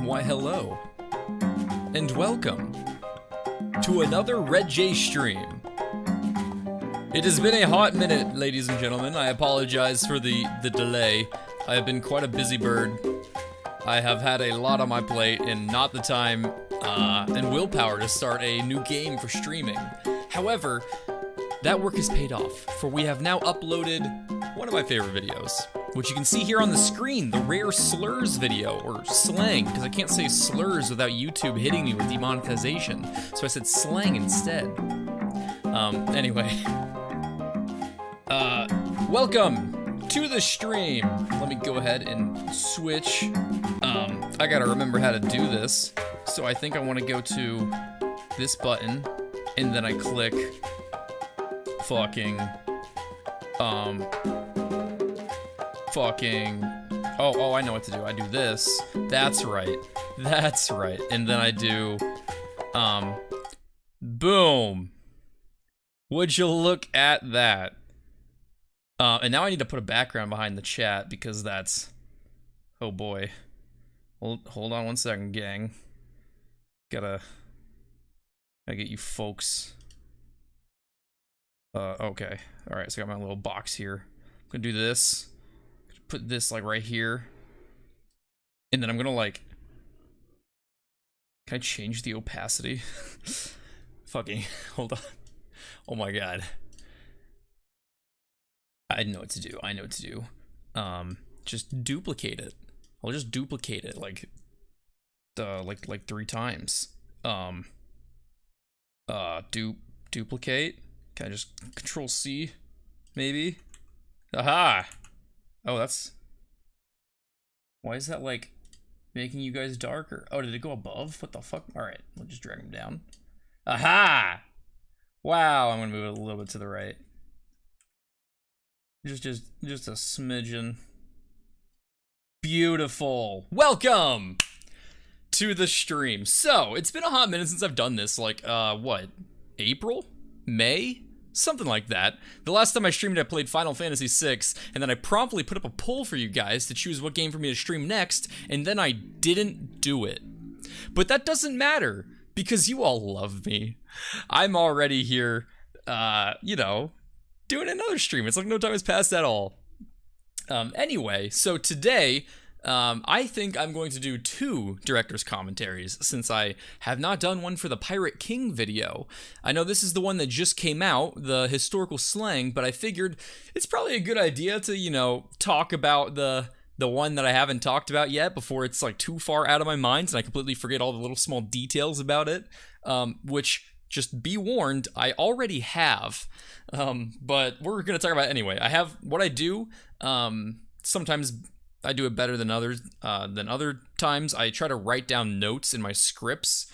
Why hello, and welcome to another RedJay stream. It has been a hot minute, ladies and gentlemen. I apologize for the delay. I have been quite a busy bird. I have had a lot on my plate and not the time and willpower to start a new game for streaming. However, that work has paid off, for we have now uploaded one of my favorite videos, which you can see here on the screen, the rare slurs video, or slang, because I can't say slurs without YouTube hitting me with demonetization, so I said slang instead. Anyway. Welcome to the stream. Let me go ahead and switch. I gotta remember how to do this, so I think I want to go to this button, and then I click oh, I know what to do. I do this. That's right. That's right. And then I do, boom. Would you look at that? And now I need to put a background behind the chat because that's, oh boy. Hold on one second, gang. Gotta get you folks. Okay. Alright, so I got my little box here. I'm gonna do this. Put this, like, right here. And then I'm gonna, like... Can I change the opacity? Fucking... Hold on. Oh my god. I know what to do. I know what to do. Just duplicate it. I'll just duplicate it, like 3 times. Duplicate. Can I just Control C? Maybe? Aha! Oh, that's... Why is that, like, making you guys darker? Oh, did it go above? What the fuck? Alright, we'll just drag them down. Aha! Wow, I'm gonna move it a little bit to the right. Just a smidgen. Beautiful. Welcome to the stream. So, it's been a hot minute since I've done this, like, what? April? May? Something like that. The last time I streamed, I played Final Fantasy VI, and then I promptly put up a poll for you guys to choose what game for me to stream next, and then I didn't do it. But that doesn't matter, because you all love me. I'm already here, you know, doing another stream. It's like no time has passed at all. Anyway, so today... I think I'm going to do 2 director's commentaries, since I have not done one for the Pirate King video. I know this is the one that just came out, the historical slang, but I figured it's probably a good idea to, you know, talk about the one that I haven't talked about yet before it's, like, too far out of my mind and I completely forget all the little small details about it, which, just be warned, I already have, but we're gonna talk about it anyway. I have what I do, sometimes I do it better than others. Other times, I try to write down notes in my scripts,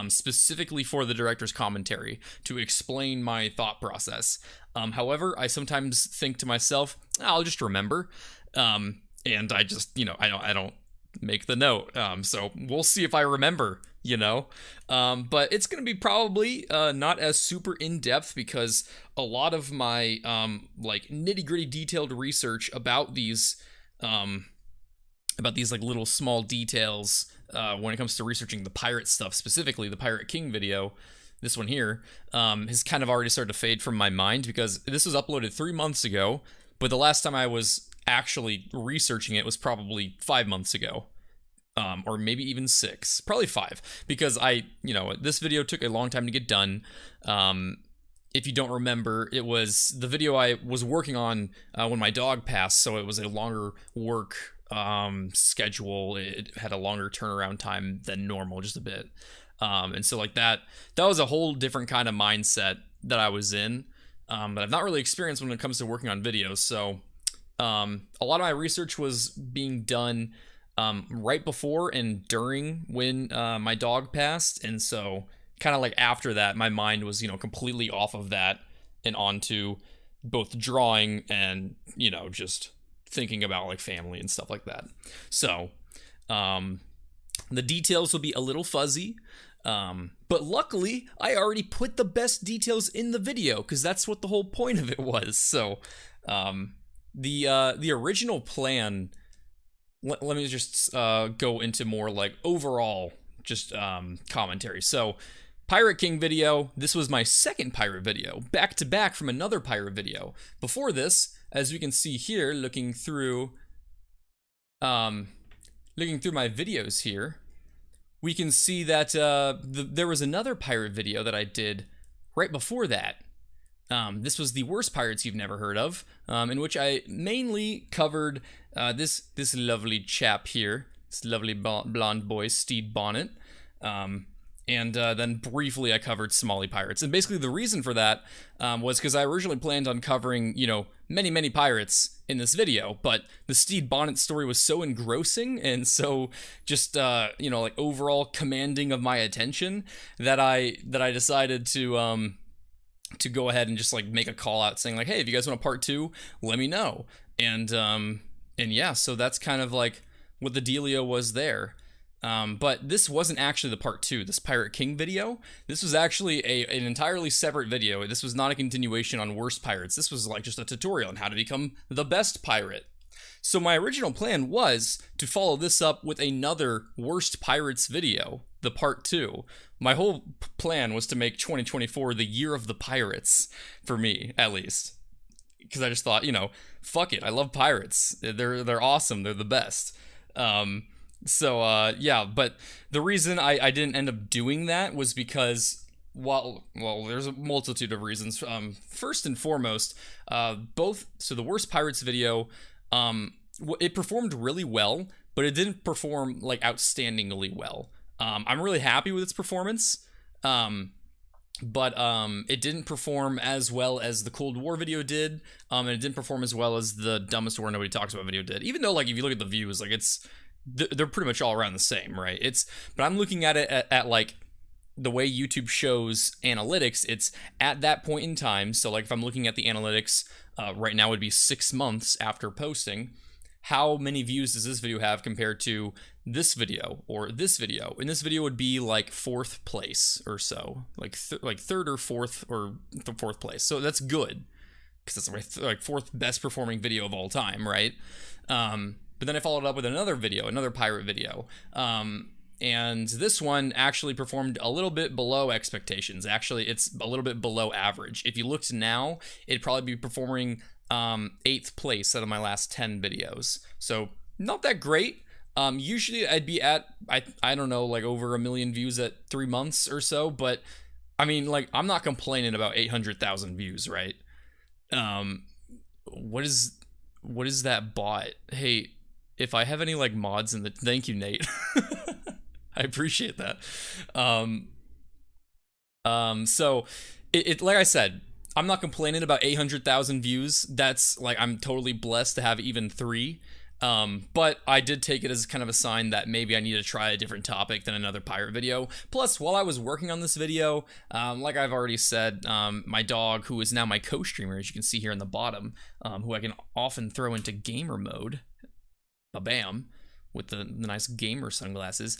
specifically for the director's commentary, to explain my thought process. However, I sometimes think to myself, I'll just remember, and I just, you know, I don't make the note. So we'll see if I remember, you know. But it's gonna be probably not as super in-depth because a lot of my like nitty-gritty detailed research about these like little small details when it comes to researching the pirate stuff, specifically the Pirate King video, this one here, has kind of already started to fade from my mind because this was uploaded 3 months ago, but the last time I was actually researching it was probably 5 months ago, or maybe even 6, probably 5, because you know, this video took a long time to get done. If you don't remember, it was the video I was working on when my dog passed, so it was a longer work schedule. It had a longer turnaround time than normal, just a bit. And so like that was a whole different kind of mindset that I was in, but I've not really experienced when it comes to working on videos. So a lot of my research was being done right before and during when my dog passed, and so kind of like after that, my mind was, you know, completely off of that and onto both drawing and, you know, just thinking about like family and stuff like that. So the details will be a little fuzzy, but luckily I already put the best details in the video because that's what the whole point of it was. So the original plan let me just go into more like overall just commentary. So, Pirate King video. This was my second pirate video, back to back from another pirate video. Before this, as we can see here, looking through my videos here, we can see that there was another pirate video that I did right before that. This was the worst pirates you've never heard of, in which I mainly covered this lovely chap here, this lovely blonde boy, Steed Bonnet, and then briefly I covered Somali pirates. And basically the reason for that was because I originally planned on covering, you know, many pirates in this video, but the Steed Bonnet story was so engrossing and so just, you know, like overall commanding of my attention that I decided to go ahead and just like make a call out saying like, hey, if you guys want a part 2, let me know. And yeah, so that's kind of like what the dealio was there. But this wasn't actually the part 2, this Pirate King video. This was actually an entirely separate video. This was not a continuation on worst pirates. This was like just a tutorial on how to become the best pirate. So my original plan was to follow this up with another worst pirates video, the part 2. My whole plan was to make 2024 the year of the pirates, for me, at least. Because I just thought, you know, fuck it, I love pirates. They're awesome, they're the best. Yeah, but the reason I didn't end up doing that was because, well, there's a multitude of reasons. First and foremost, the worst pirates video, it performed really well, but it didn't perform like outstandingly well. I'm really happy with its performance, but it didn't perform as well as the Cold War video did, and it didn't perform as well as the Dumbest War Nobody Talks About video did. Even though, like, if you look at the views, like, they're pretty much all around the same, right? But I'm looking at it at like the way YouTube shows analytics. It's at that point in time. So like if I'm looking at the analytics right now, would be 6 months after posting. How many views does this video have compared to this video or this video? And this video would be like 4th place or so, like 3rd or 4th or 4th place. So that's good because that's my like 4th best performing video of all time, right? But then I followed up with another video, another pirate video. And this one actually performed a little bit below expectations. Actually, it's a little bit below average. If you looked now, it'd probably be performing 8th place out of my last 10 videos. So not that great. Usually I'd be at, I don't know, like over 1 million views at 3 months or so. But I mean, like, I'm not complaining about 800,000 views, right? What is that bot? Hey, if I have any like mods in the, thank you, Nate. I appreciate that. So it like I said, I'm not complaining about 800,000 views. That's like, I'm totally blessed to have even 3. But I did take it as kind of a sign that maybe I need to try a different topic than another pirate video. Plus, while I was working on this video, like I've already said, my dog, who is now my co-streamer, as you can see here in the bottom, who I can often throw into gamer mode, ba-bam, with the nice gamer sunglasses,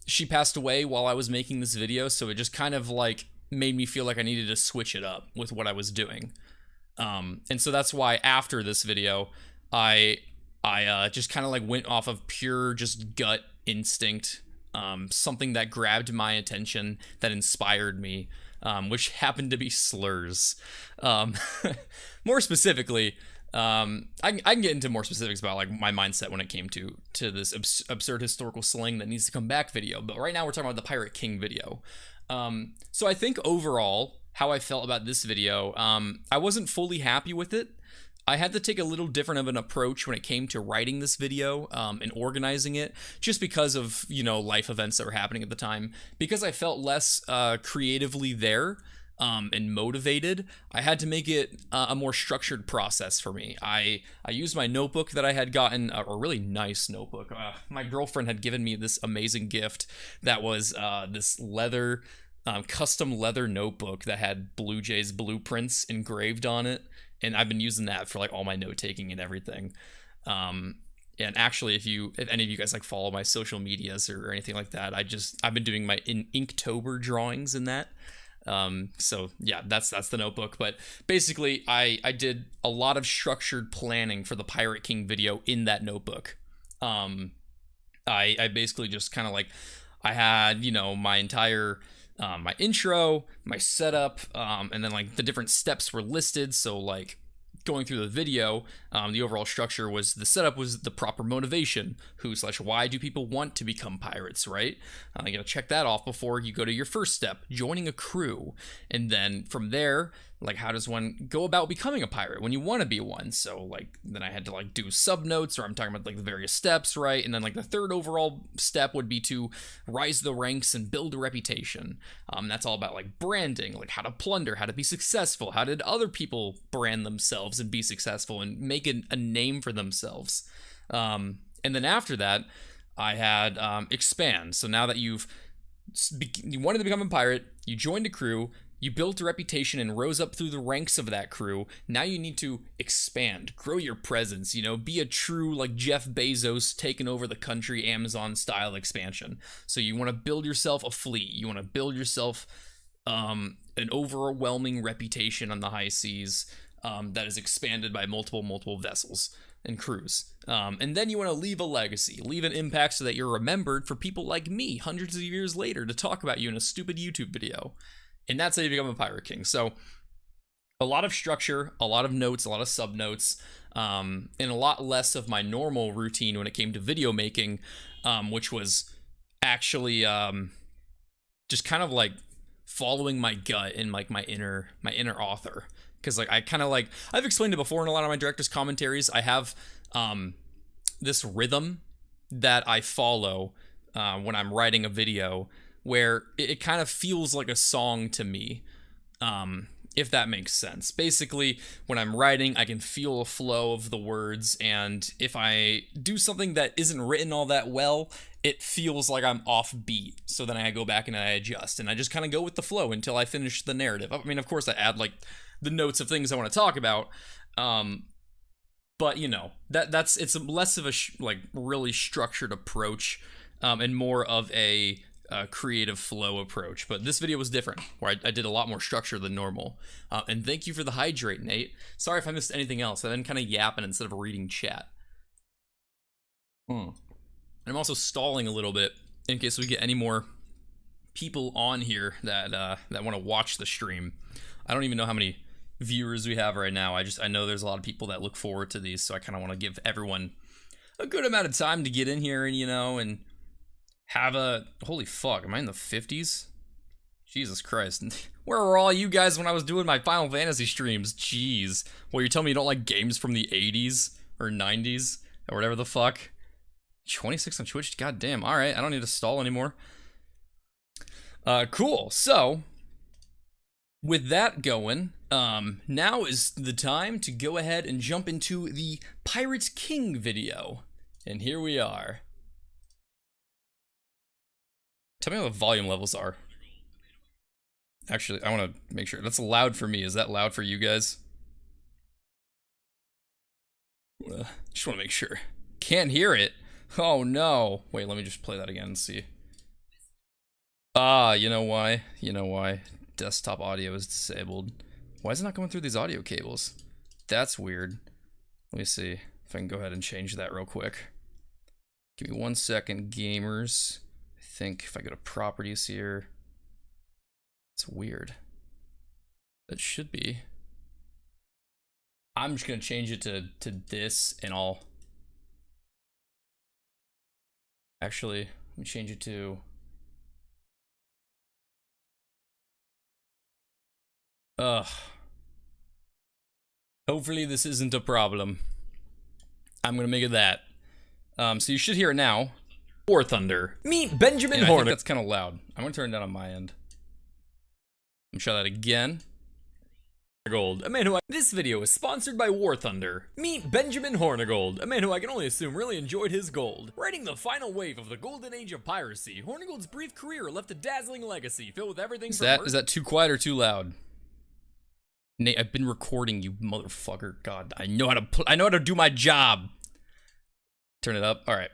she passed away while I was making this video, so it just kind of like made me feel like I needed to switch it up with what I was doing. And so that's why after this video, I just kind of like went off of pure just gut instinct, something that grabbed my attention, that inspired me, which happened to be slurs. More specifically, I can get into more specifics about like my mindset when it came to this absurd historical slang that needs to come back video, but right now we're talking about the Pirate King video. So I think overall how I felt about this video, I wasn't fully happy with it. I had to take a little different of an approach when it came to writing this video and organizing it, just because of, you know, life events that were happening at the time. Because I felt less creatively there and motivated, I had to make it a more structured process for me. I used my notebook that I had gotten, a really nice notebook. My girlfriend had given me this amazing gift that was this leather, custom leather notebook that had Blue Jay's blueprints engraved on it. And I've been using that for like all my note taking and everything. And actually, if any of you guys like follow my social medias or anything like that, I've been doing my Inktober drawings in that. So yeah, that's the notebook. But basically, I did a lot of structured planning for the Pirate King video in that notebook. I basically just kind of like, I had, you know, my entire my intro, my setup, and then like the different steps were listed. So like going through the video, the overall structure was, the setup was the proper motivation. Who/why do people want to become pirates, right? You gotta check that off before you go to your first step, joining a crew. And then from there, like, how does one go about becoming a pirate when you want to be one? So like, then I had to like do sub notes, or I'm talking about like the various steps, right? And then like the third overall step would be to rise the ranks and build a reputation. That's all about like branding, like how to plunder, how to be successful, how did other people brand themselves and be successful and make a name for themselves. And then after that, I had expand. So now that you wanted to become a pirate, you joined a crew, you built a reputation and rose up through the ranks of that crew. Now you need to expand, grow your presence, you know, be a true like Jeff Bezos taking over the country, Amazon style expansion. So you want to build yourself a fleet. You want to build yourself an overwhelming reputation on the high seas that is expanded by multiple vessels and crews. And then you want to leave a legacy, leave an impact so that you're remembered for people like me hundreds of years later to talk about you in a stupid YouTube video. And that's how you become a pirate king. So a lot of structure, a lot of notes, a lot of sub notes, and a lot less of my normal routine when it came to video making, which was actually just kind of like following my gut and like my inner author. Because like I kind of like, I've explained it before in a lot of my director's commentaries. I have this rhythm that I follow when I'm writing a video, where it kind of feels like a song to me, if that makes sense. Basically, when I'm writing, I can feel a flow of the words, and if I do something that isn't written all that well, it feels like I'm off beat. So then I go back and I adjust, and I just kind of go with the flow until I finish the narrative. I mean, of course, I add like the notes of things I want to talk about, but you know, it's less of a like really structured approach, and more of a creative flow approach. But this video was different, where I did a lot more structure than normal. And thank you for the hydrate, Nate. Sorry if I missed anything else. I've been kind of yapping instead of reading chat. And I'm also stalling a little bit in case we get any more people on here that want to watch the stream. I don't even know how many viewers we have right now. I know there's a lot of people that look forward to these, so I kind of want to give everyone a good amount of time to get in here and, you know, and have a, holy fuck, am I in the 50s? Jesus Christ. Where were all you guys when I was doing my Final Fantasy streams? Jeez. Well, you're telling me you don't like games from the 80s or 90s or whatever the fuck? 26 on Twitch? God damn. Alright, I don't need to stall anymore. Cool. So, with that going, now is the time to go ahead and jump into the Pirates King video. And here we are. Tell me what the volume levels are. Actually, I want to make sure. That's loud for me. Is that loud for you guys? Just want to make sure. Can't hear it. Oh no. Wait, let me just play that again and see. Ah, you know why? You know why. Desktop audio is disabled. Why is it not going through these audio cables? That's weird. Let me see if I can go ahead and change that real quick. Give me 1 second, gamers. I think if I go to properties here, it's weird. That should be. I'm just gonna change it to this, and I'll actually let me change it to hopefully this isn't a problem. I'm gonna make it that. So you should hear it now. War Thunder. Meet Benjamin Horner. I think that's kind of loud. I'm gonna turn it down on my end. Let me try that again. Gold, a man who this video is sponsored by War Thunder. Meet Benjamin Hornigold, a man who I can only assume really enjoyed his gold. Riding the final wave of the golden age of piracy, Hornigold's brief career left a dazzling legacy filled with everything. Is that too quiet or too loud? Nate, I've been recording, you motherfucker. God, I know how to do my job. Turn it up. All right.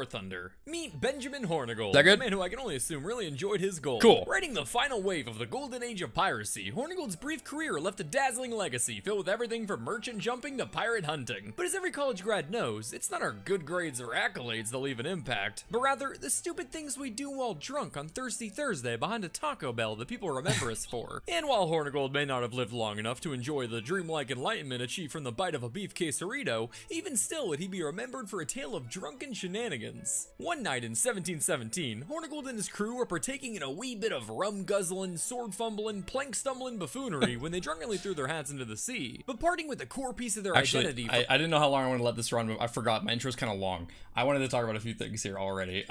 Thunder. Meet Benjamin Hornigold, that good? a man who I can only assume really enjoyed his gold. Cool. Writing the final wave of the golden age of piracy, Hornigold's brief career left a dazzling legacy filled with everything from merchant jumping to pirate hunting. But as every college grad knows, it's not our good grades or accolades that leave an impact, but rather the stupid things we do while drunk on Thirsty Thursday behind a Taco Bell that people remember us for. And while Hornigold may not have lived long enough to enjoy the dreamlike enlightenment achieved from the bite of a beef quesarito, even still would he be remembered for a tale of drunken shenanigans. One night in 1717, Hornigold and his crew were partaking in a wee bit of rum guzzling, sword fumbling, plank stumbling buffoonery when they drunkenly threw their hats into the sea. But parting with a core piece of their identity. I didn't know how long I wanted to let this run, but I forgot. My intro's kind of long. I wanted to talk about a few things here already.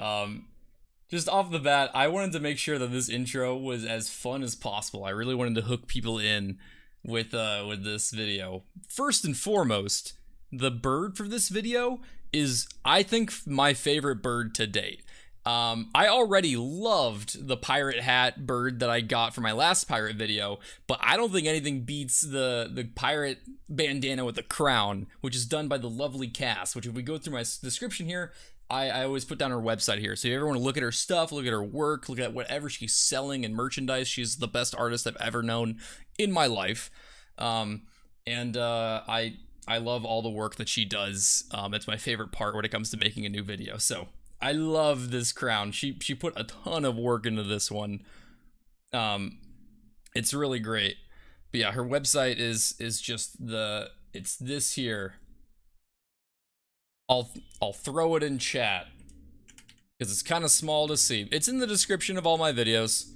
Just off the bat, I wanted to make sure that this intro was as fun as possible. I really wanted to hook people in with this video. First and foremost, the bird for this video is, I think, my favorite bird to date. I already loved the pirate hat bird that I got for my last pirate video, but I don't think anything beats the pirate bandana with the crown, which is done by the lovely Cass, which if we go through my description here, I always put down her website here. So if you ever want to look at her stuff, look at her work, look at whatever she's selling and merchandise, she's the best artist I've ever known in my life. I love all the work that she does. It's my favorite part when it comes to making a new video. So I love this crown. She put a ton of work into this one. It's really great. But yeah, her website is just it's this here. I'll throw it in chat because it's kind of small to see. It's in the description of all my videos,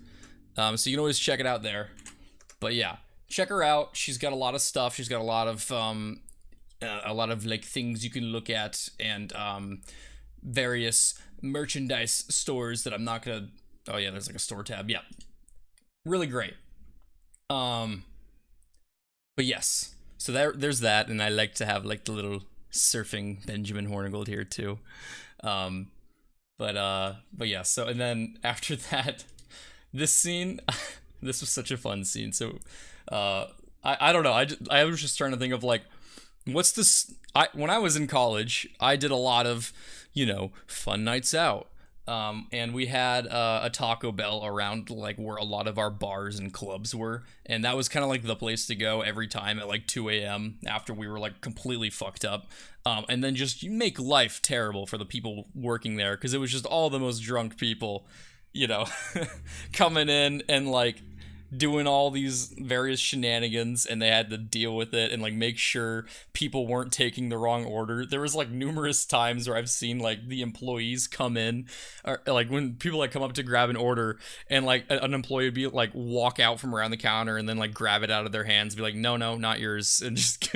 so you can always check it out there. But yeah, check her out. She's got a lot of stuff. She's got a lot of like things you can look at, and various merchandise stores that I'm not gonna. Oh yeah, there's like a store tab. Yeah, really great. But yes, so there's that, and I like to have like the little surfing Benjamin Hornigold here too. But yeah, so and then after that, this scene, this was such a fun scene. So I don't know, I was just trying to think of like, what's this? When I was in college, I did a lot of, fun nights out. And we had a Taco Bell around like where a lot of our bars and clubs were, and that was kind of like the place to go every time at like 2 a.m. after we were like completely fucked up. And then just you make life terrible for the people working there because it was just all the most drunk people, coming in and like doing all these various shenanigans, and they had to deal with it and like make sure people weren't taking the wrong order. There was like numerous times where I've seen like the employees come in, or like when people like come up to grab an order, and like an employee would be like walk out from around the counter and then like grab it out of their hands, be like, no, not yours, and just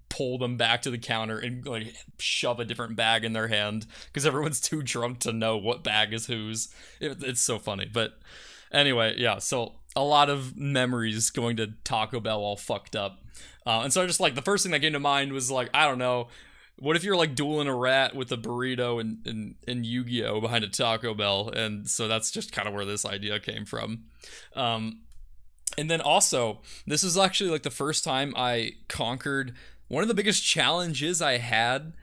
pull them back to the counter and like shove a different bag in their hand because everyone's too drunk to know what bag is whose. It's so funny. But anyway, yeah, so a lot of memories going to Taco Bell all fucked up. And so I just like, the first thing that came to mind was like, I don't know, what if you're like dueling a rat with a burrito and Yu-Gi-Oh behind a Taco Bell? And so that's just kind of where this idea came from. And then also, this is actually like the first time I conquered one of the biggest challenges I had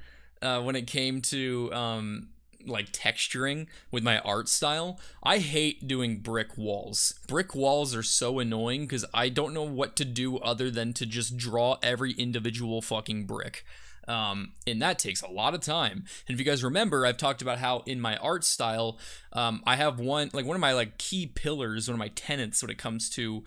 when it came to like texturing with my art style. I hate doing brick walls. Brick walls are so annoying because I don't know what to do other than to just draw every individual fucking brick. And that takes a lot of time. And if you guys remember, I've talked about how in my art style, I have one of my like key pillars, one of my tenets when it comes to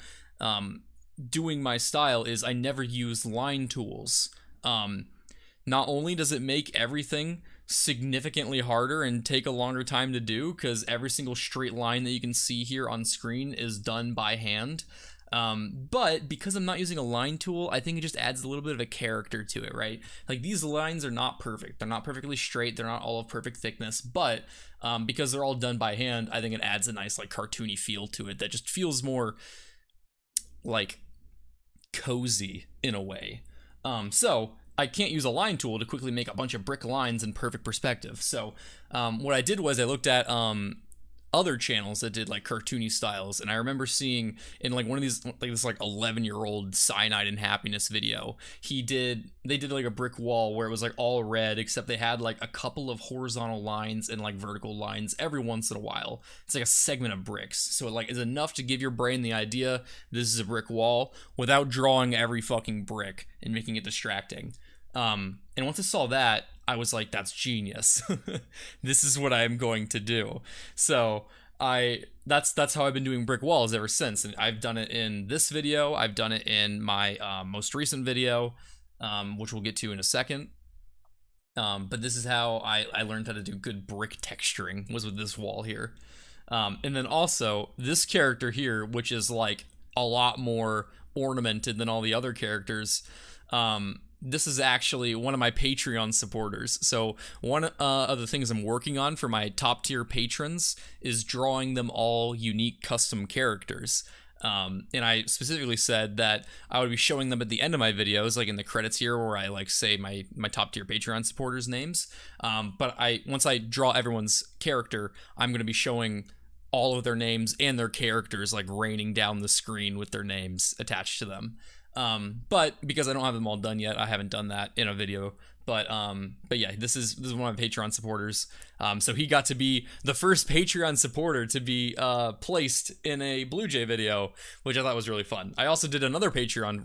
doing my style is I never use line tools. Not only does it make everything significantly harder and take a longer time to do because every single straight line that you can see here on screen is done by hand, but because I'm not using a line tool, I think it just adds a little bit of a character to it, right? Like these lines are not perfect, they're not perfectly straight, they're not all of perfect thickness, but because they're all done by hand, I think it adds a nice like cartoony feel to it that just feels more like cozy in a way. So I can't use a line tool to quickly make a bunch of brick lines in perfect perspective. So what I did was I looked at a other channels that did like cartoony styles, and I remember seeing in like one of these like this like 11-year-old Cyanide and Happiness video, they did like a brick wall where it was like all red, except they had like a couple of horizontal lines and like vertical lines every once in a while. It's like a segment of bricks, so it like is enough to give your brain the idea this is a brick wall without drawing every fucking brick and making it distracting. And once I saw that, I was like, that's genius. This is what I'm going to do. So that's how I've been doing brick walls ever since. And I've done it in this video. I've done it in my most recent video, which we'll get to in a second. But this is how I learned how to do good brick texturing, was with this wall here. And then also this character here, which is like a lot more ornamented than all the other characters. This is actually one of my Patreon supporters. So one of the things I'm working on for my top tier patrons is drawing them all unique custom characters. And I specifically said that I would be showing them at the end of my videos, like in the credits here where I like say my top tier Patreon supporters names. But once I draw everyone's character, I'm going to be showing all of their names and their characters like raining down the screen with their names attached to them. But because I don't have them all done yet, I haven't done that in a video. But yeah, this is one of my Patreon supporters. So he got to be the first Patreon supporter to be placed in a RedJay video, which I thought was really fun. I also did another Patreon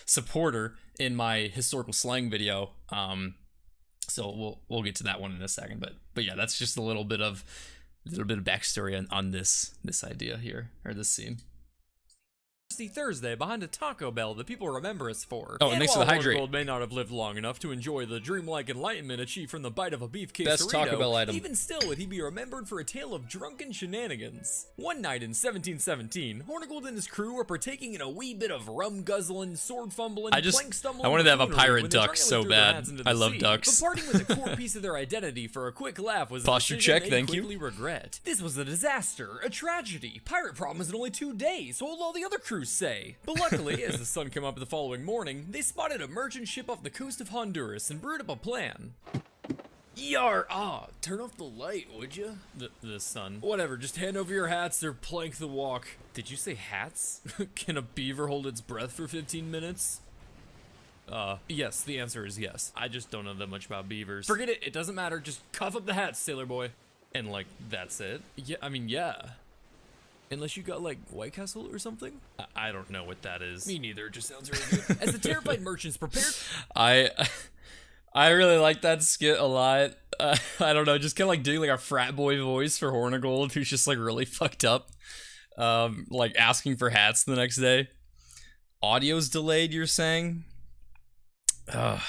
supporter in my historical slang video. So we'll get to that one in a second. But yeah, that's just a little bit of backstory on this idea here, or this scene. Thursday behind a Taco Bell that people remember us for. Oh, and next to the hydrate. Hornigold may not have lived long enough to enjoy the dreamlike enlightenment achieved from the bite of a beef quesarito. Best Taco Bell item. Even still, would he be remembered for a tale of drunken shenanigans? One night in 1717, Hornigold and his crew were partaking in a wee bit of rum guzzling, sword fumbling, plank stumbling. I wanted to have a pirate when duck so bad. I love ducks. But parting with a core piece of their identity for a quick laugh was posture check. Thank you. Regret. This was a disaster, a tragedy. Pirate problems in only 2 days. So what will all the other crews say? But luckily, as the sun came up the following morning, they spotted a merchant ship off the coast of Honduras and brewed up a plan. Yar! Turn off the light, would you? The sun. Whatever, just hand over your hats or plank the walk. Did you say hats? Can a beaver hold its breath for 15 minutes? Yes, the answer is yes. I just don't know that much about beavers. Forget it, it doesn't matter, just cuff up the hats, sailor boy. And like, that's it? Yeah, I mean, yeah. Unless you got, like, White Castle or something? I don't know what that is. Me neither, it just sounds really good. As the terrified merchants prepared... I really like that skit a lot. I don't know, just kind of like doing like a frat boy voice for Hornigold, who's just like really fucked up. Like asking for hats the next day. Audio's delayed, you're saying? Hold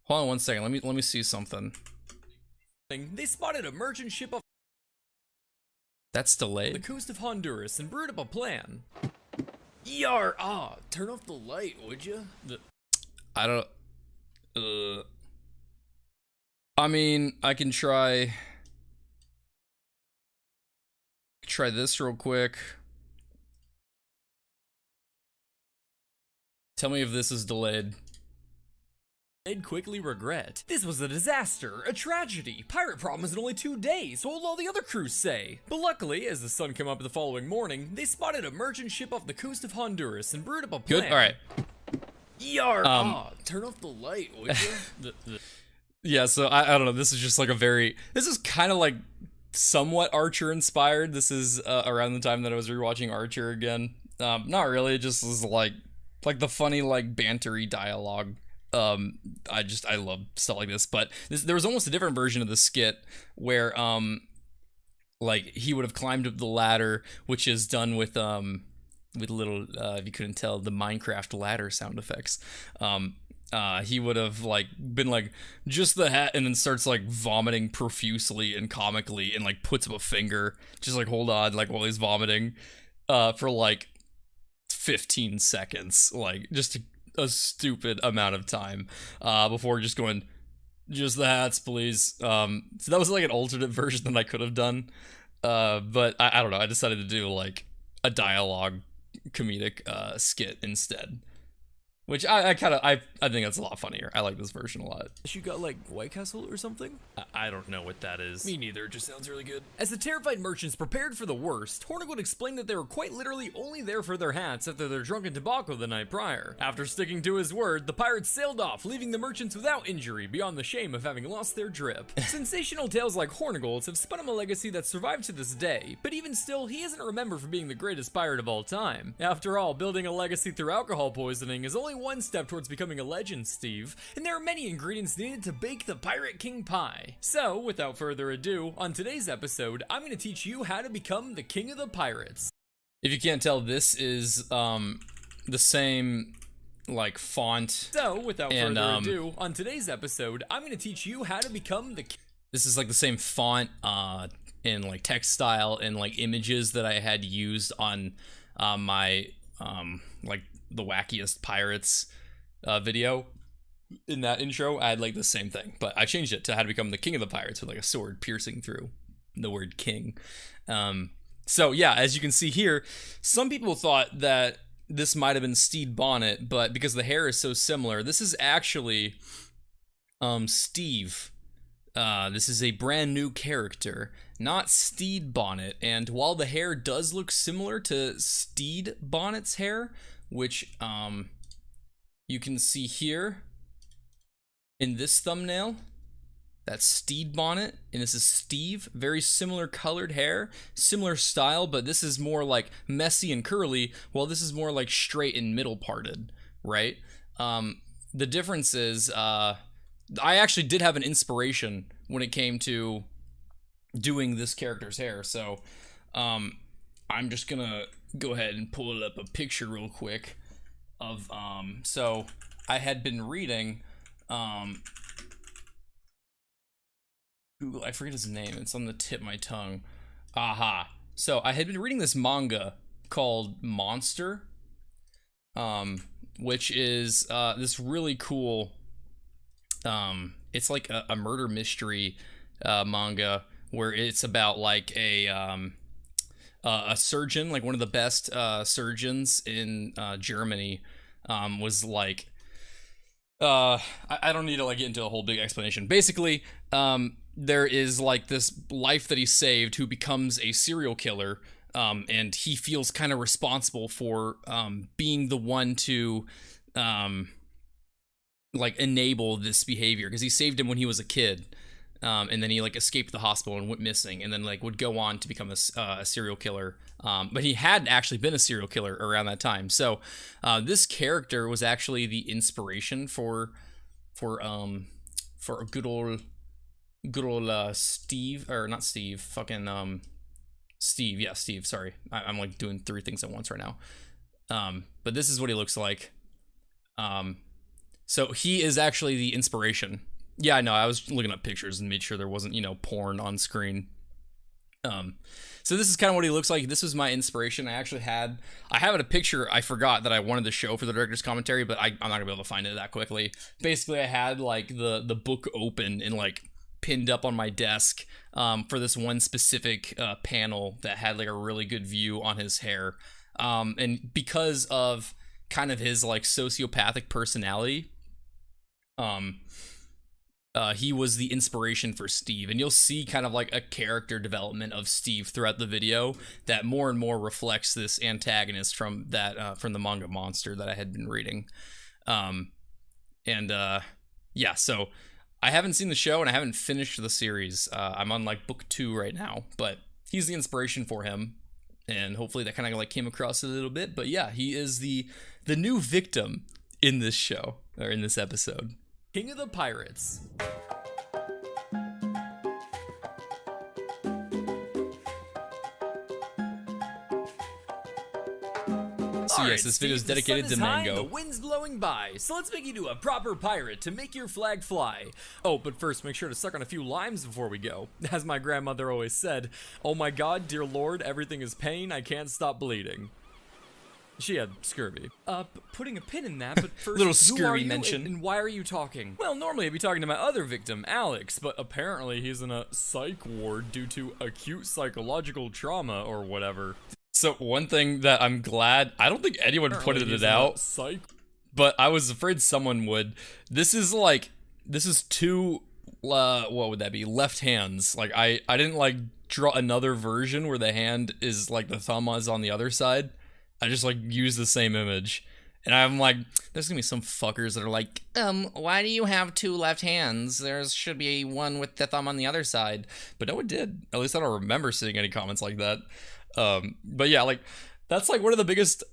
on one second, let me see something. They spotted a merchant ship off that's delayed. the coast of Honduras and brewed up a plan. Yar! Turn off the light, would you? I don't... I mean, I can try this real quick. Tell me if this is delayed. They'd quickly regret. This was a disaster, a tragedy. Pirate problems in only 2 days. What will all the other crews say? But luckily, as the sun came up the following morning, they spotted a merchant ship off the coast of Honduras and brewed up a plan. Good. All right. Yar! Turn off the light, would you? Yeah. So I don't know. This is just like this is kind of like somewhat Archer inspired. This is around the time that I was rewatching Archer again. Not really. It just was like the funny like bantery dialogue. I love stuff like this, but there was almost a different version of the skit where like he would have climbed up the ladder, which is done with little if you couldn't tell, the Minecraft ladder sound effects. He would have like been like just the hat and then starts like vomiting profusely and comically and like puts up a finger, just like hold on, like while he's vomiting for like 15 seconds, like just a stupid amount of time before just going, just the hats, please. So that was like an alternate version that I could have done, but I don't know, I decided to do like a dialogue comedic skit instead, Which I think that's a lot funnier. I like this version a lot. You got like White Castle or something? I don't know what that is. Me neither, it just sounds really good. As the terrified merchants prepared for the worst, Hornigold explained that they were quite literally only there for their hats after their drunken debacle the night prior. After sticking to his word, the pirates sailed off, leaving the merchants without injury beyond the shame of having lost their drip. Sensational tales like Hornigold's have spun him a legacy that survived to this day, but even still, he isn't remembered for being the greatest pirate of all time. After all, building a legacy through alcohol poisoning is only one step towards becoming a legend, Steve, and there are many ingredients needed to bake the Pirate King pie. So, without further ado, on today's episode, I'm going to teach you how to become the king of the pirates. If you can't tell, this is the same like font. So, without further ado, on today's episode, I'm going to teach you how to become the This is like the same font and like text style and like images that I had used on my like the wackiest pirates video. In that intro, I had like the same thing, but I changed it to how to become the king of the pirates with like a sword piercing through the word king. So yeah, as you can see here, some people thought that this might have been Stede Bonnet, but because the hair is so similar, this is actually Steve. This is a brand new character, not Stede Bonnet, and while the hair does look similar to Stede Bonnet's hair, which you can see here in this thumbnail, that's Stede Bonnet, and this is Steve. Very similar colored hair, similar style, but this is more like messy and curly, while this is more like straight and middle parted, right? The difference is, I actually did have an inspiration when it came to doing this character's hair, so I'm just gonna go ahead and pull up a picture real quick of, so I had been reading, Google, I forget his name, it's on the tip of my tongue. Aha. So I had been reading this manga called Monster, which is this really cool, it's like a murder mystery manga where it's about like a surgeon, like one of the best surgeons in Germany, was like, I don't need to like get into a whole big explanation. Basically, there is like this life that he saved who becomes a serial killer, and he feels kind of responsible for being the one to like enable this behavior, because he saved him when he was a kid. And then he like escaped the hospital and went missing, and then like would go on to become a serial killer. But he had actually been a serial killer around that time. So this character was actually the inspiration for a good old Steve, or not Steve, fucking Steve. Yeah, Steve. Sorry, I'm like doing three things at once right now. But this is what he looks like. So he is actually the inspiration. Yeah, I know, I was looking up pictures and made sure there wasn't, you know, porn on screen. So this is kind of what he looks like. This was my inspiration. I have a picture I forgot that I wanted to show for the director's commentary, but I'm not gonna be able to find it that quickly. Basically, I had like the book open and like pinned up on my desk for this one specific panel that had like a really good view on his hair. And because of kind of his like sociopathic personality, he was the inspiration for Steve, and you'll see kind of like a character development of Steve throughout the video that more and more reflects this antagonist from that from the manga Monster that I had been reading. Yeah, so I haven't seen the show and I haven't finished the series. I'm on like book 2 right now, but he's the inspiration for him, and hopefully that kind of like came across a little bit. But yeah, he is the new victim in this show, or in this episode. King of the Pirates. So yes, this video is dedicated to Mango. The wind's blowing by, so let's make you do a proper pirate to make your flag fly. Oh, but first, make sure to suck on a few limes before we go. As my grandmother always said, oh my god, dear lord, everything is pain, I can't stop bleeding. She had scurvy. Putting a pin in that, but first, little scurvy mention. And why are you talking? Well, normally I'd be talking to my other victim, Alex, but apparently he's in a psych ward due to acute psychological trauma or whatever. So one thing that I'm glad, I don't think anyone pointed it out. Psych. but I was afraid someone would. This is two, what would that be? Left hands. Like I didn't like draw another version where the hand is like the thumb is on the other side. I just like use the same image. And I'm like, there's gonna be some fuckers that are like, why do you have two left hands? There should be one with the thumb on the other side. But no one did. At least I don't remember seeing any comments like that. But yeah, like, that's like one of the biggest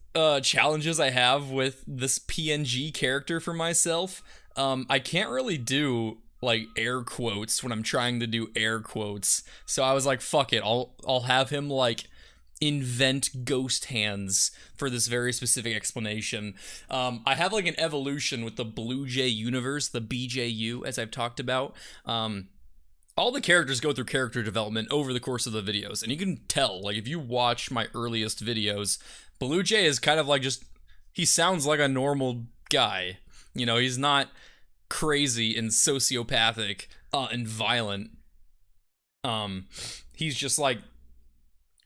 challenges I have with this PNG character for myself. I can't really do like air quotes when I'm trying to do air quotes. So I was like, fuck it. I'll have him like invent ghost hands for this very specific explanation. I have like an evolution with the RedJay universe, the BJU, as I've talked about. All the characters go through character development over the course of the videos, and you can tell, like, if you watch my earliest videos, RedJay is kind of like just, he sounds like a normal guy. You know, he's not crazy and sociopathic and violent. He's just like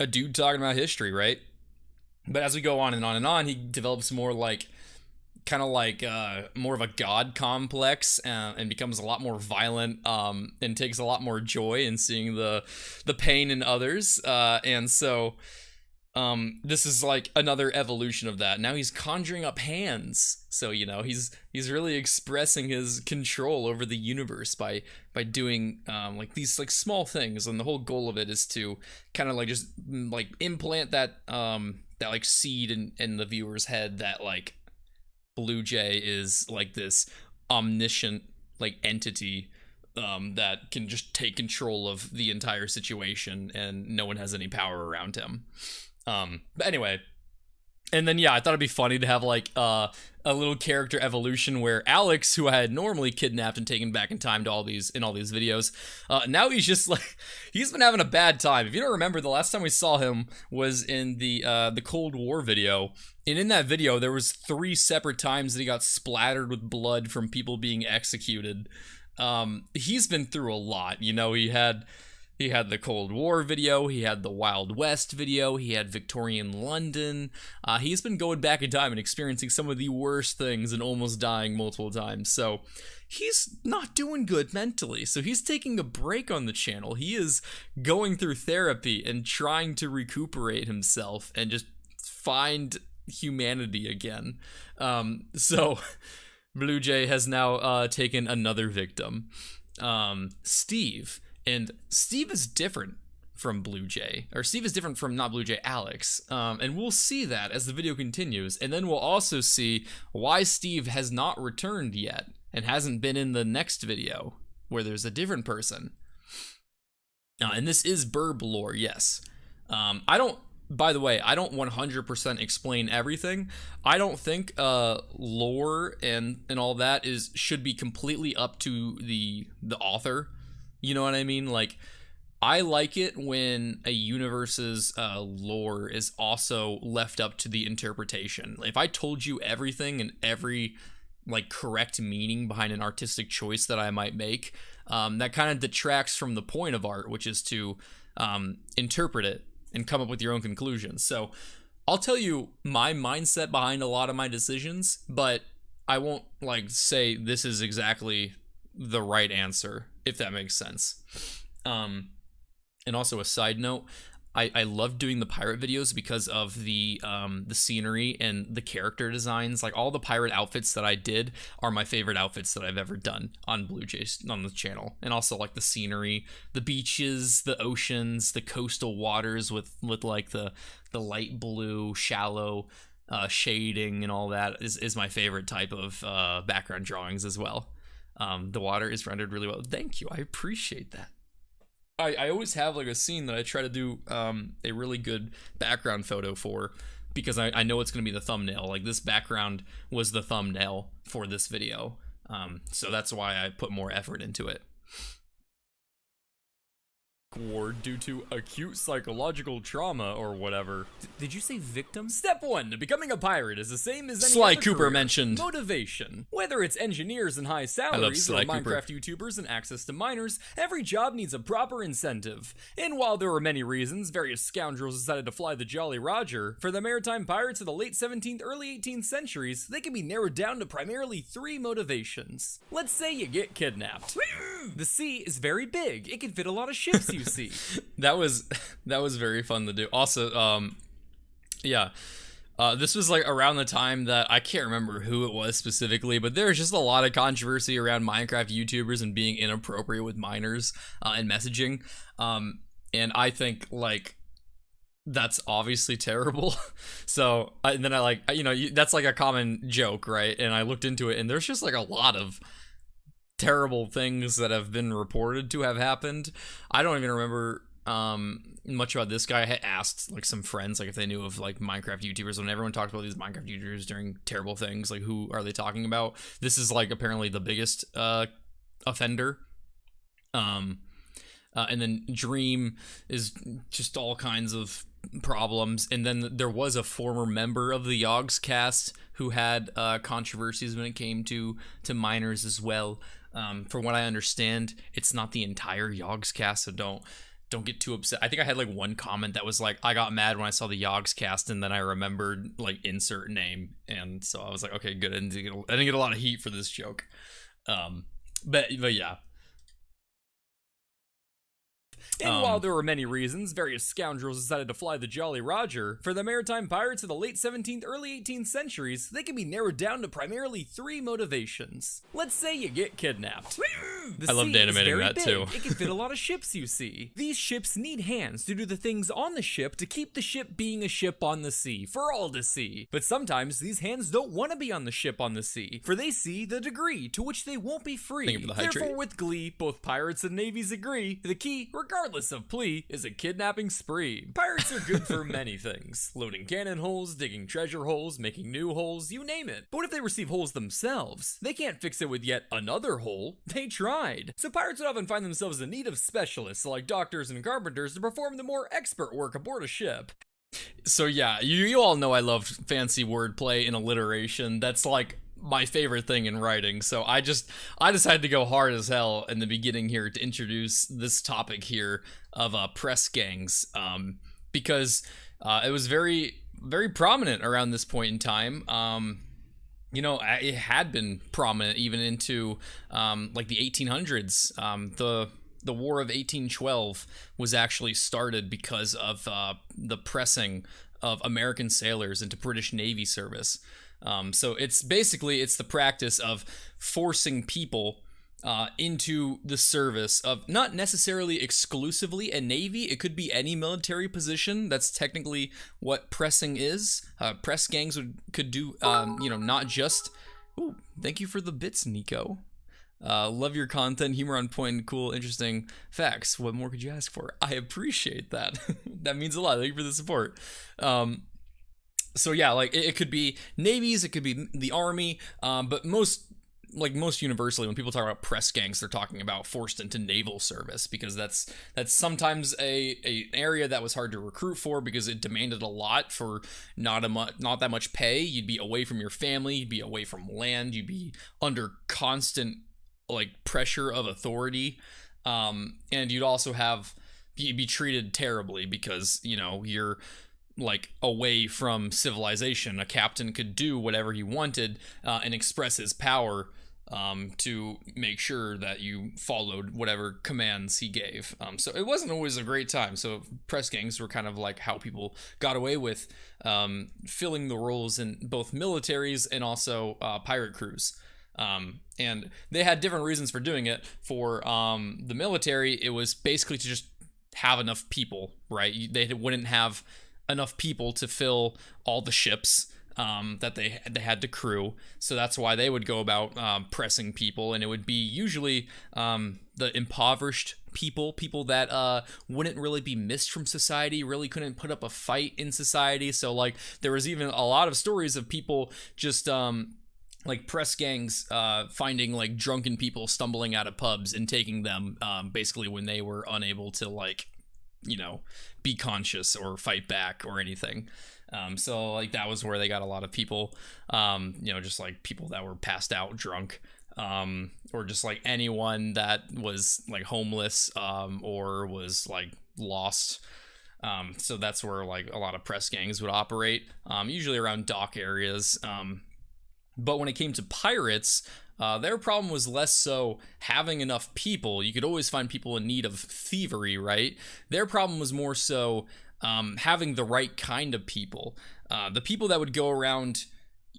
a dude talking about history, right? But as we go on and on and on, he develops more like, kind of like more of a god complex, and becomes a lot more violent, and takes a lot more joy in seeing the pain in others, and so this is like another evolution of that. Now he's conjuring up hands, so you know he's really expressing his control over the universe by doing like these like small things, and the whole goal of it is to kind of like just like implant that that like seed in the viewer's head that like RedJay is like this omniscient like entity that can just take control of the entire situation, and no one has any power around him. But anyway, and then yeah, I thought it'd be funny to have like a little character evolution where Alex, who I had normally kidnapped and taken back in time to all these videos, now he's just like, he's been having a bad time. If you don't remember, the last time we saw him was in the Cold War video, and in that video there was 3 separate times that he got splattered with blood from people being executed. He's been through a lot, you know. He had the Cold War video, he had the Wild West video, he had Victorian London. He's been going back in time and experiencing some of the worst things and almost dying multiple times. So he's not doing good mentally. So he's taking a break on the channel. He is going through therapy and trying to recuperate himself and just find humanity again. So RedJay has now taken another victim, Steve. And Steve is different from RedJay, or Steve is different from not RedJay, Alex. And we'll see that as the video continues. And then we'll also see why Steve has not returned yet and hasn't been in the next video where there's a different person. And this is Burb lore, yes. By the way, I don't 100% explain everything. I don't think lore and all that should be completely up to the author. You know what I mean? Like, I like it when a universe's lore is also left up to the interpretation. If I told you everything and every like correct meaning behind an artistic choice that I might make, that kind of detracts from the point of art, which is to interpret it and come up with your own conclusions. So I'll tell you my mindset behind a lot of my decisions, but I won't like say this is exactly the right answer, if that makes sense. And also a side note, I love doing the pirate videos because of the scenery and the character designs. Like, all the pirate outfits that I did are my favorite outfits that I've ever done on RedJay on the channel. And also like the scenery, the beaches, the oceans, the coastal waters with like the light blue shallow shading and all that is my favorite type of background drawings as well. The water is rendered really well. Thank you. I appreciate that. I always have like a scene that I try to do a really good background photo for, because I know it's going to be the thumbnail. Like, this background was the thumbnail for this video. So that's why I put more effort into it. ward due to acute psychological trauma or whatever. Did you say victim? Step 1 to becoming a pirate is the same as any Sly other Cooper career. mentioned. Motivation. Whether it's engineers and high salaries or Sly Minecraft Cooper. YouTubers and access to miners, every job needs a proper incentive. And while there were many reasons, various scoundrels decided to fly the Jolly Roger, for the maritime pirates of the late 17th, early 18th centuries, they can be narrowed down to primarily 3 motivations. Let's say you get kidnapped. The sea is very big. It can fit a lot of ships you see. That was very fun to do. Also, yeah. This was like around the time that I can't remember who it was specifically, but there's just a lot of controversy around Minecraft YouTubers and being inappropriate with minors and messaging. And I think like that's obviously terrible. So and then I like, you know, that's like a common joke, right? And I looked into it, and there's just like a lot of terrible things that have been reported to have happened. I don't even remember much about this guy. I had asked like some friends like if they knew of like Minecraft YouTubers. When everyone talked about these Minecraft YouTubers doing terrible things, like who are they talking about? This is like apparently the biggest offender. And then Dream is just all kinds of problems. And then there was a former member of the Yogs cast who had controversies when it came to minors as well. From what I understand, it's not the entire Yogs cast, so don't get too upset. I think I had like one comment that was like, I got mad when I saw the Yogs cast, and then I remembered like insert name, and so I was like, okay, good. I didn't get a lot of heat for this joke. But yeah. And while there were many reasons, various scoundrels decided to fly the Jolly Roger, for the maritime pirates of the late 17th, early 18th centuries, they can be narrowed down to primarily 3 motivations. Let's say you get kidnapped. I loved animating that too. It can fit a lot of ships you see. These ships need hands to do the things on the ship to keep the ship being a ship on the sea, for all to see. But sometimes these hands don't want to be on the ship on the sea, for they see the degree to which they won't be free. Therefore, with glee, both pirates and navies agree, the key, regardless of plea, is a kidnapping spree. Pirates are good for many things. Loading cannon holes, digging treasure holes, making new holes, you name it. But what if they receive holes themselves? They can't fix it with yet another hole. They tried. So pirates would often find themselves in need of specialists like doctors and carpenters to perform the more expert work aboard a ship. So yeah, you all know I love fancy wordplay and alliteration. That's like my favorite thing in writing. So I decided to go hard as hell in the beginning here to introduce this topic here of press gangs, because it was very, very prominent around this point in time. You know, it had been prominent even into like the 1800s. The War of 1812 was actually started because of the pressing of American sailors into British Navy service. So it's the practice of forcing people into the service of not necessarily exclusively a navy. It could be any military position. That's technically what pressing is. Press gangs could do, you know, not just. Ooh, thank you for the bits, Nico. Love your content, humor on point, cool, interesting facts. What more could you ask for? I appreciate that. That means a lot. Thank you for the support. So yeah, like it could be navies, it could be the army, but most universally when people talk about press gangs, they're talking about forced into naval service, because that's sometimes a area that was hard to recruit for because it demanded a lot for not that much pay. You'd be away from your family, you'd be away from land, you'd be under constant like pressure of authority, and you'd also be treated terribly because, you know, you're like away from civilization. A captain could do whatever he wanted and express his power to make sure that you followed whatever commands he gave. So it wasn't always a great time. So press gangs were kind of like how people got away with filling the roles in both militaries and also pirate crews. And they had different reasons for doing it. For the military, it was basically to just have enough people, right? They wouldn't have enough people to fill all the ships that they had to crew, so that's why they would go about pressing people, and it would be usually the impoverished people that wouldn't really be missed from society, really couldn't put up a fight in society. So like there was even a lot of stories of people just like press gangs finding like drunken people stumbling out of pubs and taking them basically when they were unable to like, you know, be conscious or fight back or anything. So like that was where they got a lot of people, you know, just like people that were passed out drunk, or just like anyone that was like homeless, or was like lost. So that's where like a lot of press gangs would operate, usually around dock areas. But when it came to pirates, their problem was less so having enough people. You could always find people in need of thievery, right? Their problem was more so having the right kind of people. The people that would go around,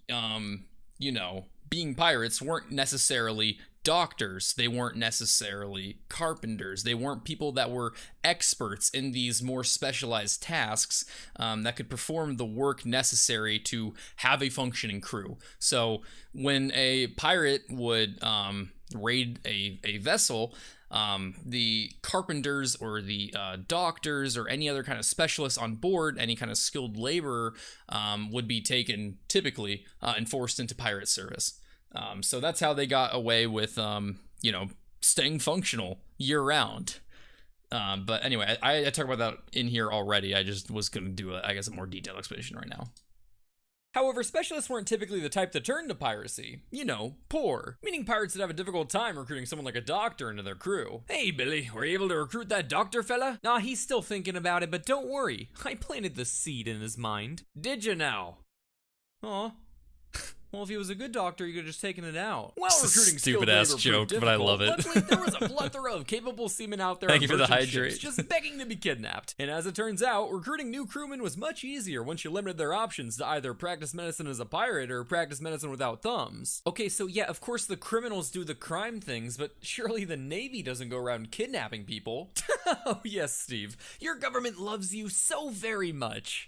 you know, being pirates weren't necessarily doctors. They weren't necessarily carpenters. They weren't people that were experts in these more specialized tasks that could perform the work necessary to have a functioning crew. So when a pirate would raid a vessel, the carpenters or the doctors or any other kind of specialists on board, any kind of skilled laborer, would be taken typically and forced into pirate service. So that's how they got away with, you know, staying functional year round. But anyway, I talked about that in here already. I just was going to do, I guess, a more detailed explanation right now. However, specialists weren't typically the type that turned to piracy. You know, poor. Meaning pirates would have a difficult time recruiting someone like a doctor into their crew. Hey, Billy, were you able to recruit that doctor fella? Nah, he's still thinking about it, but don't worry. I planted the seed in his mind. Did you now? Aw. Well, if he was a good doctor, you could have just taken it out. Well, recruiting stupid ass joke, but I love it. Luckily, there was a plethora of capable seamen out there. Thank you for the hydrate. Just begging to be kidnapped. And as it turns out, recruiting new crewmen was much easier once you limited their options to either practice medicine as a pirate or practice medicine without thumbs. Okay, so yeah, of course the criminals do the crime things, but surely the Navy doesn't go around kidnapping people. Oh yes, Steve. Your government loves you so very much.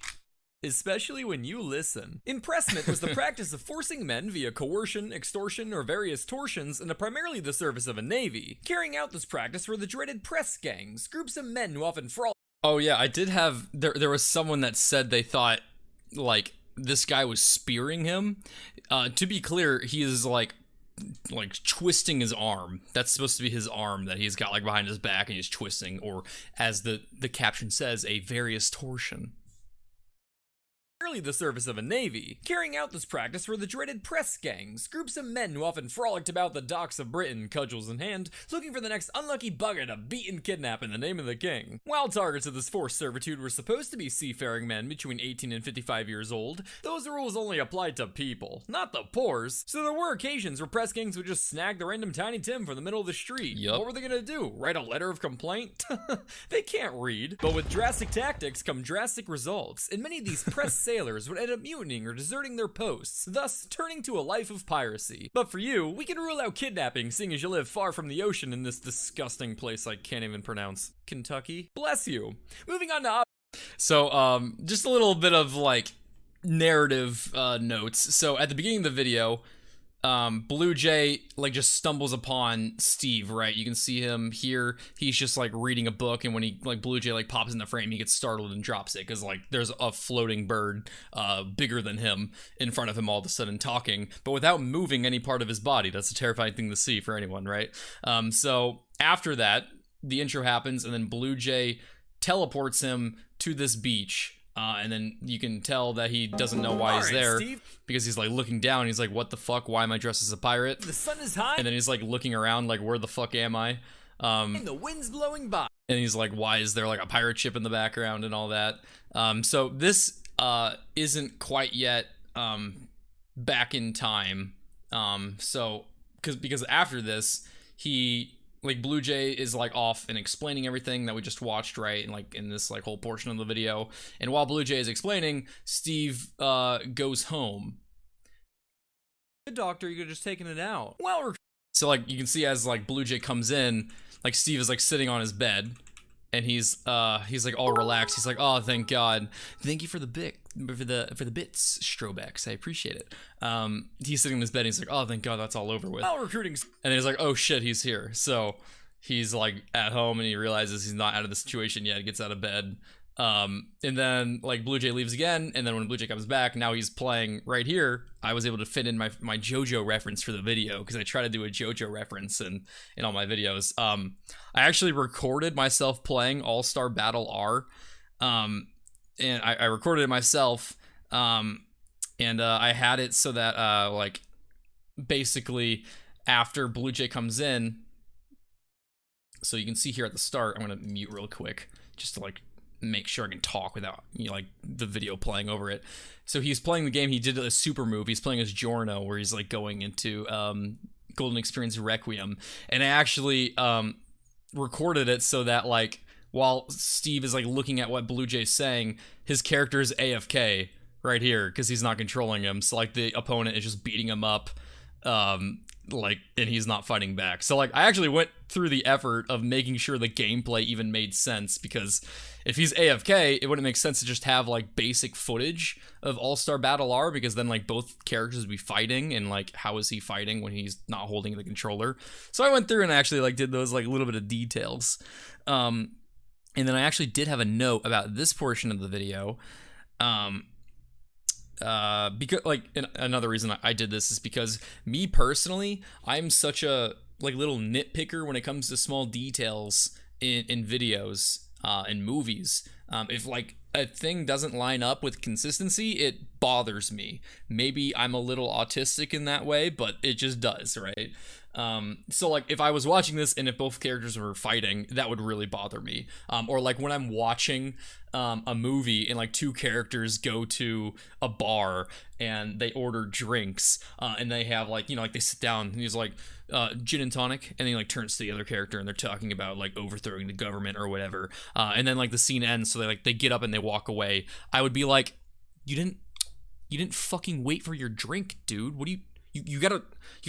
Especially when you listen. Impressment was the practice of forcing men via coercion, extortion, or various torsions into primarily the service of a navy. Carrying out this practice were the dreaded press gangs, groups of men who often frolic. Oh yeah, I did have, there was someone that said they thought, like, this guy was spearing him. To be clear, he is like twisting his arm. That's supposed to be his arm that he's got like behind his back and he's twisting, or as the caption says, a various torsion. The service of a navy. Carrying out this practice were the dreaded press gangs, groups of men who often frolicked about the docks of Britain, cudgels in hand, looking for the next unlucky bugger to beat and kidnap in the name of the king. While targets of this forced servitude were supposed to be seafaring men between 18 and 55 years old, those rules only applied to people, not the pores. So there were occasions where press gangs would just snag the random Tiny Tim from the middle of the street. Yep. What were they gonna do? Write a letter of complaint? They can't read. But with drastic tactics come drastic results, and many of these press sailors would end up mutinying or deserting their posts, thus turning to a life of piracy. But for you, we can rule out kidnapping, seeing as you live far from the ocean in this disgusting place I can't even pronounce. Kentucky? Bless you. Moving on to So, just a little bit of like narrative notes. So at the beginning of the video, RedJay like just stumbles upon Steve, right? You can see him here. He's just like reading a book, and when he like RedJay like pops in the frame, he gets startled and drops it because like there's a floating bird bigger than him in front of him all of a sudden talking, but without moving any part of his body. That's a terrifying thing to see for anyone, right? So after that, the intro happens, and then RedJay teleports him to this beach. And then you can tell that he doesn't know why he's there, Steve, because he's like looking down. He's like, what the fuck? Why am I dressed as a pirate? The sun is high. And then he's like looking around like, where the fuck am I? And the wind's blowing by. And he's like, why is there like a pirate ship in the background and all that? So this isn't quite yet back in time. So because after this, he... like RedJay is like off and explaining everything that we just watched, right? And like in this like whole portion of the video. And while RedJay is explaining, Steve goes home. Good doctor, you could have just taken it out. Well, so like you can see as like RedJay comes in, like Steve is like sitting on his bed, and he's like all relaxed. He's like, oh, thank God, thank you for the bits, Strobex. I appreciate it. He's sitting in his bed. And he's like, oh, thank God, that's all over with. Well, recruiting. And then he's like, oh shit, he's here. So he's like at home, and he realizes he's not out of the situation yet. He gets out of bed, And then like BlueJay leaves again, and then when BlueJay comes back, now he's playing right here. I was able to fit in my JoJo reference for the video because I try to do a JoJo reference in all my videos. I actually recorded myself playing All-Star Battle R, and I recorded it myself, and I had it so that like basically after BlueJay comes in, so you can see here at the start. I'm gonna mute real quick just to like make sure I can talk without, you know, like the video playing over it. So he's playing the game. He did a super move. He's playing as Giorno, where he's like going into Golden Experience Requiem, and I actually recorded it so that like while Steve is like looking at what BlueJay's saying, his character is AFK right here because he's not controlling him. So like the opponent is just beating him up, like, and he's not fighting back. So like I actually went through the effort of making sure the gameplay even made sense, because if he's AFK, it wouldn't make sense to just have like basic footage of All-Star Battle R, because then like both characters would be fighting, and like how is he fighting when he's not holding the controller? So I went through and actually like did those like little bit of details. And then I actually did have a note about this portion of the video. Because like another reason I did this is because me personally, I'm such a like little nitpicker when it comes to small details in videos and movies. If like a thing doesn't line up with consistency, it bothers me. Maybe I'm a little autistic in that way, but it just does, right? So like if I was watching this and if both characters were fighting, that would really bother me. Or like when I'm watching a movie and like two characters go to a bar and they order drinks, and they have like, you know, like they sit down and he's like, gin and tonic, and then he like turns to the other character and they're talking about like overthrowing the government or whatever, and then like the scene ends, so they get up and they walk away. I would be like, you didn't fucking wait for your drink, dude. What do you gotta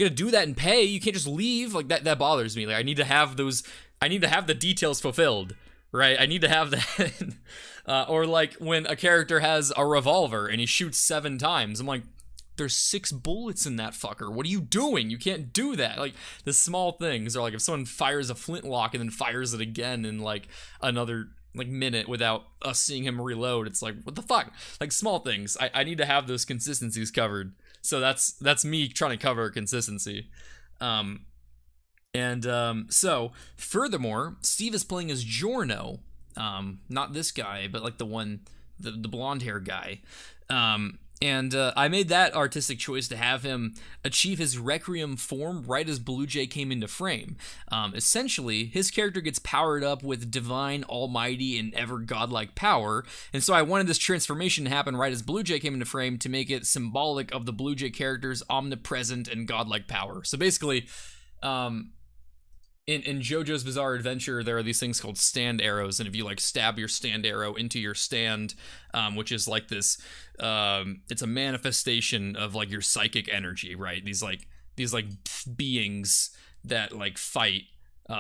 do that and pay. You can't just leave. Like that bothers me. Like I need to have the details fulfilled, right? I need to have that. Or like when a character has a revolver and he shoots 7 times, I'm like, there's 6 bullets in that fucker. What are you doing? You can't do that. Like the small things, or like if someone fires a flintlock and then fires it again in like another like minute without us seeing him reload, it's like, what the fuck? Like small things. I need to have those consistencies covered. So that's me trying to cover consistency. So furthermore, Steve is playing as Giorno, not this guy, but like the blonde hair guy. I made that artistic choice to have him achieve his Requiem form right as BlueJay came into frame. Essentially, his character gets powered up with divine, almighty, and ever godlike power, and so I wanted this transformation to happen right as BlueJay came into frame to make it symbolic of the BlueJay character's omnipresent and godlike power. So basically, in JoJo's Bizarre Adventure, there are these things called stand arrows, and if you like stab your stand arrow into your stand, which is like this, it's a manifestation of like your psychic energy, right? These beings that like fight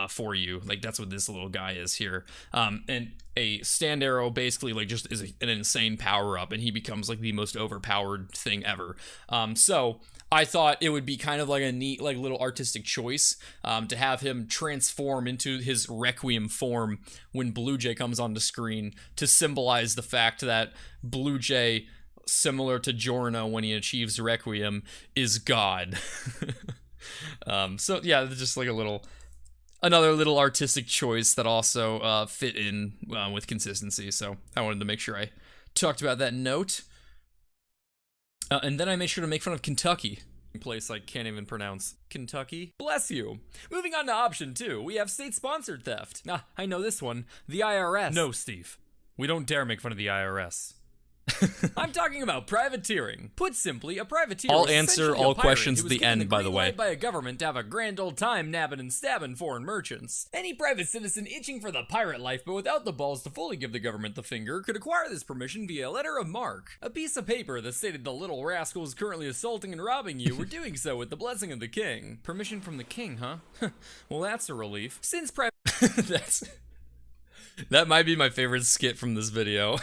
for you. Like that's what this little guy is here. And a stand arrow basically like just is an insane power up, and he becomes like the most overpowered thing ever. So I thought it would be kind of like a neat like little artistic choice to have him transform into his Requiem form when BlueJay comes on the screen, to symbolize the fact that BlueJay, similar to Giorno when he achieves Requiem, is God. So yeah, just like another little artistic choice that also fit in with consistency. So I wanted to make sure I talked about that note. And then I made sure to make fun of Kentucky. Place I can't even pronounce. Kentucky? Bless you. Moving on to option 2, we have state-sponsored theft. I know this one. The IRS. No, Steve. We don't dare make fun of the IRS. I'm talking about privateering. Put simply, a privateer. I'll answer all questions at the end, by the way. By a government to have a grand old time nabbing and stabbing foreign merchants. Any private citizen itching for the pirate life but without the balls to fully give the government the finger could acquire this permission via a letter of marque. A piece of paper that stated the little rascals currently assaulting and robbing you were doing so with the blessing of the king. Permission from the king, huh? Well, that's a relief. Since that might be my favorite skit from this video.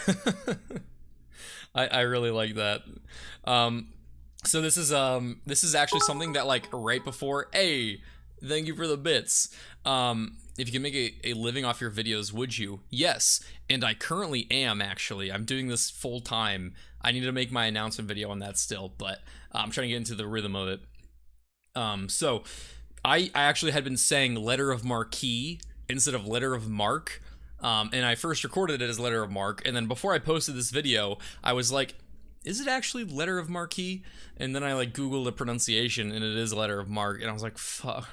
I really like that. So this is actually something that like right before Thank you for the bits. If you can make a living off your videos, would you? Yes, and I currently am, actually. I'm doing this full time. I need to make my announcement video on that still, but I'm trying to get into the rhythm of it. So I actually had been saying letter of marquee instead of letter of mark. And I first recorded it as letter of mark, and then before I posted this video, I was like, is it actually letter of marquee? And then I like Googled the pronunciation, and it is letter of mark, and I was like, fuck.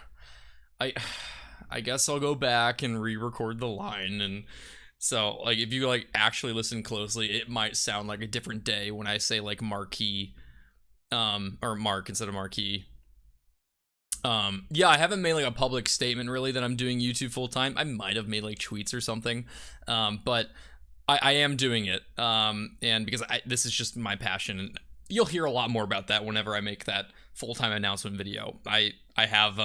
I guess I'll go back and re-record the line. And so like if you like actually listen closely, it might sound like a different day when I say like marquee, or mark instead of marquee. Yeah, I haven't made like a public statement really that I'm doing YouTube full time. I might have made like tweets or something, but I am doing it, and because this is just my passion, and you'll hear a lot more about that whenever I make that full-time announcement video. I have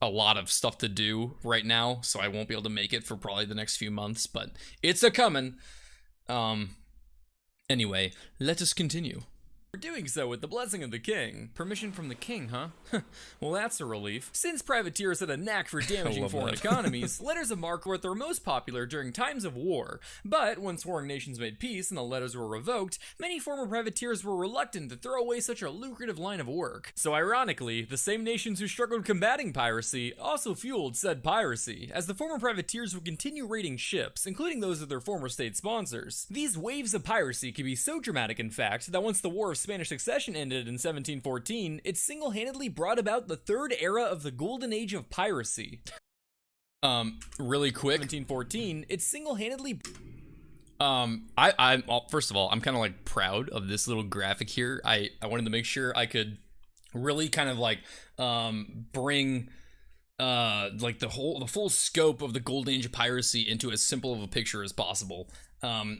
a lot of stuff to do right now, so I won't be able to make it for probably the next few months, but it's a-coming. Anyway, let us continue. We're doing so with the blessing of the king. Permission from the king, huh? Well, that's a relief. Since privateers had a knack for damaging foreign economies, letters of marque were their most popular during times of war. But once warring nations made peace and the letters were revoked, many former privateers were reluctant to throw away such a lucrative line of work. So ironically, the same nations who struggled combating piracy also fueled said piracy, as the former privateers would continue raiding ships, including those of their former state sponsors. These waves of piracy could be so dramatic, in fact, that once the War of Spanish Succession ended in 1714, it single-handedly brought about the third era of the golden age of piracy. Really quick, 1714, it single-handedly... first of all, I'm kind of like proud of this little graphic here. I wanted to make sure I could really kind of like, bring... like the full scope of the golden age of piracy into as simple of a picture as possible.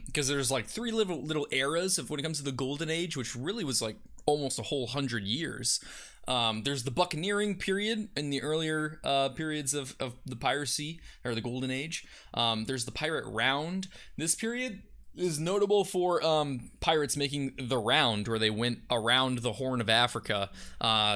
Because there's like three little eras of when it comes to the golden age, which really was like almost a whole 100 years. There's the buccaneering period in the earlier periods of the piracy, or the golden age. There's the pirate round. This period is notable for pirates making the round, where they went around the Horn of Africa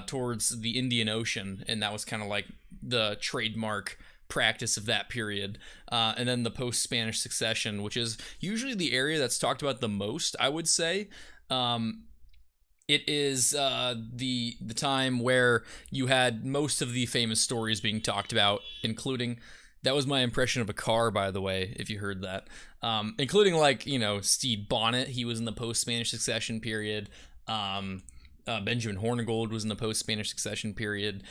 towards the Indian Ocean, and that was kind of like the trademark practice of that period. And then the post-Spanish Succession, which is usually the area that's talked about the most, I would say. It is the time where you had most of the famous stories being talked about, including... That was my impression of a car, by the way, if you heard that. Including, like, you know, Stede Bonnet, he was in the post-Spanish Succession period. Benjamin Hornigold was in the post-Spanish Succession period.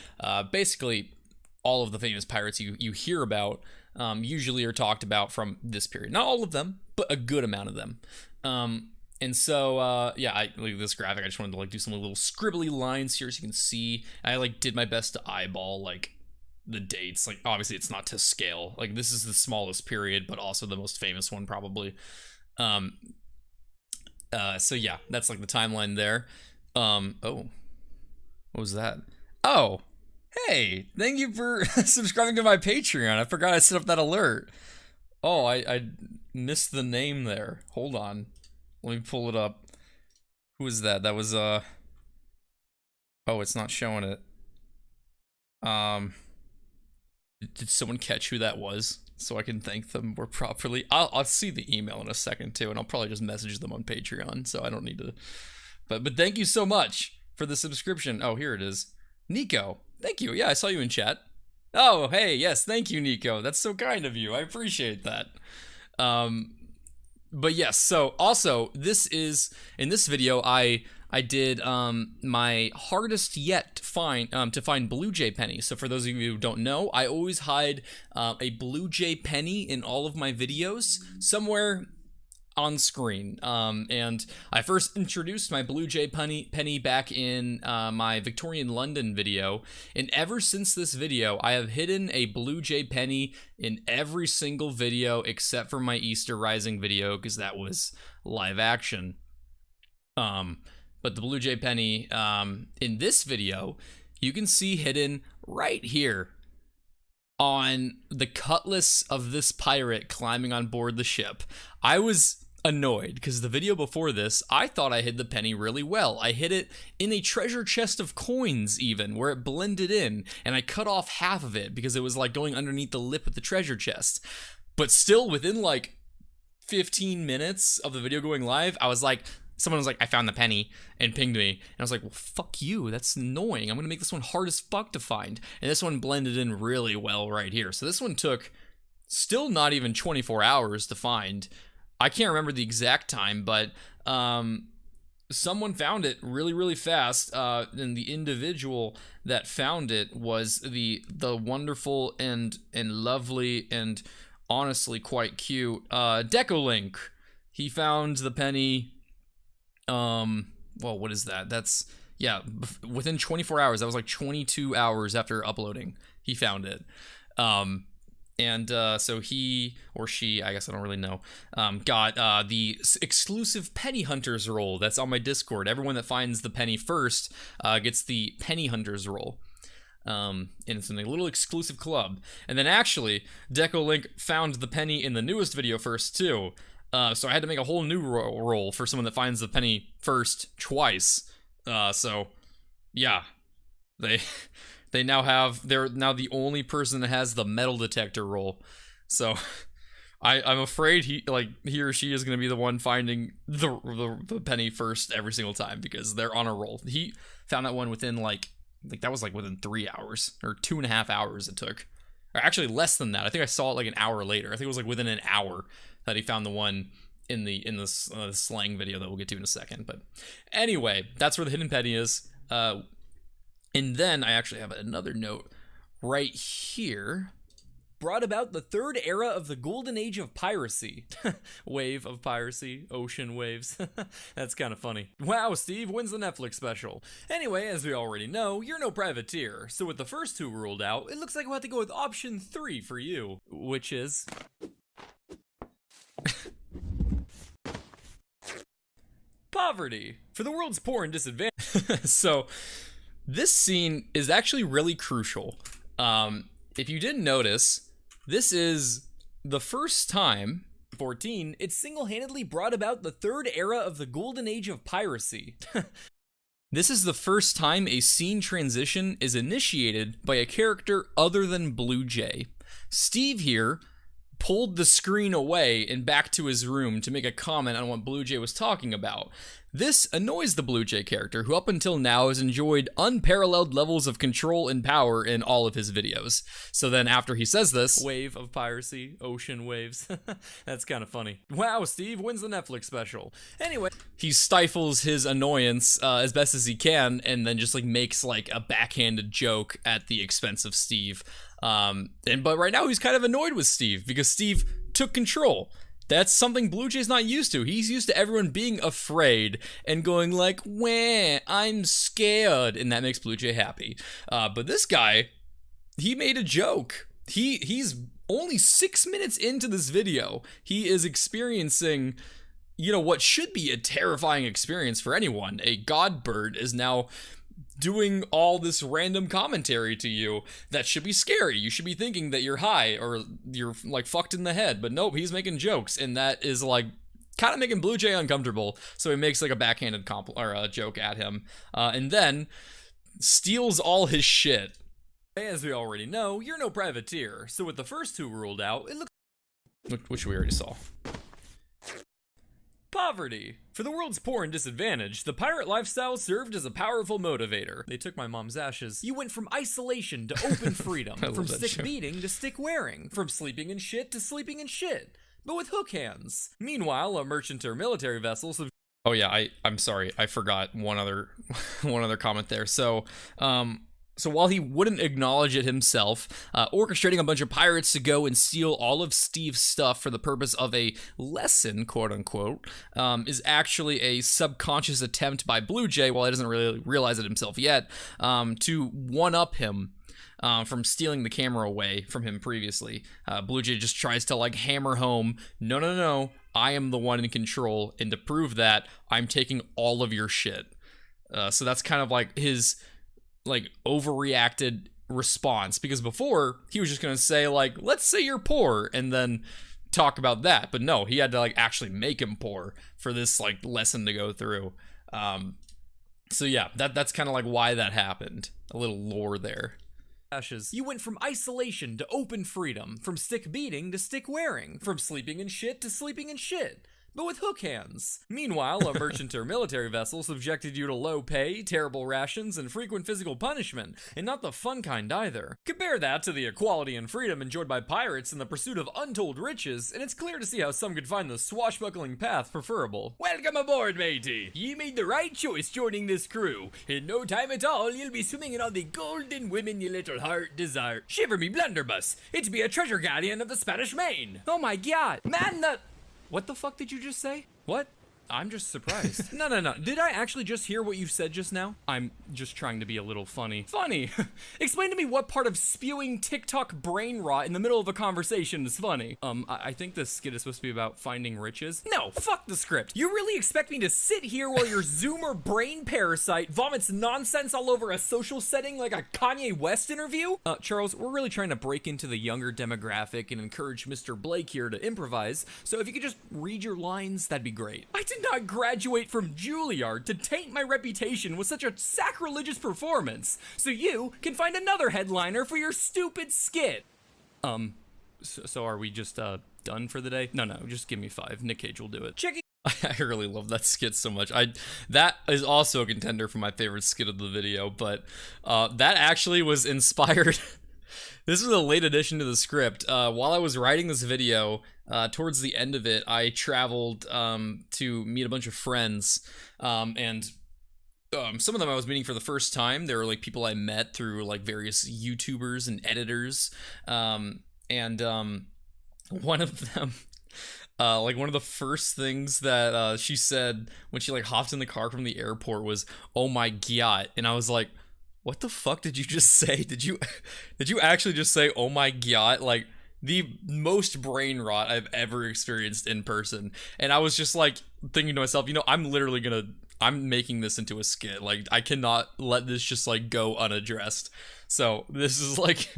Basically, all of the famous pirates you hear about usually are talked about from this period. Not all of them, but a good amount of them. And so, yeah, I look at this graphic. I just wanted to, like, do some little scribbly lines here so you can see. I, like, did my best to eyeball, like, the dates. Like, obviously it's not to scale. Like, this is the smallest period, but also the most famous one, probably. So yeah, that's like the timeline there. Oh, what was that? Oh, hey, thank you for subscribing to my Patreon. I forgot I set up that alert. Oh, I missed the name there. Hold on, let me pull it up. Who is that? That was oh, it's not showing it. Did someone catch who that was so I can thank them more properly? I'll see the email in a second too, and I'll probably just message them on Patreon, so I don't need to. But thank you so much for the subscription. Oh, here it is. Nico, thank you. Yeah, I saw you in chat. Oh, hey, yes, thank you, Nico. That's so kind of you. I appreciate that. But yes, so also this is in this video I did my hardest yet to find Blue Jay penny. So for those of you who don't know, I always hide a Blue Jay penny in all of my videos somewhere on screen. And I first introduced my Blue Jay penny back in my Victorian London video, and ever since this video I have hidden a Blue Jay penny in every single video except for my Easter Rising video, because that was live action. But the Blue Jay penny in this video, you can see hidden right here on the cutlass of this pirate climbing on board the ship. I was annoyed because the video before this, I thought I hid the penny really well. I hid it in a treasure chest of coins even, where it blended in, and I cut off half of it because it was like going underneath the lip of the treasure chest. But still, within like 15 minutes of the video going live, I was like, someone was like, I found the penny, and pinged me. And I was like, well, fuck you, that's annoying. I'm gonna make this one hard as fuck to find. And this one blended in really well right here. So this one took still not even 24 hours to find. I can't remember the exact time, but someone found it really, really fast. And the individual that found it was the wonderful and lovely and honestly quite cute Decalink. He found the penny. Well, what is that? That's, yeah, within 24 hours. That was like 22 hours after uploading. He found it. So he or she, I guess I don't really know, got the exclusive Penny Hunters role that's on my Discord. Everyone that finds the penny first gets the Penny Hunters role. And it's in a little exclusive club. And then actually, Decalink found the penny in the newest video first too. So I had to make a whole new role for someone that finds the penny first twice. So yeah, they're now the only person that has the metal detector role. So I'm afraid he or she is going to be the one finding the penny first every single time because they're on a roll. He found that one within that was within 3 hours or 2.5 hours it took. Or actually less than that. I think I saw it an hour later. I think it was within an hour that he found the one in the Slang video that we'll get to in a second. But anyway, that's where the hidden penny is. And then I actually have another note right here. Brought about the third era of the golden age of piracy. Wave of piracy, ocean waves. That's kind of funny. Wow, Steve wins the Netflix special. Anyway, as we already know, you're no privateer. So with the first two ruled out, it looks like we'll have to go with option 3 for you, which is poverty. For the world's poor and disadvantaged. So this scene is actually really crucial. If you didn't notice, this is the first time, 14, it single-handedly brought about the third era of the golden age of piracy. This is the first time a scene transition is initiated by a character other than RedJay. Steve here pulled the screen away and back to his room to make a comment on what RedJay was talking about. This annoys the RedJay character, who up until now has enjoyed unparalleled levels of control and power in all of his videos. So then after he says this, wave of piracy, ocean waves, that's kind of funny. Wow, Steve wins the Netflix special. Anyway, he stifles his annoyance as best as he can, and then just makes a backhanded joke at the expense of Steve. But right now he's kind of annoyed with Steve because Steve took control. That's something RedJay's not used to. He's used to everyone being afraid and going wah, I'm scared, and that makes RedJay happy. But this guy, he made a joke. He's only 6 minutes into this video. He is experiencing, what should be a terrifying experience for anyone. A god bird is now doing all this random commentary to you that should be scary. You should be thinking that you're high or you're fucked in the head, but nope, he's making jokes, and that is kind of making RedJay uncomfortable. So he makes a backhanded joke at him, and then steals all his shit. As we already know, you're no privateer. So with the first two ruled out, it looks, which we already saw. Poverty. For the world's poor and disadvantaged, the pirate lifestyle served as a powerful motivator. They took my mom's ashes. You went from isolation to open freedom. From stick beating to stick wearing. From sleeping in shit to sleeping in shit. But with hook hands. Meanwhile, a merchant or military vessel... Oh yeah, I'm sorry. I forgot one other comment there. So while he wouldn't acknowledge it himself, orchestrating a bunch of pirates to go and steal all of Steve's stuff for the purpose of a lesson, quote unquote, is actually a subconscious attempt by RedJay, while he doesn't really realize it himself yet, to one-up him from stealing the camera away from him previously. RedJay just tries to hammer home, no, I am the one in control, and to prove that, I'm taking all of your shit. So that's kind of his... overreacted response, because before he was just gonna say let's say you're poor, and then talk about that. But no, he had to like actually make him poor for this like lesson to go through. So yeah, that's kind of like why that happened. A little lore there. You went from isolation to open freedom, from stick beating to stick wearing, from sleeping in shit to sleeping in shit, but with hook hands. Meanwhile, a merchant or military vessel subjected you to low pay, terrible rations, and frequent physical punishment, and not the fun kind either. Compare that to the equality and freedom enjoyed by pirates in the pursuit of untold riches, and it's clear to see how some could find the swashbuckling path preferable. Welcome aboard, matey! Ye made the right choice joining this crew. In no time at all, you'll be swimming in all the golden women your little heart desire. Shiver me blunderbuss! It be a treasure guardian of the Spanish Main! Oh my god! Man, what the fuck did you just say? What? I'm just surprised. No. Did I actually just hear what you said just now? I'm just trying to be a little funny. Funny? Explain to me what part of spewing TikTok brain rot in the middle of a conversation is funny. I think this skit is supposed to be about finding riches. No, fuck the script. You really expect me to sit here while your Zoomer brain parasite vomits nonsense all over a social setting like a Kanye West interview? Charles, we're really trying to break into the younger demographic and encourage Mr. Blake here to improvise, so if you could just read your lines, that'd be great. I did not graduate from Juilliard to taint my reputation with such a sacrilegious performance, so you can find another headliner for your stupid skit. So are we just, done for the day? No, just give me 5. Nick Cage will do it. Checking. I really love that skit so much. That is also a contender for my favorite skit of the video, but, that actually was inspired. This was a late addition to the script. While I was writing this video, towards the end of it, I traveled to meet a bunch of friends, and some of them I was meeting for the first time. They were like people I met through like various YouTubers and editors, and one of them, like one of the first things that she said when she like hopped in the car from the airport was, "Oh my god," and I was like, what the fuck did you just say? Did you actually just say, "Oh my god"? Like, the most brain rot I've ever experienced in person. And I was just like thinking to myself, you know, I'm making this into a skit. Like, I cannot let this just like go unaddressed. So this is like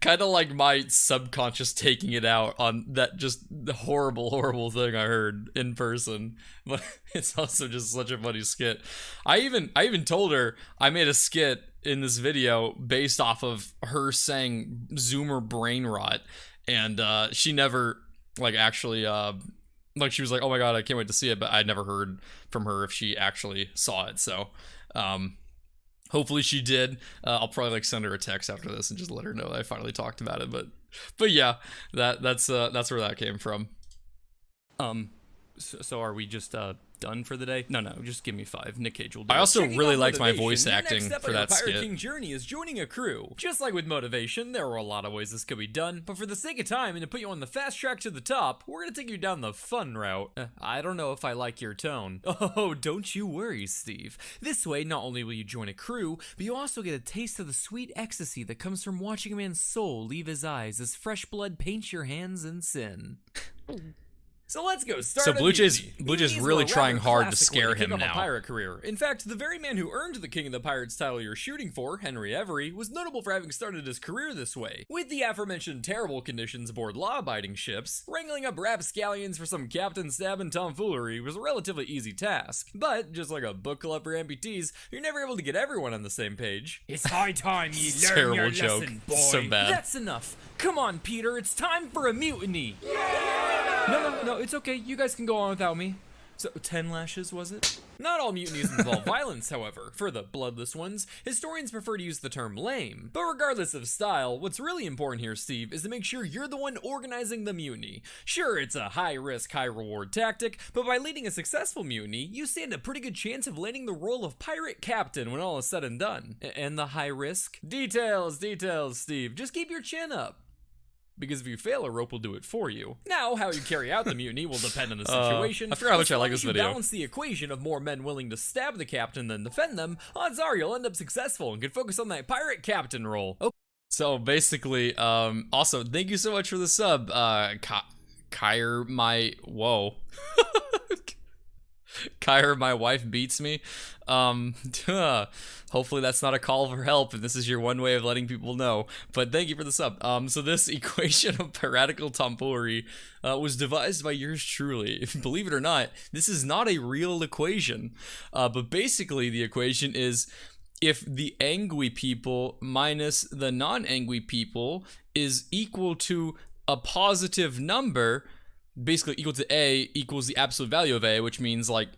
kind of like my subconscious taking it out on that just horrible thing I heard in person. But it's also just such a funny skit. I even told her I made a skit in this video based off of her saying Zoomer brain rot, and she never like actually like she was like, "Oh my god, I can't wait to see it," but I'd never heard from her if she actually saw it. So hopefully she did. I'll probably like send her a text after this and just let her know that I finally talked about it. But yeah, that's where that came from. So are we just done for the day? No, just give me 5. Nick Cage will do it. I also really liked my voice acting for that skit. Pirate King journey is joining a crew. Just like with motivation, there are a lot of ways this could be done, but for the sake of time and to put you on the fast track to the top, we're gonna take you down the fun route. I don't know if I like your tone. Oh, don't you worry, Steve. This way, not only will you join a crew, but you also get a taste of the sweet ecstasy that comes from watching a man's soul leave his eyes as fresh blood paints your hands in sin. So let's go. So Blue Jay's really trying hard to scare him now. Pirate career. In fact, the very man who earned the King of the Pirates title you're shooting for, Henry Every, was notable for having started his career this way. With the aforementioned terrible conditions aboard law-abiding ships, wrangling up rapscallions for some captain stabbing tomfoolery was a relatively easy task. But just like a book club for amputees, you're never able to get everyone on the same page. It's high time you learn your lesson, boy. So bad. That's enough. Come on, Peter. It's time for a mutiny. No, it's okay. You guys can go on without me. So, 10 lashes, was it? Not all mutinies involve violence, however. For the bloodless ones, historians prefer to use the term lame. But regardless of style, what's really important here, Steve, is to make sure you're the one organizing the mutiny. Sure, it's a high-risk, high-reward tactic, but by leading a successful mutiny, you stand a pretty good chance of landing the role of pirate captain when all is said and done. And the high risk? Details, Steve. Just keep your chin up. Because if you fail, a rope will do it for you. Now, how you carry out the mutiny will depend on the situation. I forgot how much I like this video. If you balance the equation of more men willing to stab the captain than defend them, odds are you'll end up successful and can focus on that pirate captain role. Oh. So basically, also, thank you so much for the sub, Kyre, whoa. Kyra, my wife beats me. Hopefully that's not a call for help, and this is your one way of letting people know. But thank you for the sub. So this equation of piratical tomfoolery was devised by yours truly. If believe it or not, this is not a real equation. But basically, the equation is if the angry people minus the non-angry people is equal to a positive number, basically equal to A equals the absolute value of A, which means like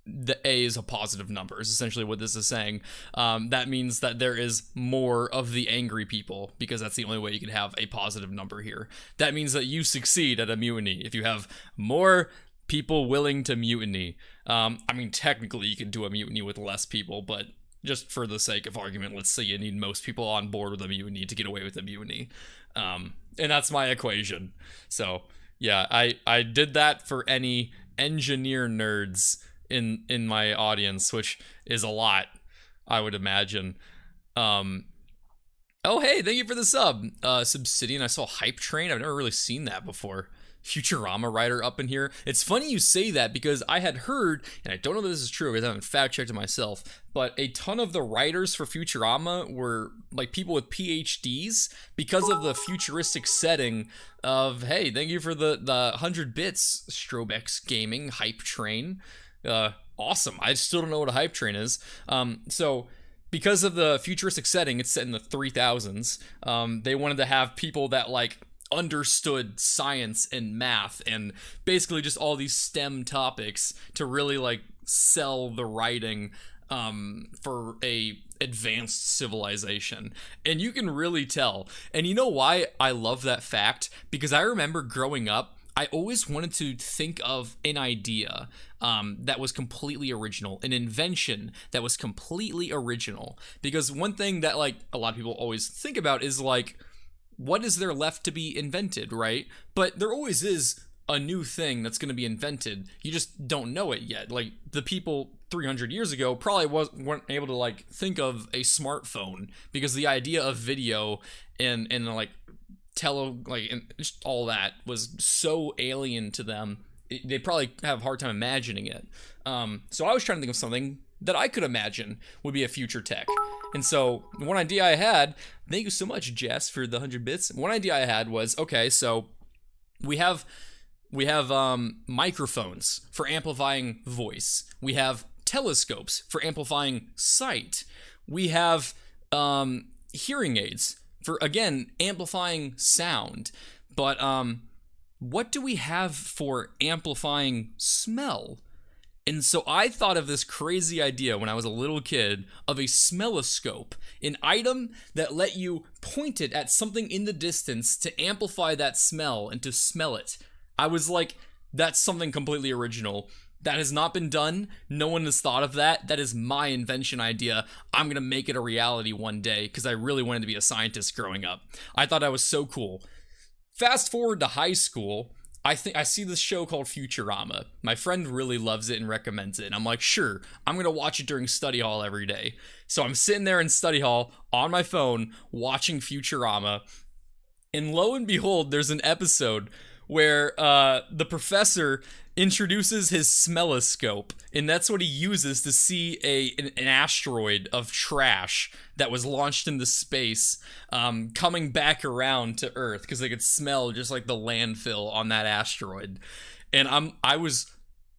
the A is a positive number, is essentially what this is saying. That means that there is more of the angry people, because that's the only way you can have a positive number here. That means that you succeed at a mutiny if you have more people willing to mutiny. I mean, technically you can do a mutiny with less people, but just for the sake of argument, let's say you need most people on board with a mutiny to get away with a mutiny. And that's my equation. So yeah, I did that for any engineer nerds in my audience, which is a lot, I would imagine. Oh hey, thank you for the sub. Subsidian, I saw Hype Train. I've never really seen that before. Futurama writer up in here. It's funny you say that, because I had heard, and I don't know if this is true because I haven't fact checked it myself, but a ton of the writers for Futurama were like people with PhDs because of the futuristic setting of, hey, thank you for the 100 bits, Strobex Gaming, Hype Train. Awesome. I still don't know what a Hype Train is. So because of the futuristic setting, it's set in the 3000s. They wanted to have people that like understood science and math and basically just all these STEM topics to really like sell the writing for a advanced civilization. And you can really tell. And you know why I love that fact? Because I remember growing up, I always wanted to think of an idea that was completely original, an invention that was completely original. Because one thing that like a lot of people always think about is like, what is there left to be invented, right? But there always is a new thing that's going to be invented. You just don't know it yet. Like the people 300 years ago probably weren't able to like think of a smartphone, because the idea of video and like and just all that was so alien to them. They probably have a hard time imagining it. So I was trying to think of something that I could imagine would be a future tech. And so one idea I had, thank you so much, Jess, for the 100 bits. One idea I had was, okay, so we have microphones for amplifying voice. We have telescopes for amplifying sight. We have hearing aids for, again, amplifying sound. But what do we have for amplifying smell? And so I thought of this crazy idea when I was a little kid of a smelloscope, an item that let you point it at something in the distance to amplify that smell and to smell it. I was like, that's something completely original. That has not been done. No one has thought of that. That is my invention idea. I'm going to make it a reality one day because I really wanted to be a scientist growing up. I thought that was so cool. Fast forward to high school. I see this show called Futurama. My friend really loves it and recommends it. And I'm like, sure, I'm going to watch it during study hall every day. So I'm sitting there in study hall on my phone watching Futurama. And lo and behold, there's an episode where the professor introduces his smelloscope, and that's what he uses to see an asteroid of trash that was launched into space coming back around to Earth, because they could smell just like the landfill on that asteroid. And I was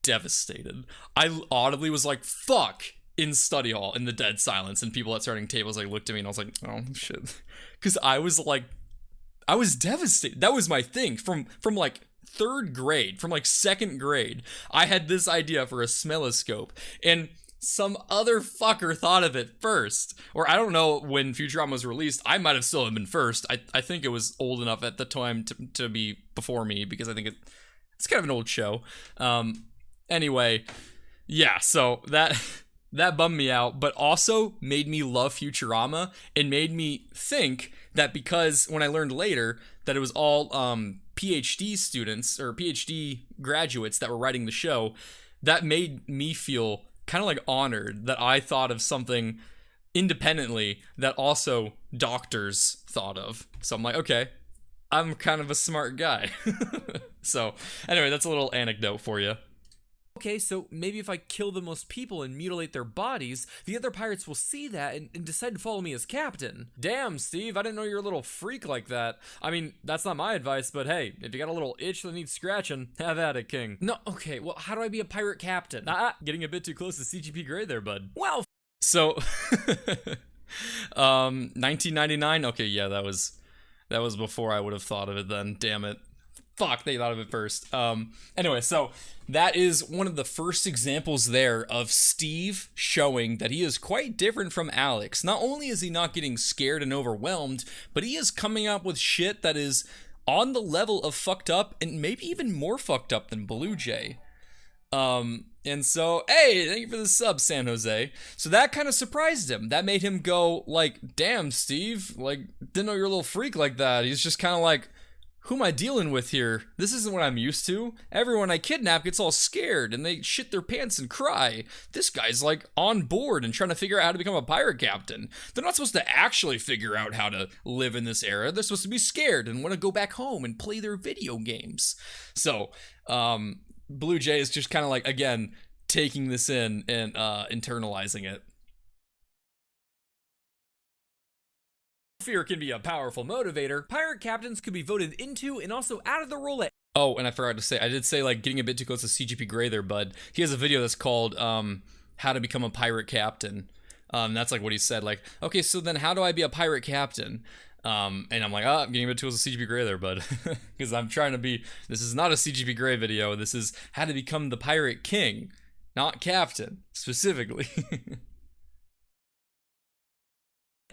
devastated. I audibly was like, fuck, in study hall in the dead silence, and people at starting tables like looked at me and I was like, oh shit, because I was devastated. That was my thing from like third grade, from like second grade. I had this idea for a smelloscope, and some other fucker thought of it first. Or I don't know when Futurama was released. I might have still been first. I think it was old enough at the time to be before me, because I think it's kind of an old show. Anyway, yeah, so that bummed me out, but also made me love Futurama and made me think that, because when I learned later that it was all PhD students or PhD graduates that were writing the show, that made me feel kind of like honored that I thought of something independently that also doctors thought of. So I'm like, okay, I'm kind of a smart guy. So anyway, that's a little anecdote for you. Okay, so maybe if I kill the most people and mutilate their bodies, the other pirates will see that and decide to follow me as captain. Damn, Steve, I didn't know you were a little freak like that. I mean, that's not my advice, but hey, if you got a little itch that needs scratching, have at it, King. No, okay, well, how do I be a pirate captain? Getting a bit too close to CGP grade there, bud. Well, so, 1999, okay, yeah, that was before I would have thought of it then, damn it. Fuck, they thought of it first. Anyway, so that is one of the first examples there of Steve showing that he is quite different from Alex. Not only is he not getting scared and overwhelmed, but he is coming up with shit that is on the level of fucked up and maybe even more fucked up than RedJay. And so, hey, thank you for the sub, San Jose. So that kind of surprised him. That made him go like, damn, Steve, like, didn't know you're a little freak like that. He's just kind of like, who am I dealing with here? This isn't what I'm used to. Everyone I kidnap gets all scared and they shit their pants and cry. This guy's like on board and trying to figure out how to become a pirate captain. They're not supposed to actually figure out how to live in this era. They're supposed to be scared and want to go back home and play their video games. So, RedJay is just kind of like, again, taking this in and internalizing it. Fear can be a powerful motivator. Pirate captains could be voted into and also out of the role at— Oh, and I forgot to say, I did say like getting a bit too close to CGP Grey there, bud. He has a video that's called How to Become a Pirate Captain. That's like what he said, like, okay, so then how do I be a pirate captain? And I'm like, I'm getting a bit too close to CGP Grey there, bud. Because I'm trying to be, this is not a CGP Grey video, this is how to become the pirate king, not captain, specifically.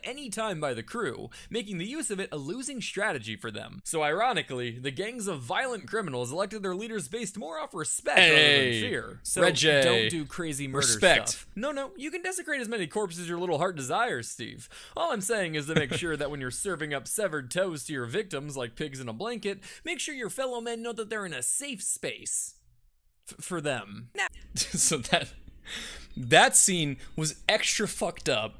Any time by the crew, making the use of it a losing strategy for them. So ironically, the gangs of violent criminals elected their leaders based more off respect rather than fear. So RedJay, don't do crazy murder stuff. No, you can desecrate as many corpses as your little heart desires, Steve. All I'm saying is to make sure that when you're serving up severed toes to your victims like pigs in a blanket, make sure your fellow men know that they're in a safe space for them. So that scene was extra fucked up.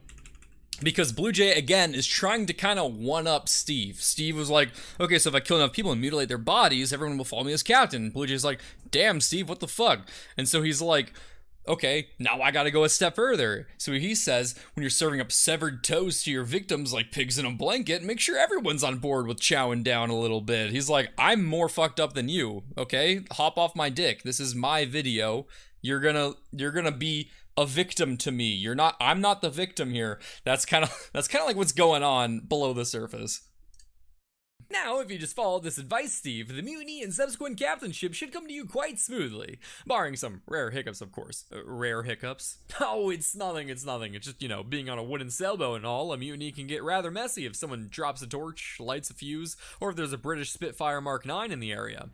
Because RedJay, again, is trying to kind of one-up Steve. Steve was like, okay, so if I kill enough people and mutilate their bodies, everyone will follow me as captain. RedJay's like, damn, Steve, what the fuck? And so he's like, okay, now I gotta go a step further. So he says, when you're serving up severed toes to your victims like pigs in a blanket, make sure everyone's on board with chowing down a little bit. He's like, I'm more fucked up than you, okay? Hop off my dick. This is my video. You're gonna be a victim to me. I'm not the victim here. That's kind of like what's going on below the surface. Now, if you just follow this advice, Steve, the mutiny and subsequent captainship should come to you quite smoothly. Barring some rare hiccups, of course. Rare hiccups? Oh, it's nothing. It's just, you know, being on a wooden sailboat and all, a mutiny can get rather messy if someone drops a torch, lights a fuse, or if there's a British Spitfire Mark 9 in the area.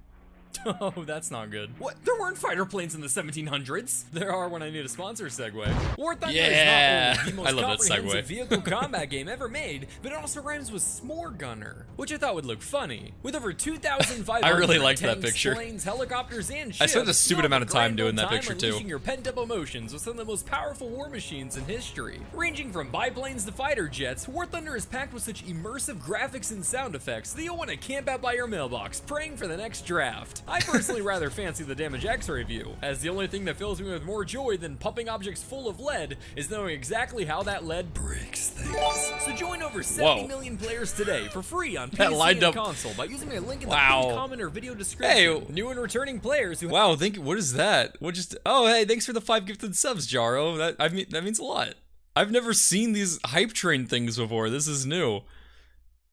Oh, that's not good. What? There weren't fighter planes in the 1700s. There are when I need a sponsor segue. War Thunder is not only the most comprehensive vehicle combat game ever made, but it also rhymes with S'more Gunner, which I thought would look funny. With over 2,500 I really liked tanks, that picture. planes, helicopters, and ships, I spent a stupid amount of time doing that picture too. Unleashing your pent-up emotions with some of the most powerful war machines in history. Ranging from biplanes to fighter jets, War Thunder is packed with such immersive graphics and sound effects that you'll want to camp out by your mailbox, praying for the next draft. I personally rather fancy the damage x-ray view, as the only thing that fills me with more joy than pumping objects full of lead is knowing exactly how that lead breaks things. So join over 70 million players today for free on PC and console by using my link in the pinned comment or video description. Hey, new and returning players who— Wow, what is that? Oh, hey, thanks for the 5 gifted subs, Jaro. That means a lot. I've never seen these hype train things before. This is new.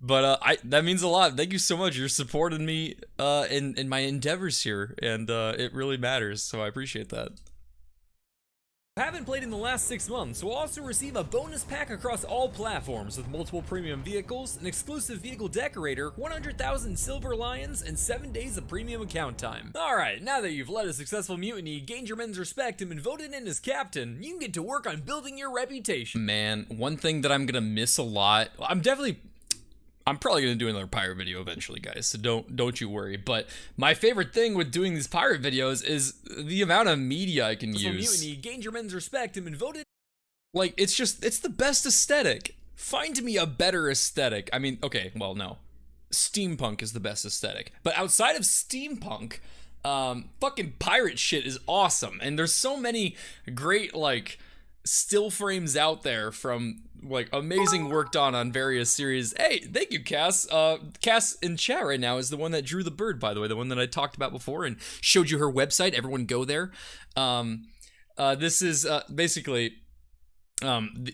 But that means a lot. Thank you so much. You're supporting me in my endeavors here, and it really matters. So I appreciate that. Haven't played in the last 6 months, will also receive a bonus pack across all platforms with multiple premium vehicles, an exclusive vehicle decorator, 100,000 silver lions, and 7 days of premium account time. Alright, now that you've led a successful mutiny, gained your men's respect, and been voted in as captain, you can get to work on building your reputation. Man, one thing that I'm gonna miss a lot, I'm probably gonna do another pirate video eventually, guys, so don't you worry. But my favorite thing with doing these pirate videos is the amount of media I can use. Mutiny, gained your men's respect and been voted— Like, it's the best aesthetic. Find me a better aesthetic. I mean, okay, well, no. Steampunk is the best aesthetic. But outside of steampunk, Fucking pirate shit is awesome, and there's so many great like still frames out there from like amazing work done on various series. Hey, thank you, Cass. Cass in chat right now is the one that drew the bird, by the way, the one that I talked about before and showed you her website. Everyone go there. This is basically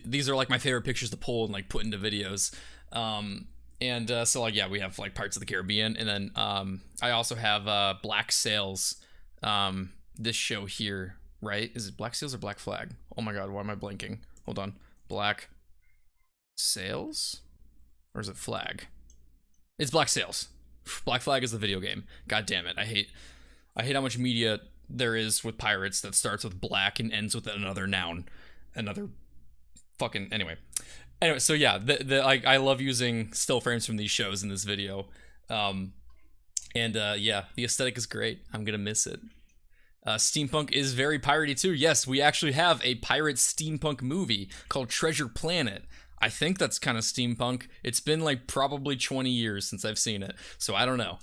these are like my favorite pictures to pull and like put into videos. So like, yeah, we have like Pirates of the Caribbean, and then I also have Black Sails, this show here, right? Is it Black Sails or Black Flag? Oh my god, why am I blinking? Hold on. Black Sails? Or is it Flag? It's Black Sails. Black Flag is the video game. God damn it. I hate how much media there is with pirates that starts with black and ends with another noun. Another fucking anyway, so yeah, I love using still frames from these shows in this video. Yeah, the aesthetic is great. I'm gonna miss it. Steampunk is very piratey too. Yes, we actually have a pirate steampunk movie called Treasure Planet. I think that's kind of steampunk. It's been like probably 20 years since I've seen it, so I don't know.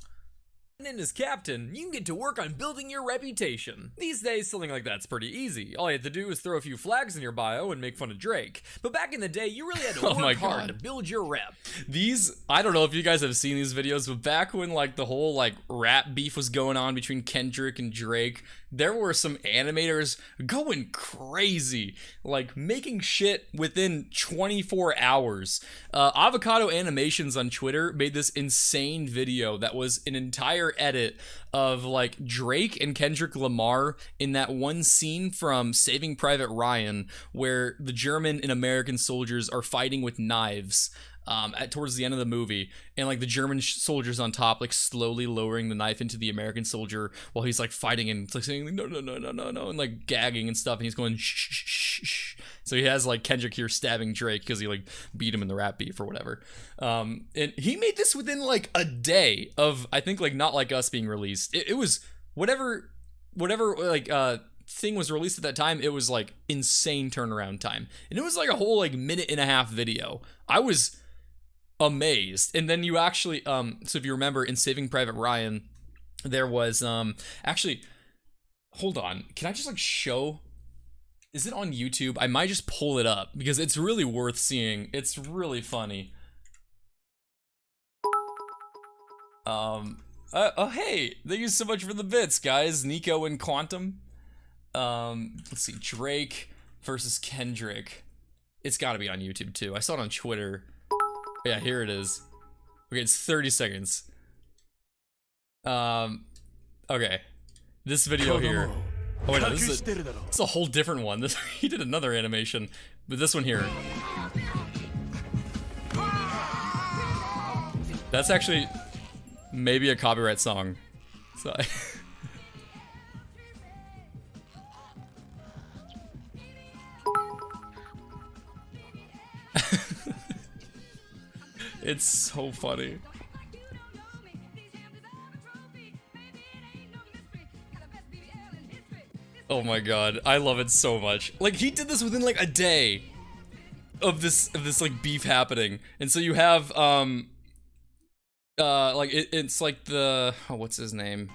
And as captain, you can get to work on building your reputation. These days, something like that's pretty easy. All you have to do is throw a few flags in your bio and make fun of Drake. But back in the day, you really had to work hard to build your rep. These, I don't know if you guys have seen these videos, but back when like the whole like rap beef was going on between Kendrick and Drake, there were some animators going crazy, like making shit within 24 hours. Avocado Animations on Twitter made this insane video that was an entire edit of like Drake and Kendrick Lamar in that one scene from Saving Private Ryan where the German and American soldiers are fighting with knives. Towards the end of the movie, and like the German soldiers on top, like slowly lowering the knife into the American soldier while he's like fighting and like saying like, no, and like gagging and stuff, and he's going shh, shh, shh, shh. So he has like Kendrick here stabbing Drake because he like beat him in the rap beef or whatever. And he made this within like a day of, I think, like Not Like Us being released. It was whatever like thing was released at that time. It was like insane turnaround time, and it was like a whole like minute and a half video. I was amazed. And then you actually so if you remember in Saving Private Ryan, there was actually, hold on, can I just like show, is it on YouTube? I might just pull it up because it's really worth seeing. It's really funny. Oh hey, thank you so much for the bits, guys. Nico and Quantum. Let's see, Drake versus Kendrick. It's got to be on YouTube too. I saw it on Twitter. Yeah, here it is. Okay, it's 30 seconds. Okay. This video here. Oh wait, no, this is a whole different one. This he did another animation, but this one here. That's actually maybe a copyright song. So it's so funny. Oh my god, I love it so much. Like, he did this within like a day of this like beef happening. And so you have like it's like the, oh, what's his name?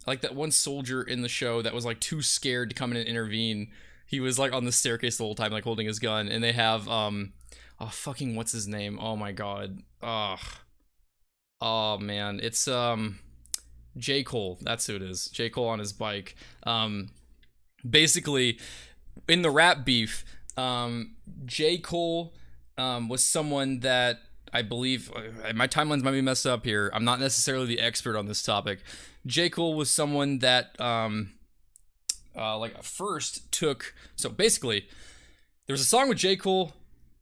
Like that one soldier in the show that was like too scared to come in and intervene. He was like on the staircase the whole time, like holding his gun, and they have oh fucking what's his name? Oh my god. Oh man, it's J. Cole. That's who it is. J. Cole on his bike. Basically in the rap beef, J. Cole was someone that I believe, my timelines might be messed up here. I'm not necessarily the expert on this topic. J. Cole was someone that like first took, so basically there was a song with J. Cole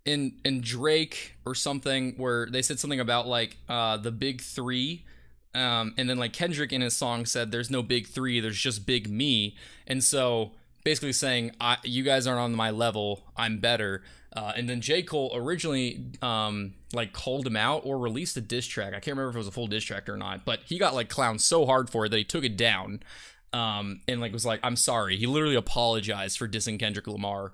and Drake or something where they said something about like the big three, and then like Kendrick in his song said there's no big three, there's just big me. And so basically saying you guys aren't on my level, I'm better. And then J. Cole originally like called him out or released a diss track. I can't remember if it was a full diss track or not, but he got like clowned so hard for it that he took it down, and like was like, I'm sorry. He literally apologized for dissing Kendrick Lamar.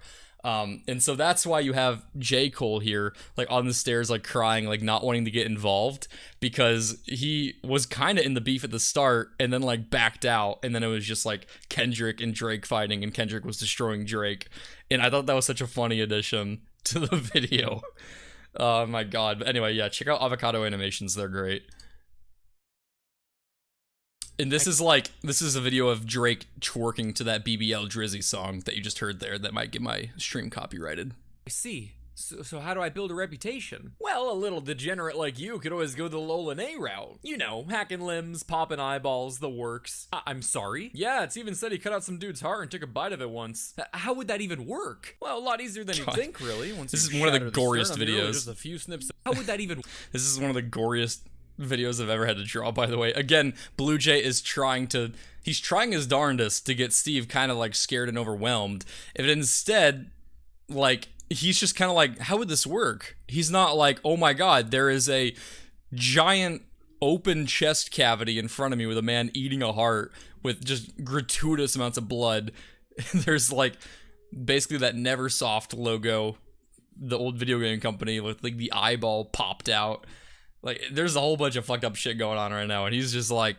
And so that's why you have J. Cole here, like on the stairs, like crying, like not wanting to get involved, because he was kind of in the beef at the start and then like backed out, and then it was just like Kendrick and Drake fighting, and Kendrick was destroying Drake. And I thought that was such a funny addition to the video. Oh my god. But anyway, yeah, check out Avocado Animations, they're great. And this is a video of Drake twerking to that BBL Drizzy song that you just heard there that might get my stream copyrighted. I see. So how do I build a reputation? Well, a little degenerate like you could always go the Lolane route. You know, hacking limbs, popping eyeballs, the works. I'm sorry? Yeah, it's even said he cut out some dude's heart and took a bite of it once. How would that even work? Well, a lot easier than you think, really. This is one of the goriest videos. Just a few snips. How would that even... This is one of the goriest videos I've ever had to draw, by the way. Again, Blue Jay is he's trying his darndest to get Steve kind of like scared and overwhelmed. If instead, like, he's just kind of like, how would this work? He's not like, oh my god, there is a giant open chest cavity in front of me with a man eating a heart with just gratuitous amounts of blood. There's like basically that Neversoft logo, the old video game company, with like the eyeball popped out. Like, there's a whole bunch of fucked up shit going on right now, and he's just like,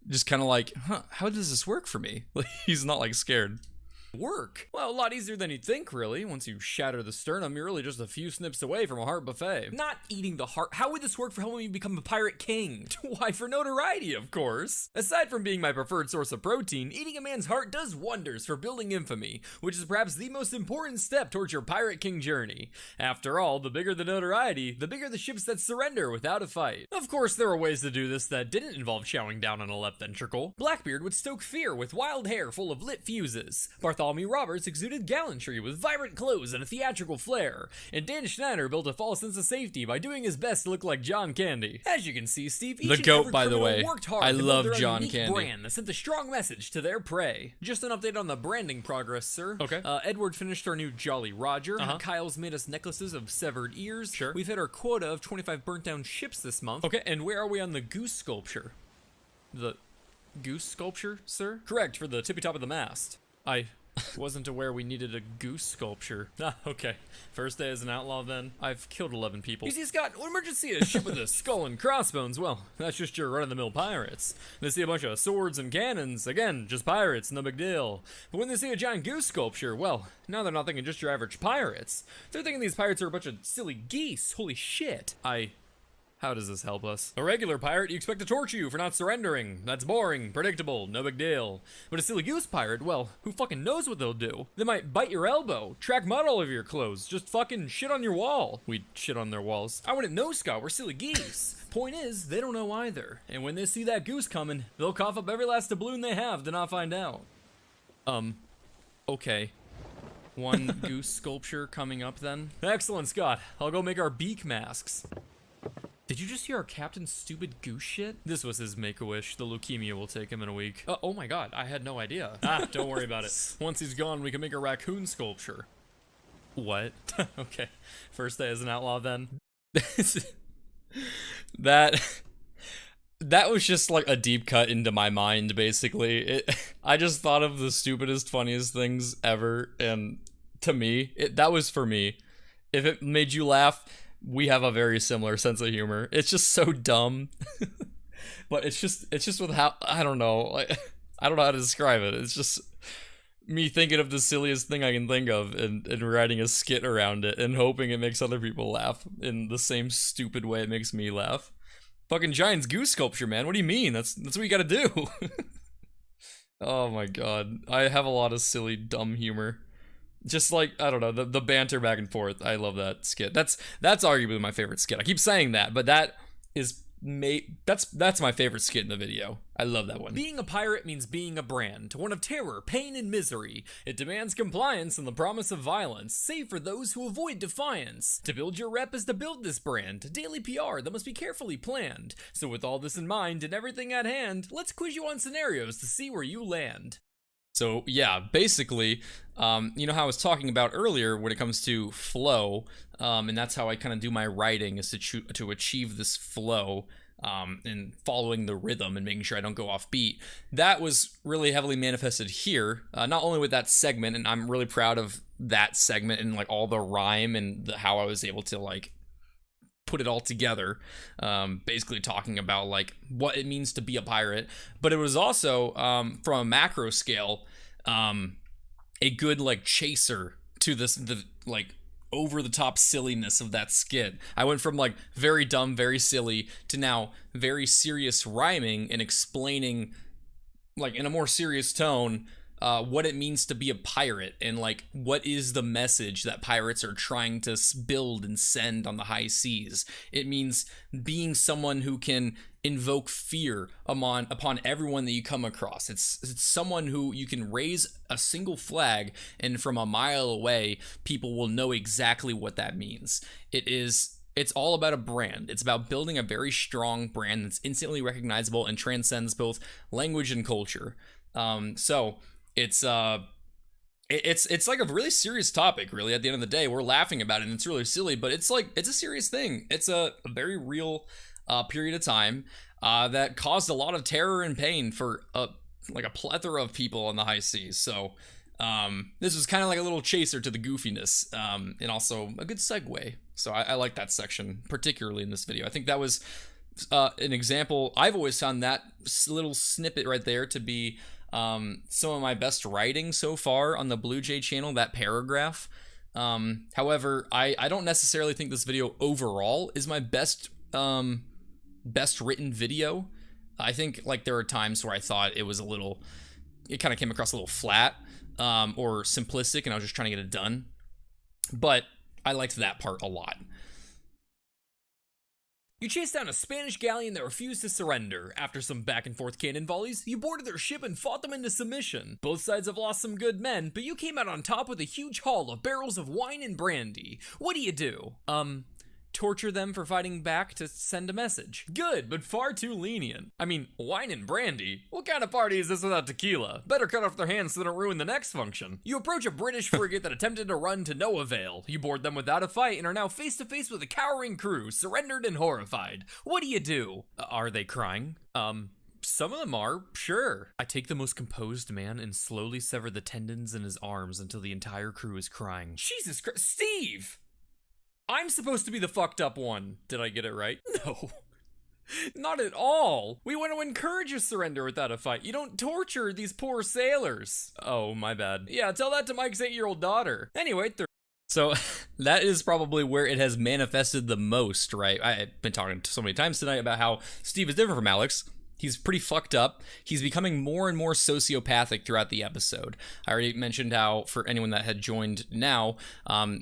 just kind of like, huh, how does this work for me? Like, he's not like scared. Work? Well, a lot easier than you'd think, really. Once you shatter the sternum, you're really just a few snips away from a heart buffet. Not eating the heart. How would this work for helping me become a pirate king? Why, for notoriety, of course. Aside from being my preferred source of protein, eating a man's heart does wonders for building infamy, which is perhaps the most important step towards your pirate king journey. After all, the bigger the notoriety, the bigger the ships that surrender without a fight. Of course, there were ways to do this that didn't involve chowing down on a left ventricle. Blackbeard would stoke fear with wild hair full of lit fuses. Bartholomew Roberts exuded gallantry with vibrant clothes and a theatrical flair, and Dan Schneider built a false sense of safety by doing his best to look like John Candy. As you can see, Steve, each the and goat, every by the way. worked hard I to build love their own John unique Candy. brand that sent a strong message to their prey. Just an update on the branding progress, sir. Okay. Edward finished our new Jolly Roger. Uh-huh. Kyle's made us necklaces of severed ears. Sure. We've hit our quota of 25 burnt down ships this month. Okay, and where are we on the goose sculpture? The goose sculpture, sir? Correct, for the tippy top of the mast. I wasn't aware we needed a goose sculpture. Ah, okay. First day as an outlaw then. I've killed 11 people. You see, Scott, when emergency a ship with a skull and crossbones, well, that's just your run-of-the-mill pirates. They see a bunch of swords and cannons, again, just pirates, no big deal. But when they see a giant goose sculpture, well, now they're not thinking just your average pirates. They're thinking these pirates are a bunch of silly geese. Holy shit. How does this help us? A regular pirate, you expect to torture you for not surrendering. That's boring, predictable, no big deal. But a silly goose pirate, well, who fucking knows what they'll do? They might bite your elbow, track mud all over your clothes, just fucking shit on your wall. We shit on their walls. I wouldn't know, Scott, we're silly geese. Point is, they don't know either. And when they see that goose coming, they'll cough up every last doubloon they have to not find out. Okay. One goose sculpture coming up then? Excellent, Scott. I'll go make our beak masks. Did you just hear our captain's stupid goose shit? This was his make-a-wish. The leukemia will take him in a week. Oh my god, I had no idea. Don't worry about it. Once he's gone, we can make a raccoon sculpture. What? Okay. First day as an outlaw then. That was just like a deep cut into my mind, basically. I just thought of the stupidest, funniest things ever, and to me, that was for me. If it made you laugh, we have a very similar sense of humor. It's just so dumb. But it's just with how, I don't know, like, I don't know how to describe it. It's just me thinking of the silliest thing I can think of and writing a skit around it and hoping it makes other people laugh in the same stupid way it makes me laugh. Fucking Giant's goose sculpture, man. What do you mean? That's what you gotta do. Oh my god. I have a lot of silly, dumb humor. Just like, I don't know, the banter back and forth. I love that skit. That's arguably my favorite skit. I keep saying that, but that is that's my favorite skit in the video. I love that one. Being a pirate means being a brand, one of terror, pain, and misery. It demands compliance and the promise of violence, save for those who avoid defiance. To build your rep is to build this brand, daily PR that must be carefully planned. So with all this in mind and everything at hand, let's quiz you on scenarios to see where you land. So yeah, basically, you know how I was talking about earlier when it comes to flow, and that's how I kind of do my writing, is to achieve this flow. and following the rhythm and making sure I don't go off beat. That was really heavily manifested here, not only with that segment, and I'm really proud of that segment and like all the rhyme and how I was able to like put it all together, basically talking about like what it means to be a pirate, but it was also from a macro scale, a good like chaser to the like over the top silliness of that skit. I went from like very dumb, very silly to now very serious rhyming and explaining like in a more serious tone what it means to be a pirate and like what is the message that pirates are trying to build and send on the high seas. It means being someone who can invoke fear upon everyone that you come across. It's someone who you can raise a single flag and from a mile away people will know exactly what that means. It's all about a brand. It's about building a very strong brand that's instantly recognizable and transcends both language and culture. So it's like a really serious topic, really. At the end of the day, we're laughing about it and it's really silly, but it's a serious thing. It's a very real period of time that caused a lot of terror and pain for a plethora of people on the high seas. So this was kind of like a little chaser to the goofiness, and also a good segue. So I like that section particularly in this video. I think that was an example. I've always found that little snippet right there to be some of my best writing so far on the RedJay channel, that paragraph. However, I don't necessarily think this video overall is my best written video. I think like there are times where I thought it kind of came across a little flat or simplistic and I was just trying to get it done. But I liked that part a lot. You chased down a Spanish galleon that refused to surrender. After some back and forth cannon volleys, you boarded their ship and fought them into submission. Both sides have lost some good men, but you came out on top with a huge haul of barrels of wine and brandy. What do? Torture them for fighting back to send a message. Good, but far too lenient. I mean, wine and brandy? What kind of party is this without tequila? Better cut off their hands so they don't ruin the next function. You approach a British frigate that attempted to run to no avail. You board them without a fight and are now face to face with a cowering crew, surrendered and horrified. What do? Are they crying? Some of them are, sure. I take the most composed man and slowly sever the tendons in his arms until the entire crew is crying. Jesus Christ, Steve! I'm supposed to be the fucked up one. Did I get it right? No. Not at all. We want to encourage a surrender without a fight. You don't torture these poor sailors. Oh, my bad. Yeah, tell that to Mike's 8-year-old daughter. Anyway, so that is probably where it has manifested the most, right? I've been talking so many times tonight about how Steve is different from Alex. He's pretty fucked up. He's becoming more and more sociopathic throughout the episode. I already mentioned how, for anyone that had joined now,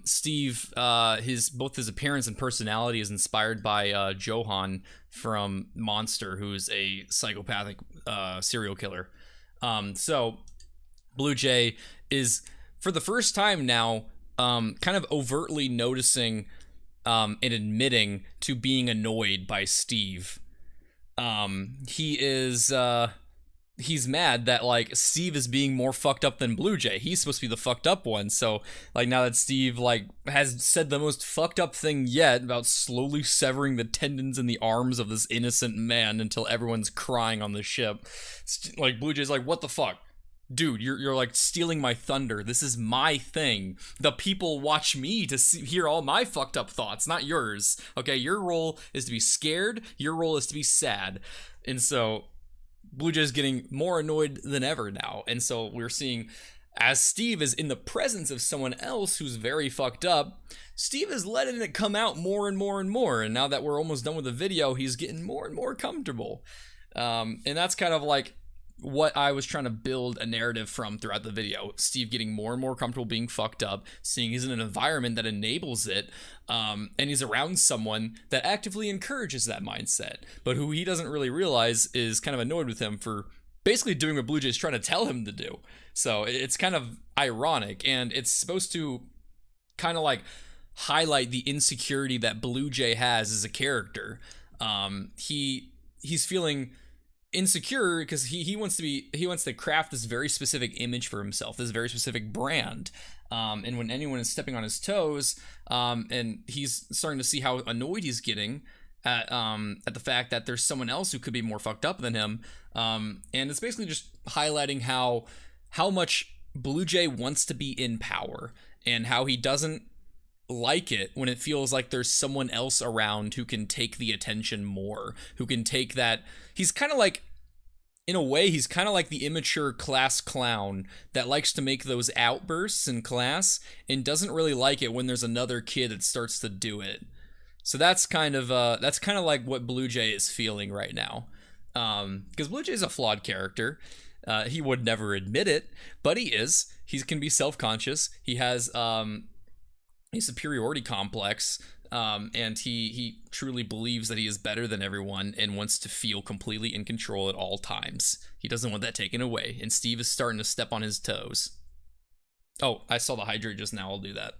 Steve, both his appearance and personality is inspired by Johan from Monster, who's a psychopathic serial killer. So RedJay is, for the first time now, kind of overtly noticing and admitting to being annoyed by Steve. He's mad that like Steve is being more fucked up than RedJay. He's supposed to be the fucked up one. So like now that Steve like has said the most fucked up thing yet about slowly severing the tendons in the arms of this innocent man until everyone's crying on the ship, like RedJay's like, what the fuck? Dude, you're like stealing my thunder. This is my thing. The people watch me to hear all my fucked up thoughts, not yours. Okay, your role is to be scared. Your role is to be sad. And so RedJay's getting more annoyed than ever now. And so we're seeing, as Steve is in the presence of someone else who's very fucked up, Steve is letting it come out more and more and more. And now that we're almost done with the video, he's getting more and more comfortable. And that's kind of like what I was trying to build a narrative from throughout the video. Steve getting more and more comfortable being fucked up, seeing he's in an environment that enables it, and he's around someone that actively encourages that mindset, but who he doesn't really realize is kind of annoyed with him for basically doing what RedJay's trying to tell him to do. So it's kind of ironic, and it's supposed to kind of like highlight the insecurity that RedJay has as a character. He's feeling insecure because he wants to craft this very specific image for himself, this very specific brand, and when anyone is stepping on his toes, and he's starting to see how annoyed he's getting, at the fact that there's someone else who could be more fucked up than him. And it's basically just highlighting how much Blue Jay wants to be in power and how he doesn't like it when it feels like there's someone else around who can take the attention more, who can take that. He's kind of like, in a way, he's kind of like the immature class clown that likes to make those outbursts in class and doesn't really like it when there's another kid that starts to do it. So that's kind of like what Blue Jay is feeling right now. Because Blue Jay's a flawed character. He would never admit it, but he is. He can be self-conscious. He has a superiority complex, and he truly believes that he is better than everyone and wants to feel completely in control at all times. He doesn't want that taken away, and Steve is starting to step on his toes. Oh, I saw the hydrate just now. I'll do that.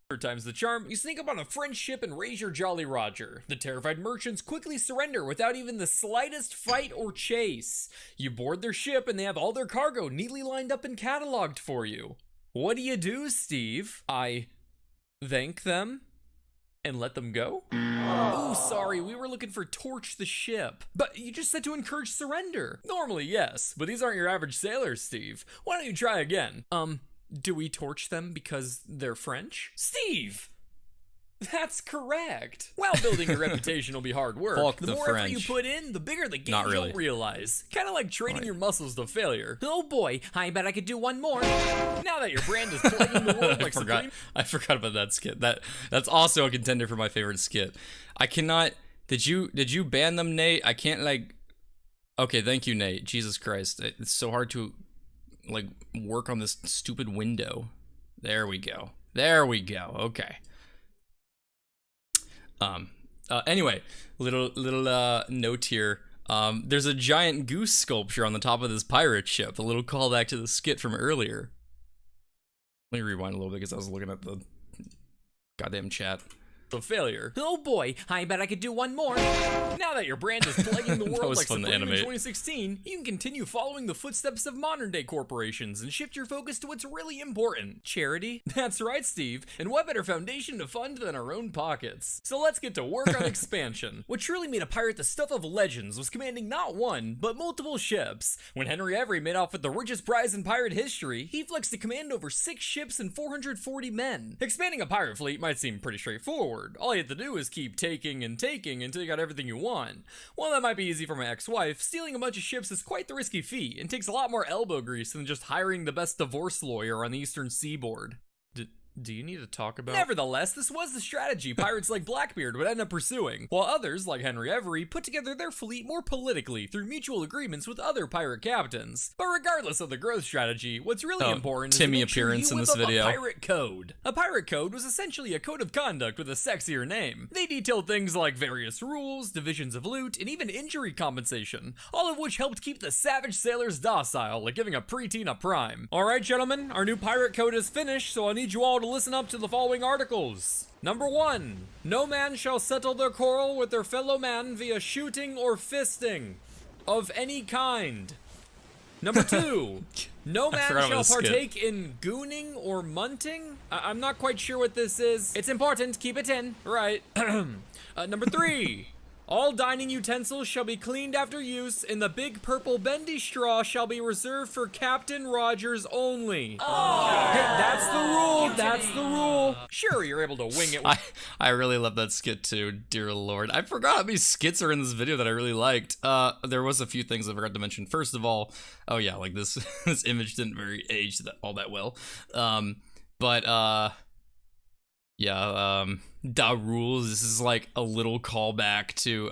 Third time's the charm. You sneak up on a French ship and raise your Jolly Roger. The terrified merchants quickly surrender without even the slightest fight or chase. You board their ship and they have all their cargo neatly lined up and cataloged for you. What do, Steve? I thank them and let them go? Oh, sorry, we were looking for torch the ship. But you just said to encourage surrender. Normally, yes, but these aren't your average sailors, Steve. Why don't you try again? Do we torch them because they're French? Steve! That's correct. While building your reputation will be hard work, Fuck the the more French. effort you put in, the bigger the game Not really. you'll realize. Kind of like training your muscles to failure. Oh boy, I bet I could do one more. Now that your brand is plaguing the world like Supreme... I forgot about that skit. That's also a contender for my favorite skit. I cannot... Did you ban them, Nate? I can't, like... Okay, thank you, Nate. Jesus Christ. It's so hard to, like, work on this stupid window. There we go. There we go. Okay. Anyway, little note here. There's a giant goose sculpture on the top of this pirate ship. A little callback to the skit from earlier. Let me rewind a little bit because I was looking at the goddamn chat. A failure. Oh boy, I bet I could do one more. Now that your brand is plaguing the world like Supreme in 2016, you can continue following the footsteps of modern-day corporations and shift your focus to what's really important. Charity? That's right, Steve. And what better foundation to fund than our own pockets? So let's get to work on expansion. What truly made a pirate the stuff of legends was commanding not one, but multiple ships. When Henry Every made off with the richest prize in pirate history, he flexed to command over 6 ships and 440 men. Expanding a pirate fleet might seem pretty straightforward. All you have to do is keep taking and taking until you got everything you want. While that might be easy for my ex-wife, stealing a bunch of ships is quite the risky feat and takes a lot more elbow grease than just hiring the best divorce lawyer on the eastern seaboard. Do you need to talk about... Nevertheless, this was the strategy pirates like Blackbeard would end up pursuing, while others, like Henry Every, put together their fleet more politically through mutual agreements with other pirate captains. But regardless of the growth strategy, what's really important is Timmy to make sure appearance you in whip this up video. a pirate code. A pirate code was essentially a code of conduct with a sexier name. They detailed things like various rules, divisions of loot, and even injury compensation, all of which helped keep the savage sailors docile, like giving a preteen a prime. Alright, gentlemen, our new pirate code is finished, so I need you all to listen up to the following articles. Number 1. No man shall settle their quarrel with their fellow man via shooting or fisting of any kind. Number 2. No man shall partake in gooning or munting. I'm not quite sure what this is. It's important, keep it in. Right. Number 3. All dining utensils shall be cleaned after use, and the big purple bendy straw shall be reserved for Captain Rogers only. Oh. Hey, that's the rule. That's the rule. Sure, you're able to wing it. I really love that skit too, dear lord. I forgot how many skits are in this video that I really liked. There was a few things I forgot to mention. First of all, oh yeah, like this this image didn't age all that well. Da Rules. This is like a little callback to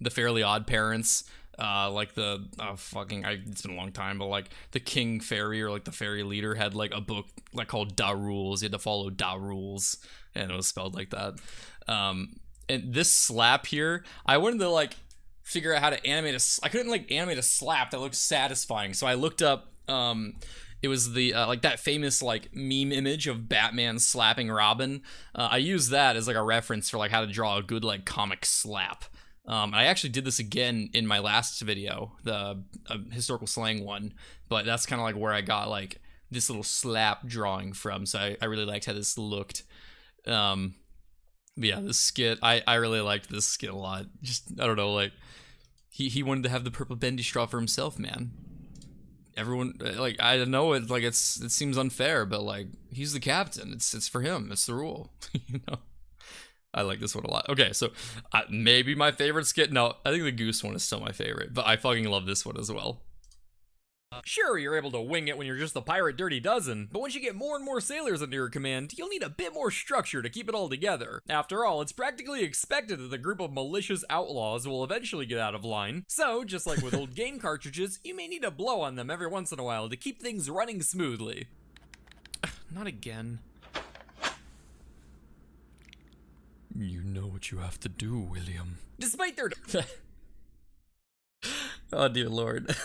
the Fairly Odd Parents. Like the it's been a long time, but like the King Fairy or like the fairy leader had like a book like called Da Rules. He had to follow Da Rules, and it was spelled like that. And this slap here, I wanted to like figure out how to animate I couldn't like animate a slap that looked satisfying, so I looked up it was the like that famous like meme image of Batman slapping Robin. I used that as like a reference for like how to draw a good like comic slap. I actually did this again in my last video, the historical slang one, but that's kind of like where I got like this little slap drawing from. So I really liked how this looked. But yeah, this skit, I really liked this skit a lot. Just, I don't know, like, he wanted to have the purple bendy straw for himself, man. Everyone, like, I know it, like, it seems unfair, but, like, he's the captain. It's for him. It's the rule, you know? I like this one a lot. Okay, so maybe my favorite skit. No, I think the goose one is still my favorite, but I fucking love this one as well. Sure, you're able to wing it when you're just the pirate dirty dozen, but once you get more and more sailors under your command, you'll need a bit more structure to keep it all together. After all, it's practically expected that the group of malicious outlaws will eventually get out of line, so just like with old game cartridges, you may need to blow on them every once in a while to keep things running smoothly. Not again. You know what you have to do, William. Despite their... Oh, dear Lord.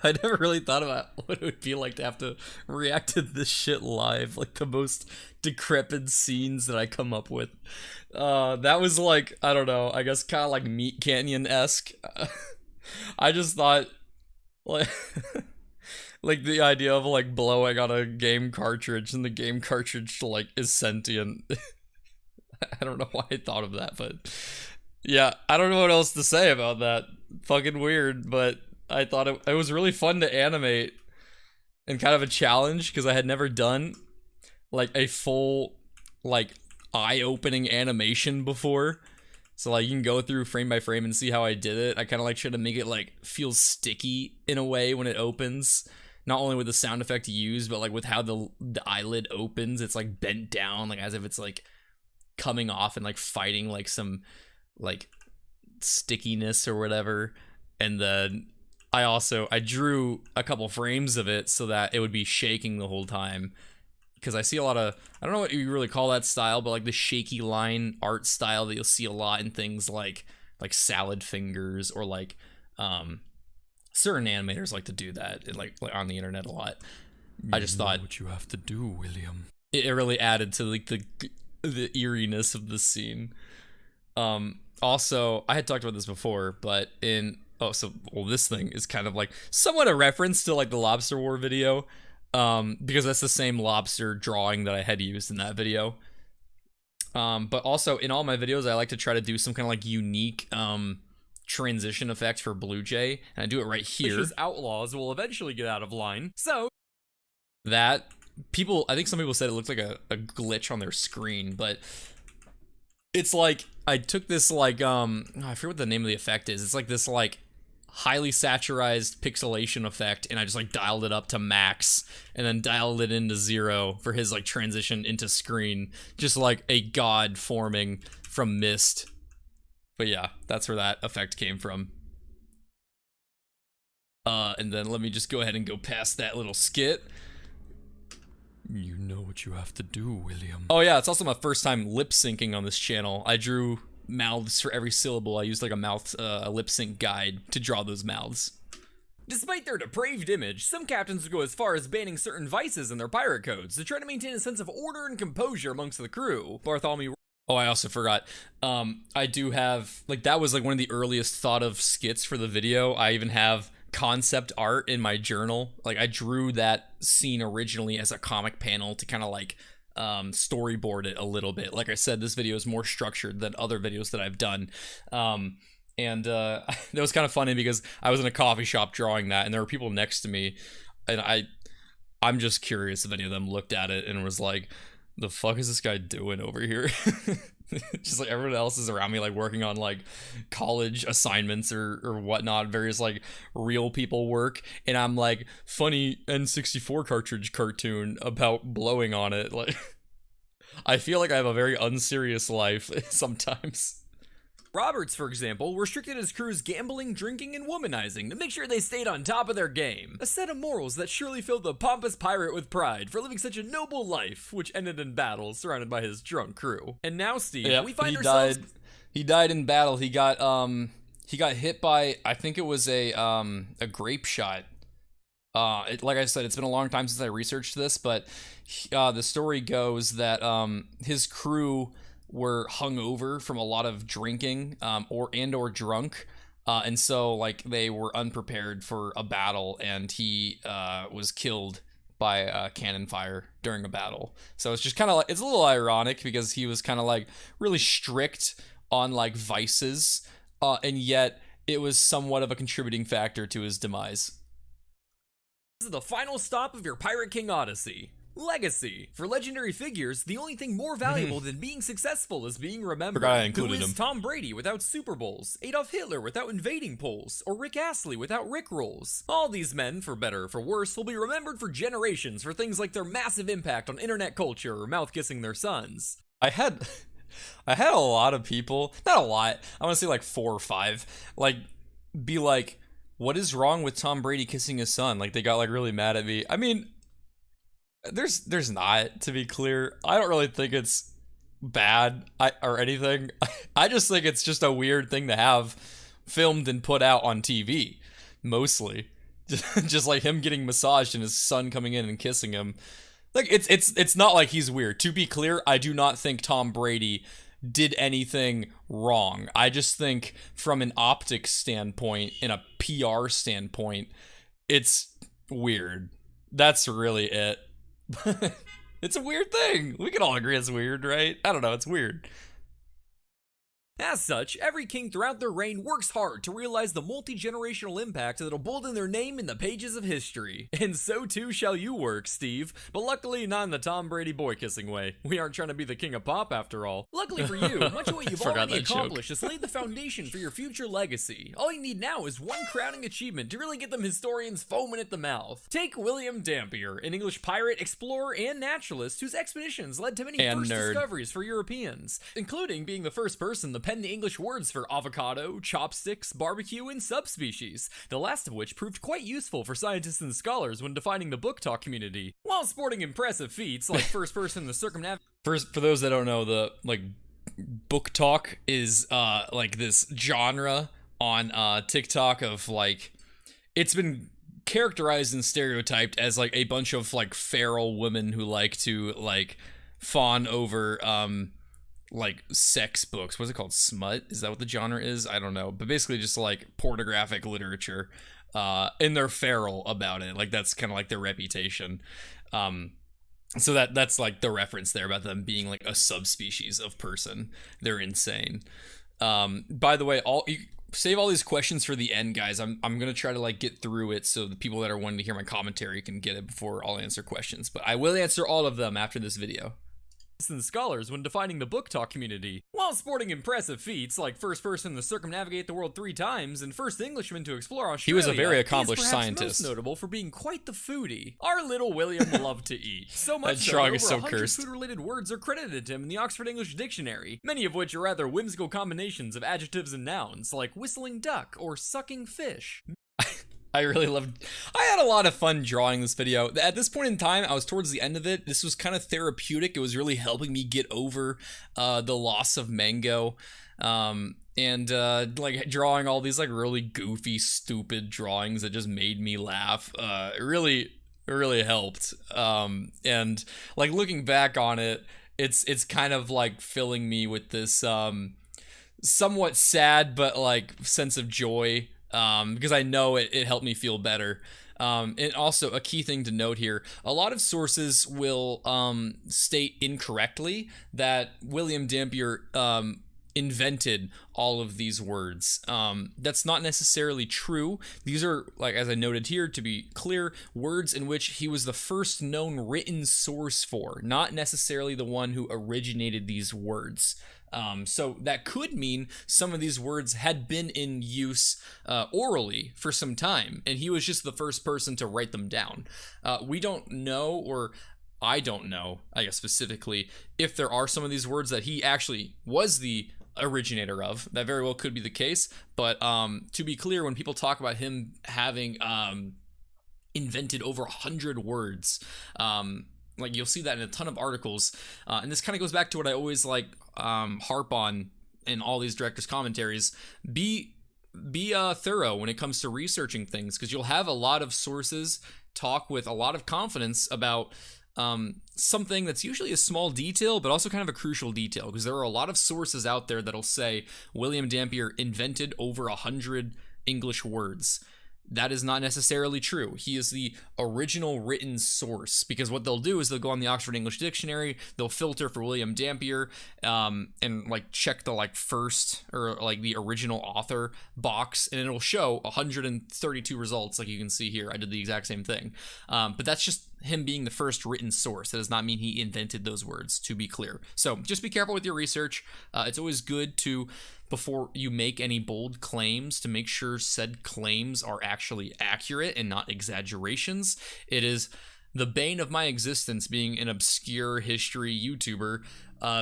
I never really thought about what it would be like to have to react to this shit live. Like, the most decrepit scenes that I come up with. That was like, I don't know, I guess kind of like Meat Canyon-esque. I just thought, like... like, the idea of, like, blowing on a game cartridge and the game cartridge, like, is sentient. I don't know why I thought of that, but... yeah, I don't know what else to say about that. Fucking weird, but... I thought it was really fun to animate and kind of a challenge because I had never done like a full like eye-opening animation before. So like you can go through frame by frame and see how I did it. I kind of like tried to make it like feel sticky in a way when it opens. Not only with the sound effect used, but like with how the eyelid opens, it's like bent down like as if it's like coming off and like fighting like some like stickiness or whatever. And then I drew a couple frames of it so that it would be shaking the whole time. Because I see a lot of, I don't know what you really call that style, but like the shaky line art style that you'll see a lot in things like Salad Fingers or like certain animators like to do that like on the internet a lot. I just thought what you have to do, William. It really added to like the eeriness of the scene. Also, I had talked about this before, but this thing is kind of like somewhat a reference to like the Lobster War video, because that's the same lobster drawing that I had used in that video. But also in all my videos, I like to try to do some kind of like unique transition effect for RedJay, and I do it right here. Malicious outlaws will eventually get out of line, so that I think some people said it looked like a glitch on their screen, but it's like I took this like I forget what the name of the effect is. It's like this like highly saturized pixelation effect, and I just like dialed it up to max and then dialed it into 0 for his like transition into screen, just like a god forming from mist. But yeah, that's where that effect came from. And then let me just go ahead and go past that little skit. You know what you have to do, William. Oh yeah, it's also my first time lip syncing on this channel. I drew mouths for every syllable. I used like a lip sync guide to draw those mouths. Despite their depraved image, some captains would go as far as banning certain vices in their pirate codes to try to maintain a sense of order and composure amongst the crew. Bartholomew. Oh, I also forgot. I do have, like, that was like one of the earliest thought of skits for the video. I even have concept art in my journal. Like, I drew that scene originally as a comic panel to kind of like storyboard it a little bit. Like I said, this video is more structured than other videos that I've done. And that was kind of funny because I was in a coffee shop drawing that, and there were people next to me, and I'm just curious if any of them looked at it and was like, the fuck is this guy doing over here? Just like everyone else is around me like working on like college assignments or whatnot, various like real people work, and I'm like, funny N64 cartridge cartoon about blowing on it. Like, I feel like I have a very unserious life sometimes. Roberts, for example, restricted his crew's gambling, drinking, and womanizing to make sure they stayed on top of their game. A set of morals that surely filled the pompous pirate with pride for living such a noble life, which ended in battle surrounded by his drunk crew. And now, Steve, we find ourselves... He died in battle. He got hit by, I think it was a grape shot. Like I said, it's been a long time since I researched this, but the story goes that his crew were hungover from a lot of drinking, or drunk, and so like they were unprepared for a battle, and he was killed by cannon fire during a battle. So it's just kind of like, it's a little ironic because he was kind of like really strict on like vices, and yet it was somewhat of a contributing factor to his demise. This is the final stop of your Pirate King Odyssey. Legacy. For legendary figures, the only thing more valuable than being successful is being remembered. Forgot I included Who is him. Tom Brady without Super Bowls, Adolf Hitler without invading polls, or Rick Astley without Rick rolls? All these men, for better or for worse, will be remembered for generations for things like their massive impact on internet culture or mouth-kissing their sons. I had a lot of people, not a lot, I want to say like 4 or 5, like be like, what is wrong with Tom Brady kissing his son? Like they got like really mad at me. I mean, there's not, to be clear. I don't really think it's bad or anything. I just think it's just a weird thing to have filmed and put out on TV, mostly. Just like him getting massaged and his son coming in and kissing him. Like it's not like he's weird. To be clear, I do not think Tom Brady did anything wrong. I just think from an optics standpoint, in a PR standpoint, it's weird. That's really it. It's a weird thing. We can all agree it's weird, right? I don't know, it's weird. As such, every king throughout their reign works hard to realize the multi-generational impact that'll bolden their name in the pages of history. And so too shall you work, Steve. But luckily not in the Tom Brady boy-kissing way. We aren't trying to be the king of pop after all. Luckily for you, much of what you've already accomplished has laid the foundation for your future legacy. All you need now is one crowning achievement to really get them historians foaming at the mouth. Take William Dampier, an English pirate, explorer, and naturalist whose expeditions led to many first discoveries for Europeans, including being the first person to pen the English words for avocado, chopsticks, barbecue, and subspecies, the last of which proved quite useful for scientists and scholars when defining the book talk community, while sporting impressive feats like first person to circumnavigate. For those that don't know, the like book talk is like this genre on TikTok of like, it's been characterized and stereotyped as like a bunch of like feral women who like to like fawn over like sex books. What's it called? Smut? Is that what the genre is? I don't know. But basically just like pornographic literature. And they're feral about it. Like that's kind of like their reputation. So that's like the reference there about them being like a subspecies of person. They're insane. By the way, you save all these questions for the end, guys. I'm gonna try to like get through it so the people that are wanting to hear my commentary can get it before I'll answer questions. But I will answer all of them after this video. And scholars when defining the book talk community, while sporting impressive feats like first person to circumnavigate the world 3 times and first Englishman to explore Australia. He was a very accomplished scientist. Most notable for being quite the foodie. Our little William loved to eat. So much so that over 100 food-related words are credited to him in the Oxford English Dictionary, many of which are rather whimsical combinations of adjectives and nouns, like whistling duck or sucking fish. I had a lot of fun drawing this video. At this point in time, I was towards the end of it. This was kind of therapeutic. It was really helping me get over the loss of Mango. And like drawing all these like really goofy, stupid drawings that just made me laugh. It really helped. And like looking back on it, it's kind of like filling me with this somewhat sad but like sense of joy. Because I know it helped me feel better. And also a key thing to note here, a lot of sources will state incorrectly that William Dampier invented all of these words. That's not necessarily true. These are, like as I noted here, to be clear, words in which he was the first known written source for, not necessarily the one who originated these words. So that could mean some of these words had been in use orally for some time, and he was just the first person to write them down. We don't know, or I don't know, I guess specifically, if there are some of these words that he actually was the originator of. That very well could be the case, but to be clear, when people talk about him having invented over 100 words, like you'll see that in a ton of articles, and this kind of goes back to what I always like harp on in all these directors' commentaries. Be thorough when it comes to researching things, because you'll have a lot of sources talk with a lot of confidence about something that's usually a small detail, but also kind of a crucial detail, because there are a lot of sources out there that'll say William Dampier invented over 100 English words. that is not necessarily true. He is the original written source, because what they'll do is they'll go on the Oxford English Dictionary, they'll filter for William Dampier, and like check the like first or like the original author box, and it'll show 132 results, like you can see here. I did the exact same thing, but that's just him being the first written source. That does not mean he invented those words, to be clear. So just be careful with your research. It's always good to, before you make any bold claims, to make sure said claims are actually accurate and not exaggerations. It is the bane of my existence being an obscure history YouTuber,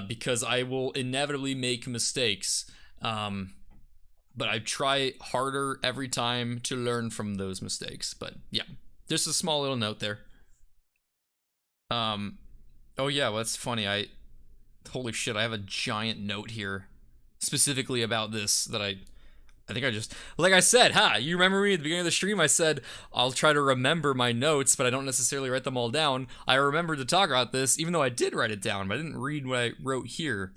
because I will inevitably make mistakes. But I try harder every time to learn from those mistakes. But yeah, just a small little note there. Oh yeah, well, that's funny. Holy shit, I have a giant note here specifically about this that I think I just, like I said, you remember me at the beginning of the stream? I said I'll try to remember my notes, but I don't necessarily write them all down. I remembered to talk about this, even though I did write it down, but I didn't read what I wrote here.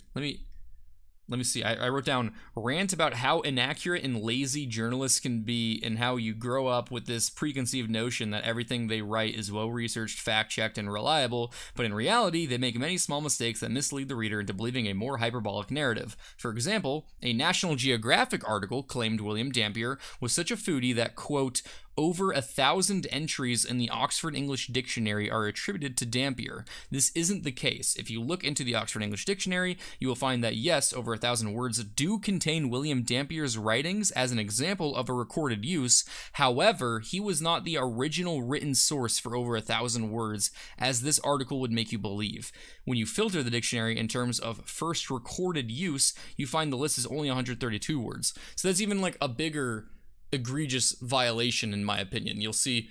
Let me see. I wrote down rant about how inaccurate and lazy journalists can be, and how you grow up with this preconceived notion that everything they write is well-researched, fact-checked, and reliable, but in reality, they make many small mistakes that mislead the reader into believing a more hyperbolic narrative. For example, a National Geographic article claimed William Dampier was such a foodie that, quote, over 1,000 entries in the Oxford English Dictionary are attributed to Dampier. This isn't the case. If you look into the Oxford English Dictionary, you will find that yes, over 1,000 words do contain William Dampier's writings as an example of a recorded use. However, he was not the original written source for over 1,000 words, as this article would make you believe. When you filter the dictionary in terms of first recorded use, you find the list is only 132 words. So that's even like a bigger egregious violation, in my opinion. You'll see,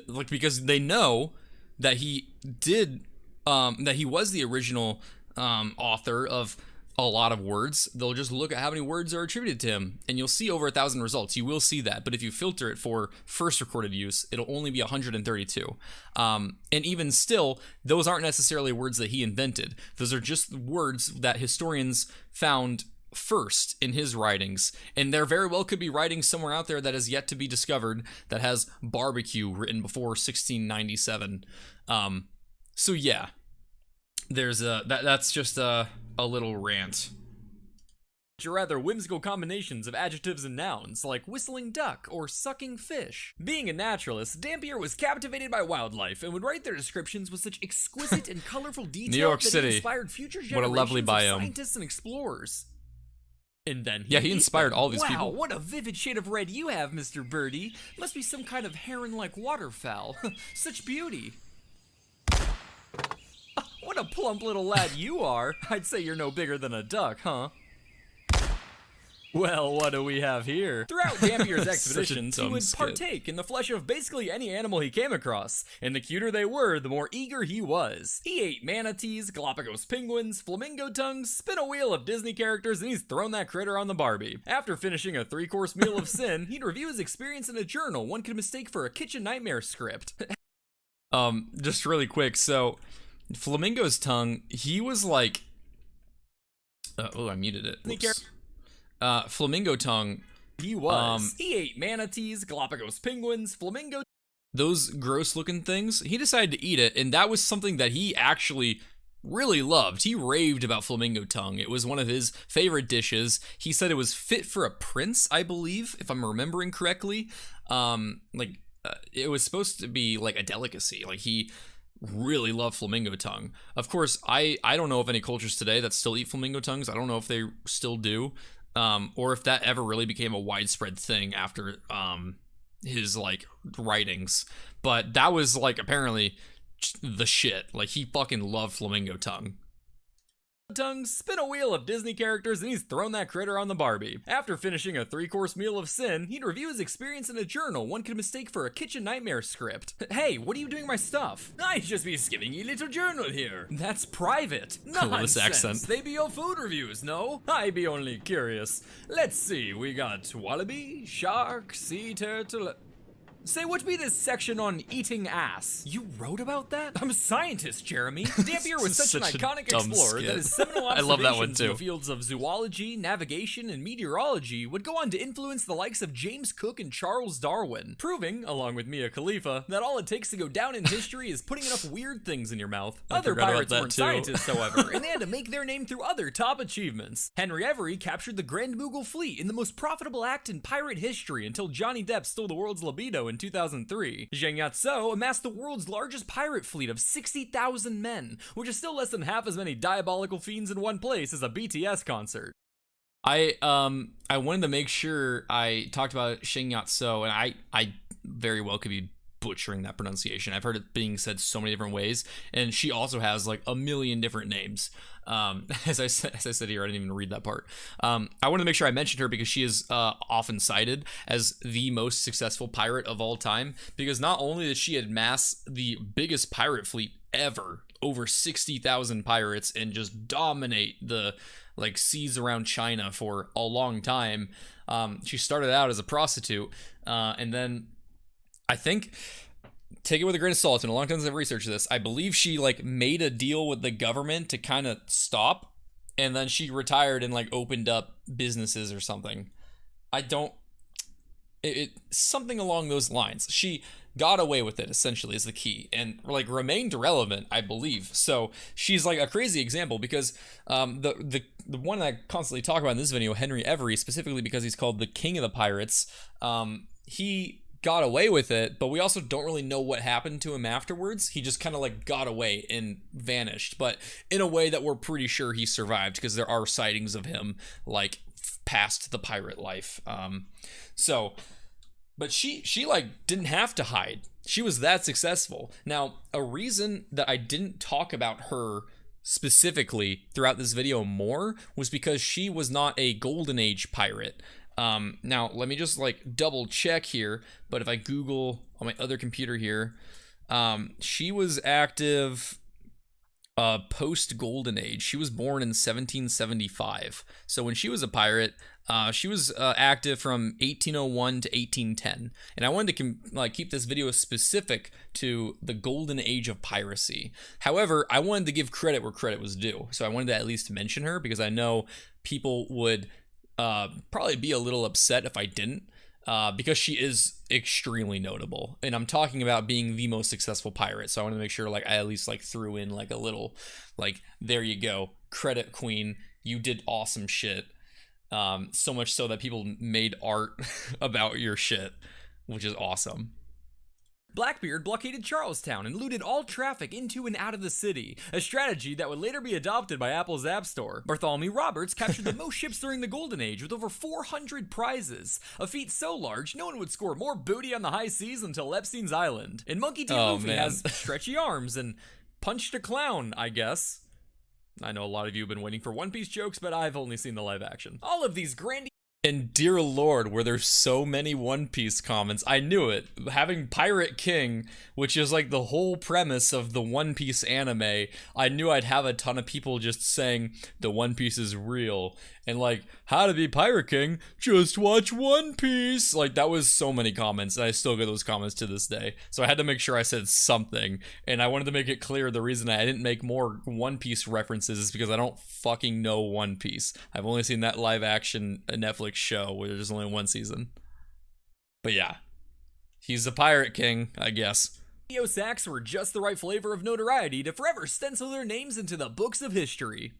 like, because they know that he did, that he was the original author of a lot of words. They'll just look at how many words are attributed to him, and you'll see over 1,000 results. You will see that, but if you filter it for first recorded use, it'll only be 132. And even still, those aren't necessarily words that he invented. Those are just words that historians found first in his writings, and there very well could be writing somewhere out there that is yet to be discovered that has barbecue written before 1697. So yeah, there's that's just a little rant. Or rather, whimsical combinations of adjectives and nouns, like whistling duck or sucking fish. Being a naturalist, Dampier was captivated by wildlife and would write their descriptions with such exquisite and colorful detail New York that City. it inspired future generations What a lovely of biome. scientists and explorers. And then he inspired all these people. Wow, what a vivid shade of red you have, Mr. Birdie. Must be some kind of heron-like waterfowl. Such beauty. What a plump little lad you are. I'd say you're no bigger than a duck, huh? Well, what do we have here? Throughout Dampier's expeditions, he would partake in the flesh of basically any animal he came across, and the cuter they were, the more eager he was. He ate manatees, Galapagos penguins, flamingo tongues, spin a wheel of Disney characters, and he's thrown that critter on the Barbie. After finishing a 3-course meal of sin, he'd review his experience in a journal one could mistake for a kitchen nightmare script. Just really quick, so Flamingo's tongue, he was like, oh, I muted it. Whoops. Flamingo tongue, he was. He ate manatees, Galapagos penguins, flamingo. Those gross looking things, he decided to eat it, and that was something that he actually really loved. He raved about flamingo tongue. It was one of his favorite dishes. He said it was fit for a prince, I believe, if I'm remembering correctly. It was supposed to be like a delicacy. Like, he really love flamingo tongue. Of course, I don't know of any cultures today that still eat flamingo tongues. I don't know if they still do. Or if that ever really became a widespread thing after his like writings, but that was like apparently the shit. Like, he fucking loved flamingo tongue. Spin a wheel of Disney characters, and he's thrown that critter on the Barbie. After finishing a 3-course meal of sin, he'd review his experience in a journal one could mistake for a kitchen nightmare script. Hey, what are you doing my stuff? I'd just be skimming a little journal here. That's private. Nonsense. This accent. They be your food reviews, no? I be only curious. Let's see, we got wallaby, shark, sea turtle. Say, what be this section on eating ass? You wrote about that? I'm a scientist, Jeremy. Dampier was such an iconic dumb explorer skit. that his seminal I love that one observations too. in the fields of zoology, navigation, and meteorology would go on to influence the likes of James Cook and Charles Darwin, proving, along with Mia Khalifa, that all it takes to go down in history is putting enough weird things in your mouth. Other pirates weren't scientists, however, and they had to make their name through other top achievements. Henry Every captured the Grand Mughal fleet in the most profitable act in pirate history until Johnny Depp stole the world's libido in 2003. Zheng Yatso amassed the world's largest pirate fleet of 60,000 men, which is still less than half as many diabolical fiends in one place as a BTS concert. I wanted to make sure I talked about Zheng Yatso, and I very well could be butchering that pronunciation. I've heard it being said so many different ways, and she also has like a million different names. As I said here, I didn't even read that part. I wanted to make sure I mentioned her because she is often cited as the most successful pirate of all time, because not only did she amass the biggest pirate fleet ever, over 60,000 pirates, and just dominate the like seas around China for a long time. She started out as a prostitute, and then I think, take it with a grain of salt, and a long time since I've researched this, I believe she like made a deal with the government to kind of stop, and then she retired and like opened up businesses or something. Something along those lines. She got away with it, essentially, is the key, and like remained relevant, I believe. So she's like a crazy example, because the one that I constantly talk about in this video, Henry Every, specifically because he's called the king of the pirates, he got away with it, but we also don't really know what happened to him afterwards. He just kind of like got away and vanished, but in a way that we're pretty sure he survived, because there are sightings of him like past the pirate life. But she like didn't have to hide. She was that successful. Now, a reason that I didn't talk about her specifically throughout this video more was because she was not a golden age pirate. Now let me just like double check here, but if I Google on my other computer here, she was active post golden age. She was born in 1775. So when she was a pirate, she was active from 1801 to 1810. And I wanted to keep this video specific to the golden age of piracy. However, I wanted to give credit where credit was due. So I wanted to at least mention her, because I know people would probably be a little upset if I didn't, because she is extremely notable, and I'm talking about being the most successful pirate. So I want to make sure like I at least like threw in like a little like, there you go, credit queen, you did awesome shit. So much so that people made art about your shit, which is awesome. Blackbeard blockaded Charlestown and looted all traffic into and out of the city, a strategy that would later be adopted by Apple's App Store. Bartholomew Roberts captured the most ships during the Golden Age with over 400 prizes, a feat so large no one would score more booty on the high seas until Epstein's Island. And Monkey D. Luffy has stretchy arms and punched a clown, I guess. I know a lot of you have been waiting for One Piece jokes, but I've only seen the live action. All of these grandiose... And dear Lord, were there so many One Piece comments. I knew it. Having Pirate King, which is like the whole premise of the One Piece anime, I knew I'd have a ton of people just saying the One Piece is real. And like, how to be Pirate King? Just watch One Piece. Like, that was so many comments, and I still get those comments to this day. So I had to make sure I said something, and I wanted to make it clear the reason I didn't make more One Piece references is because I don't fucking know One Piece. I've only seen that live action Netflix show where there's only one season. But yeah, he's a Pirate King, I guess. Acts were just the right flavor of notoriety to forever stencil their names into the books of history.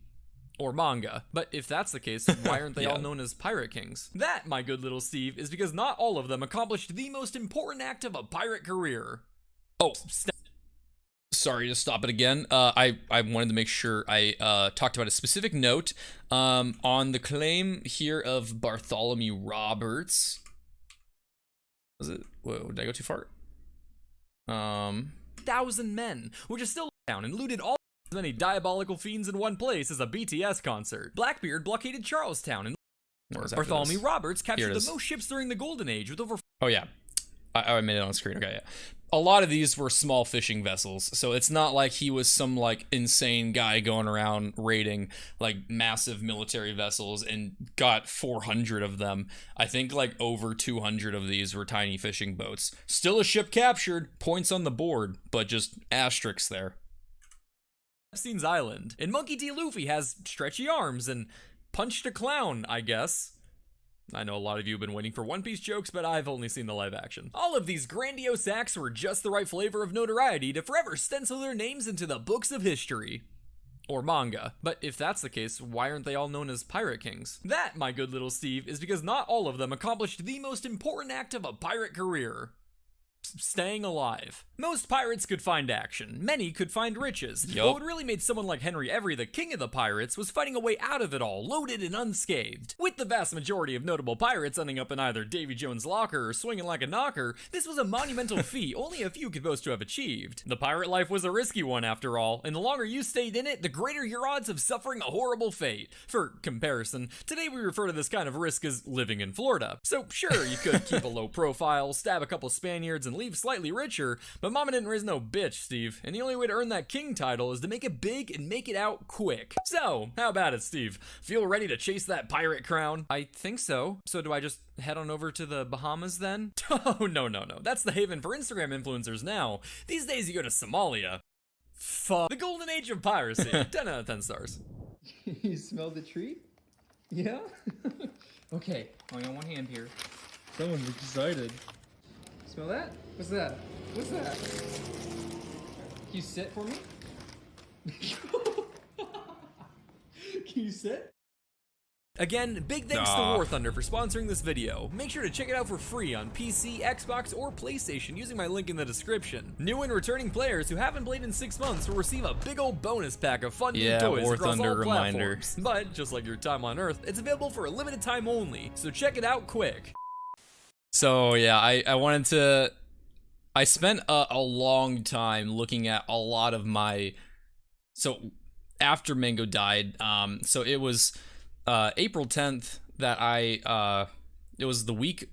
Or manga. But if that's the case, then why aren't they all known as Pirate Kings? That, my good little Steve, is because not all of them accomplished the most important act of a pirate career. Oh, sorry to stop it again. I wanted to make sure I talked about a specific note on the claim here of Bartholomew Roberts. Was it? Whoa, did I go too far? 1,000 men, which is still down and looted all as many diabolical fiends in one place as a BTS concert. Blackbeard blockaded Charlestown and Bartholomew Roberts captured the most ships during the Golden Age with over... Oh yeah. I made it on screen. Okay, yeah. A lot of these were small fishing vessels, so it's not like he was some like insane guy going around raiding like massive military vessels and got 400 of them. I think like over 200 of these were tiny fishing boats. Still a ship captured, points on the board, but just asterisks there. Epstein's Island. And Monkey D. Luffy has stretchy arms and punched a clown, I guess. I know a lot of you have been waiting for One Piece jokes, but I've only seen the live action. All of these grandiose acts were just the right flavor of notoriety to forever stencil their names into the books of history. Or manga. But if that's the case, why aren't they all known as pirate kings? That, my good little Steve, is because not all of them accomplished the most important act of a pirate career. Staying alive. Most pirates could find action. Many could find riches. Yup. But what really made someone like Henry Every the king of the pirates was fighting a way out of it all, loaded and unscathed. With the vast majority of notable pirates ending up in either Davy Jones' locker or swinging like a knocker, this was a monumental feat only a few could boast to have achieved. The pirate life was a risky one after all, and the longer you stayed in it, the greater your odds of suffering a horrible fate. For comparison, today we refer to this kind of risk as living in Florida. So sure, you could keep a low profile, stab a couple Spaniards, and leave slightly richer, but mama didn't raise no bitch, Steve, and the only way to earn that king title is to make it big and make it out quick. So, how about it, Steve? Feel ready to chase that pirate crown? I think so. So do I just head on over to the Bahamas then? Oh, no. That's the haven for Instagram influencers now. These days you go to Somalia. Fuck. The golden age of piracy. 10 out of 10 stars. You smell the treat? Yeah? Okay, only on one hand here. Someone's excited. Smell that? What's that? What's that? Can you sit for me? Can you sit? Again, big thanks to War Thunder for sponsoring this video. Make sure to check it out for free on PC, Xbox, or PlayStation using my link in the description. New and returning players who haven't played in 6 months will receive a big old bonus pack of fun new toys War across Thunder all reminder. platforms. But just like your time on Earth, it's available for a limited time only, so check it out quick. So yeah, I wanted to. I spent a long time looking at a lot of my. So after Mango died, so it was April 10th that it was the week.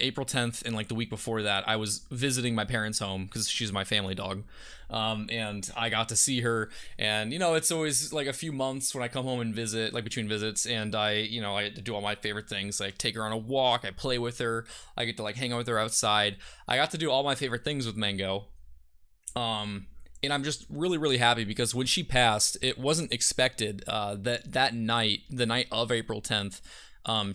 April 10th and like the week before that, I was visiting my parents' home because she's my family dog. And I got to see her, and you know, it's always like a few months when I come home and visit, like between visits, and I get to do all my favorite things, like take her on a walk, I play with her, I get to like hang out with her outside. I got to do all my favorite things with Mango. And I'm just really, really happy because when she passed, it wasn't expected that night, the night of April 10th,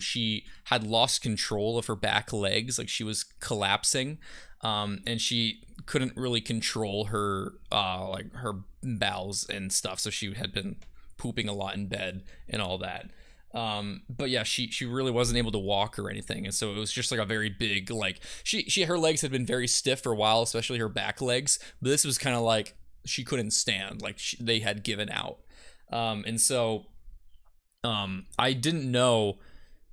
she had lost control of her back legs, like she was collapsing, and she couldn't really control her like her bowels and stuff, so she had been pooping a lot in bed and all that. But yeah, she really wasn't able to walk or anything, and so it was just like a very big, like her legs had been very stiff for a while, especially her back legs, but this was kind of like she couldn't stand, like they had given out. And so I didn't know,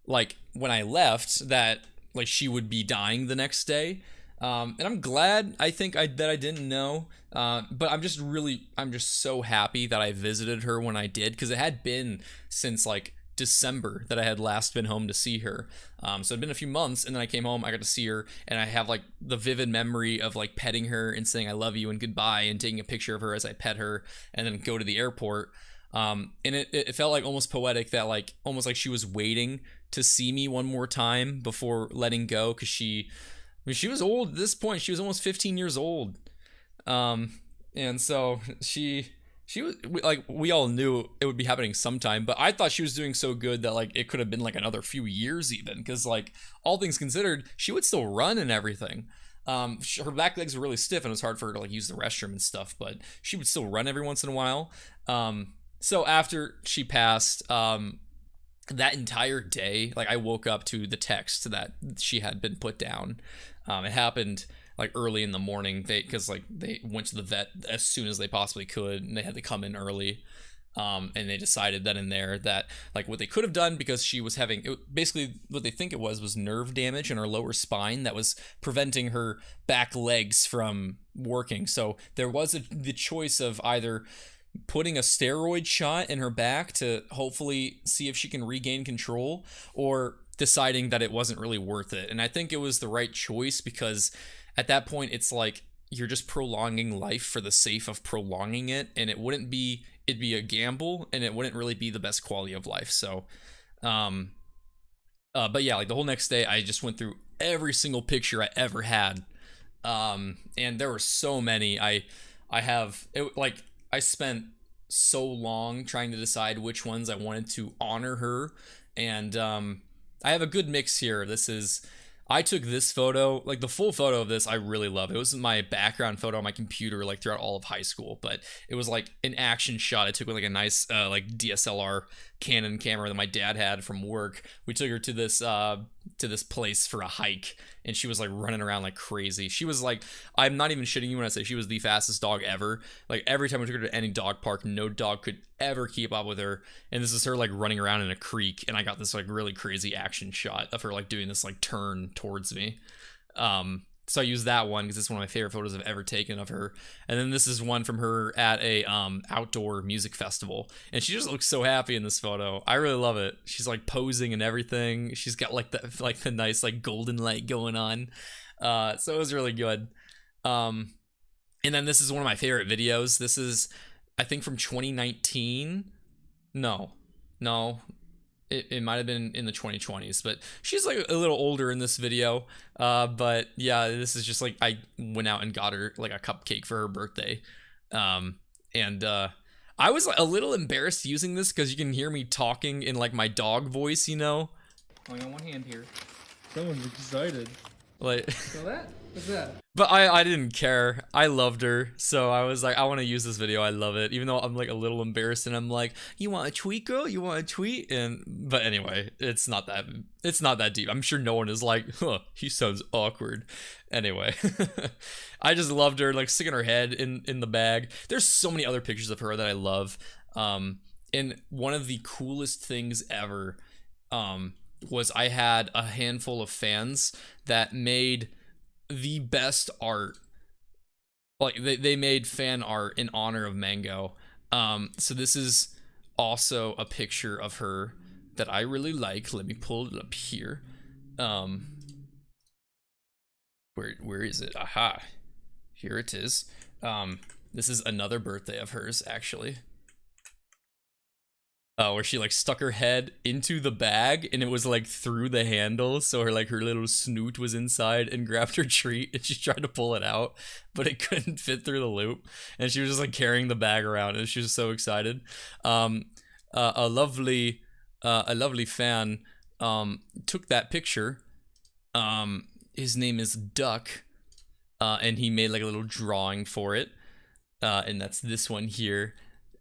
like when I left, that like she would be dying the next day. And I'm glad, I think that I didn't know, but I'm just so happy that I visited her when I did, because it had been since like December that I had last been home to see her. So it'd been a few months, and then I came home, I got to see her, and I have like the vivid memory of like petting her and saying I love you and goodbye and taking a picture of her as I pet her and then go to the airport. And it felt like almost poetic that like almost like she was waiting to see me one more time before letting go, because she was old at this point. She was almost 15 years old. And so she was like, we all knew it would be happening sometime, but I thought she was doing so good that like it could have been like another few years even, because like all things considered, she would still run and everything. Her back legs were really stiff and it was hard for her to like use the restroom and stuff, but she would still run every once in a while. So after she passed, that entire day, like I woke up to the text that she had been put down. It happened like early in the morning, because like they went to the vet as soon as they possibly could, and they had to come in early. And they decided then and there that like what they could have done, because she was having basically what they think it was nerve damage in her lower spine that was preventing her back legs from working. So there was the choice of either putting a steroid shot in her back to hopefully see if she can regain control, or deciding that it wasn't really worth it. And I think it was the right choice, because at that point it's like you're just prolonging life for the sake of prolonging it, and it'd be a gamble, and it wouldn't really be the best quality of life. So but yeah, like the whole next day I just went through every single picture I ever had, and there were so many. I spent so long trying to decide which ones I wanted to honor her, and I have a good mix here. I took this photo, like the full photo of this I really love. It was my background photo on my computer like throughout all of high school, but it was like an action shot I took with like a nice like DSLR Canon camera that my dad had from work. We took her to this place for a hike, and she was like running around like crazy. She was like, I'm not even shitting you when I say she was the fastest dog ever. Like every time we took her to any dog park, no dog could ever keep up with her. And this is her like running around in a creek, and I got this like really crazy action shot of her like doing this like turn towards me. So I used that one because it's one of my favorite photos I've ever taken of her. And then this is one from her at a outdoor music festival, and she just looks so happy in this photo. I really love it. She's like posing and everything. She's got like the nice like golden light going on. So it was really good. And then this is one of my favorite videos. This is, I think, from 2019. No. It might have been in the 2020s, but she's like a little older in this video. But yeah, this is just like I went out and got her like a cupcake for her birthday. And I was like a little embarrassed using this because you can hear me talking in like my dog voice, you know? Only on one hand here. Someone's excited. Like, So that? What's that? but I didn't care. I loved her, so I was like, I want to use this video. I love it, even though I'm like a little embarrassed, and I'm like, you want a tweet, girl? You want a tweet? But anyway, it's not that deep. I'm sure no one is like, huh, he sounds awkward. Anyway, I just loved her, like sticking her head in the bag. There's so many other pictures of her that I love. And one of the coolest things ever, was I had a handful of fans that made the best art. Like they made fan art in honor of Mango. So this is also a picture of her that I really like. Let me pull it up here. Where is it? Aha. Here it is. This is another birthday of hers, actually. Where she like stuck her head into the bag, and it was like through the handle, so her little snoot was inside, and grabbed her treat, and she tried to pull it out, but it couldn't fit through the loop, and she was just like carrying the bag around, and she was so excited. A lovely fan took that picture. His name is Duck, and he made like a little drawing for it, and that's this one here.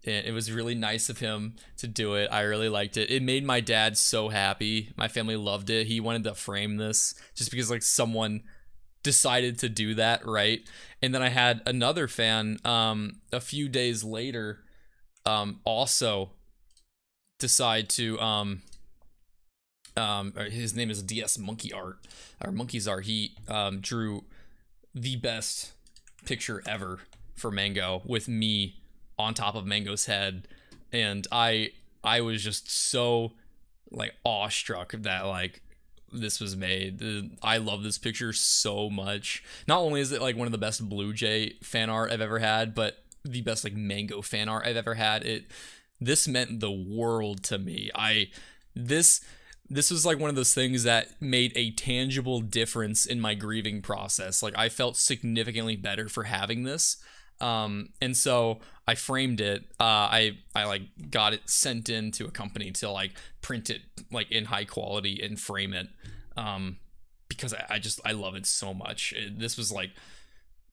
It was really nice of him to do it. I really liked it. It made my dad so happy. My family loved it. He wanted to frame this just because like someone decided to do that, right? And then I had another fan a few days later also decide to his name is DS Monkey Art, or Monkeys Art. He drew the best picture ever for Mango with me on top of Mango's head, and I was just so like awestruck that like this was made. I love this picture so much. Not only is it like one of the best Blue Jay fan art I've ever had, but the best like Mango fan art I've ever had. This meant the world to me. This was like one of those things that made a tangible difference in my grieving process. Like I felt significantly better for having this. And so I framed it. I like got it sent in to a company to like print it like in high quality and frame it. Because I love it so much. This was like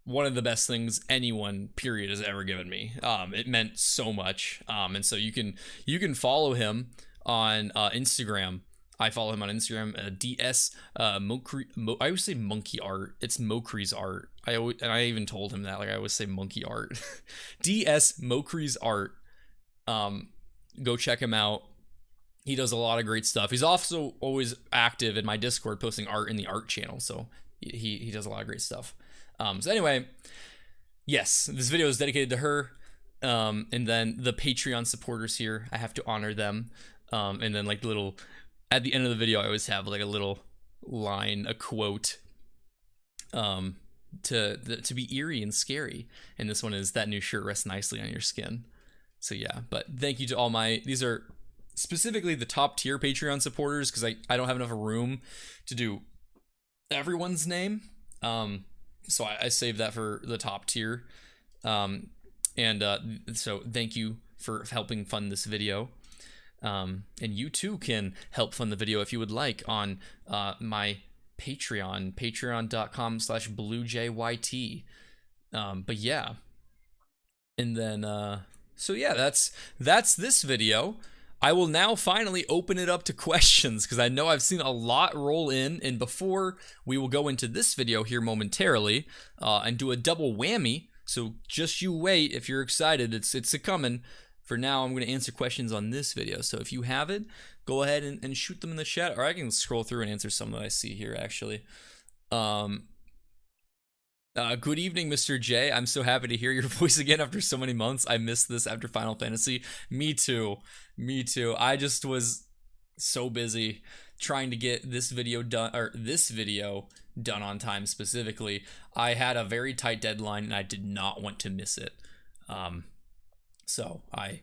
one of the best things anyone period has ever given me. It meant so much. And so you can follow him on Instagram. I follow him on Instagram, DS Mokri. I always say Monkey Art. It's Mokri's Art. I even told him that. Like I always say Monkey Art. DS Mokri's Art. Go check him out. He does a lot of great stuff. He's also always active in my Discord, posting art in the art channel. So he does a lot of great stuff. So anyway, yes, this video is dedicated to her. And then the Patreon supporters here, I have to honor them. And then like little at the end of the video, I always have like a little line, a quote, to be eerie and scary. And this one is, "That new shirt rests nicely on your skin." So yeah, but thank you to all these are specifically the top tier Patreon supporters, because I don't have enough room to do everyone's name. So I saved that for the top tier. So thank you for helping fund this video. And you too can help fund the video if you would like on my Patreon, patreon.com/bluejayt. But yeah. And then, so yeah, that's this video. I will now finally open it up to questions, because I know I've seen a lot roll in, and before we will go into this video here momentarily, and do a double whammy. So just you wait if you're excited, it's a coming. For now, I'm going to answer questions on this video. So if you have it, go ahead and shoot them in the chat, or I can scroll through and answer some that I see here, actually. Good evening, Mr. J. I'm so happy to hear your voice again after so many months. I missed this after Final Fantasy. Me too. Me too. I just was so busy trying to get this video done, or this video done on time specifically. I had a very tight deadline and I did not want to miss it. So I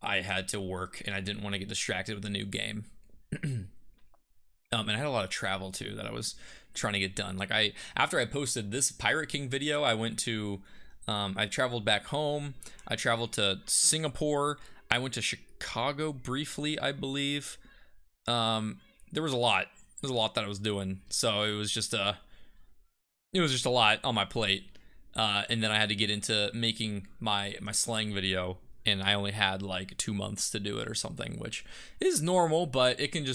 had to work, and I didn't want to get distracted with a new game. And I had a lot of travel too that I was trying to get done. Like after I posted this Pirate King video, I went to I traveled back home. I traveled to Singapore. I went to Chicago briefly, I believe. There was a lot. There's a lot that I was doing. So it was just a lot on my plate. And then I had to get into making my Slang video, and I only had like 2 months to do it or something, which is normal, but I think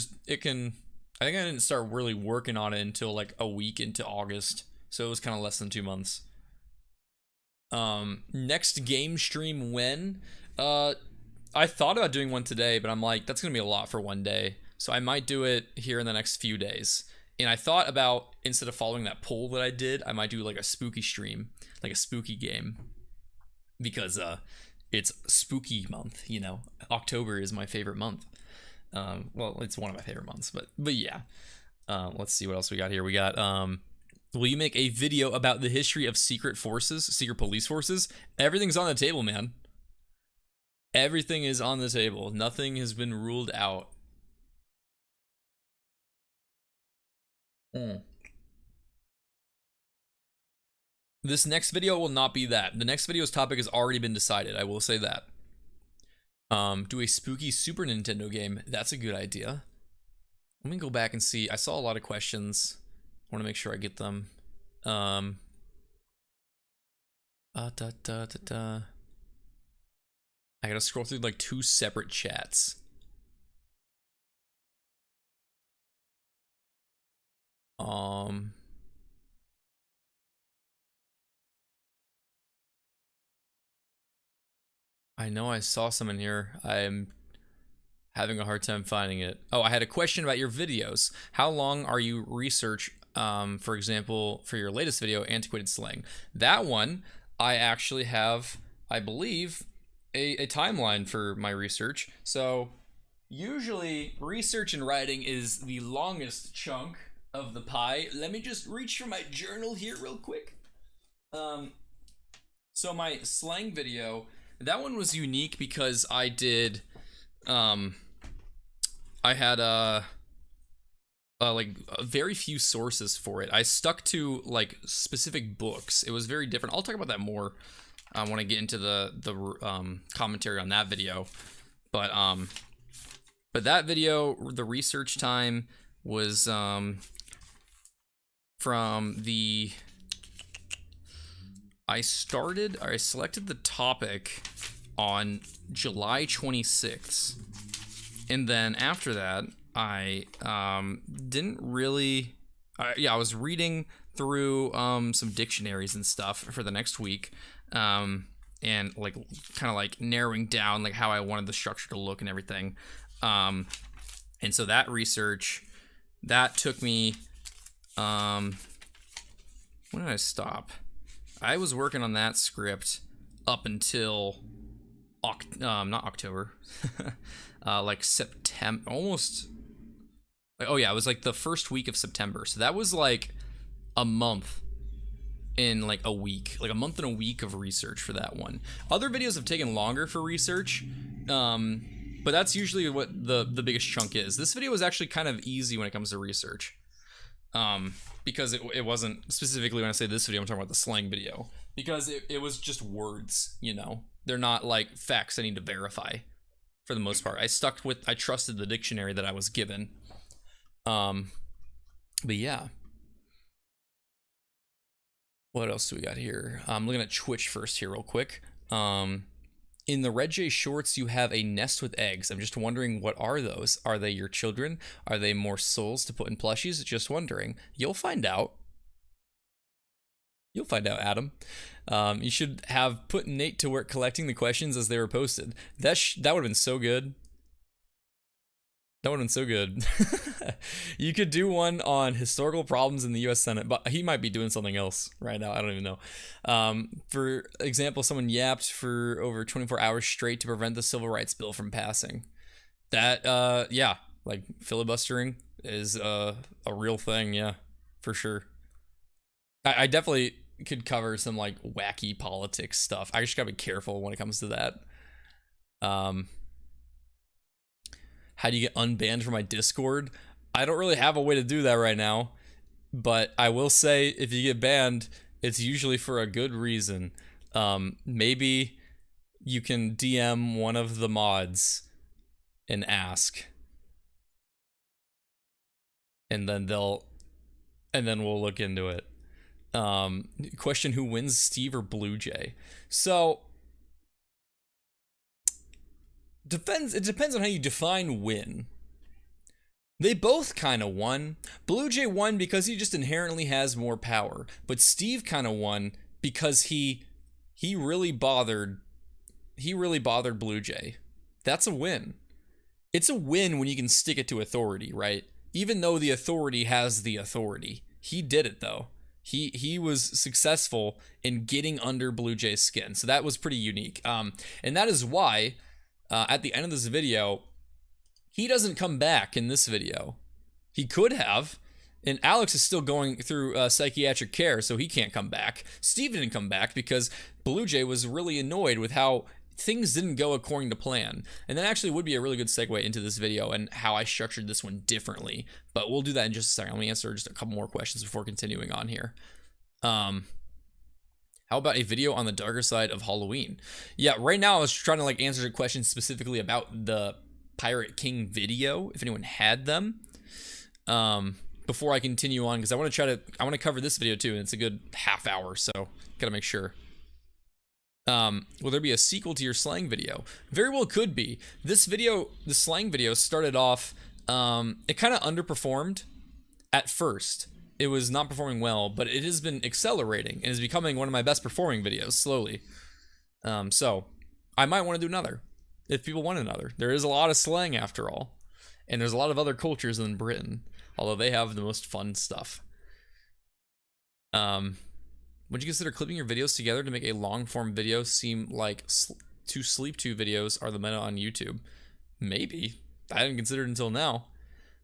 I didn't start really working on it until like a week into August, so it was kind of less than 2 months. Next game stream when? I thought about doing one today, but I'm like, that's gonna be a lot for one day, so I might do it here in the next few days. And I thought about, instead of following that poll that I did, I might do like a spooky stream, like a spooky game, because it's spooky month, you know. October is my favorite month. Well, it's one of my favorite months, but yeah. Let's see what else we got here. We got, will you make a video about the history of secret police forces? Everything's on the table, man. Everything is on the table. Nothing has been ruled out. This next video will not be that. The next video's topic has already been decided. I will say that. Do a spooky Super Nintendo game. That's a good idea. Let me go back and see. I saw a lot of questions. I want to make sure I get them. I gotta scroll through like 2 separate chats. I know I saw some in here. I'm having a hard time finding it. Oh, I had a question about your videos. How long are you research, for example, for your latest video, Antiquated Slang? That one, I actually have, I believe, a timeline for my research. So usually research and writing is the longest chunk of the pie. Let me just reach for my journal here real quick. So my Slang video, that one was unique because I did, I had like very few sources for it. I stuck to like specific books. It was very different. I'll talk about that more when I get into the commentary on that video. But that video, the research time was from the, I selected the topic on July 26th, and then after that I didn't really, I was reading through some dictionaries and stuff for the next week, and like kind of like narrowing down like how I wanted the structure to look and everything, and so that research, that took me, when did I stop? I was working on that script up until not October, like September, almost Like, oh yeah, it was like the first week of September. So that was like a month in like a week, like a month and a week of research for that one. Other videos have taken longer for research, but that's usually what the biggest chunk is. This video was actually kind of easy when it comes to research, because it wasn't specifically, when I say this video, I'm talking about the slang video, because it was just words, you know. They're not like facts I need to verify for the most part. I trusted the dictionary that I was given. But yeah. What else do we got here? I'm looking at Twitch first here real quick. In the RedJay shorts, you have a nest with eggs. I'm just wondering, what are those? Are they your children? Are they more souls to put in plushies? Just wondering. You'll find out. You'll find out, Adam. You should have put Nate to work collecting the questions as they were posted. That would have been so good. That would have been so good. You could do one on historical problems in the U.S. Senate, but he might be doing something else right now. I don't even know. For example, someone yapped for over 24 hours straight to prevent the Civil Rights Bill from passing. That, yeah, like filibustering is a real thing, yeah, for sure. I definitely could cover some like wacky politics stuff. I just gotta be careful when it comes to that. How do you get unbanned from my Discord? I don't really have a way to do that right now, but I will say if you get banned, it's usually for a good reason. Maybe you can DM one of the mods and ask, and then we'll look into it. Question: who wins, Steve or Blue Jay? So it depends on how you define win. They both kind of won. Blue Jay won because he just inherently has more power, but Steve kind of won because he really bothered Blue Jay. That's a win. It's a win when you can stick it to authority, right? Even though the authority has the authority. He did it though. He was successful in getting under Blue Jay's skin. So that was pretty unique. And that is why at the end of this video, he doesn't come back in this video. He could have, and Alex is still going through psychiatric care, so he can't come back. Steve didn't come back because Blue Jay was really annoyed with how things didn't go according to plan. And that actually would be a really good segue into this video and how I structured this one differently. But we'll do that in just a second. Let me answer just a couple more questions before continuing on here. How about a video on the darker side of Halloween? Yeah, right now I was trying to like answer the questions specifically about the Pirate King video, if anyone had them. Before I continue on, because I want to cover this video too, and it's a good half hour, so gotta make sure. Will there be a sequel to your slang video? Very well could be. This video, the slang video, started off, it kind of underperformed at first. It was not performing well, but it has been accelerating and is becoming one of my best performing videos slowly. So I might want to do another if people want another. There is a lot of slang after all, and there's a lot of other cultures than Britain, although they have the most fun stuff. Would you consider clipping your videos together to make a long-form video seem like two sleep to videos are the meta on YouTube? Maybe. I haven't considered it until now.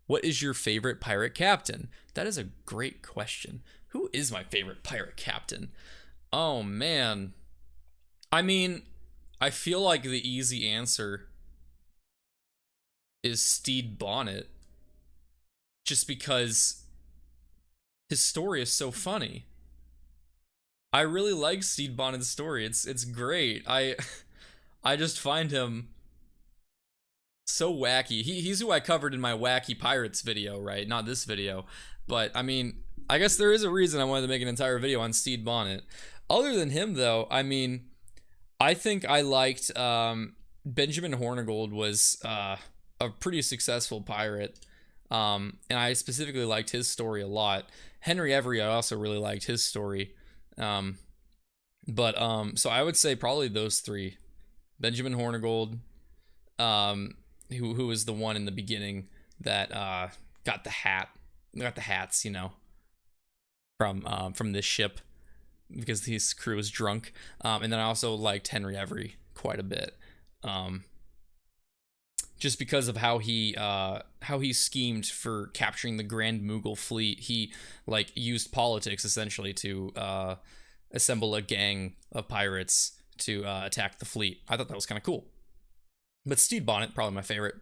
What is your favorite pirate captain? That is a great question. Who is my favorite pirate captain? Oh, man. I mean, I feel like the easy answer is Stede Bonnet. Just because his story is so funny. I really like Stede Bonnet's story. It's great. I just find him so wacky. He's who I covered in my Wacky Pirates video, right? Not this video. But, I mean, I guess there is a reason I wanted to make an entire video on Stede Bonnet. Other than him, though, I mean, I think I liked, Benjamin Hornigold was a pretty successful pirate. And I specifically liked his story a lot. Henry Every, I also really liked his story. So I would say probably those three. Benjamin Hornigold, who was the one in the beginning that got the hats, you know, from this ship because his crew was drunk. And then I also liked Henry Every quite a bit. just because of how he schemed for capturing the Grand Mughal fleet. He like used politics essentially to assemble a gang of pirates to attack the fleet. I thought that was kind of cool. But Steed Bonnet, probably my favorite.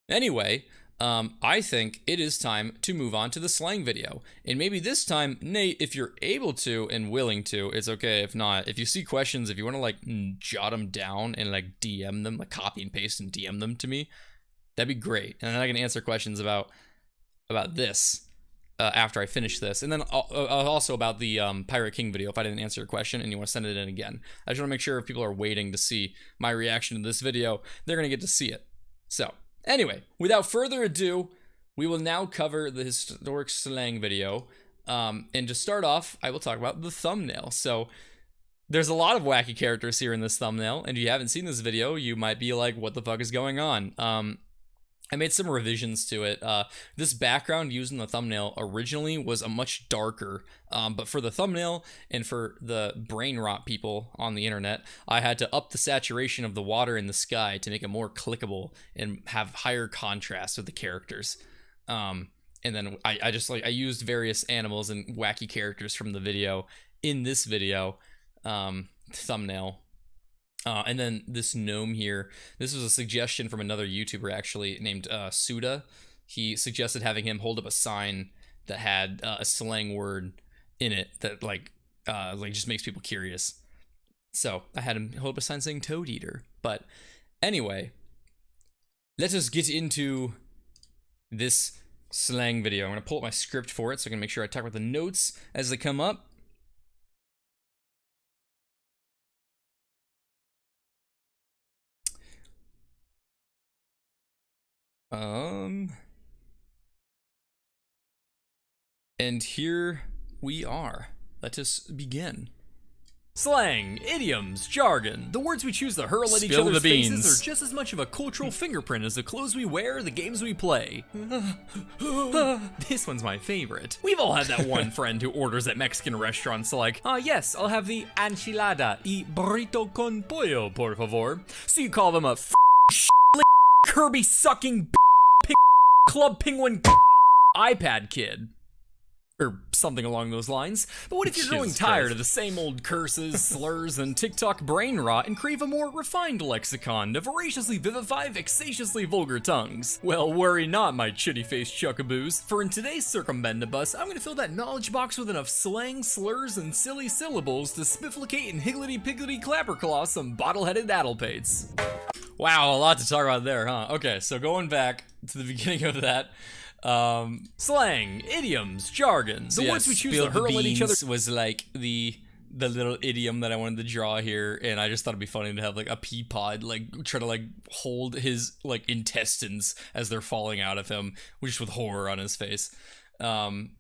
Anyway, I think it is time to move on to the slang video. And maybe this time, Nate, if you're able to and willing to, it's okay. If not, if you see questions, if you want to like jot them down and like DM them, like copy and paste and DM them to me, that'd be great. And then I can answer questions about this after I finish this. And then also about the Pirate King video, if I didn't answer your question and you want to send it in again. I just want to make sure if people are waiting to see my reaction to this video, they're going to get to see it. So, anyway, without further ado, we will now cover the historic slang video. And to start off, I will talk about the thumbnail. So, there's a lot of wacky characters here in this thumbnail, and if you haven't seen this video, you might be like, what the fuck is going on? I made some revisions to it. This background used in the thumbnail originally was a much darker, but for the thumbnail and for the brain rot people on the internet, I had to up the saturation of the water in the sky to make it more clickable and have higher contrast with the characters. And then I used various animals and wacky characters from the video in this video thumbnail. And then this gnome here, this was a suggestion from another YouTuber actually named Suda. He suggested having him hold up a sign that had a slang word in it that like just makes people curious. So I had him hold up a sign saying toad eater. But anyway, let us get into this slang video. I'm going to pull up my script for it so I can make sure I talk about the notes as they come up. And here we are. Let us begin. Slang, idioms, jargon. The words we choose to hurl at each other's faces are just as much of a cultural fingerprint as the clothes we wear, the games we play. This one's my favorite. We've all had that one friend who orders at Mexican restaurants like, yes, I'll have the enchilada y burrito con pollo, por favor. So you call them a Kirby sucking Club Penguin iPad kid. Or something along those lines. But what if you're growing tired of the same old curses, slurs, and TikTok brain rot and crave a more refined lexicon to voraciously vivify vexatiously vulgar tongues? Well, worry not, my chitty-faced chuckaboos, for in today's Circumbendibus, I'm gonna fill that knowledge box with enough slang, slurs, and silly syllables to spifflicate and higgledy-piggledy clapperclaw some bottle-headed addlepates. Wow, a lot to talk about there, huh? Okay, so going back to the beginning of that, slang, idioms, jargon. The words we choose to hurl at each other was like the little idiom that I wanted to draw here, and I just thought it'd be funny to have like a pea pod like try to like hold his like intestines as they're falling out of him, just with horror on his face. And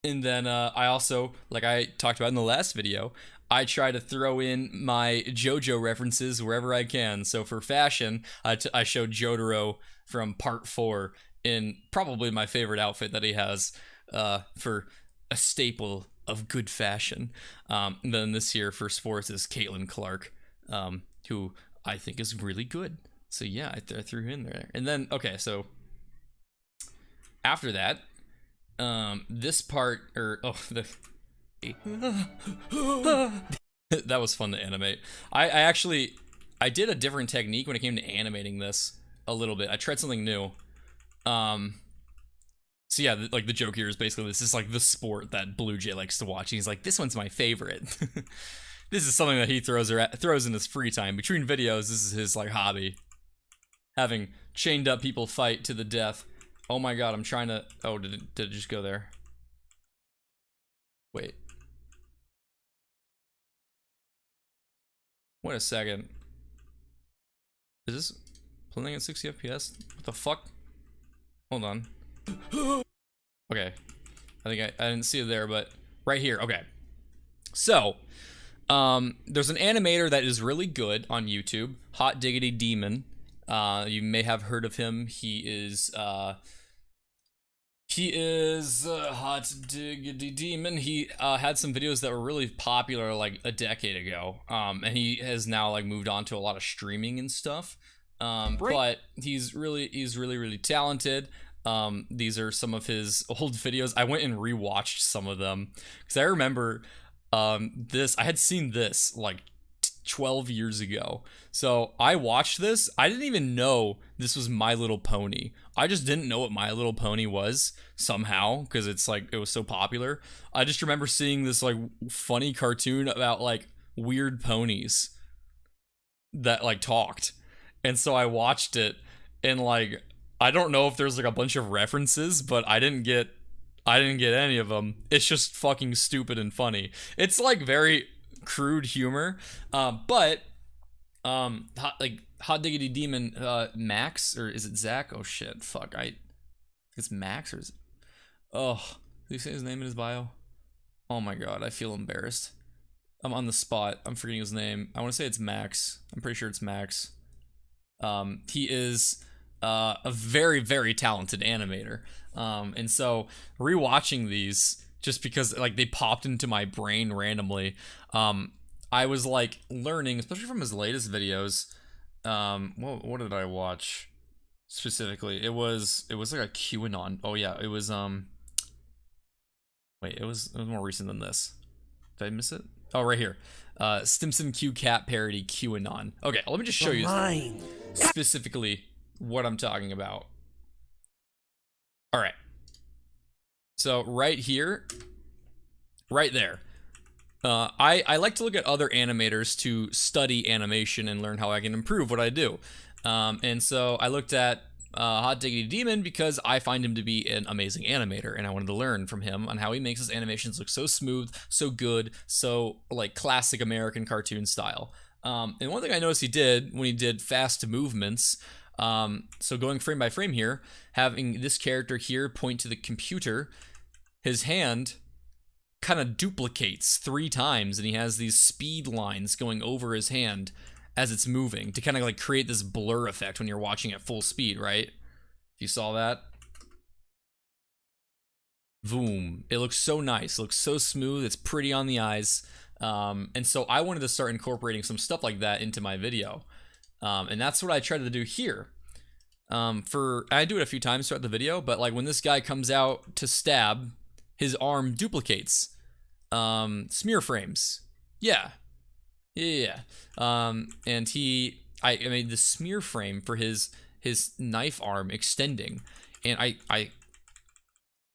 then I also, like I talked about in the last video, I try to throw in my JoJo references wherever I can. So for fashion, I showed Jotaro from Part 4 in probably my favorite outfit that he has for a staple of good fashion. And then this year for sports is Caitlin Clark, who I think is really good. So yeah, I threw him in there. And then, okay, so after that, this part, that was fun to animate. I did a different technique when it came to animating this a little bit. I tried something new. So yeah, like the joke here is basically this is like the sport that Blue Jay likes to watch. And he's like, this one's my favorite. This is something that he throws in his free time. Between videos, this is his like hobby. Having chained up people fight to the death. Oh my god, I'm trying to, oh, did it just go there? Wait. Wait a second. Is this playing at 60 FPS? What the fuck? Hold on. Okay. I think I didn't see it there, but right here. Okay. So, there's an animator that is really good on YouTube. Hot Diggity Demon. You may have heard of him. He is Hot Diggity Demon. He had some videos that were really popular like a decade ago. And he has now like moved on to a lot of streaming and stuff. But he's really talented. These are some of his old videos. I went and rewatched some of them because I remember this. I had seen this like 12 years ago. So I watched this. I didn't even know this was My Little Pony. I just didn't know what My Little Pony was somehow because it's like it was so popular. I just remember seeing this like funny cartoon about like weird ponies that like talked. And so I watched it and like I don't know if there's like a bunch of references, but I didn't get any of them. It's just fucking stupid and funny. It's like very crude humor, but Hot Diggity Demon Max, or is it Zach? Oh shit, fuck, it's Max or is it, oh, did he say his name in his bio? Oh my god, I feel embarrassed. I'm on the spot. I'm forgetting his name. I want to say it's Max. I'm pretty sure it's Max. He is a very talented animator. And so rewatching these just because like they popped into my brain randomly, I was like learning, especially from his latest videos. What did I watch specifically? It was like a QAnon. Oh yeah, it was wait, it was more recent than this. Did I miss it? Oh, right here. Stimson Q Cat parody QAnon. Okay, let me just show you specifically what I'm talking about. All right. So right here, right there. I like to look at other animators to study animation and learn how I can improve what I do. And so I looked at Hot Diggity Demon because I find him to be an amazing animator, and I wanted to learn from him on how he makes his animations look so smooth, so good, so like classic American cartoon style. And one thing I noticed he did when he did fast movements, so going frame by frame here, having this character here point to the computer, his hand kind of duplicates 3 times, and he has these speed lines going over his hand as it's moving to kind of like create this blur effect when you're watching at full speed, right? You saw that? Boom. It looks so nice. It looks so smooth. It's pretty on the eyes. And so I wanted to start incorporating some stuff like that into my video. And that's what I tried to do here. I do it a few times throughout the video, but like when this guy comes out to stab, his arm duplicates. Smear frames. Yeah. And I made the smear frame for his knife arm extending, and I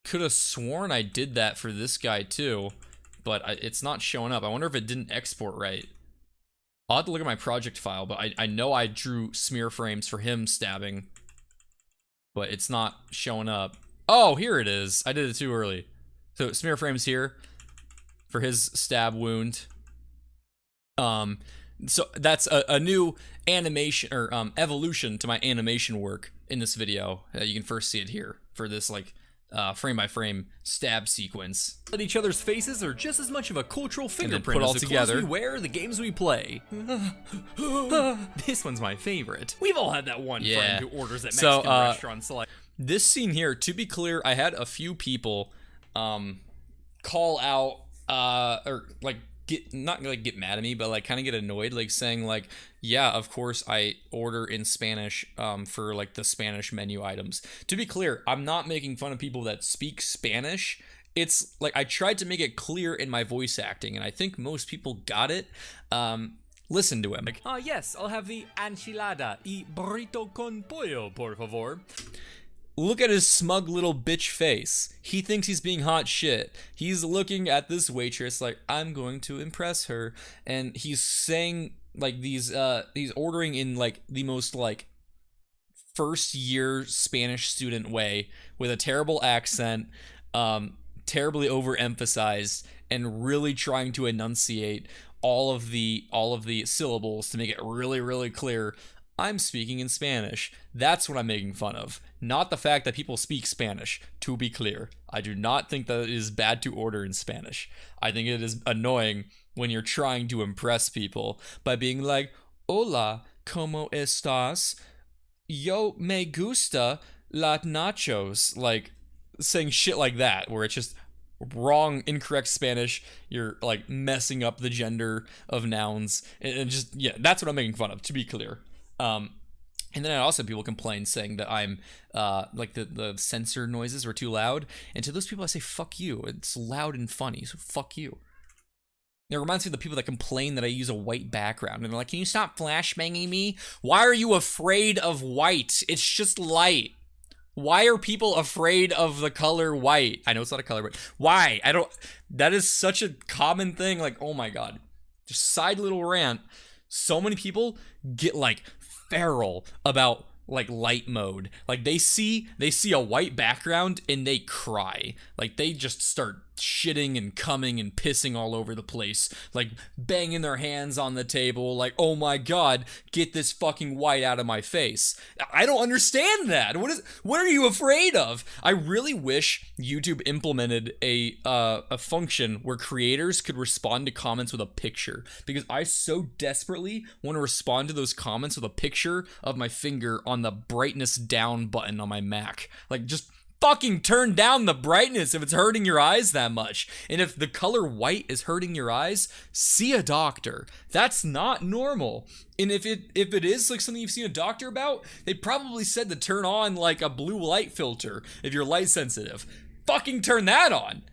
could have sworn I did that for this guy too, but it's not showing up. I wonder if it didn't export right. I'll have to look at my project file, but I know I drew smear frames for him stabbing, but it's not showing up. Oh, here it is. I did it too early. So smear frames here for his stab wound. So that's a new animation or evolution to my animation work in this video. You can first see it here for this like frame by frame stab sequence. But each other's faces are just as much of a cultural fingerprint put all as the together. clothes we wear, the games we play. This one's my favorite. We've all had that one Yeah. friend who orders at So, Mexican restaurants. Like, This scene here, to be clear, I had a few people call out or like not like get mad at me, but like kind of get annoyed, like saying like, yeah, of course I order in Spanish for like the Spanish menu items. To be clear, I'm not making fun of people that speak Spanish. It's like I tried to make it clear in my voice acting, and I think most people got it. Listen to him. Like, yes, I'll have the enchilada y burrito con pollo, por favor. look at his smug little bitch face. He thinks he's being hot shit. He's looking at this waitress like, I'm going to impress her. And he's saying like he's ordering in like the most like first year Spanish student way with a terrible accent, terribly overemphasized, and really trying to enunciate all of the syllables to make it really clear. I'm speaking in Spanish. That's what I'm making fun of. Not the fact that people speak Spanish, to be clear. I do not think that it is bad to order in Spanish. I think it is annoying when you're trying to impress people by being like, Hola, ¿cómo estás? Yo me gusta las nachos. Like, saying shit like that, where it's just wrong, incorrect Spanish. You're like messing up the gender of nouns. And just, yeah, that's what I'm making fun of, to be clear. And then I also had people complain saying that I'm, like the sensor noises were too loud. And to those people I say, fuck you. It's loud and funny, so fuck you. It reminds me of the people that complain that I use a white background. And they're like, can you stop flashbanging me? Why are you afraid of white? It's just light. Why are people afraid of the color white? I know it's not a color, but why? That is such a common thing. Like, oh my God. Just side little rant. So many people get like feral about like light mode. Like they see a white background and they cry. Like they just start shitting and coming and pissing all over the place, like banging their hands on the table, like, oh my God, get this fucking white out of my face. I don't understand that. What are you afraid of? I really wish YouTube implemented a function where creators could respond to comments with a picture, because I so desperately want to respond to those comments with a picture of my finger on the brightness down button on my Mac. Like, just fucking turn down the brightness if it's hurting your eyes that much. And if the color white is hurting your eyes, see a doctor. That's not normal. And if it is like something you've seen a doctor about, they probably said to turn on like a blue light filter if you're light sensitive. Fucking turn that on.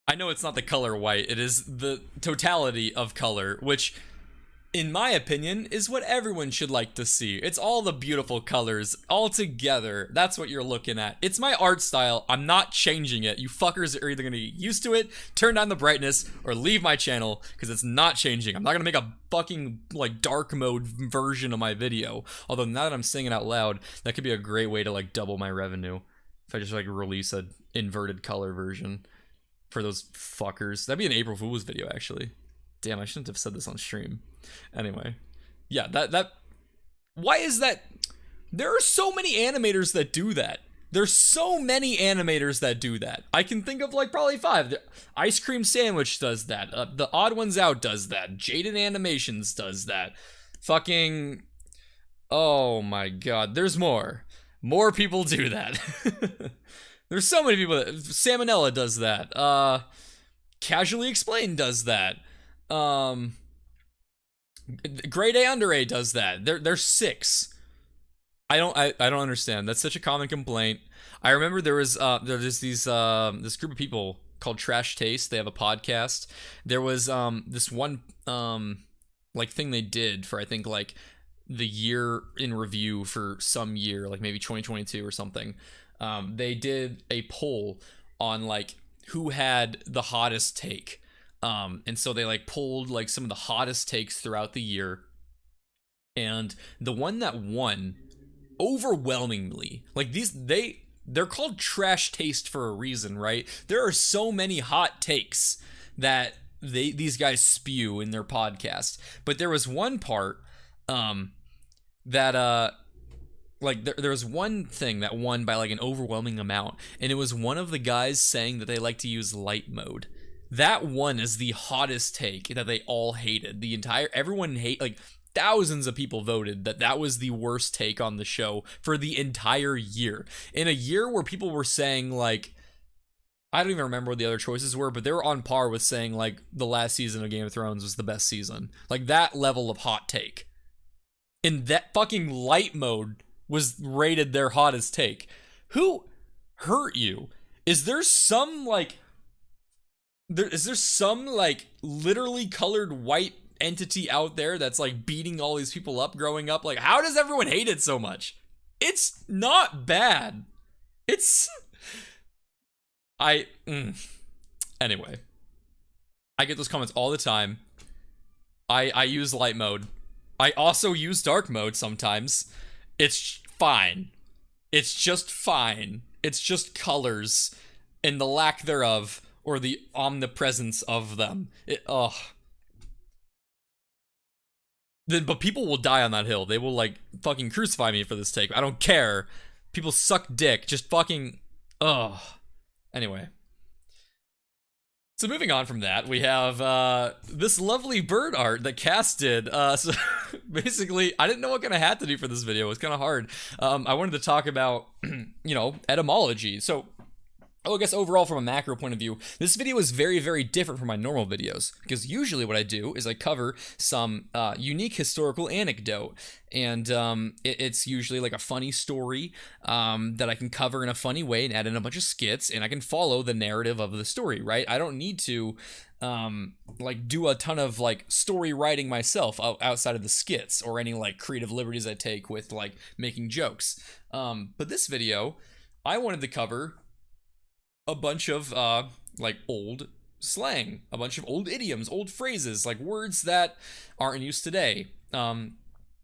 I know it's not the color white, it is the totality of color, which, in my opinion, is what everyone should like to see. It's all the beautiful colors all together. That's what you're looking at. It's my art style. I'm not changing it. You fuckers are either gonna get used to it, turn down the brightness, or leave my channel, because it's not changing. I'm not gonna make a fucking like dark mode version of my video. Although now that I'm saying it out loud, that could be a great way to like double my revenue. If I just like release a inverted color version for those fuckers. That'd be an April Fool's video, actually. Damn, I shouldn't have said this on stream. Anyway, yeah, that why is that? There are so many animators that do that. There's so many animators that do that. I can think of like probably 5. The Ice Cream Sandwich does that. The Odd Ones Out does that. Jaden Animations does that. Fucking, oh my God, there's more. More people do that. There's so many people. Salmonella does that. Casually Explained does that. Grade A Under A does that. They're 6. I don't understand. That's such a common complaint. I remember there's these this group of people called Trash Taste. They have a podcast. There was this one like thing they did for, I think, like the year in review for some year, like maybe 2022 or something. They did a poll on like who had the hottest take. And so they like pulled like some of the hottest takes throughout the year, and the one that won overwhelmingly, like they're called Trash Taste for a reason, right? There are so many hot takes that these guys spew in their podcast, but there was one part that like there was one thing that won by like an overwhelming amount, and it was one of the guys saying that they like to use light mode. That one is the hottest take that they all hated. Everyone like thousands of people voted that was the worst take on the show for the entire year. In a year where people were saying like, I don't even remember what the other choices were, but they were on par with saying like the last season of Game of Thrones was the best season. Like that level of hot take. And that fucking light mode was rated their hottest take. Who hurt you? Is there some like literally colored white entity out there that's like beating all these people up growing up? Like, how does everyone hate it so much? It's not bad. Anyway, I get those comments all the time. I use light mode. I also use dark mode sometimes. It's fine. It's just fine. It's just colors and the lack thereof, or the omnipresence of them. But people will die on that hill. They will like fucking crucify me for this take. I don't care. People suck dick. Just fucking, Anyway. So moving on from that, we have this lovely bird art that Cass did. So basically, I didn't know what kind of hat to do for this video. It was kind of hard. I wanted to talk about, etymology. So I guess overall from a macro point of view, this video is very, very different from my normal videos, because usually what I do is I cover some unique historical anecdote, and it's usually like a funny story that I can cover in a funny way and add in a bunch of skits, and I can follow the narrative of the story, right? I don't need to like do a ton of like story writing myself outside of the skits or any like creative liberties I take with like making jokes. But this video, I wanted to cover a bunch of like old slang, a bunch of old idioms, old phrases, like words that aren't in use today.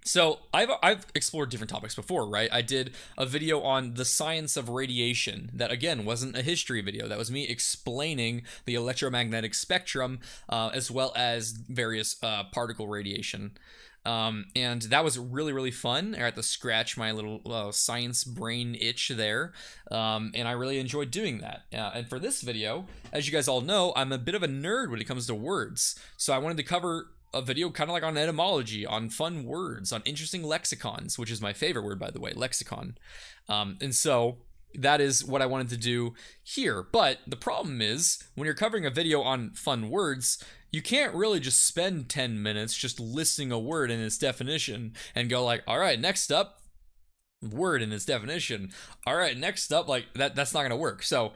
So I've explored different topics before, right? I did a video on the science of radiation that, again, wasn't a history video. That was me explaining the electromagnetic spectrum as well as various particle radiation. And that was really, really fun. I got to scratch my little science brain itch there, and I really enjoyed doing that. And for this video, as you guys all know, I'm a bit of a nerd when it comes to words, so I wanted to cover a video kind of like on etymology, on fun words, on interesting lexicons, which is my favorite word, by the way, lexicon. And so that is what I wanted to do here. But the problem is, when you're covering a video on fun words, you can't really just spend 10 minutes just listing a word and its definition and go like, all right, next up, word and its definition. All right, next up, like that's not gonna work. So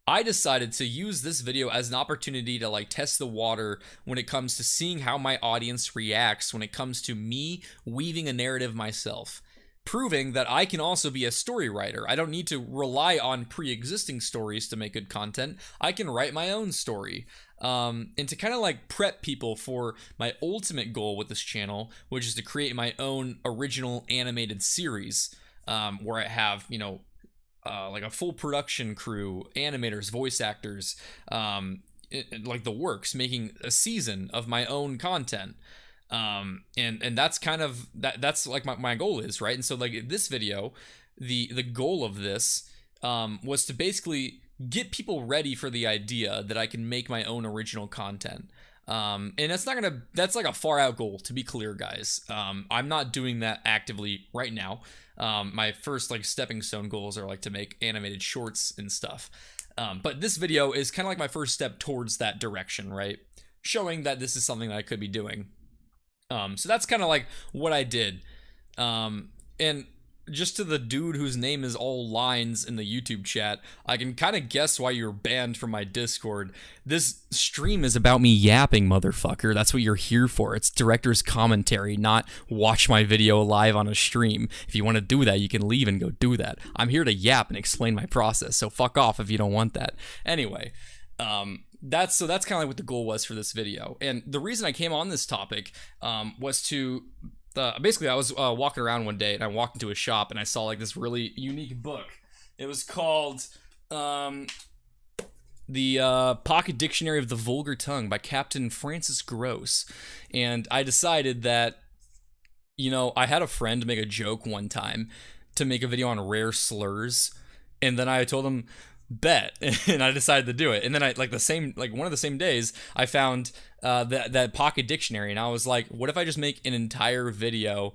I decided to use this video as an opportunity to like test the water when it comes to seeing how my audience reacts when it comes to me weaving a narrative myself, proving that I can also be a story writer. I don't need to rely on pre-existing stories to make good content. I can write my own story. And to kind of like prep people for my ultimate goal with this channel, which is to create my own original animated series, where I have, you know, like a full production crew, animators, voice actors, like the works, making a season of my own content. And that's kind of that's like my goal is, right? And so like this video, the goal of this was to basically get people ready for the idea that I can make my own original content. And that's like a far out goal, to be clear, guys. I'm not doing that actively right now. My first like stepping stone goals are like to make animated shorts and stuff. But this video is kind of like my first step towards that direction, right? Showing that this is something that I could be doing. So that's kind of like what I did. And just to the dude whose name is all lines in the YouTube chat, I can kind of guess why you're banned from my Discord. This stream is about me yapping, motherfucker. That's what you're here for. It's director's commentary, not watch my video live on a stream. If you want to do that, you can leave and go do that. I'm here to yap and explain my process, so fuck off if you don't want that. Anyway, that's kind of like what the goal was for this video. And the reason I came on this topic was to basically I was walking around one day and I walked into a shop and I saw like this really unique book. It was called the Pocket Dictionary of the Vulgar Tongue by Captain Francis Gross. And I decided that, you know, I had a friend make a joke one time to make a video on rare slurs, and then I told him bet, and I decided to do it. And then I one of the same days I found that pocket dictionary, and I was like, what if I just make an entire video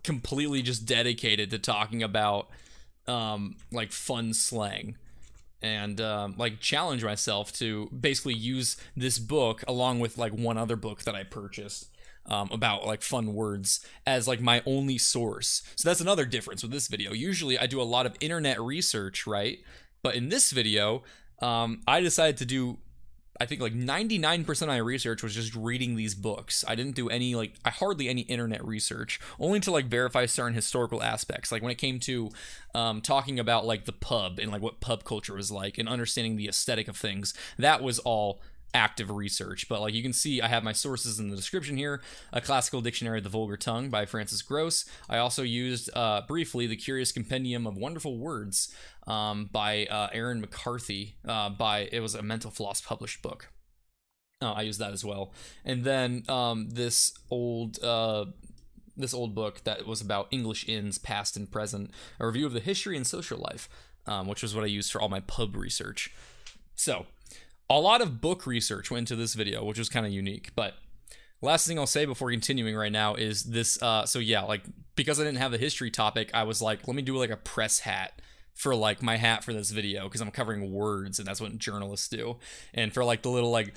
completely just dedicated to talking about like fun slang, and like challenge myself to basically use this book along with like one other book that I purchased about like fun words as like my only source. So that's another difference with this video. Usually I do a lot of internet research, right? But in this video, I decided to do, I think like 99% of my research was just reading these books. I didn't do any hardly any internet research, only to like verify certain historical aspects. Like when it came to talking about like the pub and like what pub culture was like and understanding the aesthetic of things, that was all active research. But like you can see, I have my sources in the description here. A Classical Dictionary of the Vulgar Tongue by Francis Gross. I also used briefly The Curious Compendium of Wonderful Words by Aaron McCarthy. It was a Mental Floss published book. I used that as well. And then this old book that was about English inns, past and present, a review of the history and social life, which was what I used for all my pub research. So a lot of book research went into this video, which was kind of unique. But last thing I'll say before continuing right now is this. So yeah, like because I didn't have a history topic, I was like, let me do like a press hat for like my hat for this video because I'm covering words and that's what journalists do. And for like the little like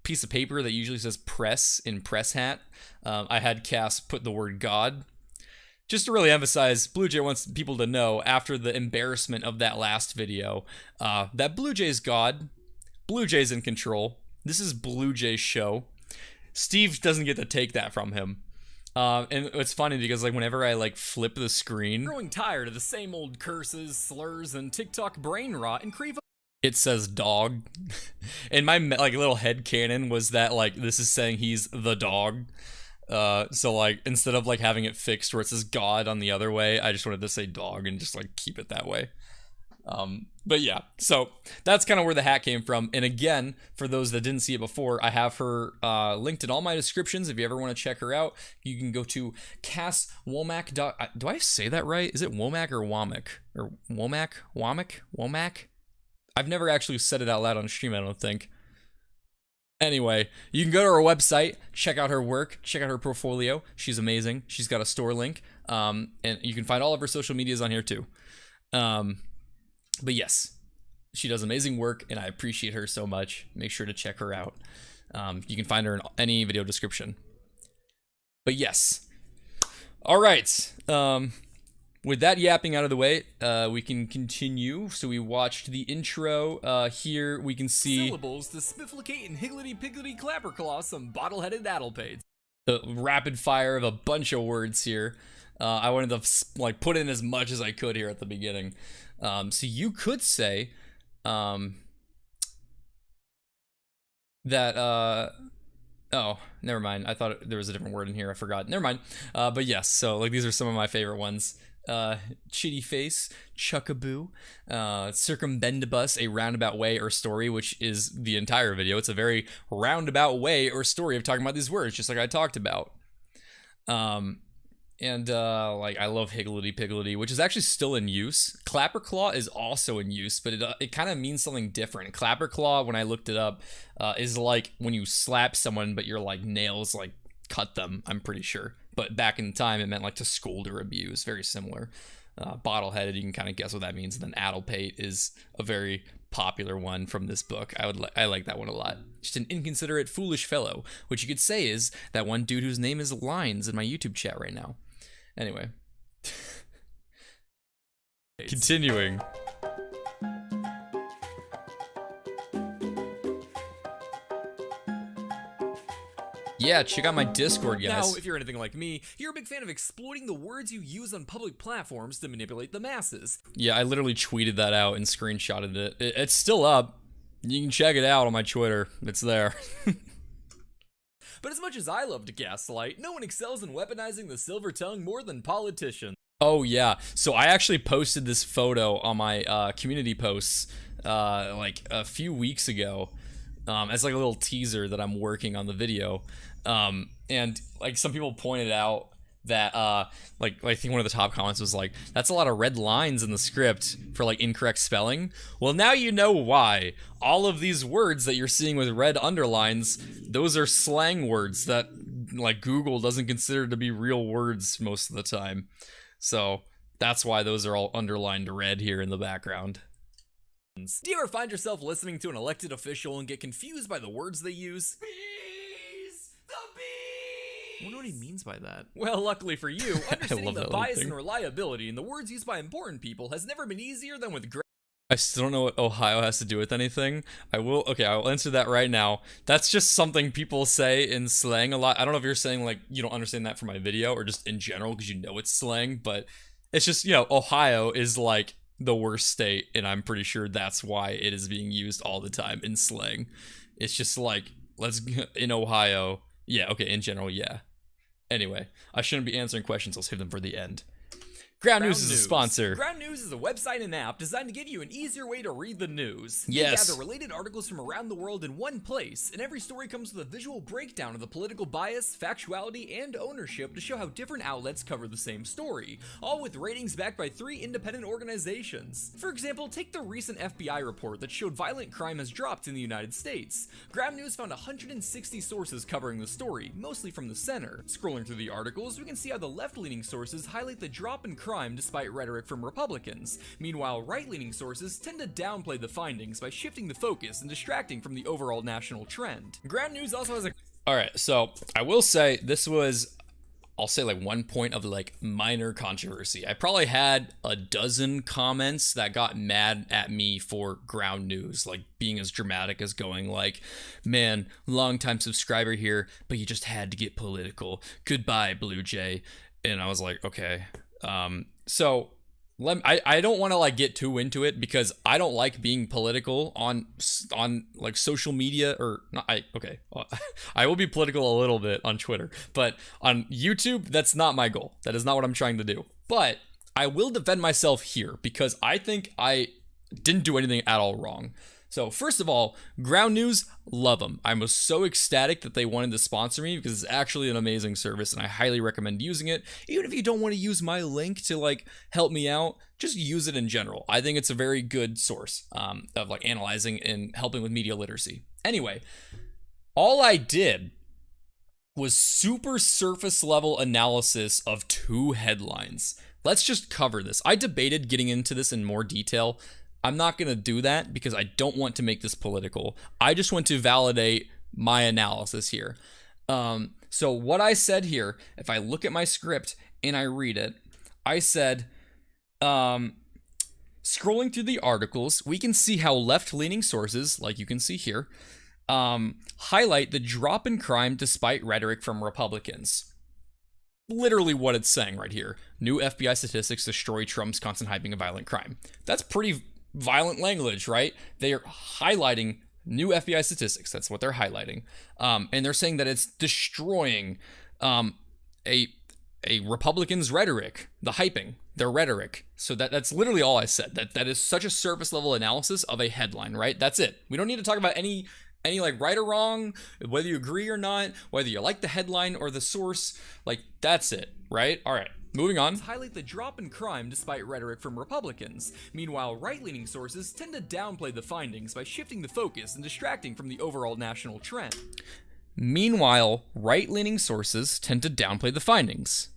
piece of paper that usually says press in press hat, I had Cass put the word God. Just to really emphasize, Blue Jay wants people to know after the embarrassment of that last video, that Blue Jay's God, Blue Jay's in control. This is Blue Jay's show. Steve doesn't get to take that from him. And it's funny because like whenever I like flip the screen, growing tired of the same old curses, slurs, and TikTok brain rot and crave. It says dog, and my like little head canon was that like this is saying he's the dog. So like instead of like having it fixed where it says God on the other way, I just wanted to say dog and just like keep it that way. But yeah, so that's kind of where the hat came from. And again, for those that didn't see it before, I have her linked in all my descriptions. If you ever want to check her out, you can go to CassWomack. Do I say that right? Is it Womack or Womack? Or Womack? Womack? Womack? I've never actually said it out loud on stream, I don't think. Anyway, you can go to her website, check out her work, check out her portfolio. She's amazing. She's got a store link. And you can find all of her social medias on here too. But yes, she does amazing work, and I appreciate her so much. Make sure to check her out. You can find her in any video description. But yes. All right. With that yapping out of the way, we can continue. So we watched the intro. Here we can see syllables to spifflicate and higgledy-piggledy clapperclaw some bottle-headed addlepades. The rapid fire of a bunch of words here. I wanted to like put in as much as I could here at the beginning. So you could say that oh, never mind. I thought there was a different word in here. I forgot. Never mind. But yes, so like these are some of my favorite ones. Chitty face, chuckaboo, circumbendibus, a roundabout way or story, which is the entire video. It's a very roundabout way or story of talking about these words, just like I talked about. Like I love higgledy-piggledy, which is actually still in use. Clapperclaw is also in use, but it kind of means something different. Clapperclaw, when I looked it up, is like when you slap someone, but your like nails like cut them, I'm pretty sure. But back in time, it meant like to scold or abuse. Very similar. Bottle-headed, you can kind of guess what that means. And then addlepate is a very popular one from this book. I like that one a lot. Just an inconsiderate, foolish fellow, which you could say is that one dude whose name is Lines in my YouTube chat right now. Anyway. Continuing. Yeah, check out my Discord, guys. Now, if you're anything like me, you're a big fan of exploiting the words you use on public platforms to manipulate the masses. Yeah, I literally tweeted that out and screenshotted it. It's still up. You can check it out on my Twitter. It's there. But as much as I love to gaslight, no one excels in weaponizing the silver tongue more than politicians. Oh, yeah. So I actually posted this photo on my community posts like a few weeks ago as like a little teaser that I'm working on the video. And like some people pointed out that like I think one of the top comments was like, that's a lot of red lines in the script for like incorrect spelling. Well, now you know why. All of these words that you're seeing with red underlines, those are slang words that like Google doesn't consider to be real words most of the time. So that's why those are all underlined red here in the background. Do you ever find yourself listening to an elected official and get confused by the words they use? Bees! The bees! I wonder what he means by that. Well, luckily for you, understanding the bias thing. and reliability in the words used by important people has never been easier than with I still don't know what Ohio has to do with anything. Okay, I will answer that right now. That's just something people say in slang a lot. I don't know if you're saying like you don't understand that from my video or just in general because you know it's slang, but it's just, you know, Ohio is like the worst state, and I'm pretty sure that's why it is being used all the time in slang. It's just like, in Ohio, yeah, okay, in general, yeah. Anyway, I shouldn't be answering questions, I'll save them for the end. Ground News is a sponsor. Ground News is a website and app designed to give you an easier way to read the news. Yes. You gather related articles from around the world in one place, and every story comes with a visual breakdown of the political bias, factuality, and ownership to show how different outlets cover the same story, all with ratings backed by 3 independent organizations. For example, take the recent FBI report that showed violent crime has dropped in the United States. Ground News found 160 sources covering the story, mostly from the center. Scrolling through the articles, we can see how the left-leaning sources highlight the drop in crime crime despite rhetoric from Republicans. Meanwhile, right-leaning sources tend to downplay the findings by shifting the focus and distracting from the overall national trend. Ground News also has a... Alright, so I will say this was, I'll say like one point of like minor controversy. I probably had a dozen comments that got mad at me for Ground News, like being as dramatic as going like, man, longtime subscriber here, but you just had to get political. Goodbye, Blue Jay. And I was like, okay. So I don't want to like get too into it because I don't like being political on like social media or not. I will be political a little bit on Twitter, but on YouTube, that's not my goal. That is not what I'm trying to do. But I will defend myself here because I think I didn't do anything at all wrong. So first of all, Ground News, love them. I was so ecstatic that they wanted to sponsor me because it's actually an amazing service and I highly recommend using it. Even if you don't want to use my link to like help me out, just use it in general. I think it's a very good source of like analyzing and helping with media literacy. Anyway, all I did was super surface level analysis of two headlines. Let's just cover this. I debated getting into this in more detail. I'm not going to do that because I don't want to make this political. I just want to validate my analysis here. So what I said here, if I look at my script and I read it, I said, scrolling through the articles, we can see how left-leaning sources, like you can see here, highlight the drop in crime despite rhetoric from Republicans. Literally what it's saying right here. New FBI statistics destroy Trump's constant hyping of violent crime. That's pretty violent language, right? They are highlighting new FBI statistics. That's what they're highlighting. And they're saying that it's destroying a Republican's rhetoric, the hyping, their rhetoric. So that's literally all I said. That is such a surface level analysis of a headline, right? That's it. We don't need to talk about any like right or wrong, whether you agree or not, whether you like the headline or the source. Like, that's it, right? All right. Moving on. Highlight the drop in crime despite rhetoric from Republicans. Meanwhile, right-leaning sources tend to downplay the findings by shifting the focus and distracting from the overall national trend. Meanwhile, right-leaning sources tend to downplay the findings.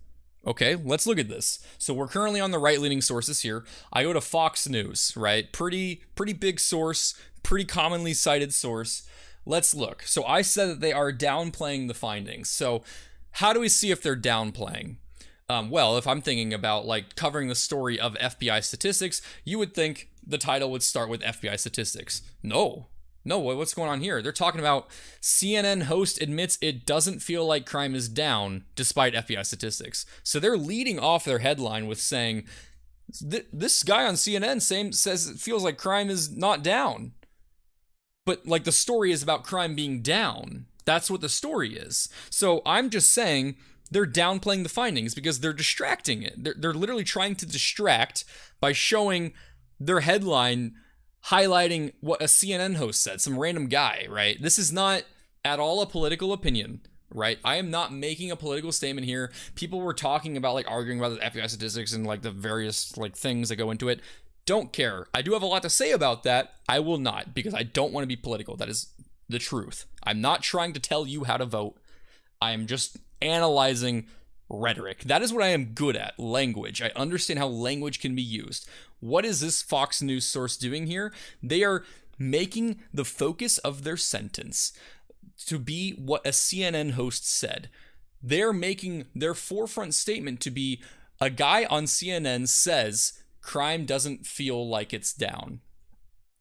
Okay, let's look at this. So we're currently on the right-leaning sources here. I go to Fox News, right? Pretty big source, pretty commonly cited source. Let's look. So I said that they are downplaying the findings. So how do we see if they're downplaying? Well, if I'm thinking about like covering the story of FBI statistics, you would think the title would start with FBI statistics. No, what's going on here? They're talking about CNN host admits it doesn't feel like crime is down despite FBI statistics. So they're leading off their headline with saying, this guy on CNN says it feels like crime is not down. But like the story is about crime being down. That's what the story is. So I'm just saying they're downplaying the findings because they're distracting it. They're literally trying to distract by showing their headline highlighting what a CNN host said, some random guy, right? This is not at all a political opinion, right? I am not making a political statement here. People were talking about like arguing about the FBI statistics and like the various like things that go into it. Don't care. I do have a lot to say about that. I will not because I don't want to be political. That is the truth. I'm not trying to tell you how to vote. I am just analyzing rhetoric. That is what I am good at, language. I understand how language can be used. What is this Fox News source doing here? They are making the focus of their sentence to be what a CNN host said. They're making their forefront statement to be a guy on CNN says crime doesn't feel like it's down.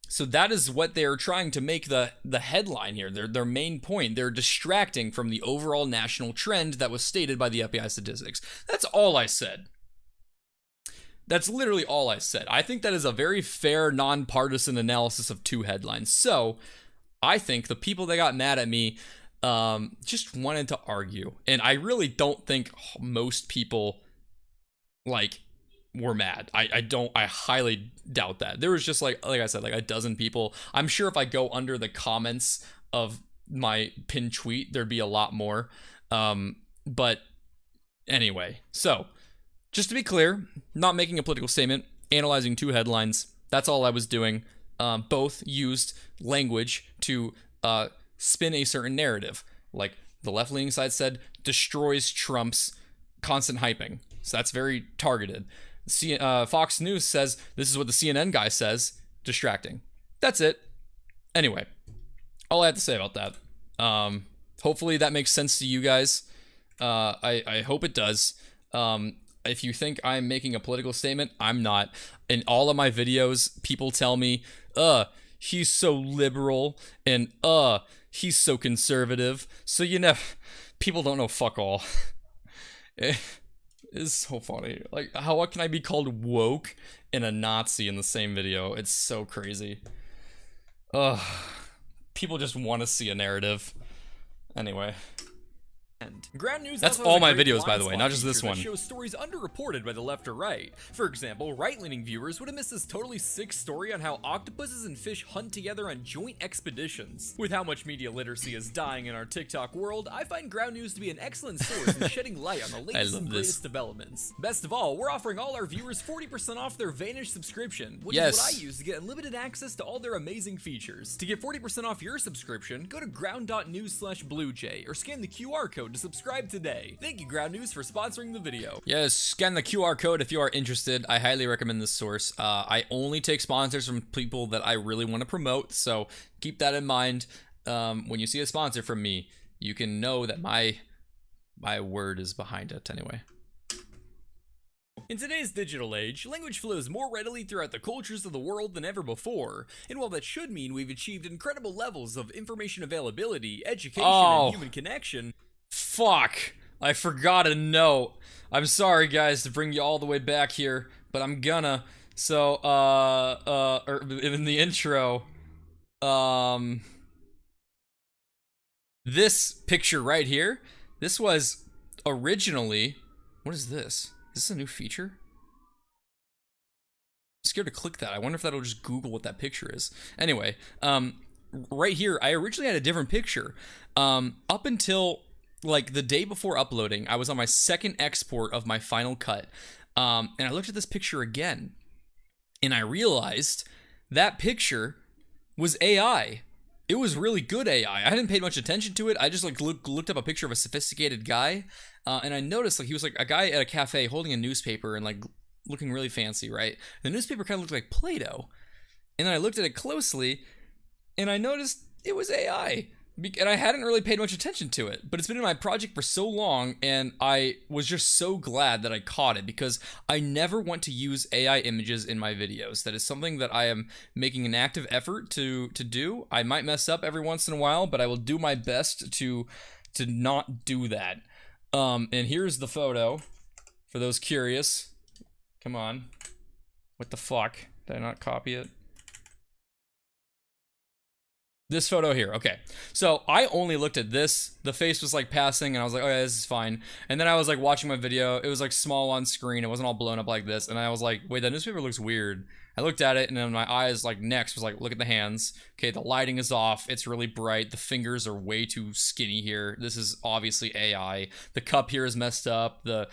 So that is what they're trying to make the headline here, their main point. They're distracting from the overall national trend that was stated by the FBI statistics. That's all I said. That's literally all I said. I think that is a very fair, nonpartisan analysis of two headlines. So I think the people that got mad at me just wanted to argue. And I really don't think most people like were mad. I highly doubt that. There was just like I said, like a dozen people. I'm sure if I go under the comments of my pinned tweet, there'd be a lot more. But anyway, so just to be clear, not making a political statement, analyzing two headlines. That's all I was doing. Both used language to spin a certain narrative. Like the left-leaning side said, destroys Trump's constant hyping. So that's very targeted. Fox News says this is what the CNN guy says. Distracting. That's it. Anyway, all I have to say about that. Hopefully that makes sense to you guys. I hope it does. If you think I'm making a political statement, I'm not. In all of my videos, people tell me, he's so liberal, and he's so conservative. So you know, people don't know fuck all. It's so funny. Like, what can I be called woke and a Nazi in the same video? It's so crazy. Ugh. People just want to see a narrative. Anyway. Ground News That's also all has a my great videos, by the blind way, spot not just this feature that one. shows stories underreported by the left or right. For example, right-leaning viewers would have missed this totally sick story on how octopuses and fish hunt together on joint expeditions. With how much media literacy is dying in our TikTok world, I find Ground News to be an excellent source in shedding light on the latest and greatest developments. Best of all, we're offering all our viewers 40% off their Vanish subscription, which is what I use to get unlimited access to all their amazing features. To get 40% off your subscription, go to ground.news/bluejay or scan the QR code to subscribe today. Thank you, Ground News, for sponsoring the video. Yes, scan the QR code if you are interested. I highly recommend this source. I only take sponsors from people that I really want to promote, so keep that in mind. When you see a sponsor from me, you can know that my word is behind it anyway. In today's digital age, language flows more readily throughout the cultures of the world than ever before, and while that should mean we've achieved incredible levels of information availability, education, and human connection... Fuck! I forgot a note. I'm sorry, guys, to bring you all the way back here, but I'm gonna. So, in the intro, this picture right here, this was originally, what is this? Is this a new feature? I'm scared to click that. I wonder if that'll just Google what that picture is. Anyway, right here, I originally had a different picture. Up until like the day before uploading, I was on my second export of my final cut, and I looked at this picture again, and I realized that picture was AI. It was really good AI. I hadn't paid much attention to it. I just like looked up a picture of a sophisticated guy, and I noticed like he was like a guy at a cafe holding a newspaper and like looking really fancy, right? The newspaper kind of looked like Play-Doh, and then I looked at it closely, and I noticed it was AI. And I hadn't really paid much attention to it, but it's been in my project for so long, and I was just so glad that I caught it, because I never want to use AI images in my videos. That is something that I am making an active effort to do. I might mess up every once in a while, but I will do my best to not do that. And here's the photo, for those curious. Come on. What the fuck? Did I not copy it? This photo here, okay. So I only looked at this. The face was like passing, and I was like, oh yeah, this is fine. And then I was like watching my video. It was like small on screen. It wasn't all blown up like this. And I was like, wait, that newspaper looks weird. I looked at it, and then my eyes like next was like, look at the hands. Okay, the lighting is off. It's really bright. The fingers are way too skinny here. This is obviously AI. The cup here is messed up. The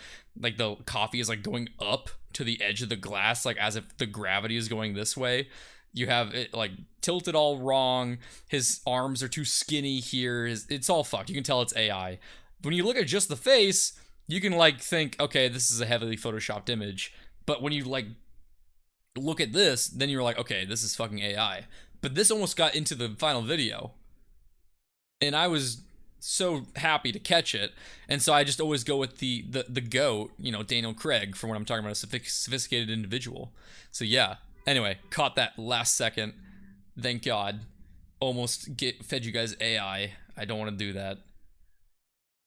coffee is like going up to the edge of the glass, like as if the gravity is going this way. You have it like tilted all wrong. His arms are too skinny here. It's all fucked. You can tell it's AI. When you look at just the face, you can like think, okay, this is a heavily photoshopped image. But when you like look at this, then you're like, okay, this is fucking AI. But this almost got into the final video, and I was so happy to catch it. And so I just always go with the GOAT, you know, Daniel Craig, for when I'm talking about a sophisticated individual. So yeah. Anyway, caught that last second. Thank God. Almost fed you guys AI. I don't want to do that.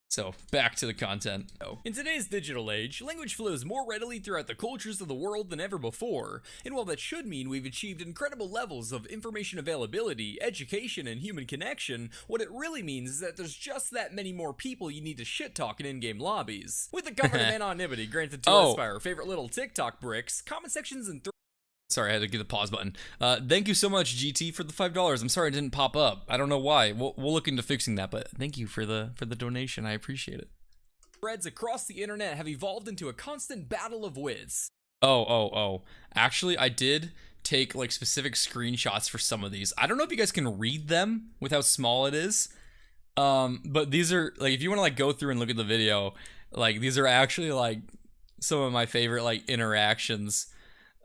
So, back to the content. In today's digital age, language flows more readily throughout the cultures of the world than ever before, and while that should mean we've achieved incredible levels of information availability, education, and human connection, what it really means is that there's just that many more people you need to shit-talk in in-game lobbies. With the cover of anonymity granted to us by our favorite little TikTok bricks, comment sections and Sorry, I had to get the pause button. Thank you so much, GT, for the $5. I'm sorry it didn't pop up. I don't know why. We'll look into fixing that, but thank you for the donation. I appreciate it. threads across the internet have evolved into a constant battle of wits. Oh. Actually, I did take like specific screenshots for some of these. I don't know if you guys can read them with how small it is. But these are like, if you want to like go through and look at the video, like these are actually like some of my favorite like interactions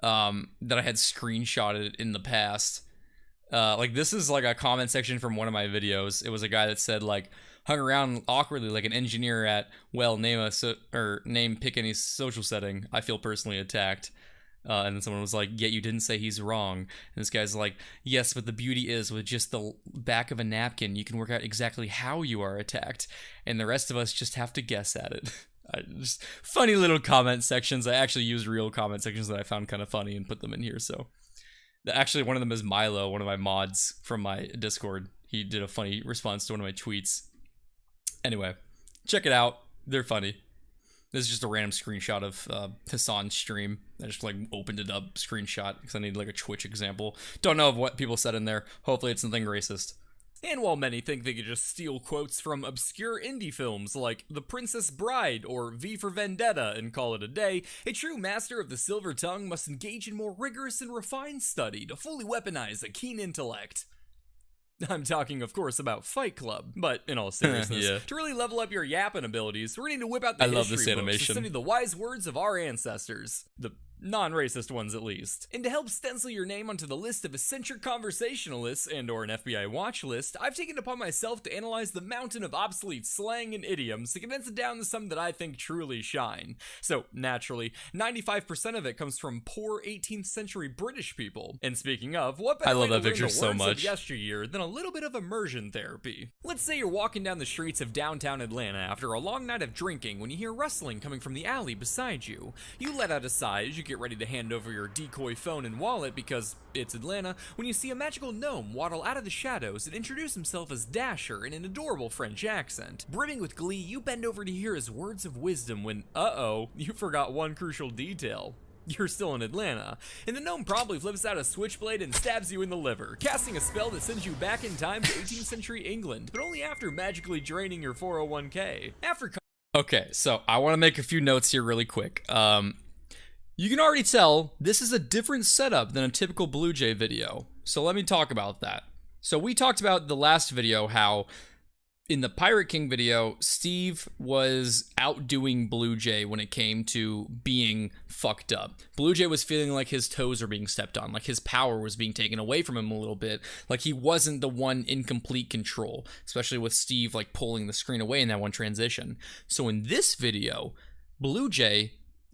that I had screenshotted in the past. Like this is like a comment section from one of my videos. It was a guy that said like hung around awkwardly like an engineer at name pick any social setting. I feel personally attacked. And then someone was like, yet you didn't say he's wrong. And this guy's like, yes, but the beauty is with just the back of a napkin, you can work out exactly how you are attacked. And the rest of us just have to guess at it. Just funny little comment sections. I actually used real comment sections that I found kind of funny and put them in here. So actually one of them is Milo, one of my mods from my Discord. He did a funny response to one of my tweets. Anyway, check it out. They're funny. This is just a random screenshot of Hassan's stream. I just like opened it up, screenshot, because I need like a Twitch example. Don't know of what people said in there. Hopefully it's nothing racist. And while many think they could just steal quotes from obscure indie films like The Princess Bride or V for Vendetta and call it a day, a true master of the silver tongue must engage in more rigorous and refined study to fully weaponize a keen intellect. I'm talking, of course, about Fight Club, but in all seriousness, to really level up your yapping abilities, we're going to whip out the history books to study the wise words of our ancestors. The non-racist ones, at least. And to help stencil your name onto the list of eccentric conversationalists and or an FBI watch list, I've taken upon myself to analyze the mountain of obsolete slang and idioms to condense it down to some that I think truly shine. So, naturally, 95% of it comes from poor 18th century British people. And speaking of, what better way to learn the words of yesteryear than a little bit of immersion therapy? Let's say you're walking down the streets of downtown Atlanta after a long night of drinking when you hear rustling coming from the alley beside you. You let out a sigh as you get ready to hand over your decoy phone and wallet because it's Atlanta when you see a magical gnome waddle out of the shadows and introduce himself as Dasher in an adorable French accent. Brimming with glee, you bend over to hear his words of wisdom when, you forgot one crucial detail. You're still in Atlanta, and the gnome probably flips out a switchblade and stabs you in the liver, casting a spell that sends you back in time to 18th century England, but only after magically draining your 401k. Okay, so I want to make a few notes here really quick. You can already tell this is a different setup than a typical RedJay video, so let me talk about that. So we talked about the last video how in the Pirate King video, Steve was outdoing RedJay when it came to being fucked up. RedJay was feeling like his toes were being stepped on, like his power was being taken away from him a little bit, like he wasn't the one in complete control, especially with Steve like pulling the screen away in that one transition. So in this video, RedJay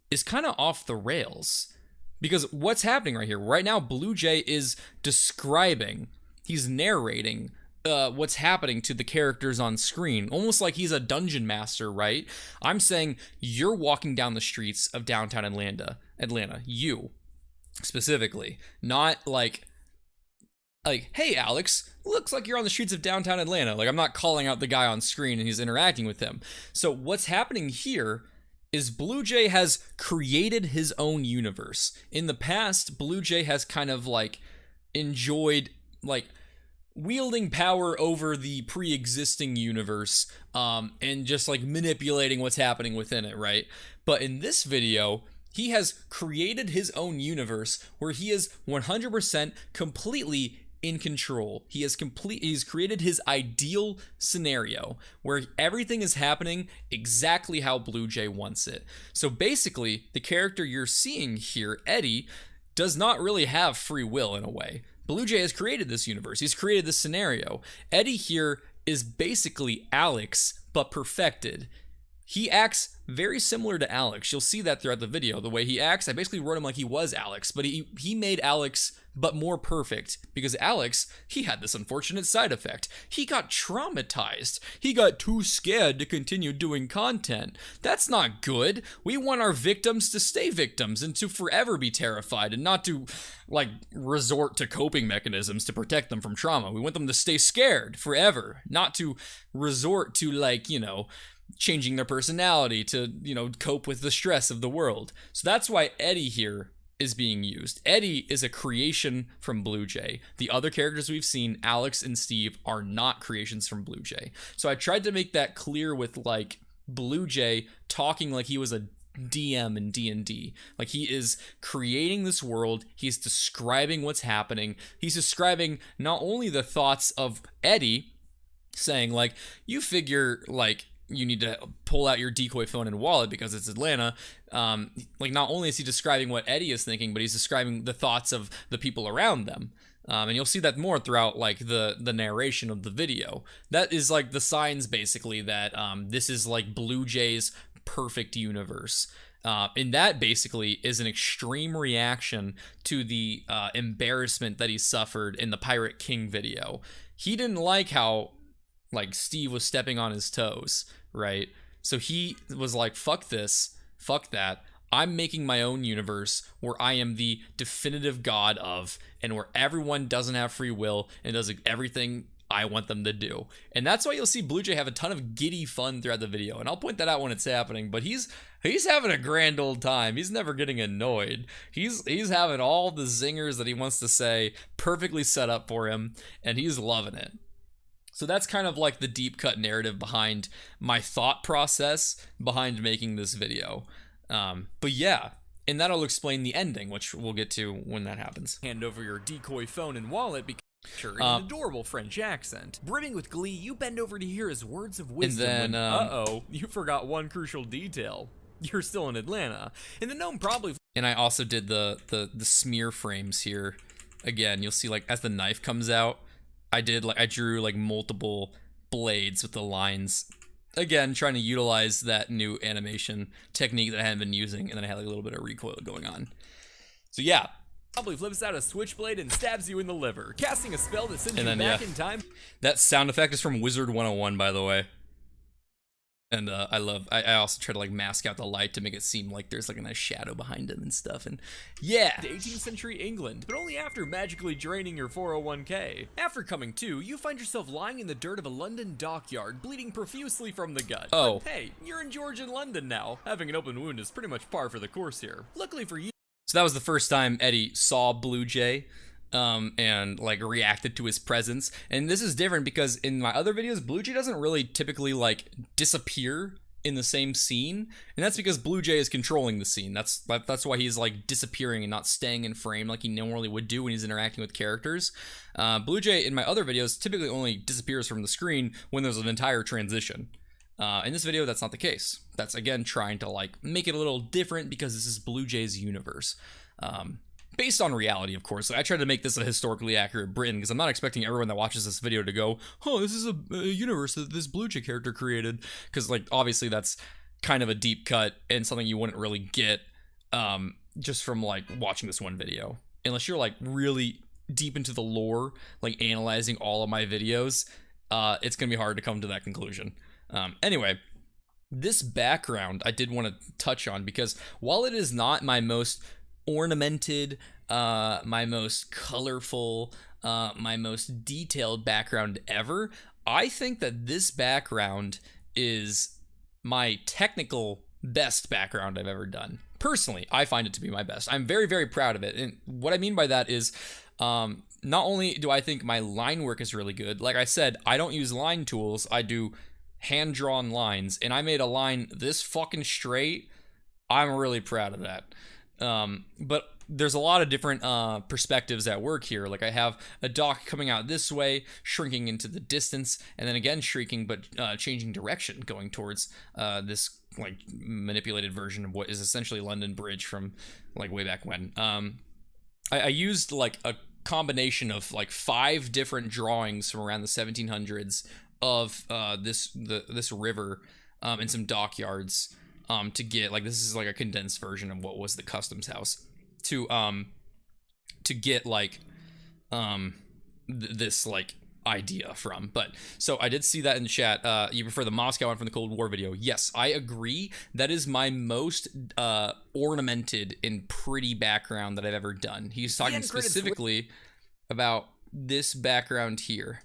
is kind of off the rails because what's happening right here right now, RedJay is describing, he's narrating what's happening to the characters on screen, almost like he's a dungeon master, right? I'm saying you're walking down the streets of downtown Atlanta, you specifically, not like, hey Alex, looks like you're on the streets of downtown Atlanta. Like I'm not calling out the guy on screen and he's interacting with him. So what's happening here is RedJay has created his own universe. In the past, RedJay has kind of like enjoyed like wielding power over the pre-existing universe and just like manipulating what's happening within it, right? But in this video, he has created his own universe where he is 100% completely in control. He's created his ideal scenario where everything is happening exactly how RedJay wants it. So basically, the character you're seeing here, Eddie, does not really have free will in a way. RedJay has created this universe. He's created this scenario. Eddie here is basically Alex, but perfected. He acts very similar to Alex. You'll see that throughout the video. The way he acts, I basically wrote him like he was Alex, but he made Alex but more perfect because Alex, he had this unfortunate side effect. He got traumatized. He got too scared to continue doing content. That's not good. We want our victims to stay victims and to forever be terrified and not to like resort to coping mechanisms to protect them from trauma. We want them to stay scared forever, not to resort to like, changing their personality to, cope with the stress of the world. So that's why Eddie here is being used. Eddie is a creation from RedJay. The other characters we've seen, Alex and Steve, are not creations from RedJay. So I tried to make that clear with like RedJay talking like he was a DM in D&D. Like he is creating this world, he's describing what's happening, he's describing not only the thoughts of Eddie, saying like, you figure like you need to pull out your decoy phone and wallet because it's Atlanta. Like, not only is he describing what Eddie is thinking, but he's describing the thoughts of the people around them. And you'll see that more throughout, like, the narration of the video. That is, like, the signs, basically, that this is, like, RedJay's perfect universe. And that, basically, is an extreme reaction to the embarrassment that he suffered in the Pirate King video. He didn't like how, like, Steve was stepping on his toes, right? So he was like, fuck this, fuck that. I'm making my own universe where I am the definitive god of, and where everyone doesn't have free will and does everything I want them to do. And that's why you'll see RedJay have a ton of giddy fun throughout the video. And I'll point that out when it's happening, but he's having a grand old time. He's never getting annoyed. He's having all the zingers that he wants to say perfectly set up for him, and he's loving it. So that's kind of like the deep cut narrative behind my thought process behind making this video. But yeah, and that'll explain the ending, which we'll get to when that happens. Hand over your decoy phone and wallet because in an adorable French accent. Brimming with glee, you bend over to hear his words of wisdom. And then, you forgot one crucial detail. You're still in Atlanta. And the gnome probably... And I also did the smear frames here. Again, you'll see, like, as the knife comes out, I drew, like, multiple blades with the lines. Again, trying to utilize that new animation technique that I hadn't been using, and then I had, like, a little bit of recoil going on. So yeah. Probably flips out a switchblade and stabs you in the liver, casting a spell that sends you back in time. That sound effect is from Wizard 101, by the way. And I also try to, like, mask out the light to make it seem like there's, like, a nice shadow behind him and stuff. And yeah, to 18th century England, but only after magically draining your 401k. After coming to, you find yourself lying in the dirt of a London dockyard, bleeding profusely from the gut. Oh. But hey, you're in Georgian London now. Having an open wound is pretty much par for the course here. Luckily for you. So that was the first time Eddie saw RedJay, and, like, reacted to his presence. And this is different because in my other videos, RedJay doesn't really typically, like, disappear in the same scene, and that's because RedJay is controlling the scene. That's why he's, like, disappearing and not staying in frame like he normally would do when he's interacting with characters. RedJay in my other videos typically only disappears from the screen when there's an entire transition. In this video, that's not the case. That's, again, trying to, like, make it a little different because this is RedJay's universe. Based on reality, of course. I tried to make this a historically accurate Britain because I'm not expecting everyone that watches this video to go, oh, this is a universe that this RedJay character created. Because, like, obviously that's kind of a deep cut and something you wouldn't really get just from, like, watching this one video. Unless you're, like, really deep into the lore, like, analyzing all of my videos, it's going to be hard to come to that conclusion. Anyway, this background I did want to touch on because while it is not my most ornamented, my most colorful, my most detailed background ever, I think that this background is my technical best background I've ever done. Personally, I find it to be my best. I'm very, very proud of it. And what I mean by that is, not only do I think my line work is really good, like I said, I don't use line tools, I do hand-drawn lines, and I made a line this fucking straight. I'm really proud of that. But there's a lot of different perspectives at work here. Like I have a dock coming out this way, shrinking into the distance, and then again shrinking but changing direction, going towards this like manipulated version of what is essentially London Bridge from like way back when. I used like a combination of like 5 different drawings from around the 1700s of this river and some dockyards to get like, this is like a condensed version of what was the customs house, to get like this like idea from. But so I did see that in the chat. You prefer the Moscow one from the Cold War video? Yes, I agree. That is my most ornamented and pretty background that I've ever done. He's talking specifically about this background here.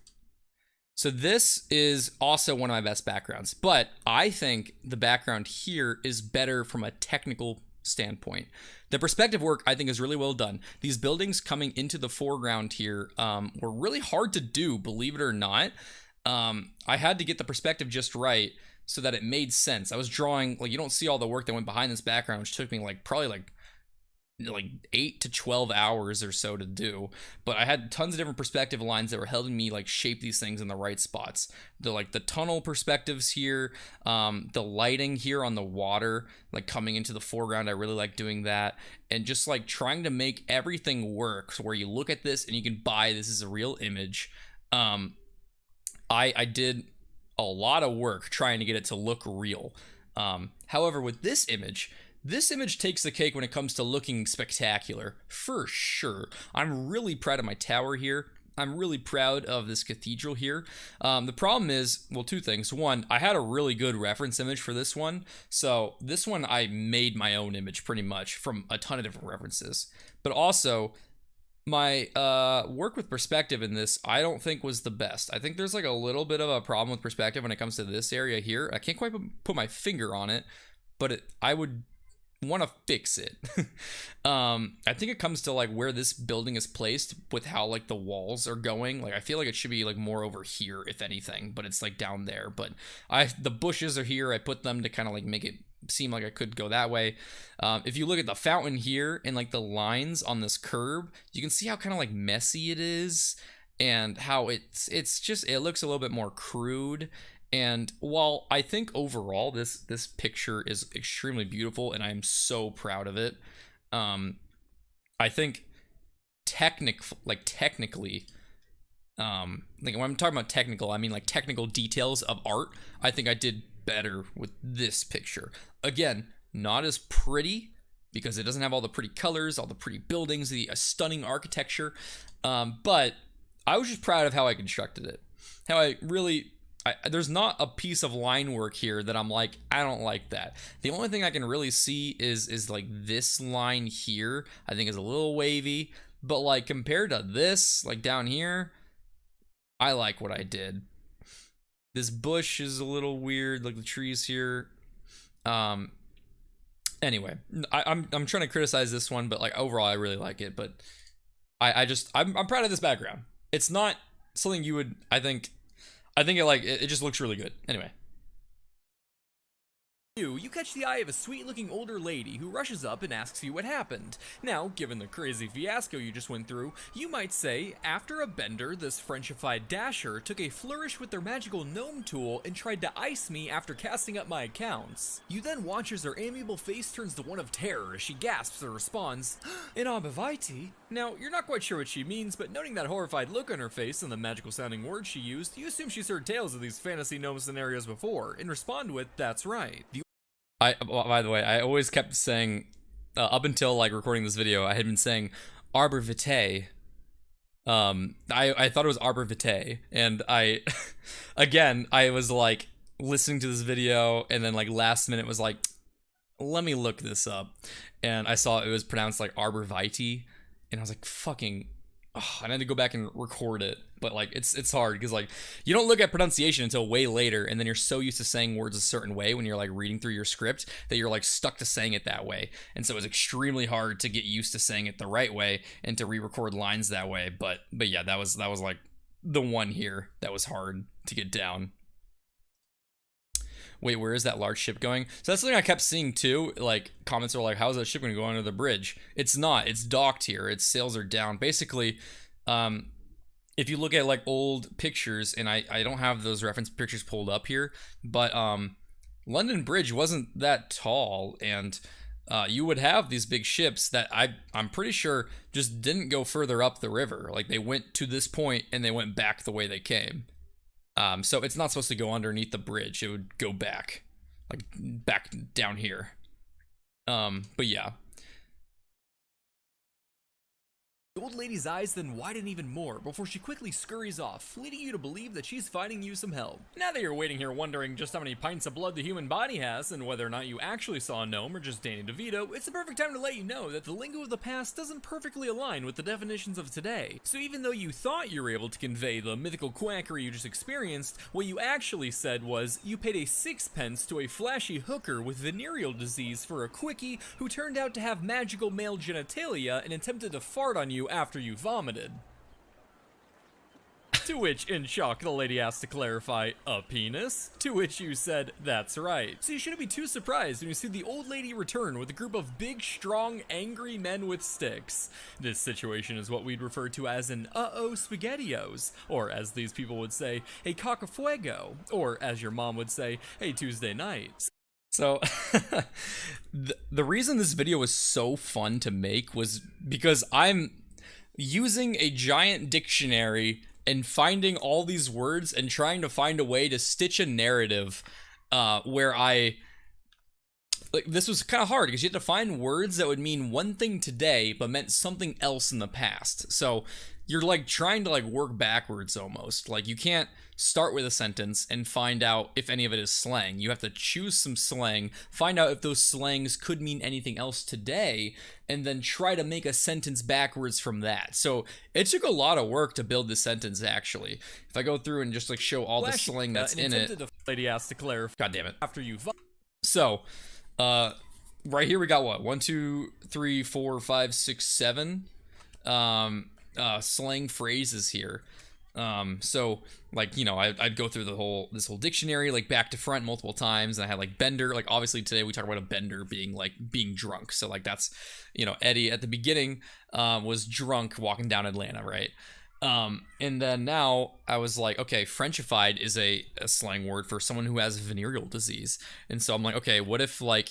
So this is also one of my best backgrounds, but I think the background here is better from a technical standpoint. The perspective work I think is really well done. These buildings coming into the foreground here were really hard to do, believe it or not. I had to get the perspective just right so that it made sense. I was drawing, like, you don't see all the work that went behind this background, which took me like probably like like 8 to 12 hours or so to do, but I had tons of different perspective lines that were helping me like shape these things in the right spots. The tunnel perspectives here, the lighting here on the water, like coming into the foreground, I really like doing that, and just like trying to make everything work so where you look at this and you can buy this is a real image. I did a lot of work trying to get it to look real. However, with this image takes the cake when it comes to looking spectacular, for sure. I'm really proud of my tower here. I'm really proud of this cathedral here. The problem is, well, two things. One, I had a really good reference image for this one. So this one, I made my own image pretty much from a ton of different references. But also, my work with perspective in this, I don't think was the best. I think there's like a little bit of a problem with perspective when it comes to this area here. I can't quite put my finger on it, but I would want to fix it. I think it comes to like where this building is placed with how like the walls are going. Like I feel like it should be like more over here if anything, but it's like down there. But the bushes are here. I put them to kind of like make it seem like I could go that way. If you look at the fountain here and like the lines on this curb, you can see how kind of like messy it is and how it's just, it looks a little bit more crude. And while I think overall this picture is extremely beautiful and I'm so proud of it, I think technically, like when I'm talking about technical, I mean like technical details of art, I think I did better with this picture. Again, not as pretty because it doesn't have all the pretty colors, all the pretty buildings, the stunning architecture, but I was just proud of how I constructed it. How I really... there's not a piece of line work here that I'm like, I don't like that. The only thing I can really see is like this line here, I think is a little wavy, but like compared to this, like down here, I like what I did. This bush is a little weird, like the trees here. Anyway, I'm trying to criticize this one, but like overall I really like it, but I'm proud of this background. It's not something you would, I think it just looks really good. Anyway. You catch the eye of a sweet-looking older lady who rushes up and asks you what happened. Now, given the crazy fiasco you just went through, you might say, after a bender, this Frenchified dasher took a flourish with their magical gnome tool and tried to ice me after casting up my accounts. You then watch as her amiable face turns to one of terror as she gasps and responds, "In Abivite?" Now, you're not quite sure what she means, but noting that horrified look on her face and the magical-sounding words she used, you assume she's heard tales of these fantasy gnome scenarios before, and respond with, "That's right." By the way, I always kept saying, up until like recording this video, I had been saying Arbor Vitae. I thought it was Arbor Vitae, and again, I was like listening to this video, and then like last minute was like, let me look this up, and I saw it was pronounced like Arbor Vitae, and I was like, fucking, I had to go back and record it. But like it's hard because like you don't look at pronunciation until way later, and then you're so used to saying words a certain way when you're like reading through your script that you're like stuck to saying it that way. And so it's extremely hard to get used to saying it the right way and to re-record lines that way. But yeah, that was like the one here that was hard to get down. Wait, where is that large ship going? So that's something I kept seeing too. Like comments are like, how's that ship going to go under the bridge? It's not. It's docked here. Its sails are down. Basically, if you look at like old pictures, and I don't have those reference pictures pulled up here, but London Bridge wasn't that tall, and you would have these big ships that I'm pretty sure just didn't go further up the river. Like they went to this point and they went back the way they came. So it's not supposed to go underneath the bridge. It would go back, like back down here. But yeah. The old lady's eyes then widen even more before she quickly scurries off, leading you to believe that she's finding you some help. Now that you're waiting here wondering just how many pints of blood the human body has and whether or not you actually saw a gnome or just Danny DeVito, it's the perfect time to let you know that the lingo of the past doesn't perfectly align with the definitions of today. So even though you thought you were able to convey the mythical quackery you just experienced, what you actually said was you paid a sixpence to a flashy hooker with venereal disease for a quickie who turned out to have magical male genitalia and attempted to fart on you after you vomited. To which, in shock, the lady asked to clarify, a penis? To which you said, that's right. So you shouldn't be too surprised when you see the old lady return with a group of big, strong, angry men with sticks. This situation is what we'd refer to as an uh-oh spaghettios, or as these people would say, a cocafuego, or as your mom would say, a Tuesday night. So, the reason this video was so fun to make was because I'm using a giant dictionary and finding all these words and trying to find a way to stitch a narrative where this was kind of hard because you had to find words that would mean one thing today but meant something else in the past. So you're like trying to like work backwards almost. Like you can't start with a sentence and find out if any of it is slang. You have to choose some slang, find out if those slangs could mean anything else today, and then try to make a sentence backwards from that. So it took a lot of work to build this sentence actually. If I go through and just like show all the slang that's in it. Lady asked to clarify. God damn it. After you. So, right here we got what? 1, 2, 3, 4, 5, 6, 7 slang phrases here. So like, you know, I'd go through this whole dictionary like back to front multiple times, and I had like bender. Like obviously today we talk about a bender being like being drunk. So like that's, you know, Eddie at the beginning was drunk walking down Atlanta, right? And then now I was like, okay, Frenchified is a slang word for someone who has venereal disease. And so I'm like, okay, what if like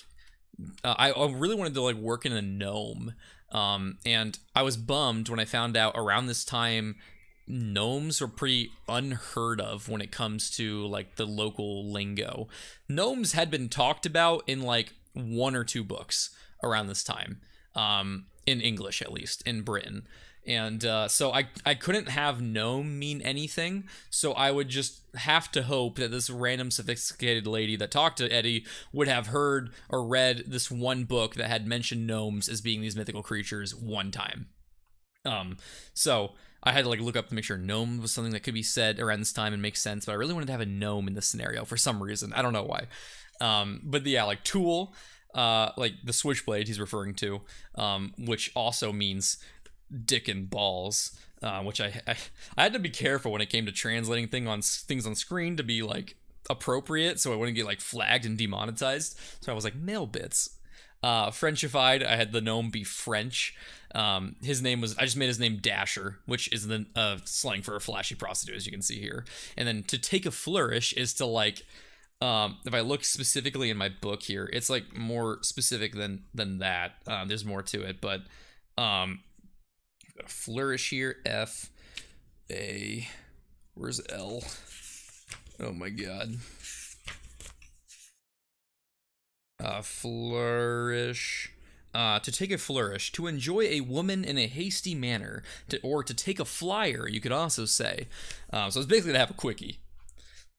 I really wanted to like work in a gnome. And I was bummed when I found out around this time gnomes were pretty unheard of when it comes to like the local lingo. Gnomes had been talked about in like 1 or 2 books around this time, in English at least, in Britain. And so I couldn't have gnome mean anything, so I would just have to hope that this random sophisticated lady that talked to Eddie would have heard or read this one book that had mentioned gnomes as being these mythical creatures one time. So I had to like look up to make sure gnome was something that could be said around this time and make sense, but I really wanted to have a gnome in this scenario for some reason. I don't know why. But yeah, like tool, like the switchblade he's referring to, which also means dick and balls, which I had to be careful when it came to translating things on screen to be like appropriate so I wouldn't get like flagged and demonetized. So I was like male bits. Frenchified, I had the gnome be French. His name was, I just made his name Dasher, which is the slang for a flashy prostitute, as you can see here. And then to take a flourish is to like, if I look specifically in my book here, it's like more specific than that. There's more to it, but got a flourish here. Where's L? Oh my god. Flourish. To take a flourish, to enjoy a woman in a hasty manner, or to take a flyer, you could also say. So it's basically to have a quickie.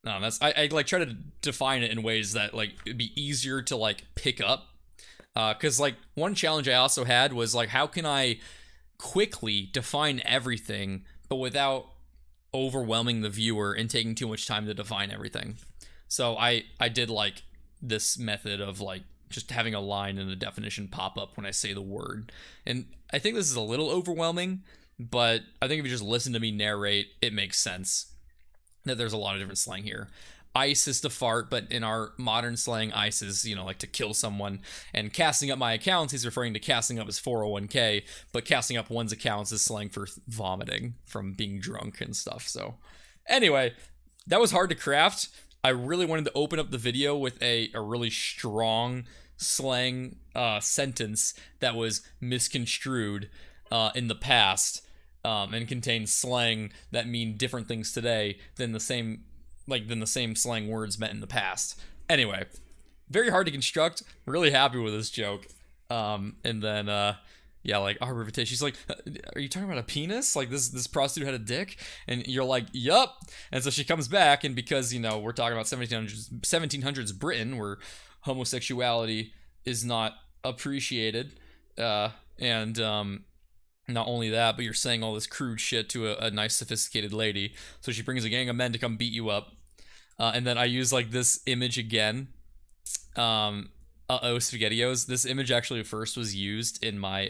I like try to define it in ways that like it'd be easier to like pick up. Cause like one challenge I also had was like, how can I quickly define everything, but without overwhelming the viewer and taking too much time to define everything? So I did like this method of like just having a line and a definition pop up when I say the word. And I think this is a little overwhelming, but I think if you just listen to me narrate, it makes sense that there's a lot of different slang here. Ice is to fart, but in our modern slang, ice is, you know, like to kill someone. And casting up my accounts, he's referring to casting up his 401k, but casting up one's accounts is slang for vomiting from being drunk and stuff. So anyway, that was hard to craft. I really wanted to open up the video with a really strong slang sentence that was misconstrued in the past and contained slang that mean different things today than the same slang words meant in the past. Anyway, very hard to construct. Really happy with this joke. And then yeah, like Arbor Vitae, she's like, are you talking about a penis? Like this prostitute had a dick? And you're like, yup. And so she comes back, and because, you know, we're talking about 1700s Britain, where homosexuality is not appreciated, and not only that, but you're saying all this crude shit to a nice sophisticated lady. So she brings a gang of men to come beat you up. And then I use like this image again. Uh-oh, SpaghettiOs. This image actually first was used in my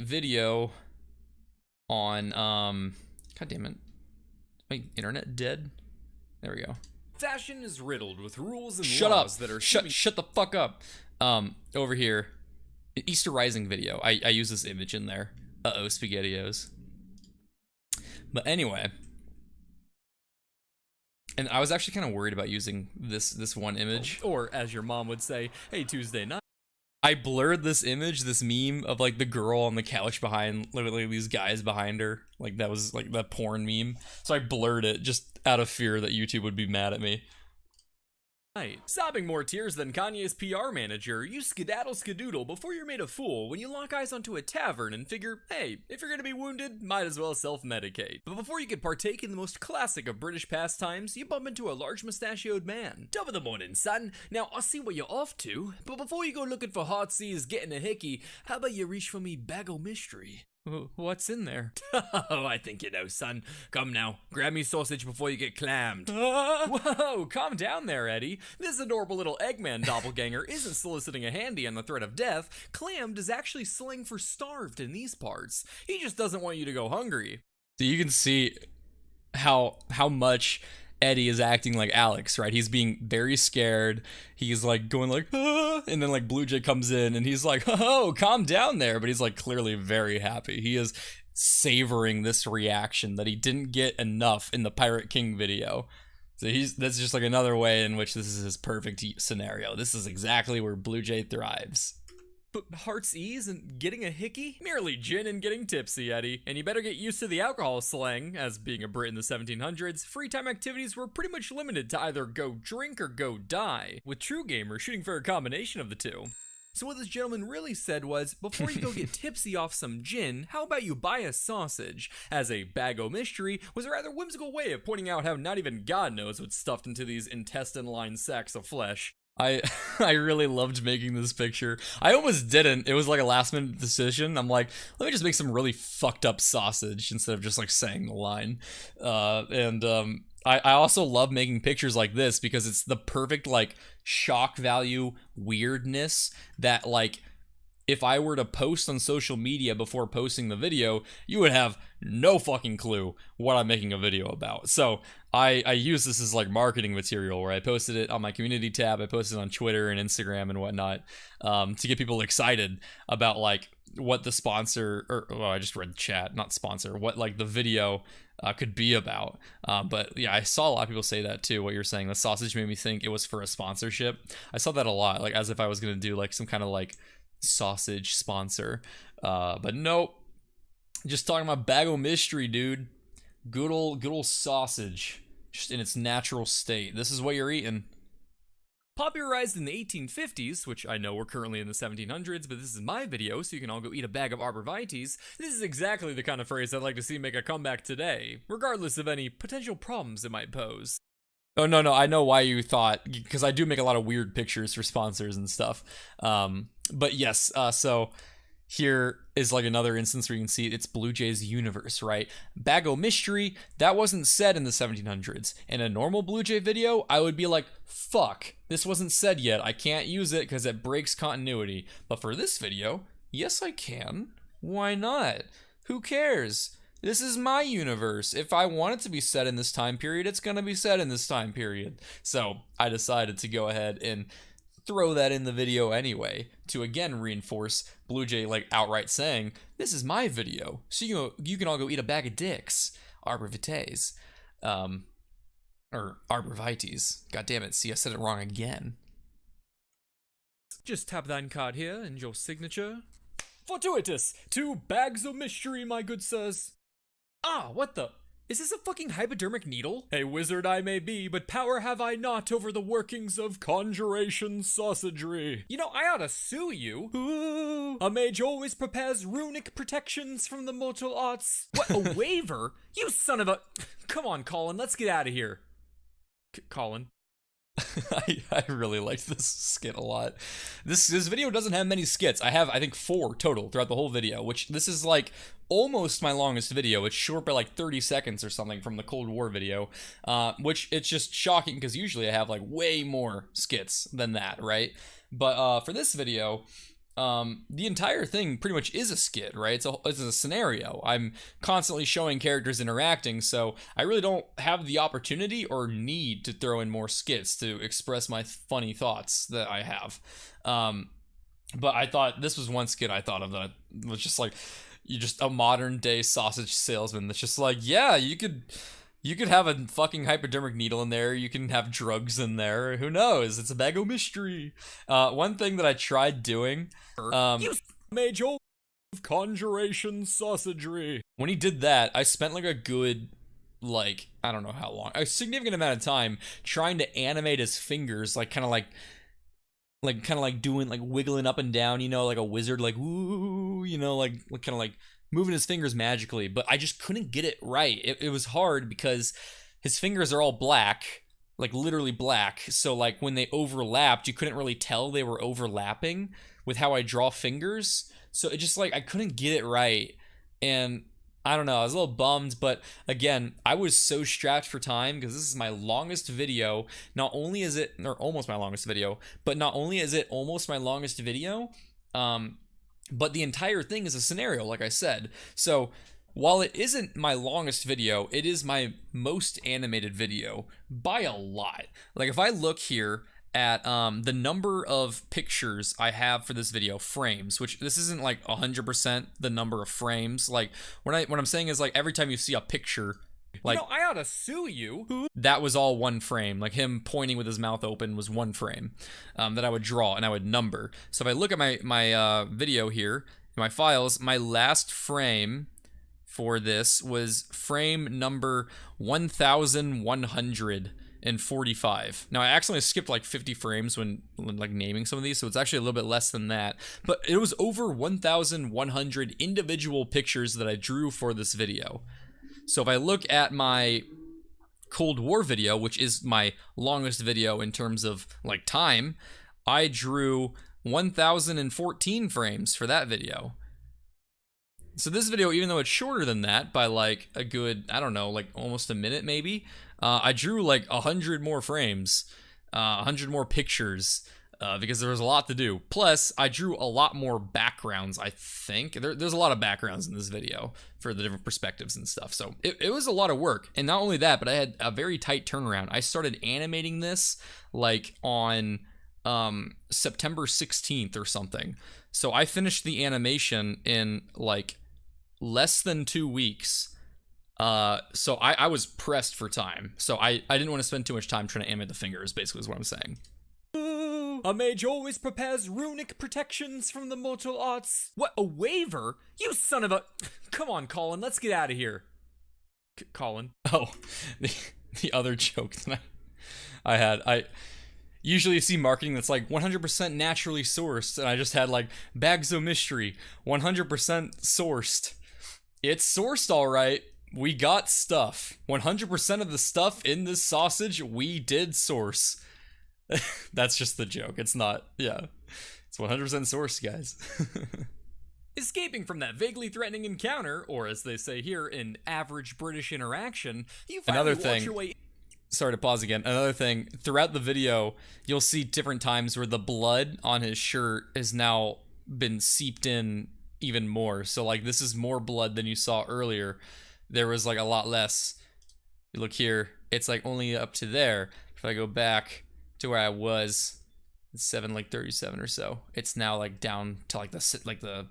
video on, god damn it. My internet dead? There we go. Fashion is riddled with rules and Shut laws up. that are Shut the fuck up. Over here, Easter Rising video. I use this image in there. Uh-oh, SpaghettiOs. But anyway, and I was actually kind of worried about using this one image. or as your mom would say, hey, Tuesday night. I blurred this image, this meme of like the girl on the couch behind, literally these guys behind her. Like that was like that porn meme. So I blurred it just out of fear that YouTube would be mad at me. Sobbing more tears than Kanye's PR manager, you skedaddle skedoodle before you're made a fool when you lock eyes onto a tavern and figure, hey, if you're gonna be wounded, might as well self-medicate. But before you could partake in the most classic of British pastimes, you bump into a large mustachioed man. Top of the morning, son. Now, I see what you're off to, but before you go looking for heartsease getting a hickey, how about you reach for me bag o' mystery? What's in there? Oh, I think you know, son. Come now, grab me sausage before you get clammed. Ah! Whoa, calm down there, Eddie. This adorable little Eggman doppelganger isn't soliciting a handy on the threat of death. Clammed is actually slang for starved in these parts. He just doesn't want you to go hungry. So you can see how much Eddie is acting like Alex, right? He's being very scared. He's like going like, ah, and then like Blue Jay comes in and he's like, oh, calm down there. But he's like clearly very happy. He is savoring this reaction that he didn't get enough in the Pirate King video. So that's just like another way in which this is his perfect scenario. This is exactly where Blue Jay thrives. But heart's ease and getting a hickey? Merely gin and getting tipsy, Eddie. And you better get used to the alcohol slang, as being a Brit in the 1700s, free time activities were pretty much limited to either go drink or go die, with true gamers shooting for a combination of the two. So what this gentleman really said was, before you go get tipsy off some gin, how about you buy a sausage? As a bag o' mystery was a rather whimsical way of pointing out how not even God knows what's stuffed into these intestine-lined sacks of flesh. I really loved making this picture. I almost didn't. It was like a last minute decision. I'm like, let me just make some really fucked up sausage instead of just like saying the line. I also love making pictures like this because it's the perfect like shock value weirdness that like if I were to post on social media before posting the video, you would have no fucking clue what I'm making a video about. So I use this as like marketing material where I posted it on my community tab. I posted it on Twitter and Instagram and whatnot to get people excited about like what the sponsor, or well, I just read chat, not sponsor, what like the video could be about. But yeah, I saw a lot of people say that too, what you're saying. The sausage made me think it was for a sponsorship. I saw that a lot, like as if I was going to do like some kind of like sausage sponsor. But nope. Just talking about bag o' mystery, dude. Good old sausage. Just in its natural state. This is what you're eating. Popularized in the 1850s, which I know we're currently in the 1700s, but this is my video, so you can all go eat a bag of arborvitaes. This is exactly the kind of phrase I'd like to see make a comeback today, regardless of any potential problems it might pose. Oh, no, I know why you thought, because I do make a lot of weird pictures for sponsors and stuff. But yes, so here is like another instance where you can see it's Blue Jay's universe, right? Bag o' mystery, that wasn't said in the 1700s. In a normal Blue Jay video, I would be like, fuck, this wasn't said yet. I can't use it because it breaks continuity. But for this video, yes, I can. Why not? Who cares? This is my universe. If I want it to be set in this time period, it's going to be set in this time period. So I decided to go ahead and throw that in the video anyway to again reinforce Blue Jay like outright saying, this is my video. So you can all go eat a bag of dicks. Arborvitaes. Or arborvitaes. God damn it. See, I said it wrong again. Just tap that card here and your signature. Fortuitous! 2 bags of mystery, my good sirs. Ah, what the? Is this a fucking hypodermic needle? A wizard I may be, but power have I not over the workings of conjuration sausagery. You know, I ought to sue you. Ooh. A mage always prepares runic protections from the mortal arts. What, a waiver? You son of a... Come on, Colin, let's get out of here. Colin. I really liked this skit a lot. This video doesn't have many skits. I have, I think, 4 total throughout the whole video, which this is like almost my longest video. It's short by like 30 seconds or something from the Cold War video, which it's just shocking because usually I have like way more skits than that, right? But for this video, the entire thing pretty much is a skit, right? It's a scenario. I'm constantly showing characters interacting, so I really don't have the opportunity or need to throw in more skits to express my funny thoughts that I have. But I thought this was one skit I thought of that was just like, you just a modern day sausage salesman that's just like, yeah, you could have a fucking hypodermic needle in there. You can have drugs in there. Who knows? It's a bag of mystery. One thing that I tried doing, you made your conjuration sausagery. When he did that, I spent like a good, like, I don't know how long, a significant amount of time trying to animate his fingers, like kind of like doing, like wiggling up and down, you know, like a wizard, like woo, you know, like kind of like moving his fingers magically, but I just couldn't get it right. It was hard because his fingers are all black, like literally black, so like when they overlapped, you couldn't really tell they were overlapping with how I draw fingers, so it just like, I couldn't get it right, and I don't know, I was a little bummed, but again, I was so strapped for time because this is my longest video. Not only is it, or almost my longest video, but not only is it almost my longest video, but the entire thing is a scenario, like I said. So while it isn't my longest video, it is my most animated video by a lot. Like if I look here at the number of pictures I have for this video, frames, which this isn't like 100% the number of frames. Like what I'm saying is, like, every time you see a picture, like, You know, I ought to sue you. that was all one frame. Like him pointing with his mouth open was one frame that I would draw and I would number. So if I look at my video here, my files, my last frame for this was frame number 1145. Now I accidentally skipped like 50 frames when like naming some of these, so it's actually a little bit less than that. But it was over 1,100 individual pictures that I drew for this video. So if I look at my Cold War video, which is my longest video in terms of like time, I drew 1,014 frames for that video. So this video, even though it's shorter than that by like a good, I don't know, like almost a minute maybe, I drew like 100 more frames, 100 more pictures, because there was a lot to do. Plus, I drew a lot more backgrounds, I think. There's a lot of backgrounds in this video for the different perspectives and stuff. So it was a lot of work. And not only that, but I had a very tight turnaround. I started animating this like on September 16th or something. So I finished the animation in like less than 2 weeks. So I was pressed for time. So I didn't want to spend too much time trying to animate the fingers, basically is what I'm saying. A mage always prepares runic protections from the mortal arts. What, a waiver? You son of a... Come on, Colin, let's get out of here. Colin. Oh, the other joke that I usually you see marketing that's like 100% naturally sourced, and I just had like bags of mystery, 100% sourced. It's sourced all right. We got stuff. 100% of the stuff in this sausage we did source. That's just the joke. It's not, yeah. It's 100% sourced, guys. Escaping from that vaguely threatening encounter, or as they say here, an average British interaction, you finally watch your way... Sorry to pause again. Another thing, throughout the video, you'll see different times where the blood on his shirt has now been seeped in even more. So like this is more blood than you saw earlier. There was like a lot less. You look here, it's like only up to there. If I go back to where I was, it's 7:37 or so. It's now like down to like the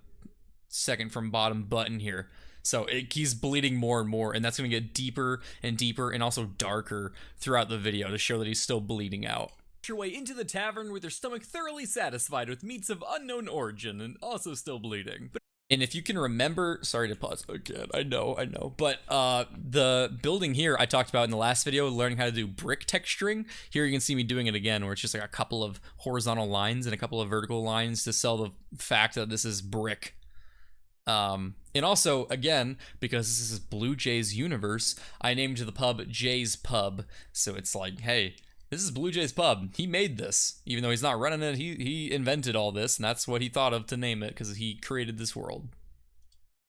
second from bottom button here. So it keeps bleeding more and more, and that's going to get deeper and deeper and also darker throughout the video to show that he's still bleeding out. Your way into the tavern with your stomach thoroughly satisfied with meats of unknown origin and also still bleeding. And if you can remember, sorry to pause again, I know, but the building here I talked about in the last video, learning how to do brick texturing. Here you can see me doing it again, where it's just like a couple of horizontal lines and a couple of vertical lines to sell the fact that this is brick. And also, again, because this is Blue Jay's universe, I named the pub Jay's Pub. So it's like, hey, this is Blue Jay's Pub. He made this. Even though he's not running it, he invented all this, and that's what he thought of to name it, because he created this world.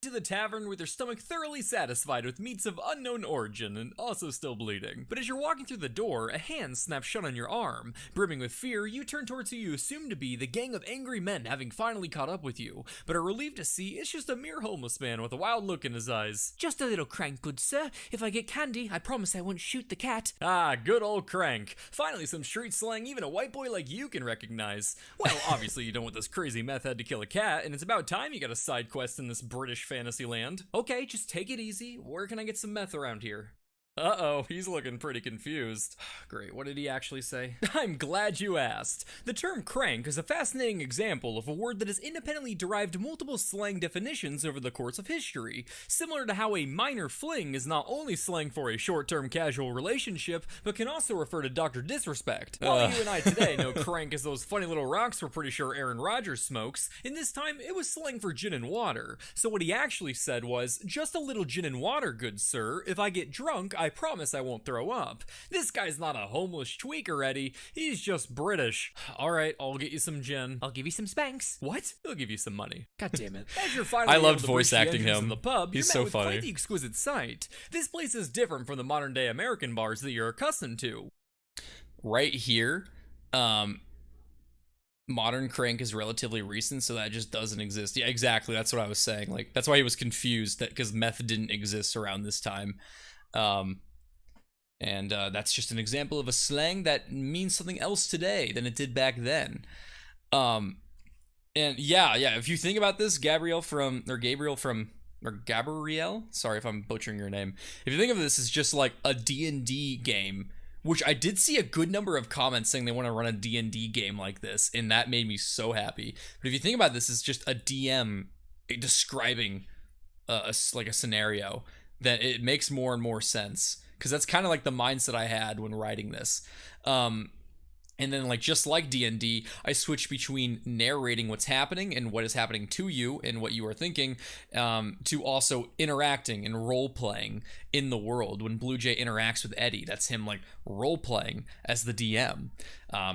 To the tavern with their stomach thoroughly satisfied with meats of unknown origin and also still bleeding. But as you're walking through the door, a hand snaps shut on your arm. Brimming with fear, you turn towards who you assume to be the gang of angry men having finally caught up with you, but are relieved to see it's just a mere homeless man with a wild look in his eyes. Just a little crank, good sir. If I get candy, I promise I won't shoot the cat. Ah, good old Crank. Finally some street slang even a white boy like you can recognize. Well, obviously you don't want this crazy meth head to kill a cat, and it's about time you got a side quest in this British fantasy land. Okay, just take it easy. Where can I get some meth around here? Uh-oh, he's looking pretty confused. Great, what did he actually say? I'm glad you asked. The term crank is a fascinating example of a word that has independently derived multiple slang definitions over the course of history, similar to how a minor fling is not only slang for a short-term casual relationship, but can also refer to Dr. Disrespect. While you and I today know crank as those funny little rocks we're pretty sure Aaron Rodgers smokes, in this time it was slang for gin and water. So what he actually said was, just a little gin and water, good sir. If I get drunk, I promise I won't throw up. This guy's not a homeless tweaker, Eddie. He's just British. Alright, I'll get you some gin. I'll give you some spanks. What? He'll give you some money. God damn it. As you're finally I loved able to voice breach the acting entrance him. of the pub, He's you're so met with funny. quite the exquisite sight. This place is different from the modern day American bars that you're accustomed to. Right here, modern crank is relatively recent, so that just doesn't exist. Yeah, exactly. That's what I was saying. Like, that's why he was confused, that because meth didn't exist around this time. And that's just an example of a slang that means something else today than it did back then. And yeah, if you think about this, Gabrielle, sorry if I'm butchering your name. If you think of this as just like a D&D game, which I did see a good number of comments saying they want to run a D&D game like this, and that made me so happy. But if you think about this as just a DM describing a scenario, then it makes more and more sense. Because that's kind of like the mindset I had when writing this. And then, like, just like D&D, I switch between narrating what's happening and what is happening to you and what you are thinking, to also interacting and role-playing in the world. When Blue Jay interacts with Eddie, that's him, like, role-playing as the DM.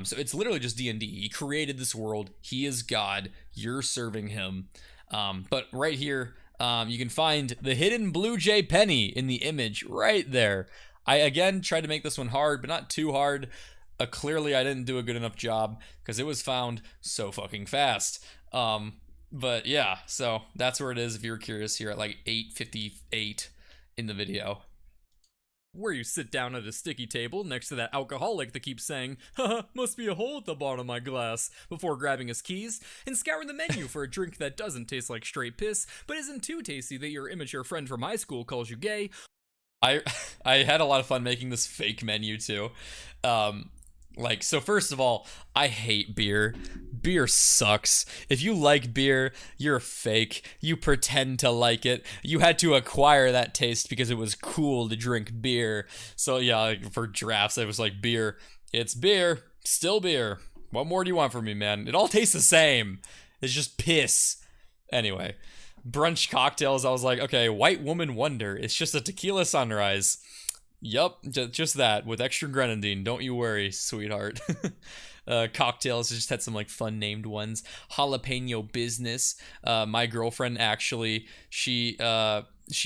So it's literally just D&D. He created this world. He is God. You're serving him. But right here, you can find the hidden Blue Jay penny in the image right there. I, again, tried to make this one hard, but not too hard. Clearly, I didn't do a good enough job because it was found so fucking fast. But yeah, so that's where it is if you're curious here at like 8:58 in the video. Where you sit down at a sticky table next to that alcoholic that keeps saying, haha, must be a hole at the bottom of my glass, before grabbing his keys and scouring the menu for a drink that doesn't taste like straight piss, but isn't too tasty that your immature friend from high school calls you gay. I had a lot of fun making this fake menu too. Like, so first of all, I hate beer. Beer sucks. If you like beer, you're fake. You pretend to like it. You had to acquire that taste because it was cool to drink beer. So yeah, like for drafts, I was like, beer. It's beer. Still beer. What more do you want from me, man? It all tastes the same. It's just piss. Anyway, brunch cocktails, I was like, okay, White Woman Wonder. It's just a tequila sunrise. Yup, just that, with extra grenadine. Don't you worry, sweetheart. Cocktails, just had some like fun named ones. Jalapeno Business. My girlfriend actually, she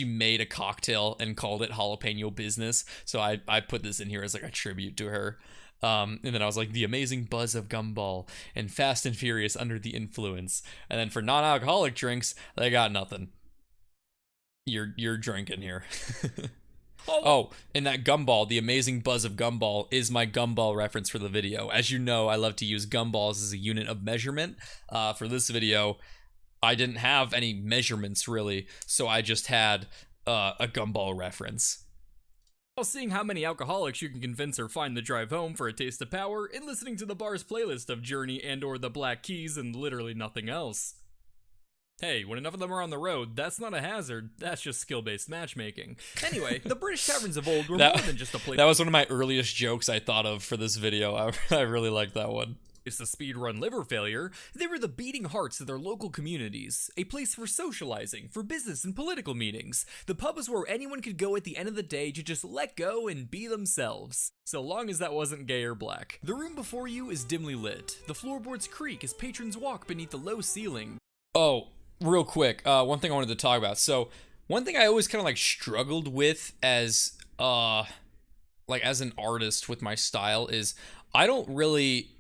made a cocktail and called it Jalapeno Business. So I put this in here as like a tribute to her. And then I was like, the amazing buzz of Gumball and Fast and Furious Under the Influence. And then for non-alcoholic drinks, they got nothing. You're drinking here. Oh, and that Gumball, the amazing buzz of Gumball, is my Gumball reference for the video. As you know, I love to use gumballs as a unit of measurement. For this video, I didn't have any measurements really, so I just had a Gumball reference. While seeing how many alcoholics you can convince or find the drive home for a taste of power, and listening to the bar's playlist of Journey and or the Black Keys and literally nothing else. Hey, when enough of them are on the road, that's not a hazard, that's just skill-based matchmaking. Anyway, the British taverns of old were more than just a place. That was one of my earliest jokes I thought of for this video. I really liked that one. It's the speedrun liver failure. They were the beating hearts of their local communities, a place for socializing, for business and political meetings. The pub was where anyone could go at the end of the day to just let go and be themselves, so long as that wasn't gay or black. The room before you is dimly lit. The floorboards creak as patrons walk beneath the low ceiling. Oh, real quick, one thing I wanted to talk about. So, one thing I always kind of like struggled with as like as an artist with my style is I don't really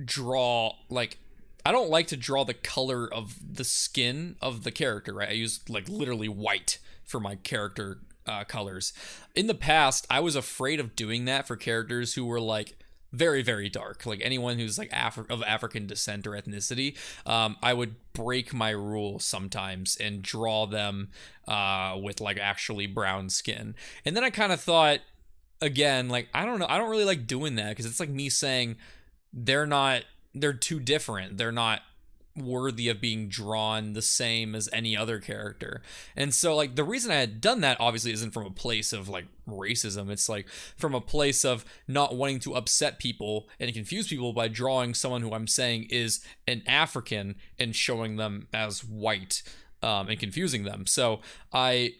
draw like I don't like to draw the color of the skin of the character, right? I use like literally white for my character colors. In the past, I was afraid of doing that for characters who were like very, very dark, like anyone who's like of African descent or ethnicity. I would break my rule sometimes and draw them with like actually brown skin. And then I kind of thought, again, like, I don't know, I don't really like doing that because it's like me saying they're too different. They're not worthy of being drawn the same as any other character. And so like the reason I had done that obviously isn't from a place of like racism. It's like from a place of not wanting to upset people and confuse people by drawing someone who I'm saying is an African and showing them as white and confusing them. So I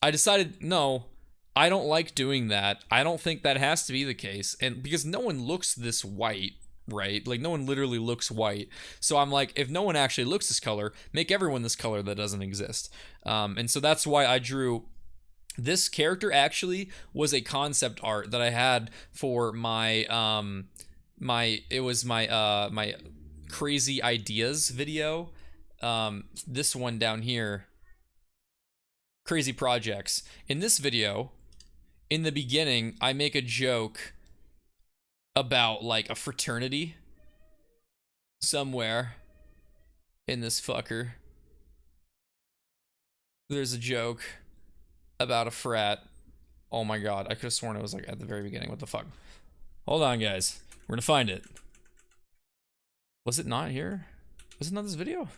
decided, no, I don't like doing that. I don't think that has to be the case. And because no one looks this white, right? Like no one literally looks white. So I'm like, if no one actually looks this color, make everyone this color that doesn't exist. And so that's why I drew this character. Actually was a concept art that I had for my my crazy ideas video. This one down here, crazy projects. In this video, in the beginning, I make a joke about like a fraternity somewhere in this fucker. There's a joke about a frat. Oh my god, I could have sworn it was like at the very beginning. What the fuck? Hold on, guys. We're gonna find it. Was it not here? Was it not this video?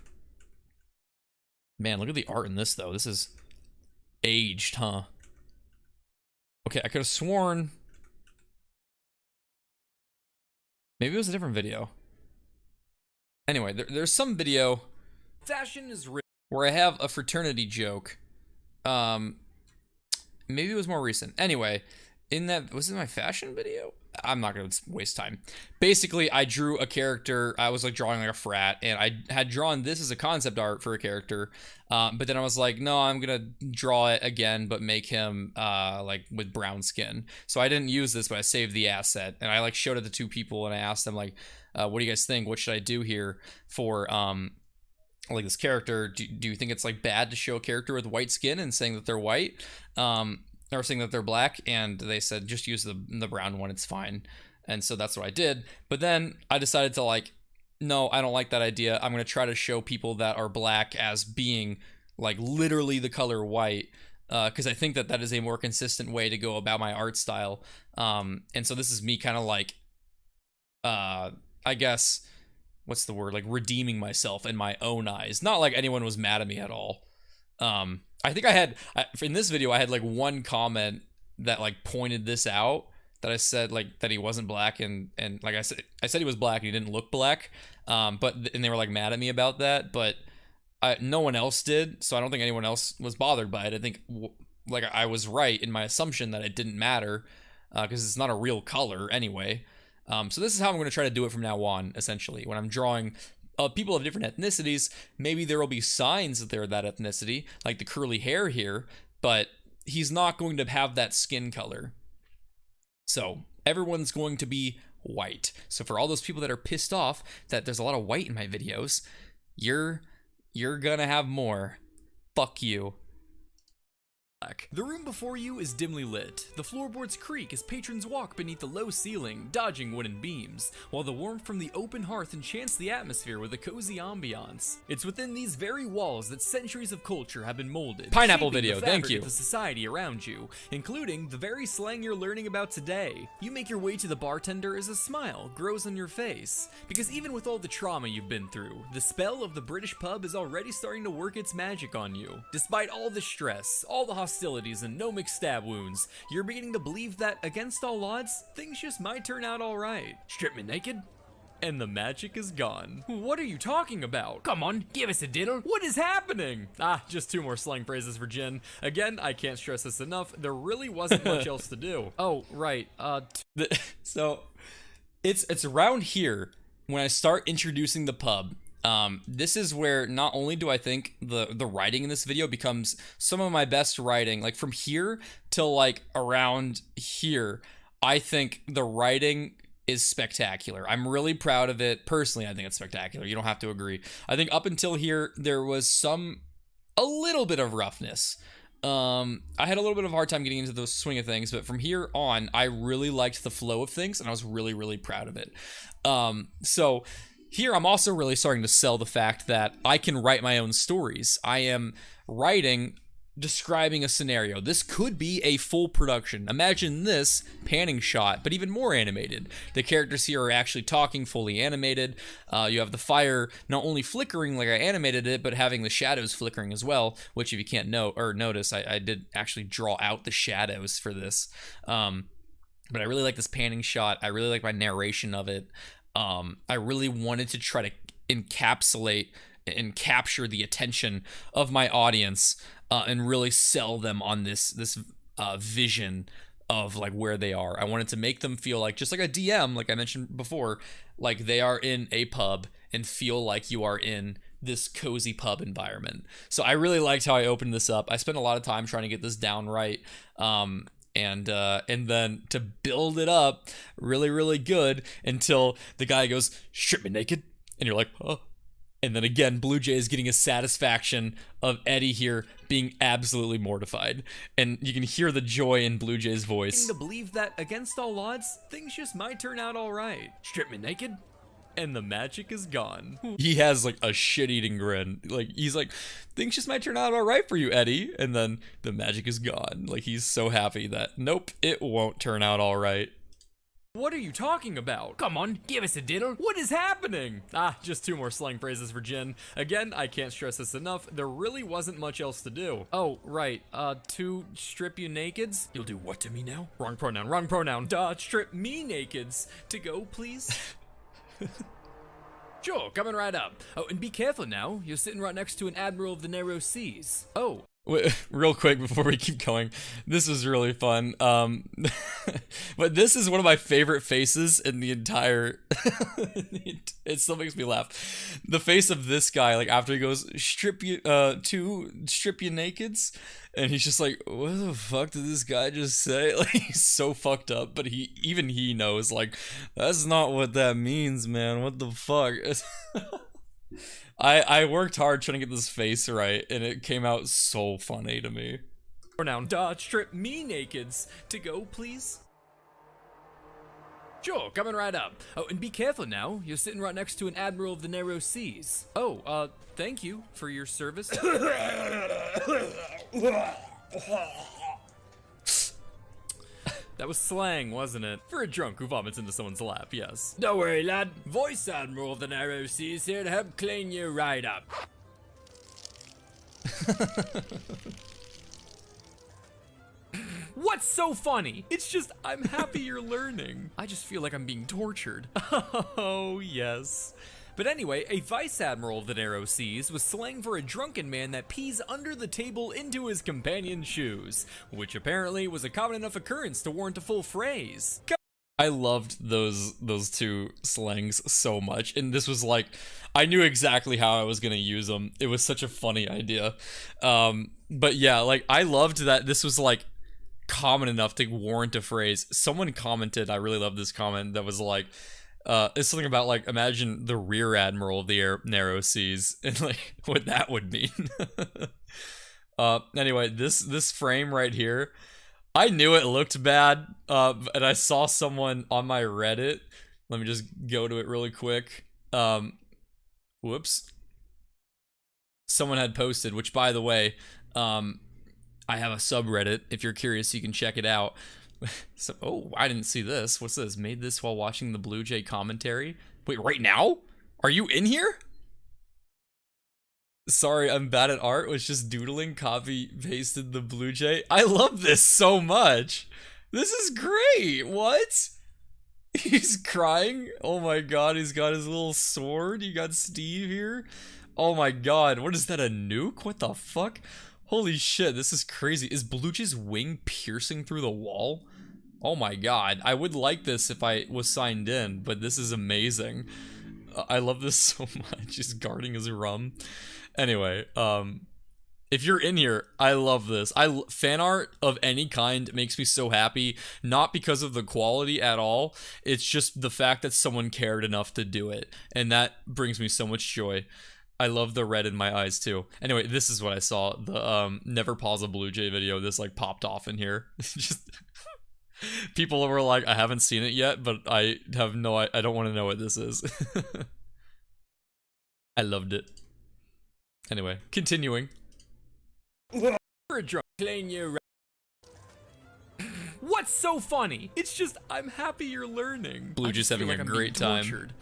Man, look at the art in this though. This is aged, huh? Okay, I could have sworn maybe it was a different video. Anyway, there's some video. Fashion is real. Where I have a fraternity joke. Maybe it was more recent. Anyway, was it my fashion video? I'm not gonna waste time. Basically, I drew a character. I was like drawing like a frat, and I had drawn this as a concept art for a character. But then I was like, no, I'm gonna draw it again, but make him like with brown skin. So I didn't use this, but I saved the asset, and I like showed it to two people, and I asked them like, what do you guys think? What should I do here for like this character? Do you think it's like bad to show a character with white skin and saying that they're white? Or saying that they're black, and they said just use the brown one, it's fine. And so that's what I did. But then I decided to like, no, I don't like that idea. I'm gonna try to show people that are black as being like literally the color white, because I think that is a more consistent way to go about my art style. And so this is me kind of like, I guess, what's the word? Like redeeming myself in my own eyes. Not like anyone was mad at me at all. I think in this video, I had like one comment that like pointed this out, that I said like that he wasn't black, and like I said he was black and he didn't look black. And they were like mad at me about that, but no one else did. So I don't think anyone else was bothered by it. I think like I was right in my assumption that it didn't matter, because it's not a real color anyway. So this is how I'm going to try to do it from now on, essentially. When I'm drawing people of different ethnicities, maybe there will be signs that they're that ethnicity, like the curly hair here, but he's not going to have that skin color. So everyone's going to be white. So for all those people that are pissed off that there's a lot of white in my videos, you're gonna have more. Fuck you. The room before you is dimly lit. The floorboards creak as patrons walk beneath the low ceiling, dodging wooden beams, while the warmth from the open hearth enchants the atmosphere with a cozy ambiance. It's within these very walls that centuries of culture have been molded. Pineapple video, thank you. The society around you, including the very slang you're learning about today. You make your way to the bartender as a smile grows on your face, because even with all the trauma you've been through, the spell of the British pub is already starting to work its magic on you. Despite all the stress, all the hostilities and gnomic stab wounds, you're beginning to believe that, against all odds, things just might turn out alright. Strip me naked, and the magic is gone. What are you talking about? Come on, give us a diddle. What is happening? Just two more slang phrases for Jin. Again, I can't stress this enough, there really wasn't much else to do. Oh, right, so, it's around here, when I start introducing the pub, This is where not only do I think the writing in this video becomes some of my best writing, like from here till like around here, I think the writing is spectacular. I'm really proud of it. Personally, I think it's spectacular. You don't have to agree. I think up until here, there was a little bit of roughness. I had a little bit of a hard time getting into the swing of things, but from here on, I really liked the flow of things, and I was really, really proud of it. So here, I'm also really starting to sell the fact that I can write my own stories. I am writing, describing a scenario. This could be a full production. Imagine this panning shot, but even more animated. The characters here are actually talking, fully animated. You have the fire not only flickering like I animated it, but having the shadows flickering as well, which if you can't notice, I did actually draw out the shadows for this. But I really like this panning shot. I really like my narration of it. I really wanted to try to encapsulate and capture the attention of my audience and really sell them on this vision of like where they are. I wanted to make them feel like, just like a DM, like I mentioned before, like they are in a pub and feel like you are in this cozy pub environment. So I really liked how I opened this up. I spent a lot of time trying to get this down right. And then to build it up really, really good until the guy goes, "Strip me naked," and you're like, "Oh." And then again, Blue Jay is getting a satisfaction of Eddie here being absolutely mortified. And you can hear the joy in Blue Jay's voice. To believe that against all odds, things just might turn out all right. Strip me naked, and the magic is gone. He has like a shit-eating grin. Like he's like, things just might turn out all right for you, Eddie. And then the magic is gone. Like he's so happy that nope, it won't turn out all right. What are you talking about? Come on, give us a diddle. What is happening? Just 2 more slang phrases for Jin. Again, I can't stress this enough, there really wasn't much else to do. Oh, right, to strip you nakeds? You'll do what to me now? Wrong pronoun, wrong pronoun. Strip me nakeds. To go, please? Sure, coming right up. Oh, and be careful now, you're sitting right next to an admiral of the narrow seas. Oh. Wait, real quick before we keep going, this is really fun. But this is one of my favorite faces in the entire. It still makes me laugh. The face of this guy, like after he goes strip you nakeds, and he's just like, what the fuck did this guy just say? Like he's so fucked up, but even he knows like that's not what that means, man. What the fuck? I worked hard trying to get this face right, and it came out so funny to me. Pronoun, strip me nakeds. To go, please? Sure, coming right up. Oh, and be careful now, you're sitting right next to an admiral of the narrow seas. Oh, thank you for your service. That was slang, wasn't it? For a drunk who vomits into someone's lap, yes. Don't worry, lad. Voice Admiral of the Narrow Seas here to help clean you right up. What's so funny? It's just, I'm happy you're learning. I just feel like I'm being tortured. Oh, yes. But anyway, a vice admiral of the narrow seas was slang for a drunken man that pees under the table into his companion's shoes, which apparently was a common enough occurrence to warrant a full phrase. I loved those 2 slangs so much, and this was like, I knew exactly how I was gonna use them. It was such a funny idea. But yeah, like I loved that this was like common enough to warrant a phrase. Someone commented, I really love this comment, that was like, it's something about like, imagine the rear admiral of the narrow seas and like what that would mean. Anyway, this frame right here, I knew it looked bad, and I saw someone on my Reddit. Let me just go to it really quick. Whoops. Someone had posted, which by the way, I have a subreddit. If you're curious, you can check it out. So, oh, I didn't see this. What's this? Made this while watching the Blue Jay commentary. Wait, right now? Are you in here? Sorry, I'm bad at art. Was just doodling, copy pasted the Blue Jay. I love this so much. This is great. What? He's crying. Oh my god, he's got his little sword. You got Steve here. Oh my god, what is that, a nuke? What the fuck? Holy shit, this is crazy. Is Blue Jay's wing piercing through the wall? Oh my god, I would like this if I was signed in, but this is amazing. I love this so much. He's guarding his rum. Anyway, if you're in here, I love this. Fan art of any kind makes me so happy, not because of the quality at all. It's just the fact that someone cared enough to do it, and that brings me so much joy. I love the red in my eyes too. Anyway, this is what I saw. The never pause a Blue Jay video. This like popped off in here. Just people were like, I haven't seen it yet, but I don't want to know what this is. I loved it. Anyway, continuing. For a drunk playing you. What's so funny? It's just, I'm happy you're learning. Blue I just just having feel a like I'm great being time. tortured.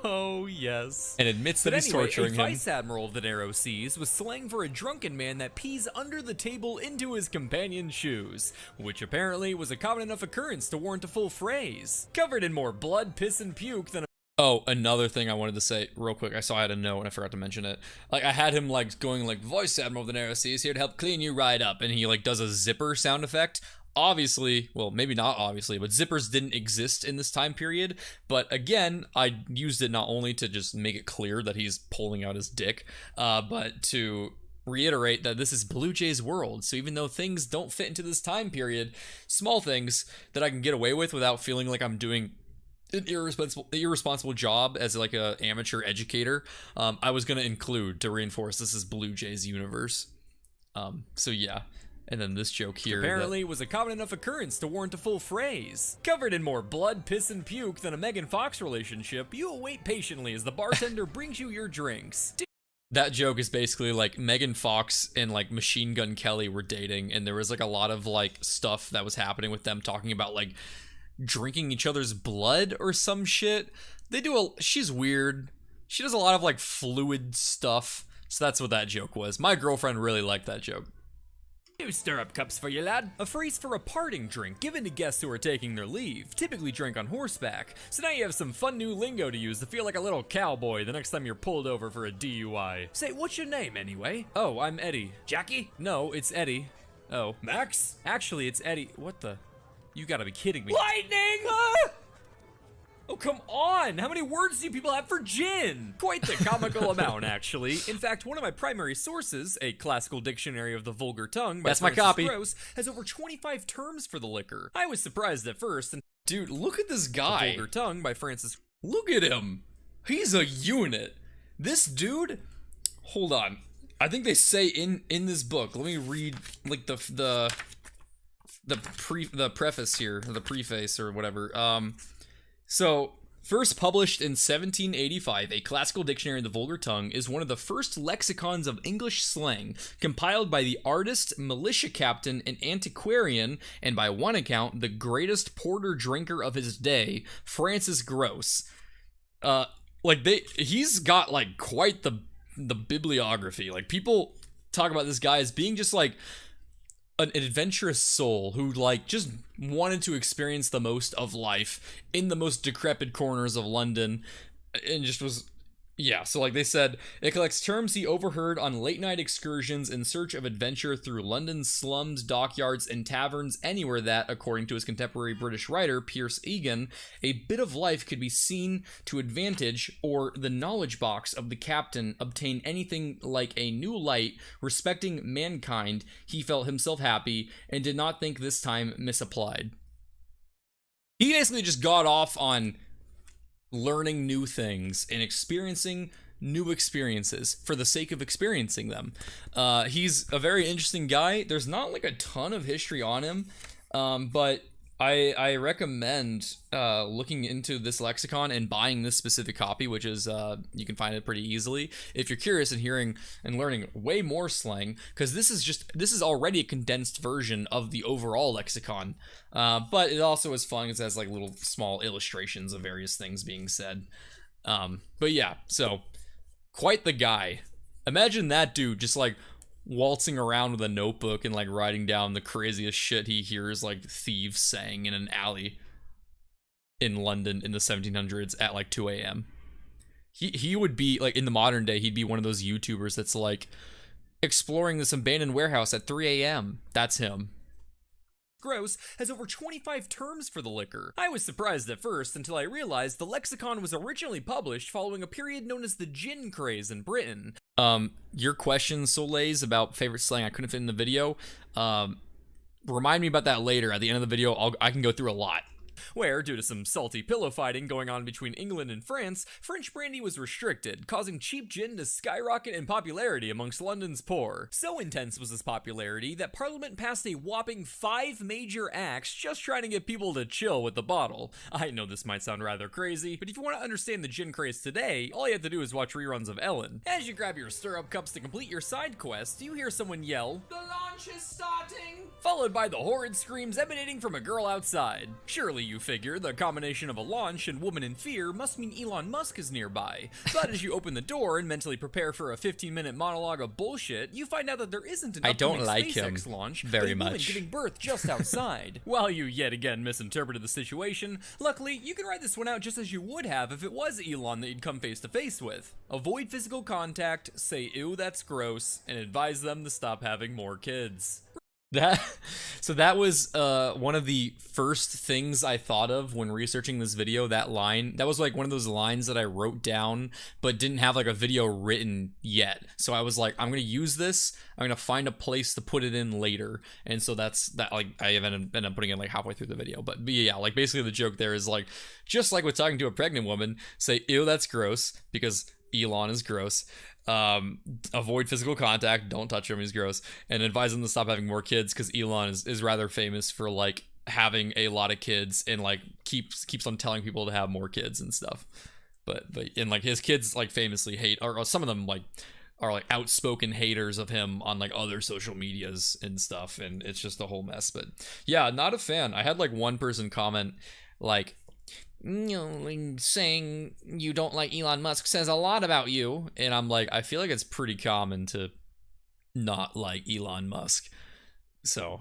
Oh, yes. And admits But that he's anyway, torturing a him. Vice Admiral of the Narrow Seas was slang for a drunken man that pees under the table into his companion's shoes, which apparently was a common enough occurrence to warrant a full phrase. Covered in more blood, piss, and puke than a Oh, another thing I wanted to say real quick. I saw I had a note and I forgot to mention it. Like, I had him, like, going, like, Voice Admiral of the Narrow Seas here to help clean you right up. And he, like, does a zipper sound effect. Obviously, well, maybe not obviously, but zippers didn't exist in this time period. But again, I used it not only to just make it clear that he's pulling out his dick, but to reiterate that this is Blue Jay's world. So even though things don't fit into this time period, small things that I can get away with without feeling like I'm doing an irresponsible job as like a amateur educator, I was going to include to reinforce this is Blue Jay's universe. So yeah. And then this joke here apparently was a common enough occurrence to warrant a full phrase. Covered in more blood, piss, and puke than a Megan Fox relationship, you await patiently as the bartender brings you your drinks. That joke is basically like Megan Fox and like Machine Gun Kelly were dating, and there was like a lot of like stuff that was happening with them talking about like drinking each other's blood or some shit. She's weird. She does a lot of like fluid stuff. So that's what that joke was. My girlfriend really liked that joke. 2 stirrup cups for you, lad. A phrase for a parting drink given to guests who are taking their leave, typically drank on horseback. So now you have some fun new lingo to use to feel like a little cowboy the next time you're pulled over for a DUI. Say, what's your name anyway? Oh, I'm Eddie. Jackie? No, it's Eddie. Oh. Max? Actually, it's Eddie. What the? You gotta be kidding me. Lightning! Ah! Oh, come on! How many words do you people have for gin? Quite the comical amount, actually. In fact, one of my primary sources, a classical dictionary of the vulgar tongue by That's my Francis copy. Gross, has over 25 terms for the liquor. I was surprised at first, and Dude, look at this the guy. vulgar tongue by Francis. Look at him. He's a unit. This dude, hold on. I think they say in this book. Let me read like the preface here, or the preface or whatever. So, first published in 1785, a classical dictionary of the vulgar tongue is one of the first lexicons of English slang, compiled by the artist, militia captain, and antiquarian, and by one account, the greatest porter drinker of his day, Francis Gross. He's got like quite the bibliography. Like, people talk about this guy as being just like an adventurous soul who like just wanted to experience the most of life in the most decrepit corners of London, and just was, yeah. So like they said, it collects terms he overheard on late night excursions in search of adventure through London's slums, dockyards, and taverns, anywhere that, according to his contemporary British writer Pierce Egan, a bit of life could be seen to advantage, or the knowledge box of the captain obtain anything like a new light respecting mankind. He felt himself happy and did not think this time misapplied. He basically just got off on learning new things and experiencing new experiences for the sake of experiencing them. He's a very interesting guy. There's not like a ton of history on him, but I recommend looking into this lexicon and buying this specific copy, which is you can find it pretty easily if you're curious in hearing and learning way more slang, because this is already a condensed version of the overall lexicon, but it also is fun. It has like little small illustrations of various things being said. But yeah, so quite the guy. Imagine that dude just like waltzing around with a notebook and like writing down the craziest shit he hears like thieves saying in an alley in London in the 1700s at like 2 a.m. He would be like, in the modern day, he'd be one of those YouTubers that's like exploring this abandoned warehouse at 3 a.m. That's him. gross has over 25 terms for the liquor. I was surprised at first until I realized the lexicon was originally published following a period known as the gin craze in Britain. Your question, Soleils, about favorite slang I couldn't fit in the video, remind me about that later. At the end of the video, I can go through a lot. Where, due to some salty pillow fighting going on between England and France, French brandy was restricted, causing cheap gin to skyrocket in popularity amongst London's poor. So intense was this popularity that Parliament passed a whopping 5 major acts just trying to get people to chill with the bottle. I know this might sound rather crazy, but if you want to understand the gin craze today, all you have to do is watch reruns of Ellen. As you grab your stirrup cups to complete your side quest, you hear someone yell, "The launch is starting!" followed by the horrid screams emanating from a girl outside. Surely you figure the combination of a launch and woman in fear must mean Elon Musk is nearby. But as you open the door and mentally prepare for a 15-minute monologue of bullshit, you find out that there isn't an upcoming SpaceX launch, very but a woman much. giving birth just outside. While you yet again misinterpreted the situation, luckily you can write this one out just as you would have if it was Elon that you'd come face to face with. Avoid physical contact, say ew that's gross, and advise them to stop having more kids. That was one of the first things I thought of when researching this video. That line, that was like one of those lines that I wrote down but didn't have like a video written yet. So I was like, I'm gonna use this, I'm gonna find a place to put it in later. And so that's that, like I ended up putting it like halfway through the video. But yeah, like basically the joke there is like, just like with talking to a pregnant woman, say ew that's gross because Elon is gross. Avoid physical contact, don't touch him, he's gross, and advise them to stop having more kids because Elon is rather famous for like having a lot of kids and like keeps on telling people to have more kids and stuff. But and like his kids like famously hate, or some of them like are like outspoken haters of him on like other social medias and stuff, and it's just a whole mess. But yeah, not a fan. I had like one person comment like, you know, saying you don't like Elon Musk says a lot about you. And I'm like, I feel like it's pretty common to not like Elon Musk. So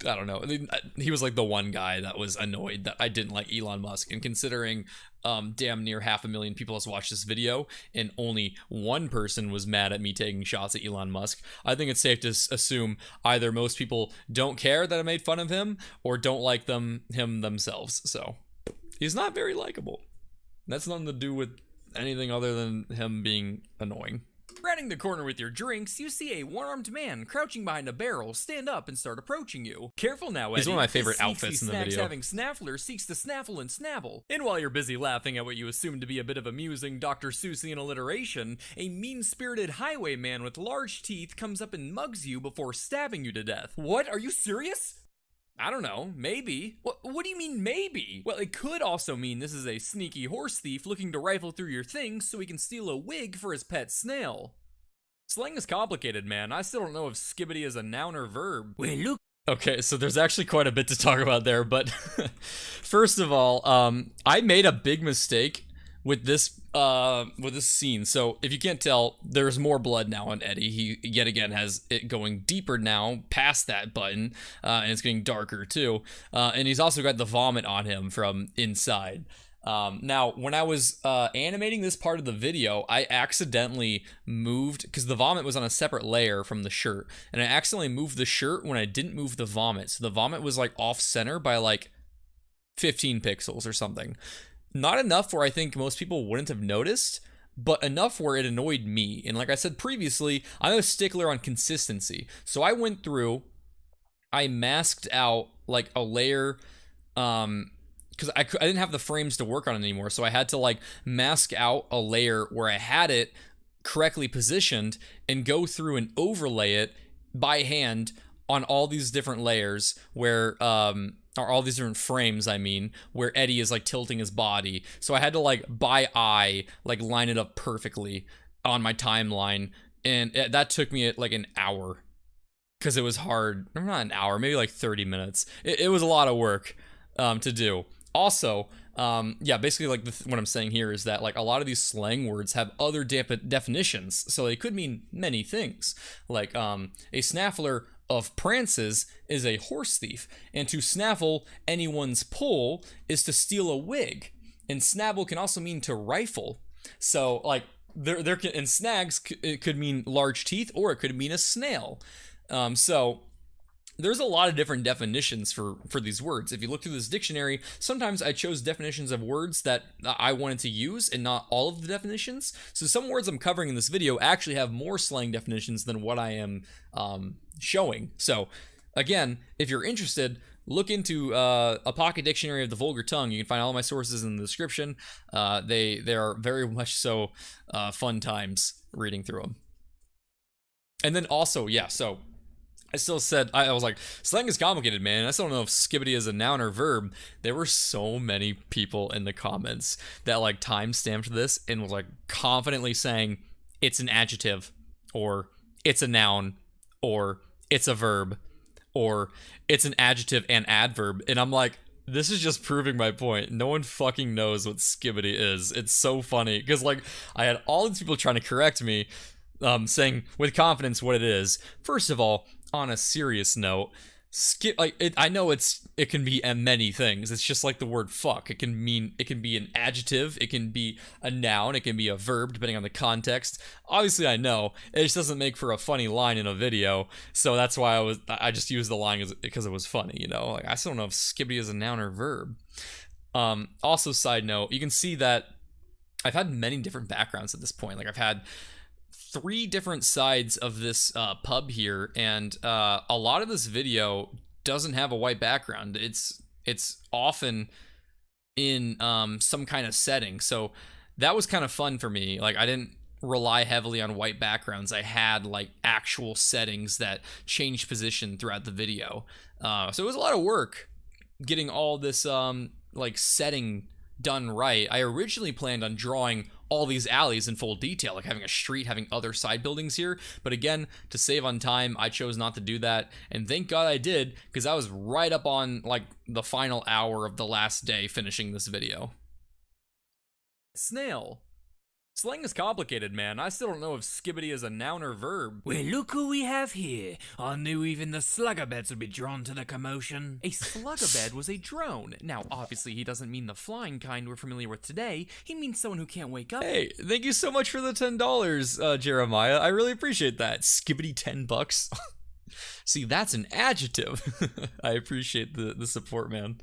I don't know. I mean, he was like the one guy that was annoyed that I didn't like Elon Musk. And considering damn near 500,000 people has watched this video and only one person was mad at me taking shots at Elon Musk, I think it's safe to assume either most people don't care that I made fun of him or don't like him themselves. So he's not very likable. That's nothing to do with anything other than him being annoying. Rounding the corner with your drinks, you see a one-armed man crouching behind a barrel stand up and start approaching you. Careful now, Eddie. He's one of my favorite This outfits in the video. having snaffler seeks to snaffle and snabble. And while you're busy laughing at what you assume to be a bit of amusing Dr. Seussian alliteration, a mean-spirited highwayman with large teeth comes up and mugs you before stabbing you to death. What? Are you serious? I don't know, maybe. What do you mean, maybe? Well, it could also mean this is a sneaky horse thief looking to rifle through your things so he can steal a wig for his pet snail. Slang is complicated, man. I still don't know if skibbity is a noun or verb. Well, look. Okay, so there's actually quite a bit to talk about there, but first of all, I made a big mistake with this scene. So if you can't tell, there's more blood now on Eddie. He yet again has it going deeper now past that button, and it's getting darker too. And he's also got the vomit on him from inside. Now, when I was animating this part of the video, I accidentally moved, because the vomit was on a separate layer from the shirt, and I accidentally moved the shirt when I didn't move the vomit. So the vomit was like off center by like 15 pixels or something. Not enough where I think most people wouldn't have noticed, but enough where it annoyed me. And like I said previously, I'm a stickler on consistency. So I went through, I masked out like a layer, because I didn't have the frames to work on it anymore. So I had to like mask out a layer where I had it correctly positioned and go through and overlay it by hand on all these different layers where, or all these different frames, I mean, where Eddie is like tilting his body. So I had to like by eye, like line it up perfectly on my timeline. And that took me like an hour because it was hard. Not an hour, maybe like 30 minutes. It was a lot of work to do. Also, yeah, basically like what I'm saying here is that like a lot of these slang words have other definitions. So they could mean many things. Like a snaffler of prances is a horse thief, and to snaffle anyone's pull is to steal a wig, and snabble can also mean to rifle. So like there can, and snags, it could mean large teeth or it could mean a snail. So there's a lot of different definitions for these words. If you look through this dictionary, sometimes I chose definitions of words that I wanted to use and not all of the definitions. So some words I'm covering in this video actually have more slang definitions than what I am showing. So again, if you're interested, look into a pocket dictionary of the vulgar tongue. You can find all my sources in the description. They are very much so fun times reading through them. And then also, yeah, so I still said, I was like, slang is complicated, man. I still don't know if skibbity is a noun or verb. There were so many people in the comments that like time-stamped this and was like confidently saying it's an adjective, or it's a noun, or it's a verb, or it's an adjective and adverb. And I'm like, this is just proving my point. No one fucking knows what skibbity is. It's so funny because like I had all these people trying to correct me, saying with confidence what it is. First of all, on a serious note, I know it can be many things. It's just like the word fuck. It can be an adjective, it can be a noun, it can be a verb depending on the context. Obviously I know it just doesn't make for a funny line in a video, so that's why I just used the line because it was funny, you know. Like I still don't know if skibbity is a noun or verb. Also, side note, you can see that I've had many different backgrounds at this point. Like I've had 3 different sides of this pub here, and a lot of this video doesn't have a white background. It's often in some kind of setting, so that was kind of fun for me. Like I didn't rely heavily on white backgrounds. I had like actual settings that changed position throughout the video, so it was a lot of work getting all this like setting done right. I originally planned on drawing all these alleys in full detail, like having a street, having other side buildings here, but again, to save on time, I chose not to do that, and thank God I did, because I was right up on like the final hour of the last day finishing this video. Snail. Slang is complicated, man. I still don't know if skibbity is a noun or verb. Well, look who we have here. I knew even the slugabeds would be drawn to the commotion. A slugabed was a drone. Now, obviously, he doesn't mean the flying kind we're familiar with today. He means someone who can't wake up. Hey, thank you so much for the $10, Jeremiah. I really appreciate that. Skibbity $10. See, that's an adjective. I appreciate the support, man.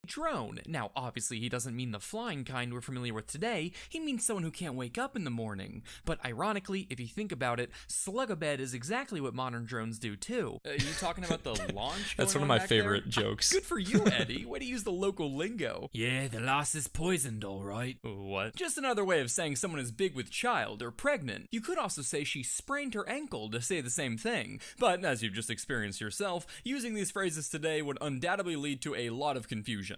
Drone. Now, obviously, he doesn't mean the flying kind we're familiar with today. He means someone who can't wake up in the morning. But ironically, if you think about it, slugabed is exactly what modern drones do too. Are you talking about the launch? That's one of my favorite jokes. Good for you, Eddie. Way to use the local lingo. Yeah, the lass is poisoned, all right. What? Just another way of saying someone is big with child or pregnant. You could also say she sprained her ankle to say the same thing. But as you've just experienced yourself, using these phrases today would undoubtedly lead to a lot of confusion.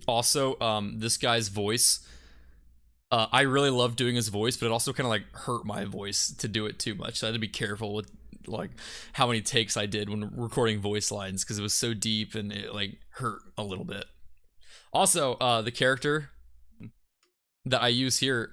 Also, this guy's voice, I really love doing his voice, but it also kind of like hurt my voice to do it too much. So I had to be careful with like how many takes I did when recording voice lines, because it was so deep and it like hurt a little bit. Also, the character that I use here,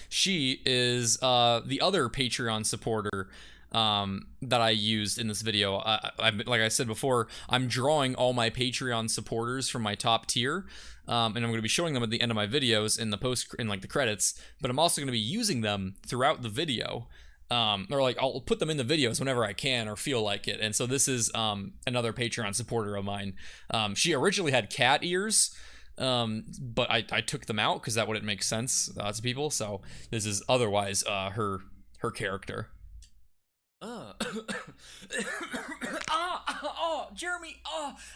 she is the other Patreon supporter that I used in this video. Like I said before, I'm drawing all my Patreon supporters from my top tier, and I'm going to be showing them at the end of my videos in the credits, but I'm also going to be using them throughout the video, or like I'll put them in the videos whenever I can or feel like it. And so this is another Patreon supporter of mine. She originally had cat ears, but I took them out because that wouldn't make sense to people, so this is otherwise her character. Jeremy,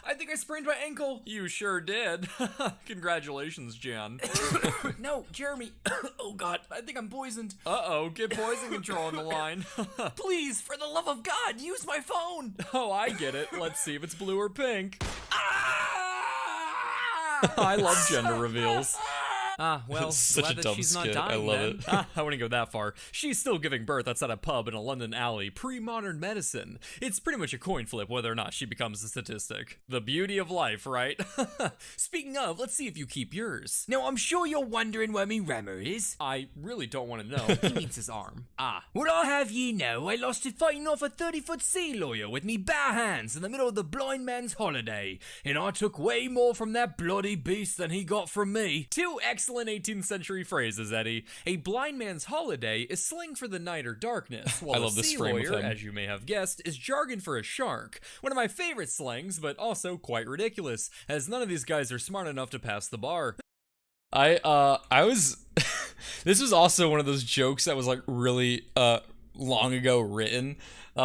I think I sprained my ankle. You sure did. Congratulations, Jan. No, Jeremy. Oh God, I think I'm poisoned. Uh-oh, get poison control on the line. Please, for the love of God, use my phone. Oh, I get it. Let's see if it's blue or pink. I love gender reveals. Well, Such glad a that dumb she's not skit. dying I love then. it. I wouldn't go that far. She's still giving birth outside a pub in a London alley, pre-modern medicine. It's pretty much a coin flip whether or not she becomes a statistic. The beauty of life, right? Speaking of, let's see if you keep yours. Now, I'm sure you're wondering where me rammer is. I really don't want to know. He means his arm. Would I have ye know I lost it fighting off a 30-foot sea lawyer with me bare hands in the middle of the blind man's holiday, and I took way more from that bloody beast than he got from me. 2 excellent Excellent 18th century phrases, Eddie. A blind man's holiday is slang for the night or darkness, while I love a this sea frame of lawyer, him. as you may have guessed, is jargon for a shark. One of my favorite slangs, but also quite ridiculous, as none of these guys are smart enough to pass the bar. I was this was also one of those jokes that was like really long ago written.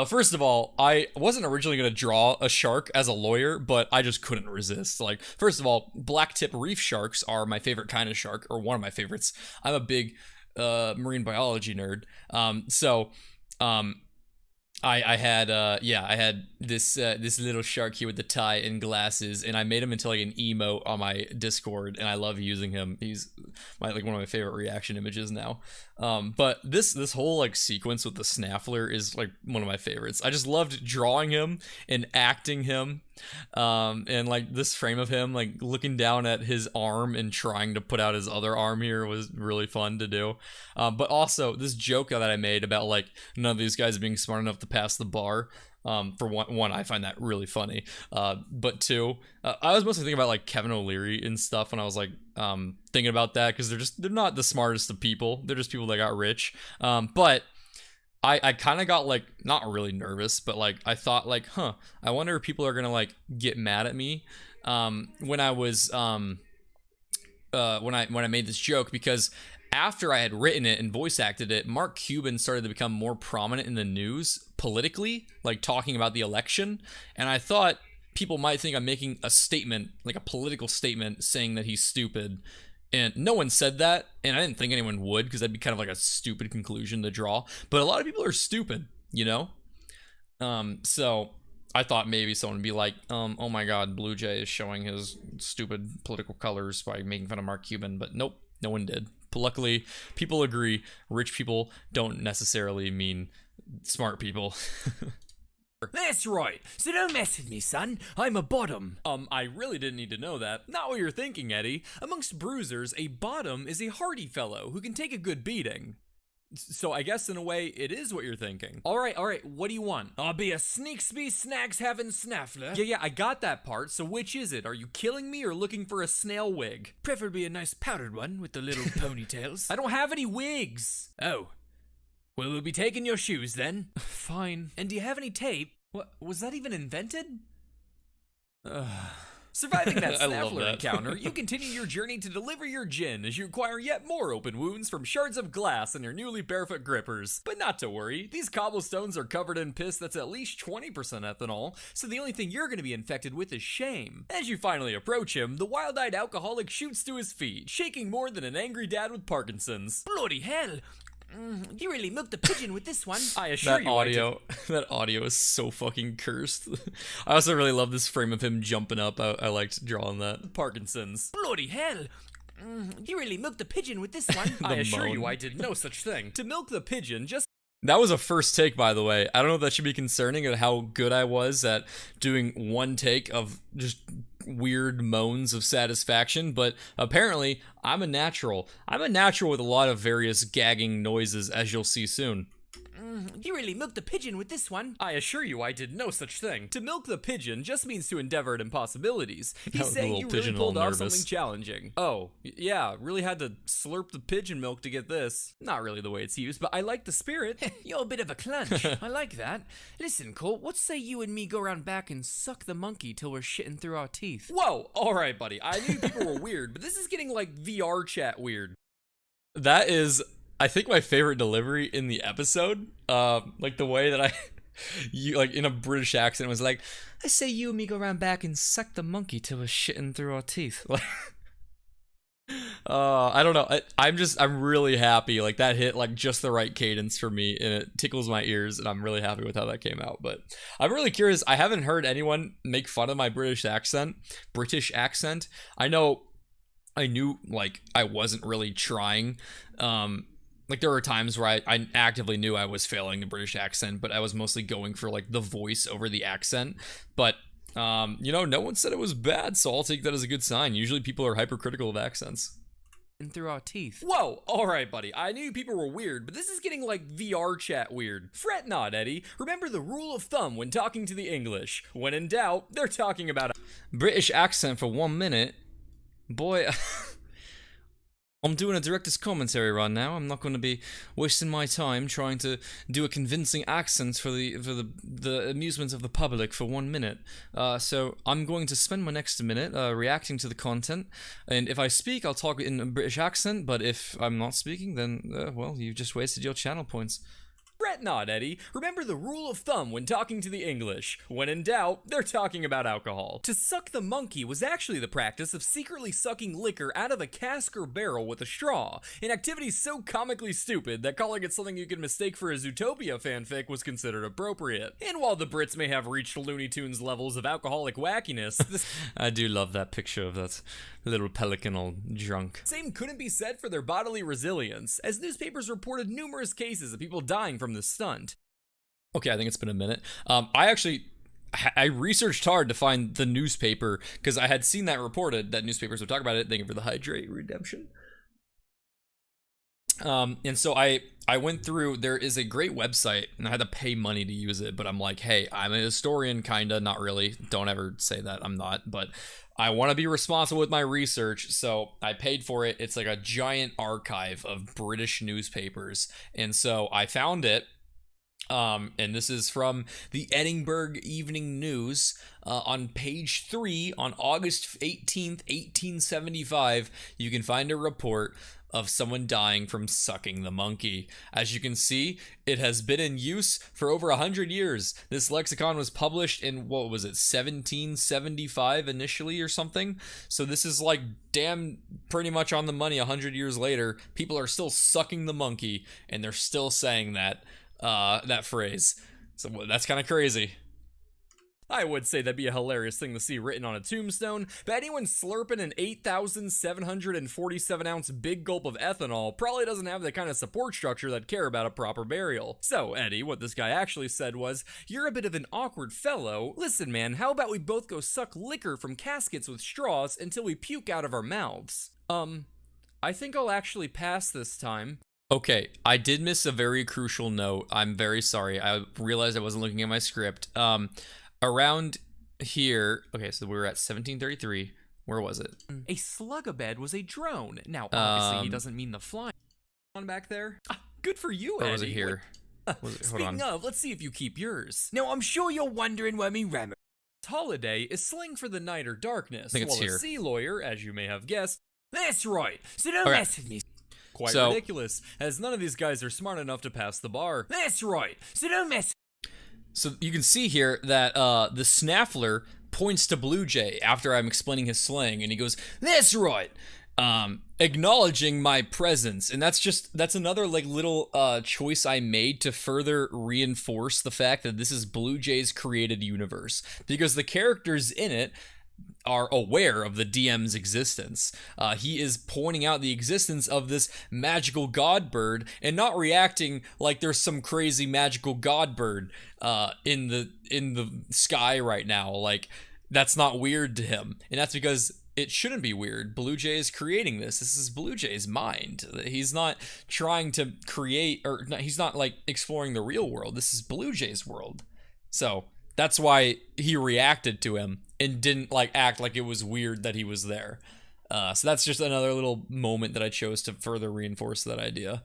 First of all, I wasn't originally going to draw a shark as a lawyer, but I just couldn't resist. Like, first of all, black tip reef sharks are my favorite kind of shark, or one of my favorites. I'm a big marine biology nerd. I had this little shark here with the tie and glasses, and I made him into like an emote on my Discord, and I love using him. He's one of my favorite reaction images now. But this whole like sequence with the snaffler is like one of my favorites. I just loved drawing him and acting him, and like this frame of him like looking down at his arm and trying to put out his other arm here was really fun to do. But also this joke that I made about like none of these guys being smart enough to pass the bar. For one, I find that really funny. But two, I was mostly thinking about like Kevin O'Leary and stuff when I was like thinking about that, because they're not the smartest of people. They're just people that got rich. But I kind of got like not really nervous, but like I thought like, I wonder if people are gonna like get mad at me when I was when I made this joke, because after I had written it and voice acted it, Mark Cuban started to become more prominent in the news politically, like talking about the election. And I thought people might think I'm making a statement, like a political statement, saying that he's stupid. And no one said that, and I didn't think anyone would, because that'd be kind of like a stupid conclusion to draw. But a lot of people are stupid, you know? So I thought maybe someone would be like, oh my god, Blue Jay is showing his stupid political colors by making fun of Mark Cuban. But nope, no one did. Luckily, people agree. Rich people don't necessarily mean smart people. That's right. So don't mess with me, son. I'm a bottom. I really didn't need to know that. Not what you're thinking, Eddie. Amongst bruisers, a bottom is a hardy fellow who can take a good beating. So I guess in a way, it is what you're thinking. All right, what do you want? I'll be a sneaksby snags having snaffler. Yeah, I got that part. So which is it? Are you killing me or looking for a snail wig? Preferably a nice powdered one with the little ponytails. I don't have any wigs. Oh. Well, we'll be taking your shoes then. Fine. And do you have any tape? What? Was that even invented? Surviving that I love snaffler that. encounter, you continue your journey to deliver your gin as you acquire yet more open wounds from shards of glass in your newly barefoot grippers. But not to worry, these cobblestones are covered in piss that's at least 20% ethanol, so the only thing you're going to be infected with is shame. As you finally approach him, the wild-eyed alcoholic shoots to his feet, shaking more than an angry dad with Parkinson's. Bloody hell. You really milked the pigeon with this one. I assure That you audio, that audio is so fucking cursed. I also really love this frame of him jumping up. I liked drawing that. Parkinson's. Bloody hell. You really milked the pigeon with this one. I assure moan. you I did no such thing. To milk the pigeon, just That was a first take, by the way. I don't know if that should be concerning at how good I was at doing one take of just weird moans of satisfaction, but apparently I'm a natural. I'm a natural with a lot of various gagging noises, as you'll see soon. You really milked the pigeon with this one. I assure you I did no such thing. To milk the pigeon just means to endeavor at impossibilities. That He's was the saying little you really pigeon pulled all off nervous. something challenging. Oh, yeah, really had to slurp the pigeon milk to get this. Not really the way it's used, but I like the spirit. You're a bit of a clunch. I like that. Listen, Colt, what say you and me go around back and suck the monkey till we're shitting through our teeth? Whoa, alright buddy, I knew people were weird, but this is getting like VR chat weird. That is, I think, my favorite delivery in the episode. Like the way that you like in a British accent was like, I say you and me go around back and suck the monkey till we're shitting through our teeth. Like, I don't know. I'm really happy. Like that hit like just the right cadence for me, and it tickles my ears, and I'm really happy with how that came out. But I'm really curious. I haven't heard anyone make fun of my British accent. I knew like I wasn't really trying. Like there were times where I actively knew I was failing the British accent, but I was mostly going for like the voice over the accent. But no one said it was bad, so I'll take that as a good sign. Usually people are hypercritical of accents. And through our teeth. Whoa, alright buddy, I knew people were weird, but this is getting like VR chat weird. Fret not, Eddie. Remember the rule of thumb when talking to the English. When in doubt, they're talking about British accent for 1 minute. Boy, I'm doing a director's commentary run now. I'm not going to be wasting my time trying to do a convincing accent for the amusement of the public for 1 minute. So I'm going to spend my next minute reacting to the content, and if I speak, I'll talk in a British accent. But if I'm not speaking, then well, you just wasted your channel points. Fret not, Eddie. Remember the rule of thumb when talking to the English. When in doubt, they're talking about alcohol. To suck the monkey was actually the practice of secretly sucking liquor out of a cask or barrel with a straw, an activity so comically stupid that calling it something you could mistake for a Zootopia fanfic was considered appropriate. And while the Brits may have reached Looney Tunes levels of alcoholic wackiness, the I do love that picture of that little pelican all drunk. same couldn't be said for their bodily resilience, as newspapers reported numerous cases of people dying from this stunt. Okay, I think it's been a minute. I researched hard to find the newspaper because I had seen that reported that newspapers would talk about it. Thank you for the hydrate redemption. And so I went through. There is a great website, and I had to pay money to use it. But I'm like, hey, I'm a historian, kinda, not really. Don't ever say that. I'm not, but I want to be responsible with my research, so I paid for it. It's like a giant archive of British newspapers, and so I found it. And this is from the Edinburgh Evening News on page 3 on August 18th, 1875. You can find a report of someone dying from sucking the monkey. As you can see, it has been in use for over 100 years. This lexicon was published in, what was it, 1775 initially or something? So this is like damn pretty much on the money 100 years later. People are still sucking the monkey, and they're still saying that phrase. So that's kind of crazy. I would say that'd be a hilarious thing to see written on a tombstone, but anyone slurping an 8,747 ounce big gulp of ethanol probably doesn't have the kind of support structure that'd care about a proper burial. So, Eddie, what this guy actually said was, "You're a bit of an awkward fellow. Listen, man, how about we both go suck liquor from caskets with straws until we puke out of our mouths?" I think I'll actually pass this time. Okay, I did miss a very crucial note. I'm very sorry. I realized I wasn't looking at my script. Around here, okay, so we were at 1733. Where was it? A slug-a-bed was a drone. Now, obviously, he doesn't mean the flying On back there? Good for you, Or Eddie. was it here? Was it, hold on. Speaking of, let's see if you keep yours. Now, I'm sure you're wondering where me rammer. Holiday is slang for the night or darkness, I think it's while here. a sea lawyer, as you may have guessed, That's right. So don't Okay. mess with me. quite So- ridiculous, as none of these guys are smart enough to pass the bar. That's right. So don't mess. So you can see here that the snaffler points to Blue Jay after I'm explaining his slang, and he goes, "That's right," acknowledging my presence. And that's another like little choice I made to further reinforce the fact that this is Blue Jay's created universe, because the characters in it are aware of the DM's existence. He is pointing out the existence of this magical god bird and not reacting like there's some crazy magical god bird in the sky right now. Like, that's not weird to him, and that's because it shouldn't be weird. Blue Jay is creating this. This is Blue Jay's mind. He's not trying to create, or he's not like exploring the real world. This is Blue Jay's world. So that's why he reacted to him and didn't like act like it was weird that he was there. So that's just another little moment that I chose to further reinforce that idea.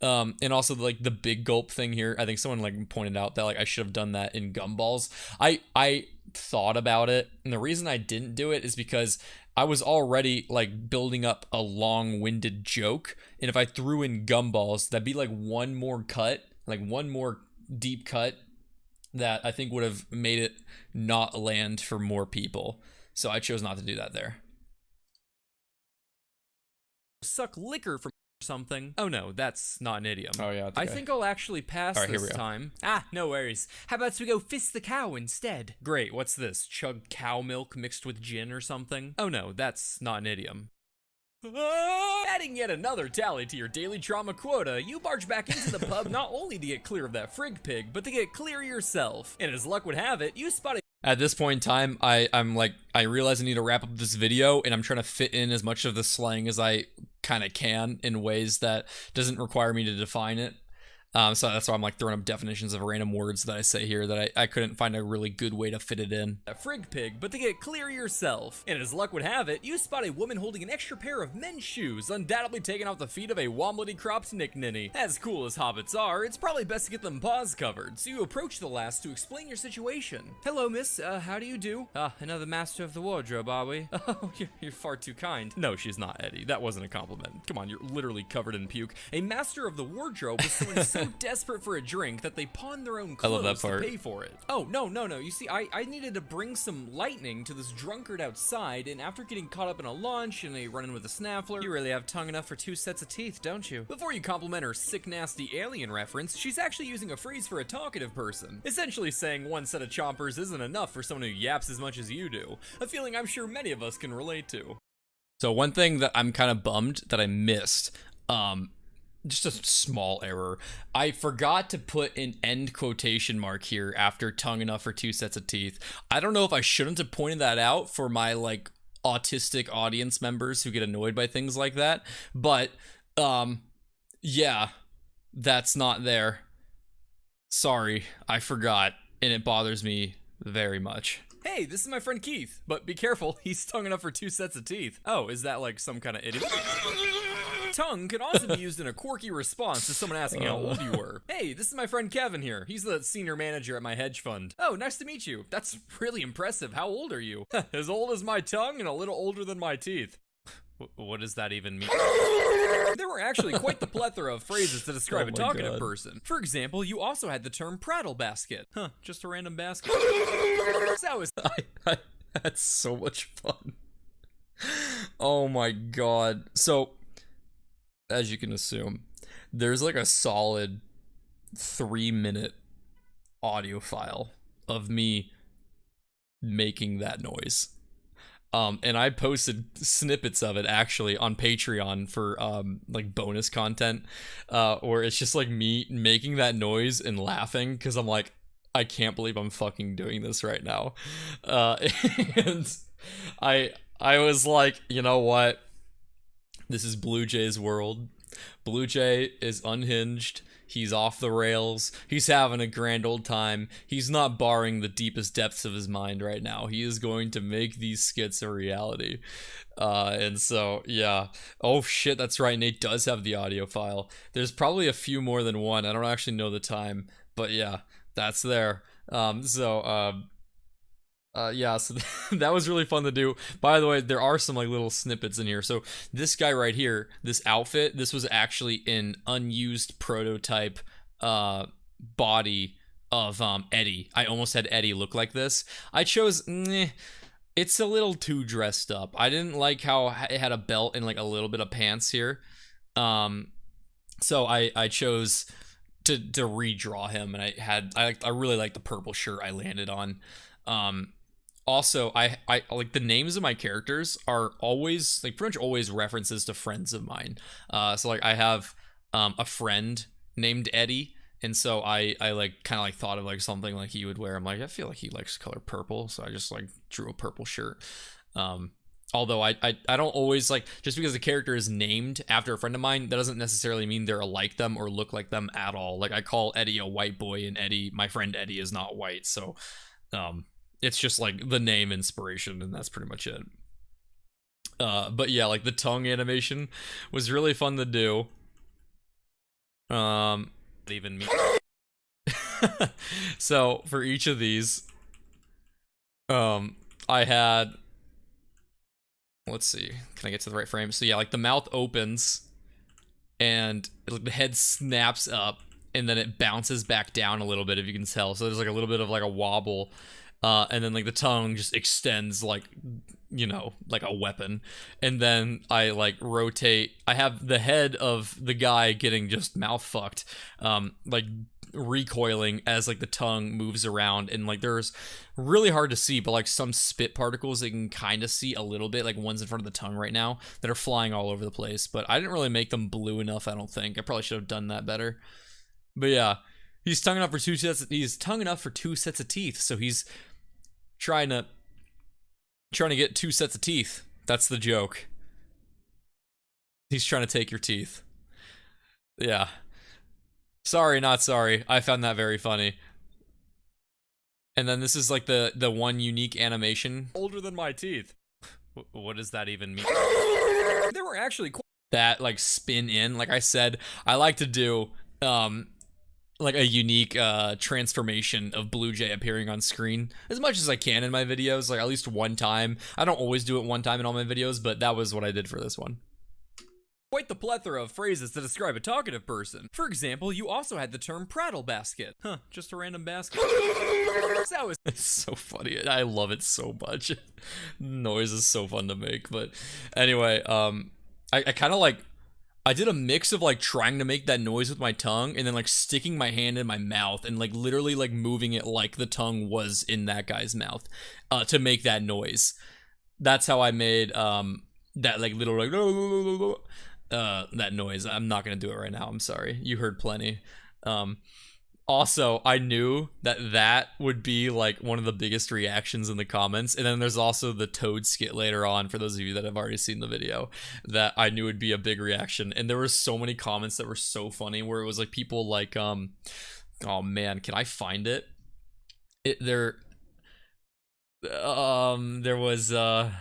And also like the big gulp thing here. I think someone like pointed out that like I should have done that in Gumballs. I thought about it, and the reason I didn't do it is because I was already like building up a long-winded joke, and if I threw in Gumballs, that'd be like one more cut, like one more deep cut that I think would have made it not land for more people. So I chose not to do that there. Suck liquor from something. Oh no, that's not an idiom. Oh yeah, I think I'll actually pass Alright, here this we go. time. No worries. How about we go fist the cow instead? Great, what's this? Chug cow milk mixed with gin or something? Oh no, that's not an idiom. Adding yet another tally to your daily trauma quota, you barge back into the pub not only to get clear of that frig pig, but to get clear yourself. And as luck would have it, you spot a At this point in time, I'm like, I realize I need to wrap up this video, and I'm trying to fit in as much of the slang as I kind of can in ways that doesn't require me to define it. So that's why I'm like throwing up definitions of random words that I say here that I couldn't find a really good way to fit it in. A frig pig, but to get clear yourself. And as luck would have it, you spot a woman holding an extra pair of men's shoes, undoubtedly taken off the feet of a womblety cropped Nick Ninny. As cool as hobbits are, it's probably best to get them paws covered, so you approach the lass to explain your situation. Hello, miss. How do you do? Another master of the wardrobe, are we? Oh, you're far too kind. No, she's not, Eddie. That wasn't a compliment. Come on, you're literally covered in puke. A master of the wardrobe is someone so desperate for a drink that they pawn their own I love clothes that part. to pay for it. Oh, no. You see, I needed to bring some lightning to this drunkard outside, and after getting caught up in a launch and a run-in with a snaffler... You really have tongue enough for 2 sets of teeth, don't you? Before you compliment her sick, nasty alien reference, she's actually using a phrase for a talkative person. Essentially saying 1 set of chompers isn't enough for someone who yaps as much as you do. A feeling I'm sure many of us can relate to. So one thing that I'm kind of bummed that I missed, just a small error. I forgot to put an end quotation mark here after tongue enough for 2 sets of teeth. I don't know if I shouldn't have pointed that out for my like autistic audience members who get annoyed by things like that, but yeah, that's not there. Sorry, I forgot, and it bothers me very much. Hey, this is my friend Keith, but be careful, he's tongue enough for 2 sets of teeth. Oh, is that like some kind of idiot? Tongue can also be used in a quirky response to someone asking how old you were. Hey, this is my friend Kevin here. He's the senior manager at my hedge fund. Oh, nice to meet you. That's really impressive. How old are you? As old as my tongue and a little older than my teeth. What does that even mean? There were actually quite the plethora of phrases to describe Oh a my talkative God. person. For example, you also had the term prattle basket. Huh, just a random basket. So is I had so much fun. Oh my god. So, as you can assume, there's like a solid 3-minute audio file of me making that noise. And I posted snippets of it actually on Patreon for like bonus content, where it's just like me making that noise and laughing because I'm like, I can't believe I'm fucking doing this right now. And I was like, you know what? This is Blue Jay's world. Blue Jay is unhinged. He's off the rails. He's having a grand old time. He's not barring the deepest depths of his mind right now. He is going to make these skits a reality. And so, yeah. Oh shit, that's right. Nate does have the audio file. There's probably a few more than one. I don't actually know the time. But yeah, that's there. Yeah, so that was really fun to do. By the way, there are some like little snippets in here. So this guy right here, this outfit, this was actually an unused prototype body of Eddie. I almost had Eddie look like this. I chose, it's a little too dressed up. I didn't like how it had a belt and like a little bit of pants here. So I chose to redraw him, and I really like the purple shirt I landed on. Also, I like the names of my characters are always like pretty much always references to friends of mine. So like I have a friend named Eddie, and so I like kind of like thought of like something like he would wear. I'm like, I feel like he likes color purple, so I just like drew a purple shirt. Although I don't always like, just because the character is named after a friend of mine, that doesn't necessarily mean they're like them or look like them at all. Like I call Eddie a white boy, and my friend Eddie is not white, so it's just like the name inspiration, and that's pretty much it. But yeah, like the tongue animation was really fun to do. even me. So for each of these, I had, let's see, can I get to the right frame? So yeah, like the mouth opens and like the head snaps up, and then it bounces back down a little bit, if you can tell. So there's like a little bit of like a wobble. And then like the tongue just extends like, you know, like a weapon. And then I like rotate. I have the head of the guy getting just mouth fucked, like recoiling as like the tongue moves around. And like there's really hard to see, but like some spit particles that you can kind of see a little bit, like ones in front of the tongue right now that are flying all over the place. But I didn't really make them blue enough, I don't think. I probably should have done that better. But yeah, he's tongue enough for 2 sets. He's tongue enough for 2 sets of teeth. So he's trying to get 2 sets of teeth. That's the joke. He's trying to take your teeth. Yeah. Sorry, not sorry. I found that very funny. And then this is like the one unique animation. Older than my teeth. What does that even mean? There were actually That like spin in. Like I said, I like to do like a unique transformation of Blue Jay appearing on screen as much as I can in my videos, like at least one time. I don't always do it one time in all my videos, but that was what I did for this one. quite the plethora of phrases to describe a talkative person. For example, you also had the term prattle basket. Huh, just a random basket. That was It's so funny. I love it so much. Noise is so fun to make. But anyway, I kind of like, I did a mix of like trying to make that noise with my tongue and then like sticking my hand in my mouth and like literally like moving it like the tongue was in that guy's mouth to make that noise. That's how I made that like little like that noise. I'm not gonna do it right now. I'm sorry. You heard plenty. Also, I knew that that would be like one of the biggest reactions in the comments. And then there's also the Toad skit later on, for those of you that have already seen the video, that I knew would be a big reaction. And there were so many comments that were so funny where it was like people like, oh man, can I find it? There was, oh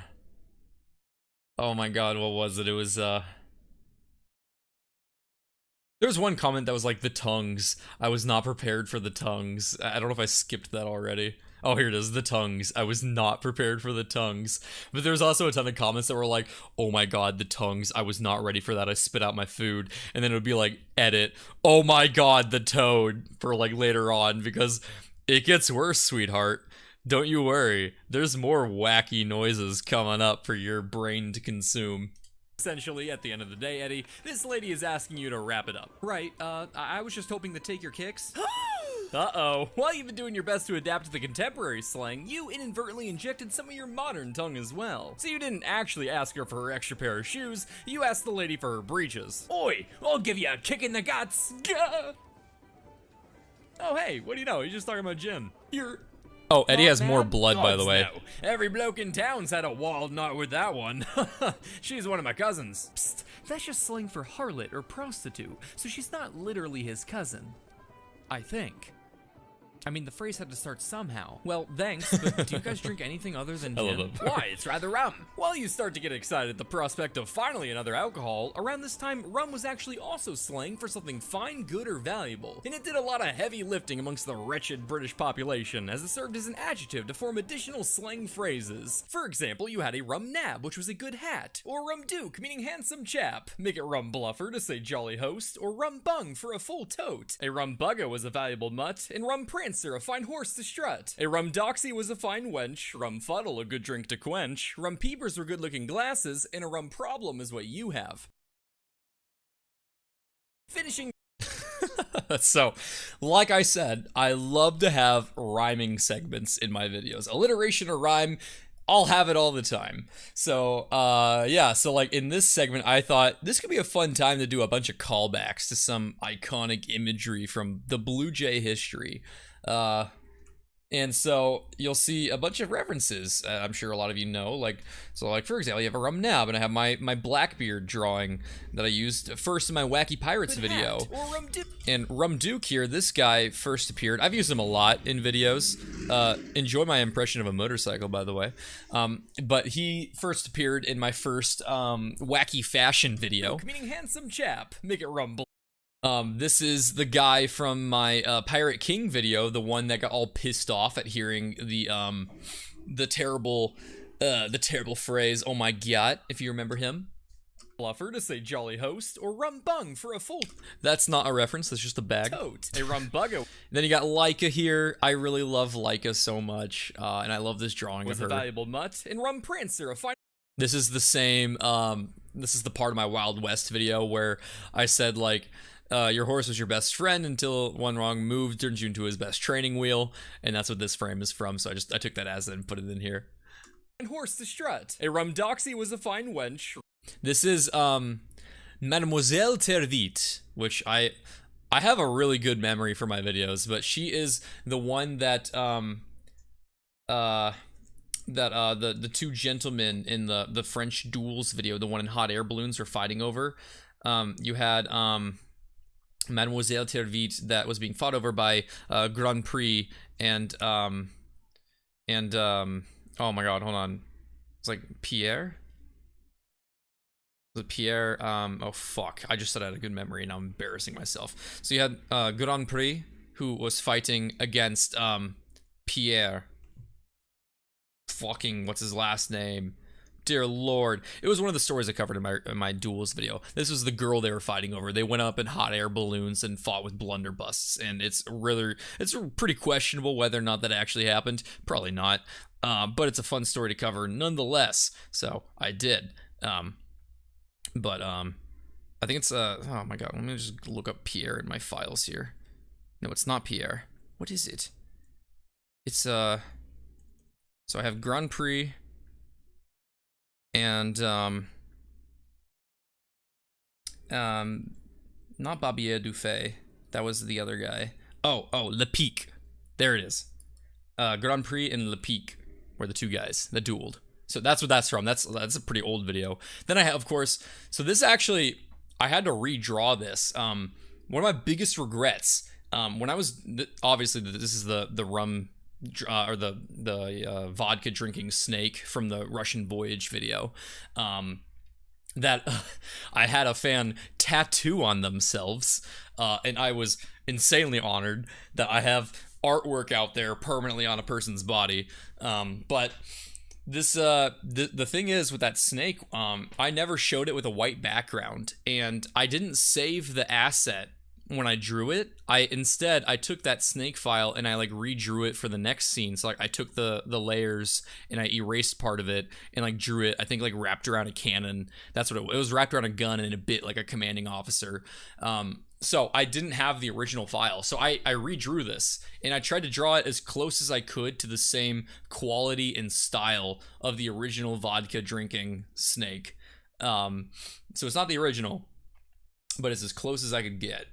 my god, what was it? It was, there was one comment that was like the tongues. I was not prepared for the tongues. I don't know if I skipped that already. Oh, here it is, the tongues. I was not prepared for the tongues. But there was also a ton of comments that were like, oh my god, the tongues. I was not ready for that. I spit out my food. And then it would be like, edit, oh my god, the toad, for like later on, because it gets worse, sweetheart. Don't you worry. There's more wacky noises coming up for your brain to consume. essentially, at the end of the day, Eddie, this lady is asking you to wrap it up. Right, I was just hoping to take your kicks. Uh-oh. While you've been doing your best to adapt to the contemporary slang, you inadvertently injected some of your modern tongue as well. So you didn't actually ask her for her extra pair of shoes, you asked the lady for her breeches. Oi, I'll give you a kick in the guts. Gah! Oh hey, what do you know? He's just talking about Jen. You're... Oh, Eddie has Not more mad? blood, by the Gods, way. no. Every bloke in town's had a wild night with that one. She's one of my cousins. Psst, that's just slang for harlot or prostitute, so she's not literally his cousin. I think. I mean, the phrase had to start somehow. Well, thanks, but do you guys drink anything other than I love gin? that. Why, it's rather rum. While you start to get excited at the prospect of finally another alcohol, around this time, rum was actually also slang for something fine, good, or valuable. And it did a lot of heavy lifting amongst the wretched British population, as it served as an adjective to form additional slang phrases. For example, you had a rum nab, which was a good hat, or rum duke, meaning handsome chap. Make it rum bluffer to say jolly host, or rum bung for a full tote. A rum bugger was a valuable mutt, and rum prancer a fine horse to strut. A rum doxy was a fine wench, rum fuddle a good drink to quench, rum peepers were good looking glasses, and a rum problem is what you have. Finishing. So, like I said, I love to have rhyming segments in my videos. Alliteration or rhyme, I'll have it all the time. So, yeah, so like in this segment, I thought this could be a fun time to do a bunch of callbacks to some iconic imagery from the Blue Jay history. And so you'll see a bunch of references. I'm sure a lot of you know, like, so like, for example, you have a rum nab, and I have my Blackbeard drawing that I used first in my Wacky Pirates video. Hat, or rum dip. And Rum Duke here, this guy first appeared. I've used him a lot in videos. Enjoy my impression of a motorcycle, by the way. But he first appeared in my first Wacky Fashion video. Meaning handsome chap. Make it rum. This is the guy from my Pirate King video, the one that got all pissed off at hearing the terrible phrase, oh my god, if you remember him. Bluffer to say jolly host, or rum bung for a full That's not a reference, that's just a bag. tote. A rum bugger Then you got Leica here. I really love Leica so much, and I love this drawing was of a her. valuable mutt, and rum prancer a fine This is the same, this is the part of my Wild West video where I said, like, your horse was your best friend until one wrong move turns you into his best training wheel, and that's what this frame is from, so I took that as it and put it in here. horse to strut. A rum doxy was a fine wench. This is, Mademoiselle Tervite, which I have a really good memory for my videos, but she is the one that, the two gentlemen in the French duels video, the one in hot air balloons, were fighting over. You had Mademoiselle Tervite that was being fought over by Grand Prix and oh my god, hold on. It's like Pierre? The Pierre, oh fuck, I just said I had a good memory and I'm embarrassing myself. So you had Grand Prix, who was fighting against Pierre. Fucking, what's his last name? Dear Lord. It was one of the stories I covered in my duels video. This was the girl they were fighting over. They went up in hot air balloons and fought with blunderbusts, and it's pretty questionable whether or not that actually happened. Probably not. But it's a fun story to cover nonetheless. So I did. I think it's oh my god, let me just look up Pierre in my files here. No, it's not Pierre. What is it? It's so I have Grand Prix and not Babier Dufay. That was the other guy. Oh, Le Pic. There it is. Grand Prix and Le Pic were the two guys that dueled. So that's what that's from. That's a pretty old video. Then I have, of course, so this actually, I had to redraw this. One of my biggest regrets, when I was, obviously this is the rum, or the vodka drinking snake from the Russian Voyage video, that I had a fan tattoo on themselves, and I was insanely honored that I have artwork out there permanently on a person's body, but this the thing is with that snake, I never showed it with a white background, and I didn't save the asset when I drew it. Instead I took that snake file and I like redrew it for the next scene. So like I took the layers and I erased part of it and like drew it, I think like wrapped around a cannon. That's what it was wrapped around a gun and a bit like a commanding officer. So I didn't have the original file, so I redrew this, and I tried to draw it as close as I could to the same quality and style of the original vodka drinking snake. So it's not the original, but it's as close as I could get.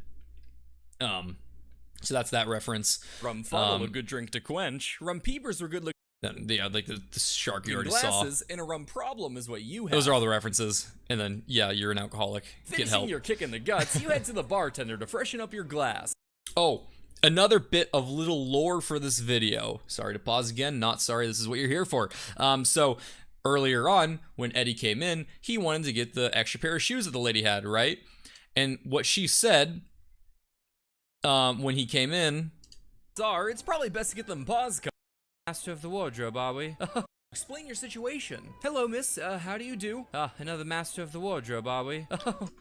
So that's that reference. Rum funnel, a good drink to quench. Rum peepers were good looking Yeah, like the shark you already saw. glasses, and a rum problem is what you have. Those are all the references. And then, yeah, you're an alcoholic. Get Finishing help. your kick in the guts, you head to the bartender to freshen up your glass. Oh, another bit of little lore for this video. Sorry to pause again. Not sorry. This is what you're here for. So earlier on, when Eddie came in, he wanted to get the extra pair of shoes that the lady had, right? And what she said when he came in, Czar, it's probably best to get them paws cut. Master of the wardrobe, are we? Explain your situation. Hello, miss. How do you do? Another master of the wardrobe, are we?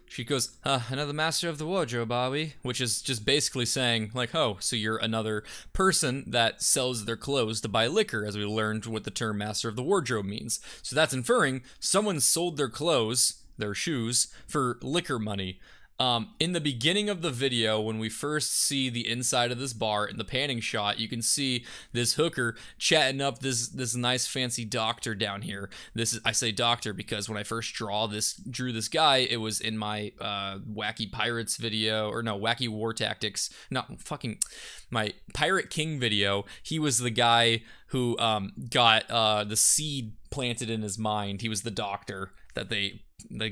she goes, another master of the wardrobe, are we? Which is just basically saying, like, oh, so you're another person that sells their clothes to buy liquor, as we learned what the term master of the wardrobe means. So that's inferring someone sold their clothes, their shoes, for liquor money. In the beginning of the video, when we first see the inside of this bar in the panning shot, you can see this hooker chatting up this nice fancy doctor down here. I say doctor because when I first drew this guy, it was in my Wacky Pirates video, or no, Wacky War Tactics, my Pirate King video. He was the guy who got the seed planted in his mind. He was the doctor that the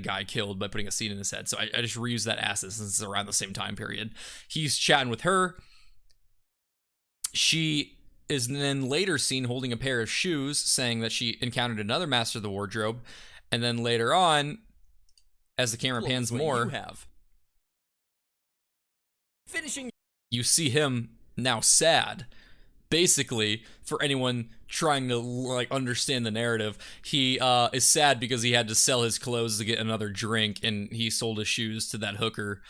guy killed by putting a seed in his head. So I just reused that asset since it's around the same time period. He's chatting with her. She is then later seen holding a pair of shoes, saying that she encountered another master of the wardrobe. And then later on, as the camera pans more, you see him now sad. Basically, for anyone trying to like understand the narrative, he is sad because he had to sell his clothes to get another drink, and he sold his shoes to that hooker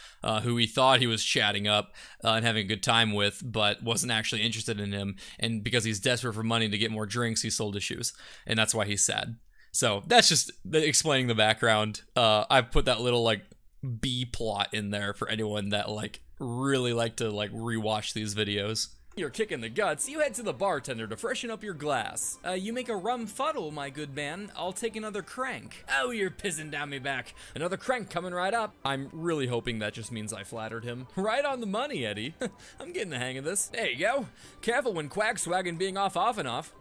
who he thought he was chatting up and having a good time with, but wasn't actually interested in him. And because he's desperate for money to get more drinks, he sold his shoes, and that's why he's sad. So that's just explaining the background. I put that little like B plot in there for anyone that like really like to like rewatch these videos. You're kicking the guts, you head to the bartender to freshen up your glass. You make a rum fuddle, my good man. I'll take another crank. Oh, you're pissing down me back. Another crank coming right up. I'm really hoping that just means I flattered him. Right on the money, Eddie. I'm getting the hang of this. There you go. Careful when quack swagging being off and off.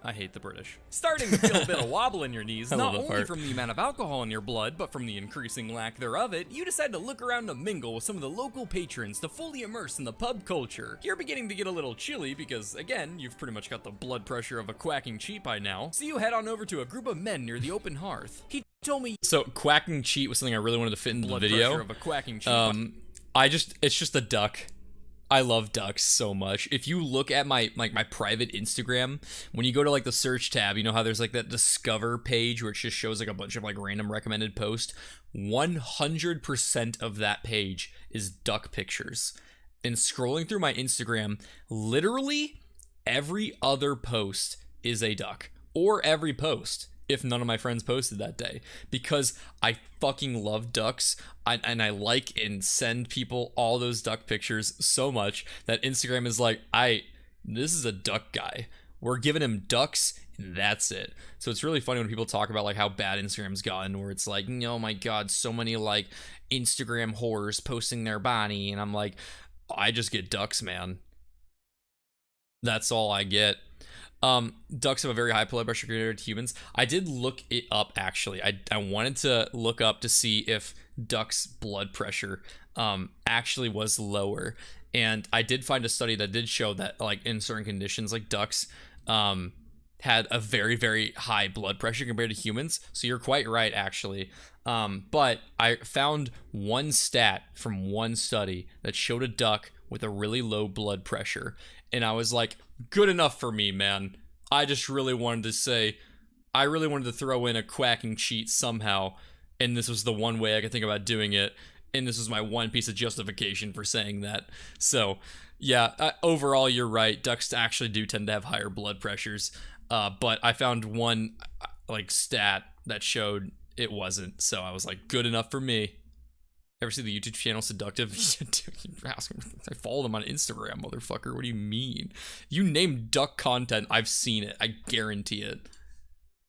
I hate the British. Starting to feel a bit of wobble in your knees, I not love that only part. from the amount of alcohol in your blood, but from the increasing lack thereof it, you decide to look around and mingle with some of the local patrons to fully immerse in the pub culture. You're beginning to get a little chilly because, again, you've pretty much got the blood pressure of a quacking cheat by now, so you head on over to a group of men near the open hearth. He told me So quacking cheat was something I really wanted to fit into the blood video. pressure of a quacking cheat. It's just a duck. I love ducks so much. If you look at my private Instagram, when you go to like the search tab, you know how there's like that discover page where it just shows like a bunch of like random recommended posts. 100% of that page is duck pictures. And scrolling through my Instagram, literally every other post is a duck, or every post if none of my friends posted that day, because I fucking love ducks. And I like and send people all those duck pictures so much that Instagram is like, this is a duck guy. We're giving him ducks and that's it. So it's really funny when people talk about like how bad Instagram's gotten, where it's like, oh my God, so many like Instagram whores posting their body. And I'm like, I just get ducks, man. That's all I get. Ducks have a very high blood pressure compared to humans. I did look it up actually. I wanted to look up to see if ducks' blood pressure actually was lower, and I did find a study that did show that like in certain conditions, like ducks had a very, very high blood pressure compared to humans. So you're quite right actually. But I found one stat from one study that showed a duck with a really low blood pressure, and I was like, good enough for me, man. I just really wanted to say, I really wanted to throw in a quacking cheat somehow, and this was the one way I could think about doing it, and this was my one piece of justification for saying that. So, yeah, overall, you're right. Ducks actually do tend to have higher blood pressures, but I found one, like, stat that showed it wasn't, so I was like, good enough for me. Ever see the YouTube channel Seductive? I follow them on Instagram, motherfucker. What do you mean? You name duck content, I've seen it. I guarantee it.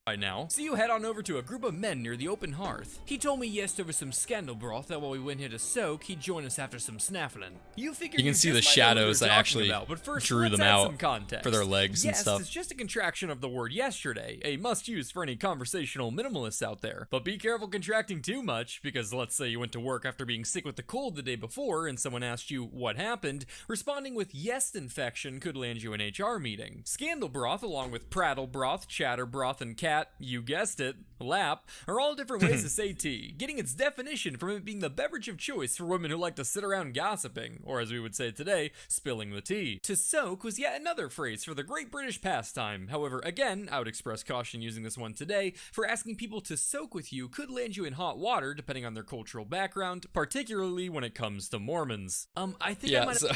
By now. So you head on over to a group of men near the open hearth. He told me yes over some scandal broth that while we went here to soak, he'd join us after some snaffling. You figure You can see the shadows that actually but first, drew let's them add out some context. for their legs and Yes, stuff. it's just a contraction of the word yesterday, a must use for any conversational minimalists out there. But be careful contracting too much, because let's say you went to work after being sick with the cold the day before and someone asked you what happened, responding with yes infection could land you an HR meeting. Scandal broth along with prattle broth, chatter broth, and cat, you guessed it, lap, are all different ways to say tea, getting its definition from it being the beverage of choice for women who like to sit around gossiping, or as we would say today, spilling the tea. To soak was yet another phrase for the great British pastime. However, again, I would express caution using this one today, for asking people to soak with you could land you in hot water depending on their cultural background, particularly when it comes to Mormons. I think I Yeah, might so,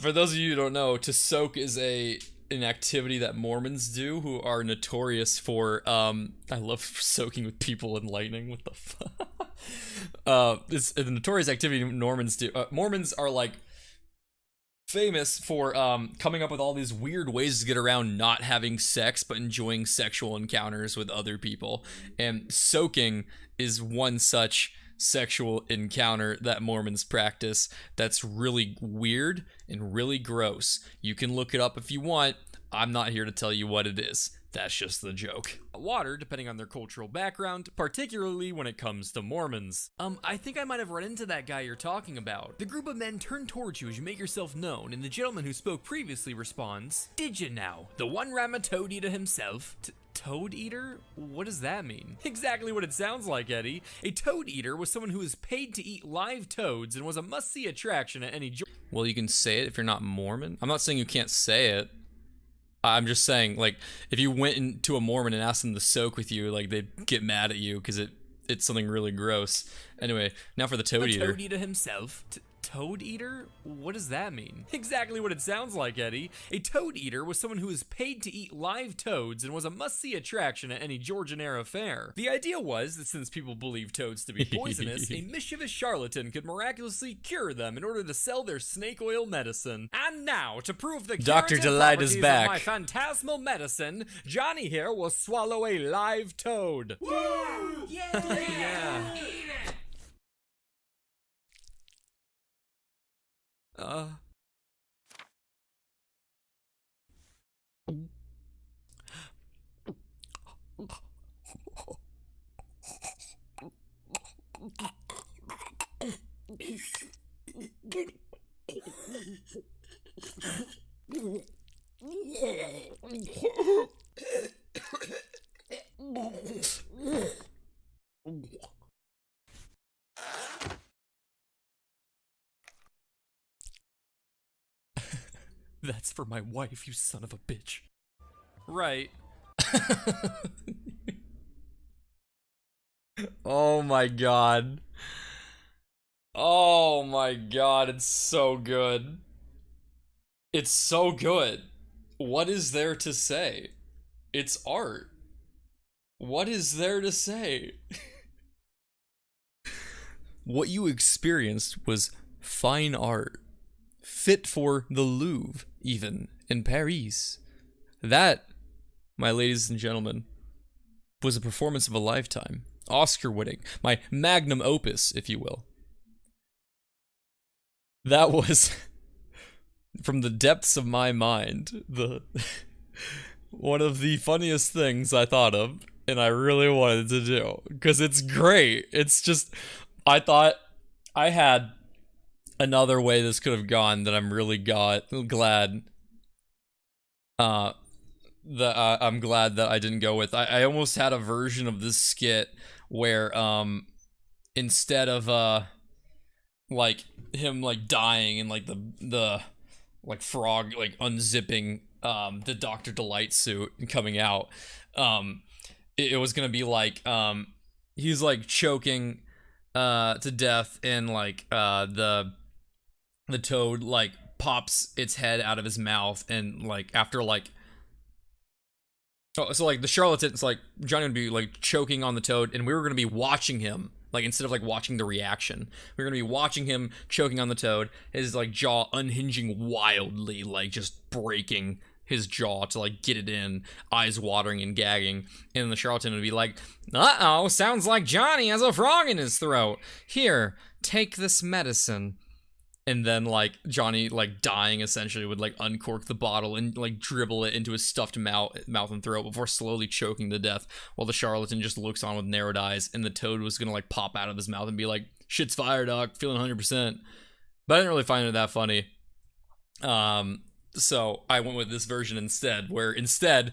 for those of you who don't know, to soak is an activity that Mormons do, who are notorious for, I love soaking with people in lightning, what the fuck? It's a notorious activity Mormons do. Mormons are like famous for coming up with all these weird ways to get around not having sex but enjoying sexual encounters with other people, and soaking is one such sexual encounter that Mormons practice that's really weird and really gross. You can look it up if you want. I'm not here to tell you what it is. That's just the joke. Water depending on their cultural background, particularly when it comes to Mormons. I think I might have run into that guy you're talking about. The group of men turn towards you as you make yourself known, and the gentleman who spoke previously responds, "Did you now? The one ram a toad eater himself?" Toad eater? What does that mean? Exactly what it sounds like, Eddie. A toad eater was someone who was paid to eat live toads and was a must-see attraction at any Well, you can say it if you're not Mormon. I'm not saying you can't say it. I'm just saying, like, if you went into a Mormon and asked them to soak with you, like, they'd get mad at you because it's something really gross. Anyway, now for the toad eater. Toad eater himself? Toad eater? What does that mean? Exactly what it sounds like, Eddie. A toad eater was someone who was paid to eat live toads and was a must-see attraction at any Georgian-era fair. The idea was that since people believed toads to be poisonous, a mischievous charlatan could miraculously cure them in order to sell their snake oil medicine. And now, to prove the Dr. curative Delight is properties back. of my phantasmal medicine, Johnny here will swallow a live toad. Woo! Yeah. That's for my wife, you son of a bitch. Right. Oh my god. Oh my god, it's so good. It's so good. What is there to say? It's art. What is there to say? What you experienced was fine art. Fit for the Louvre, even, in Paris. That, my ladies and gentlemen, was a performance of a lifetime. Oscar-winning. My magnum opus, if you will. That was, from the depths of my mind, one of the funniest things I thought of, and I really wanted to do. Because it's great. It's just, I thought I had another way this could have gone that I'm really glad I'm glad that I didn't go with. I almost had a version of this skit where instead of like him like dying and like the like frog like unzipping the Dr. Delight suit and coming out, it was gonna be like he's like choking to death, and like the toad like pops its head out of his mouth, and like after like so like the charlatan's like Johnny would be like choking on the toad, and we were gonna be watching him, like instead of like watching the reaction, we were gonna be watching him choking on the toad, his like jaw unhinging wildly, like just breaking his jaw to like get it in, eyes watering and gagging, and the charlatan would be like, "Uh-oh, sounds like Johnny has a frog in his throat. Here, take this medicine." And then, like, Johnny, like, dying, essentially, would, like, uncork the bottle and, like, dribble it into his stuffed mouth and throat before slowly choking to death, while the charlatan just looks on with narrowed eyes, and the toad was gonna, like, pop out of his mouth and be like, "Shit's fire, doc, feeling 100%. But I didn't really find it that funny. So I went with this version instead, where instead,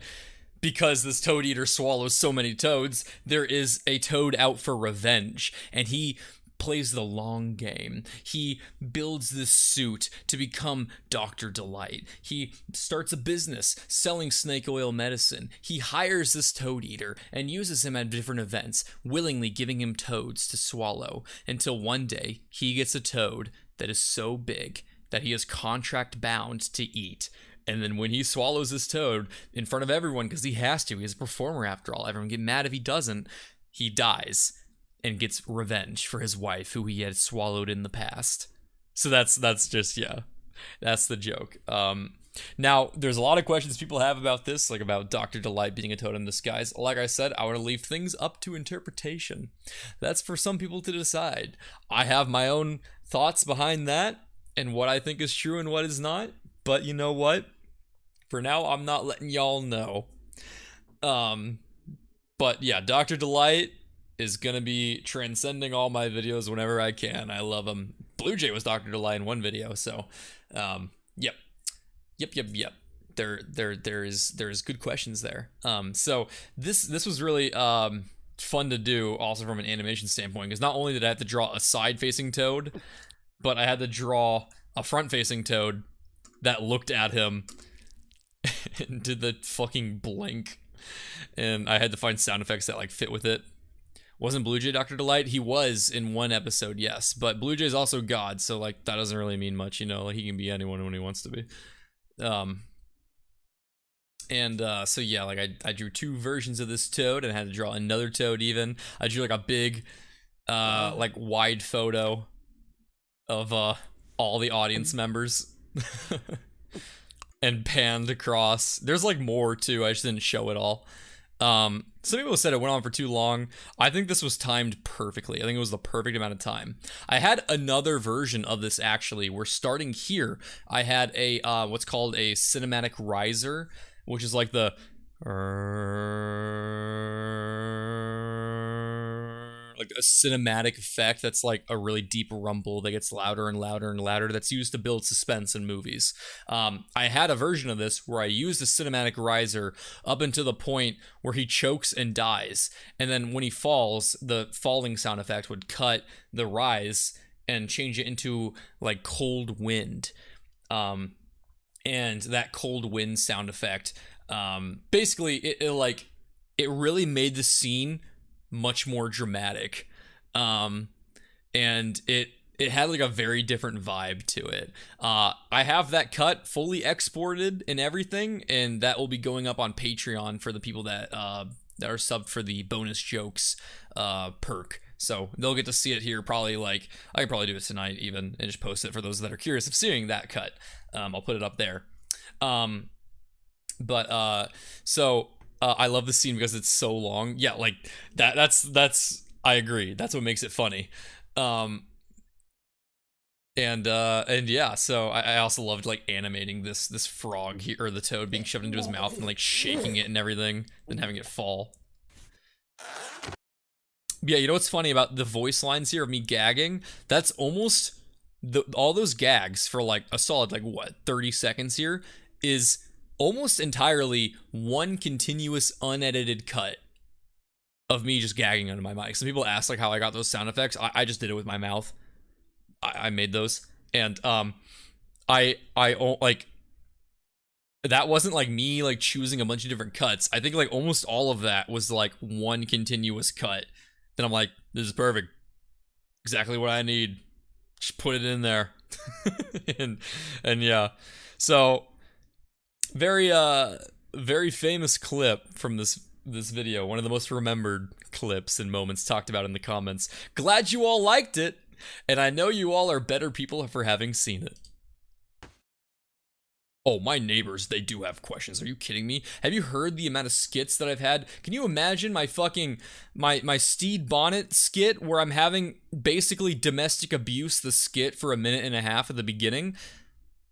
because this toad eater swallows so many toads, there is a toad out for revenge, and he plays the long game. He builds this suit to become Dr. Delight. He starts a business selling snake oil medicine. He hires this toad eater and uses him at different events, willingly giving him toads to swallow, until one day he gets a toad that is so big that he is contract bound to eat. And then when he swallows this toad in front of everyone, because he has to, he's a performer after all, everyone get mad if he doesn't, he dies and gets revenge for his wife, who he had swallowed in the past. So that's just, yeah, that's the joke. Now, there's a lot of questions people have about this, like about Dr. Delight being a toad in disguise. Like I said, I want to leave things up to interpretation. That's for some people to decide. I have my own thoughts behind that, and what I think is true and what is not. But you know what? For now, I'm not letting y'all know. But yeah, Dr. Delight is gonna be transcending all my videos whenever I can. I love him. RedJay was Dr. Delight in one video, so yep. There is good questions there. So this was really fun to do, also from an animation standpoint, because not only did I have to draw a side-facing toad, but I had to draw a front-facing toad that looked at him and did the fucking blink, and I had to find sound effects that like fit with it. Wasn't RedJay Dr. Delight? He was in one episode, yes, but RedJay is also God, so like that doesn't really mean much, you know. Like he can be anyone when he wants to be. So yeah, like I drew two versions of this toad, and I had to draw another toad. Even I drew like a big like wide photo of all the audience members and panned across. There's like more too, I just didn't show it all. Some people said it went on for too long. I think this was timed perfectly. I think it was the perfect amount of time. I had another version of this actually. We're starting here. I had a what's called a cinematic riser, which is like the like a cinematic effect that's like a really deep rumble that gets louder and louder and louder that's used to build suspense in movies. I had a version of this where I used a cinematic riser up until the point where he chokes and dies, and then when he falls, the falling sound effect would cut the rise and change it into like cold wind. And that cold wind sound effect, basically it really made the scene much more dramatic. And it had like a very different vibe to it. I have that cut fully exported and everything, and that will be going up on Patreon for the people that are subbed for the bonus jokes perk. So they'll get to see it here probably, like, I could probably do it tonight even and just post it for those that are curious of seeing that cut. I'll put it up there. I love the scene because it's so long. Yeah, like that's I agree. That's what makes it funny. And yeah, so I also loved like animating this frog here, or the toad being shoved into his mouth and like shaking it and everything, and having it fall. Yeah, you know what's funny about the voice lines here of me gagging? That's almost all those gags for like a solid like what 30 seconds here is almost entirely one continuous unedited cut of me just gagging under my mic. Some people ask like how I got those sound effects. I just did it with my mouth. I made those, and I like, that wasn't like me like choosing a bunch of different cuts. I think like almost all of that was like one continuous cut. Then I'm like, this is perfect, exactly what I need. Just put it in there. and yeah, so very famous clip from this video, one of the most remembered clips and moments talked about in the comments. Glad you all liked it, and I know you all are better people for having seen it. Oh, my neighbors, they do have questions. Are you kidding me? Have you heard the amount of skits that I've had? Can you imagine my fucking, my Steed Bonnet skit where I'm having basically domestic abuse the skit for 1.5 minutes at the beginning?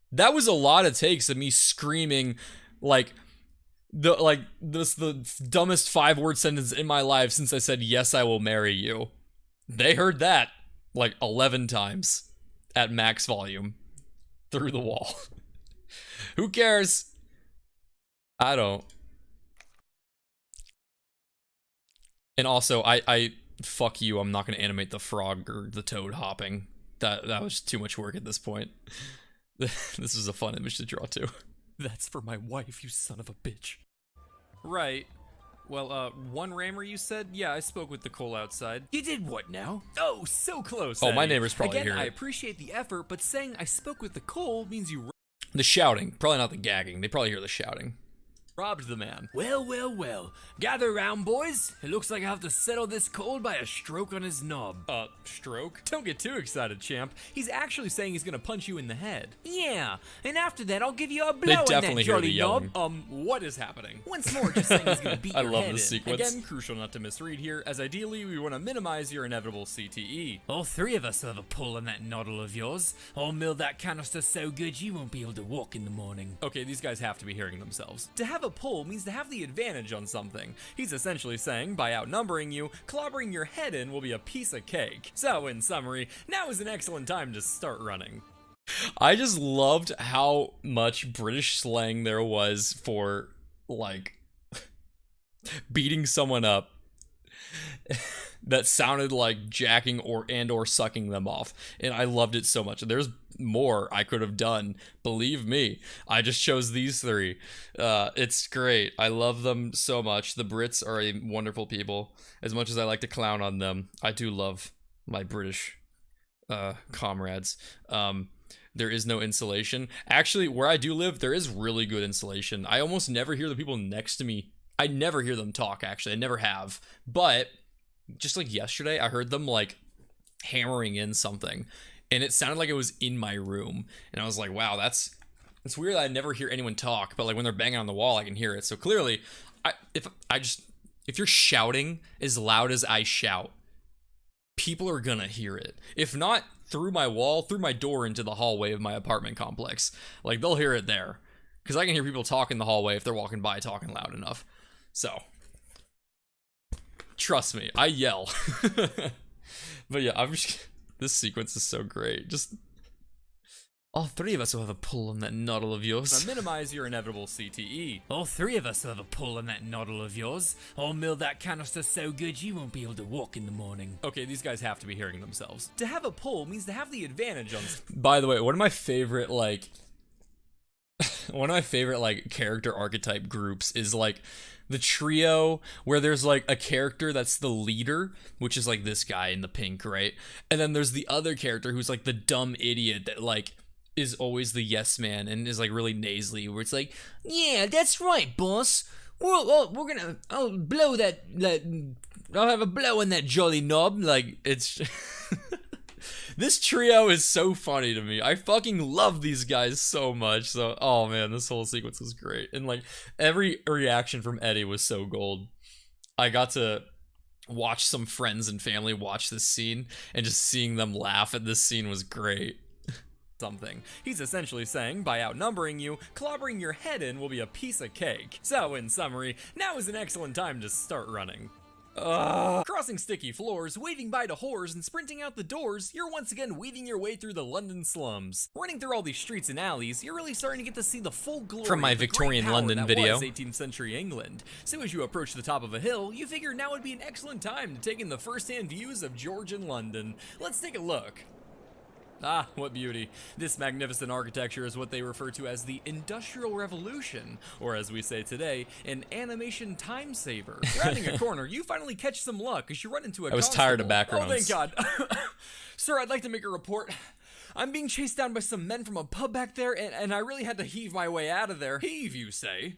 That was a lot of takes of me screaming like the dumbest 5-word sentence in my life since I said, yes, I will marry you. They heard that like 11 times at max volume through the wall. Who cares? I don't. And also, I fuck you, I'm not gonna animate the frog or the toad hopping. That was too much work at this point. This is a fun image to draw too. That's for my wife, you son of a bitch. Right. Well, one rammer you said? Yeah, I spoke with the Cole outside. You did what now? Oh, so close. Oh, my Eddie. neighbors probably Again, hear I it. appreciate the effort, but saying I spoke with the Cole means you The shouting, probably not the gagging. They probably hear the shouting. robbed the man. Well, well, well. Gather round, boys. It looks like I have to settle this cold by a stroke on his knob. Stroke? Don't get too excited, champ. He's actually saying he's gonna punch you in the head. Yeah, and after that, I'll give you a blow They on definitely that hear the jolly yelling. knob. What is happening? Once more, just saying he's gonna beat I your love head this in. sequence. Again, crucial not to misread here, as ideally we want to minimize your inevitable CTE. All three of us will have a pull on that noddle of yours. I'll mill that canister so good you won't be able to walk in the morning. Okay, these guys have to be hearing themselves. To have a pull means to have the advantage on something. He's essentially saying, by outnumbering you, clobbering your head in will be a piece of cake. So, in summary, now is an excellent time to start running. I just loved how much British slang there was for, like, beating someone up that sounded like jacking or sucking them off, and I loved it so much. There's more I could have done, believe me. I just chose these three. It's great. I love them so much. The Brits are a wonderful people. As much as I like to clown on them, I do love my British comrades. There is no insulation. Actually, where I do live, there is really good insulation. I almost never hear the people next to me. I never hear them talk, actually. I never have. But just like yesterday, I heard them like hammering in something, and it sounded like it was in my room. And I was like, wow, that's weird that I never hear anyone talk, but like when they're banging on the wall, I can hear it. So clearly, if you're shouting as loud as I shout, people are gonna hear it. If not through my wall, through my door into the hallway of my apartment complex. Like, they'll hear it there. Because I can hear people talk in the hallway if they're walking by talking loud enough. So, Trust me, I yell. But yeah, this sequence is so great. Just all three of us will have a pull on that noddle of yours. Minimize your inevitable CTE. All three of us will have a pull on that noddle of yours. I'll mill that canister so good you won't be able to walk in the morning. Okay, these guys have to be hearing themselves. To have a pull means to have the advantage on... By the way, one of my favorite character archetype groups is like the trio where there's like a character that's the leader, which is like this guy in the pink, right? And then there's the other character who's like the dumb idiot that like is always the yes man and is like really nasally, where it's like, yeah, that's right, boss. I'll blow I'll have a blow on that jolly knob. Like, it's this trio is so funny to me. I fucking love these guys so much. So, oh man, this whole sequence was great. And like every reaction from Eddie was so gold. I got to watch some friends and family watch this scene, and just seeing them laugh at this scene was great. Something. He's essentially saying, by outnumbering you, clobbering your head in will be a piece of cake. So, in summary, now is an excellent time to start running. Crossing sticky floors, waving bye to whores, and sprinting out the doors, you're once again weaving your way through the London slums. Running through all these streets and alleys, you're really starting to get to see the full glory From my of the Victorian great power London that video. was 18th century England. So as you approach the top of a hill, you figure now would be an excellent time to take in the first-hand views of Georgian London. Let's take a look. Ah, what beauty. This magnificent architecture is what they refer to as the Industrial Revolution, or as we say today, an animation time saver. Rounding a corner, you finally catch some luck as you run into a I was tired of constable. backgrounds. Oh, thank God. Sir, I'd like to make a report. I'm being chased down by some men from a pub back there, and I really had to heave my way out of there. Heave, you say?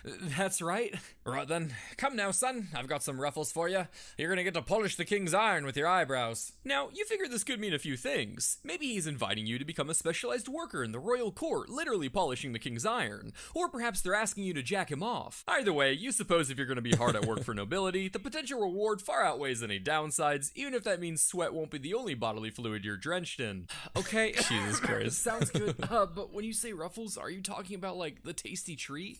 That's right. Right then. Come now, son. I've got some ruffles for you. You're gonna get to polish the king's iron with your eyebrows. Now, you figure this could mean a few things. Maybe he's inviting you to become a specialized worker in the royal court, literally polishing the king's iron. Or perhaps they're asking you to jack him off. Either way, you suppose if you're gonna be hard at work for nobility, the potential reward far outweighs any downsides, even if that means sweat won't be the only bodily fluid you're drenched in. Okay. Jesus Christ. Sounds good. But when you say ruffles, are you talking about, like, the tasty treat?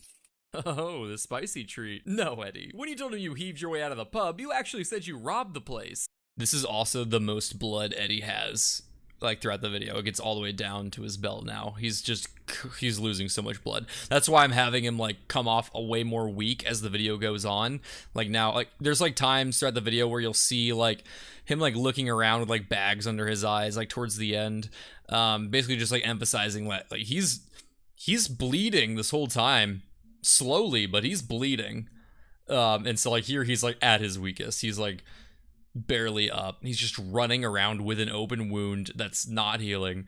Oh, the spicy treat. No, Eddie. When you told him you heaved your way out of the pub, you actually said you robbed the place. This is also the most blood Eddie has, like, throughout the video. It gets all the way down to his belt now. He's losing so much blood. That's why I'm having him, like, come off a way more weak as the video goes on. Like, now, like, there's, like, times throughout the video where you'll see, like, him, like, looking around with, like, bags under his eyes, like, towards the end. Basically just, like, emphasizing that, like, he's bleeding this whole time. Slowly, but he's bleeding. And so, like, here he's, like, at his weakest. He's, like, barely up. He's just running around with an open wound that's not healing.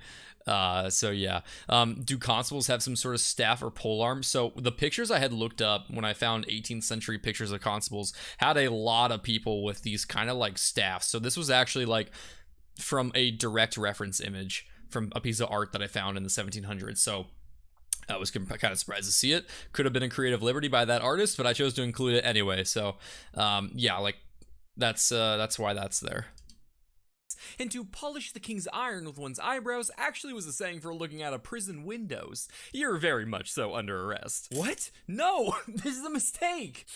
So yeah. Do constables have some sort of staff or polearm? So the pictures I had looked up when I found 18th century pictures of constables had a lot of people with these kind of like staffs. So this was actually like from a direct reference image from a piece of art that I found in the 1700s. So I was kind of surprised to see it. Could have been a creative liberty by that artist, but I chose to include it anyway. So yeah, like that's why that's there. And to polish the king's iron with one's eyebrows actually was a saying for looking out of prison windows. You're very much so under arrest. What? No! This is a mistake!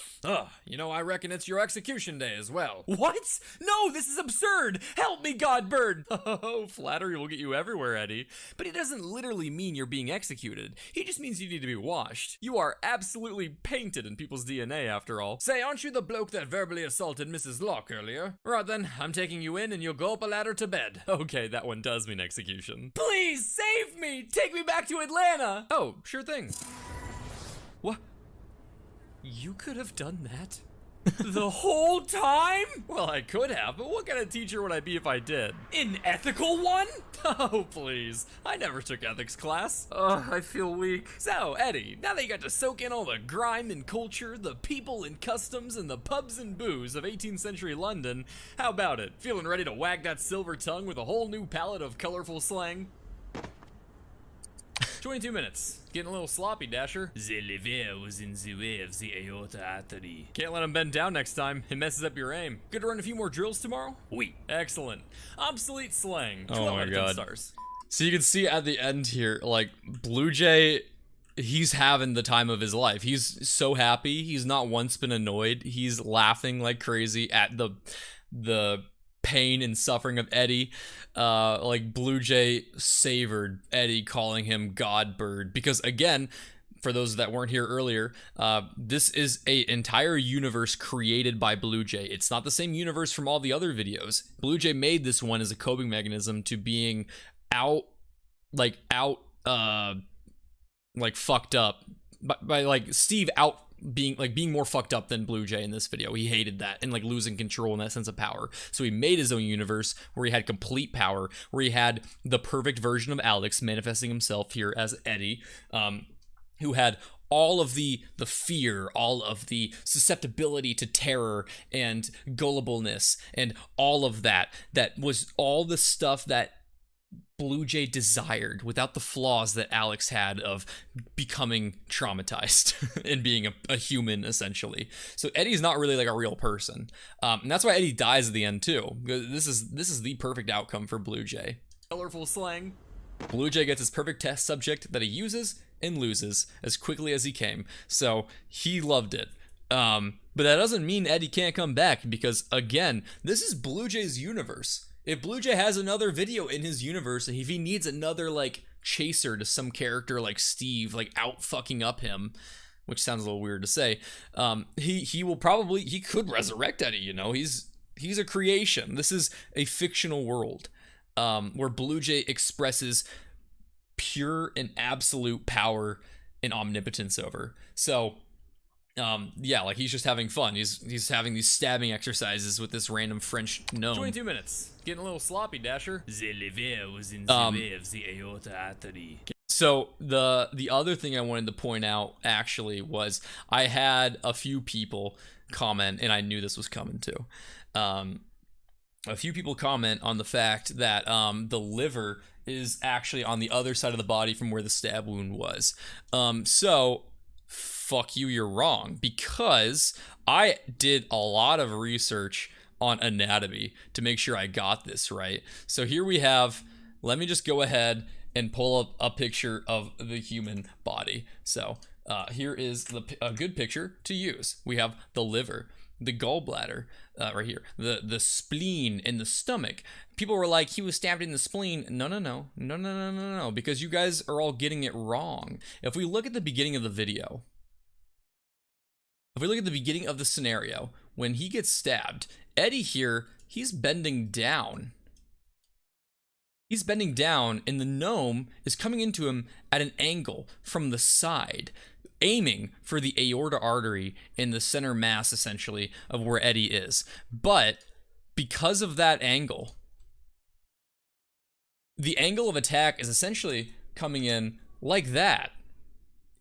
You know, I reckon it's your execution day as well. What? No, this is absurd! Help me, Godbird! Oh, flattery will get you everywhere, Eddie. But it doesn't literally mean you're being executed. He just means you need to be washed. You are absolutely painted in people's DNA, after all. Say, aren't you the bloke that verbally assaulted Mrs. Locke earlier? Right then, I'm taking you in and you'll go up a ladder to bed. Okay, that one does mean execution. Please save me! Take me back to Atlanta! Oh, sure thing. What? You could have done that? The whole time? Well, I could have, but what kind of teacher would I be if I did? An ethical one? Oh, please. I never took ethics class. Ugh, I feel weak. So, Eddie, now that you got to soak in all the grime and culture, the people and customs, and the pubs and booze of 18th century London, how about it? Feeling ready to wag that silver tongue with a whole new palette of colorful slang? 22 minutes. Getting a little sloppy, Dasher. The liver was in the way of the aorta artery. Can't let him bend down next time. It messes up your aim. Good to run a few more drills tomorrow? Oui. Excellent. Obsolete slang. 12 Oh my out of 10 God. stars. So you can see at the end here, like, Blue Jay he's having the time of his life. He's so happy. He's not once been annoyed. He's laughing like crazy at the pain and suffering of Eddie. Like BlueJay savored Eddie calling him Godbird because, again, for those that weren't here earlier, this is an entire universe created by BlueJay. It's not the same universe from all the other videos. BlueJay made this one as a coping mechanism to being fucked up by like Steve being more fucked up than BlueJay in this video. He hated that and like losing control and that sense of power. So he made his own universe where he had complete power, where he had the perfect version of Alex manifesting himself here as Eddie, who had all of the fear, all of the susceptibility to terror and gullibleness and all of that was all the stuff that BlueJay desired without the flaws that Alex had of becoming traumatized and being a human, essentially. So Eddie's not really like a real person. And that's why Eddie dies at the end too. This is the perfect outcome for BlueJay. Colorful slang. BlueJay gets his perfect test subject that he uses and loses as quickly as he came. So he loved it. But that doesn't mean Eddie can't come back because, again, this is BlueJay's universe. If BlueJay has another video in his universe, and if he needs another, like, chaser to some character like Steve, like, out fucking up him, which sounds a little weird to say, he could resurrect Eddie, you know? He's a creation. This is a fictional world, where BlueJay expresses pure and absolute power and omnipotence over. So, yeah, like he's just having fun. He's having these stabbing exercises with this random French gnome. 22 minutes. Getting a little sloppy, Dasher. So the other thing I wanted to point out actually was I had a few people comment, and I knew this was coming too. A few people comment on the fact that the liver is actually on the other side of the body from where the stab wound was. So fuck you, you're wrong, because I did a lot of research on anatomy to make sure I got this right. So here we have, let me just go ahead and pull up a picture of the human body. So here is a good picture to use. We have the liver, the gallbladder, right here, the spleen in the stomach. People were like, he was stabbed in the spleen. No, because you guys are all getting it wrong. If we look at the beginning of the video, if we look at the beginning of the scenario, when he gets stabbed, Eddie here, he's bending down. He's bending down, and the gnome is coming into him at an angle from the side, aiming for the aorta artery in the center mass, essentially, of where Eddie is. But because of that angle, the angle of attack is essentially coming in like that.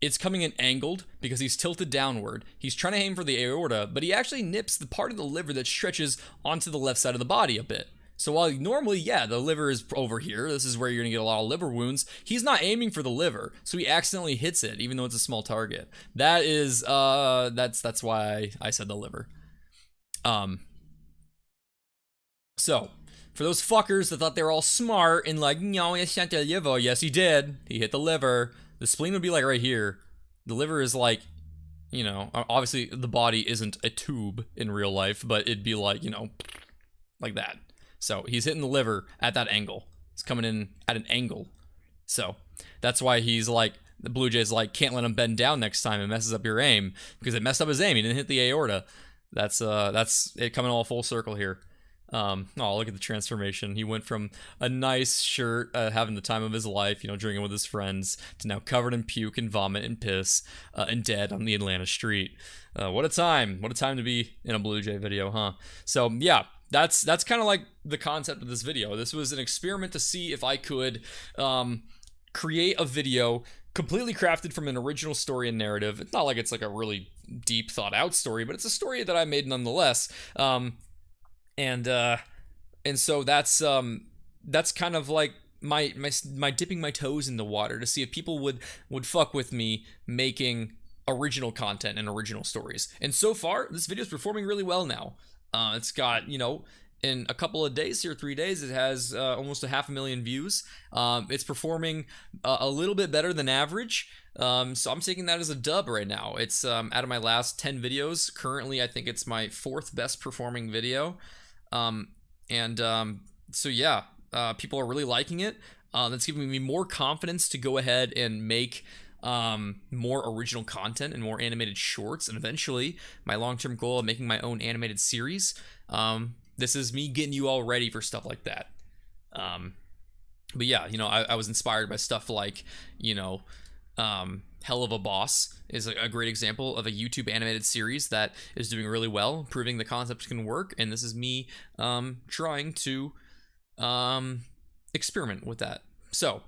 It's coming in angled because he's tilted downward. He's trying to aim for the aorta, but he actually nips the part of the liver that stretches onto the left side of the body a bit. So while normally, yeah, the liver is over here, this is where you're gonna get a lot of liver wounds, he's not aiming for the liver, so he accidentally hits it, even though it's a small target. That is, that's why I said the liver. So, for those fuckers that thought they were all smart and like, no, he sent the liver, yes he did, he hit the liver. The spleen would be like right here. The liver is like, you know, obviously the body isn't a tube in real life, but it'd be like, you know, like that. So he's hitting the liver at that angle. It's coming in at an angle. So that's why he's like, the BlueJay's like, can't let him bend down next time. It messes up your aim because it messed up his aim. He didn't hit the aorta. That's it coming all full circle here. Oh, look at the transformation. He went from a nice shirt, having the time of his life, you know, drinking with his friends, to now covered in puke and vomit and piss, and dead on the Atlanta street. What a time. What a time to be in a BlueJay video, huh? So, yeah, that's kind of like the concept of this video. This was an experiment to see if I could create a video completely crafted from an original story and narrative. It's not like it's like a really deep thought out story, but it's a story that I made nonetheless. And so that's kind of like my dipping my toes in the water to see if people would fuck with me making original content and original stories. And so far, this video is performing really well now. It's got, you know, in a couple of days here, 3 days, it has almost 500,000 views. It's performing a little bit better than average. So I'm taking that as a dub right now. It's out of my last 10 videos. Currently, I think it's my 4th best performing video. So yeah, people are really liking it. That's giving me more confidence to go ahead and make more original content and more animated shorts, and eventually my long-term goal of making my own animated series. This is me getting you all ready for stuff like that. But yeah, you know, I was inspired by stuff like, you know, Hell of a Boss is a great example of a YouTube animated series that is doing really well, proving the concept can work, and this is me trying to experiment with that. So,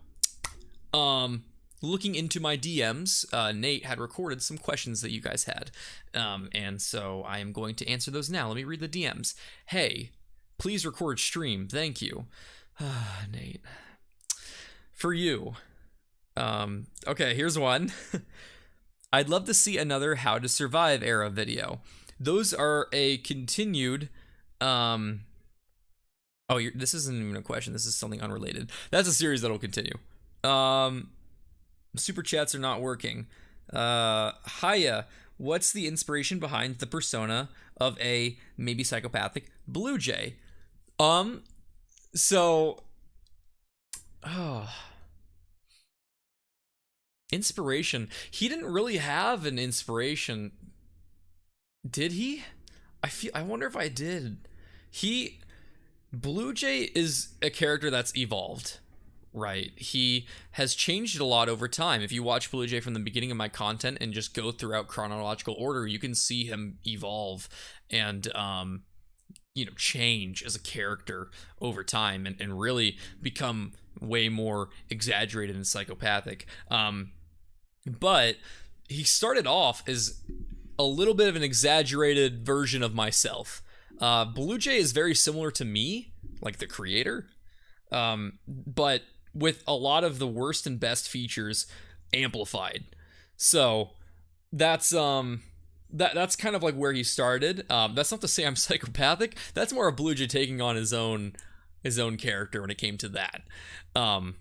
looking into my DMs, Nate had recorded some questions that you guys had, and so I am going to answer those now. Let me read the DMs. Hey, please record stream. Thank you. Nate. For you. Okay, here's one. I'd love to see another How to Survive era video. Those are a continued, this isn't even a question. This is something unrelated. That's a series that'll continue. Super chats are not working. Hiya, what's the inspiration behind the persona of a maybe psychopathic blue jay? Inspiration. He didn't really have an inspiration. Did he? I wonder if I did. Blue Jay is a character that's evolved, right? He has changed a lot over time. If you watch Blue Jay from the beginning of my content and just go throughout chronological order, you can see him evolve and, you know, change as a character over time and really become way more exaggerated and psychopathic. But he started off as a little bit of an exaggerated version of myself. Blue Jay is very similar to me, like the creator, but with a lot of the worst and best features amplified. So that's kind of like where he started. That's not to say I'm psychopathic. That's more a Blue Jay taking on his own character when it came to that. I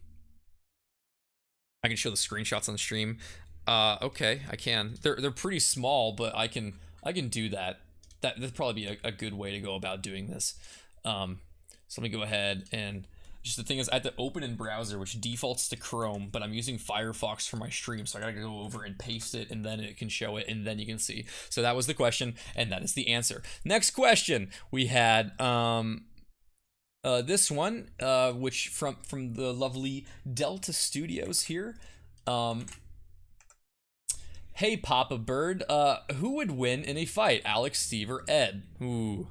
can show the screenshots on stream. Okay, I can. They're pretty small, but I can do that. That'd probably be a good way to go about doing this. So let me go ahead and just the thing is I have to open in browser, which defaults to Chrome, but I'm using Firefox for my stream, so I gotta go over and paste it, and then it can show it, and then you can see. So that was the question, and that is the answer. Next question we had this one, which from the lovely Delta Studios here. Hey Papa Bird, who would win in a fight, Alex, Steve, or Ed? Ooh.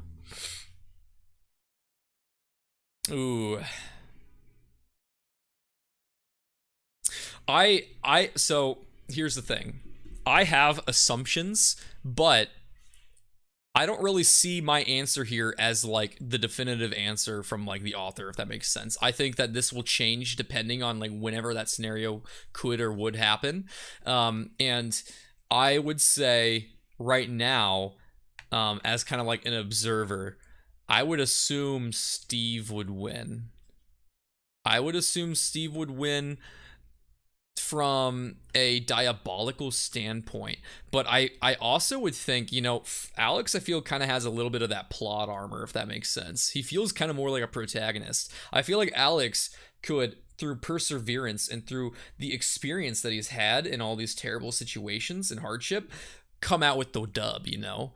So here's the thing. I have assumptions, but I don't really see my answer here as like the definitive answer from like the author, if that makes sense. I think that this will change depending on like whenever that scenario could or would happen. And I would say right now, as kind of like an observer, I would assume Steve would win. I would assume Steve would win from a diabolical standpoint, but I also would think, you know, Alex I feel kind of has a little bit of that plot armor, if that makes sense. He feels kind of more like a protagonist. I feel like Alex could, through perseverance and through the experience that he's had in all these terrible situations and hardship, come out with the dub, you know.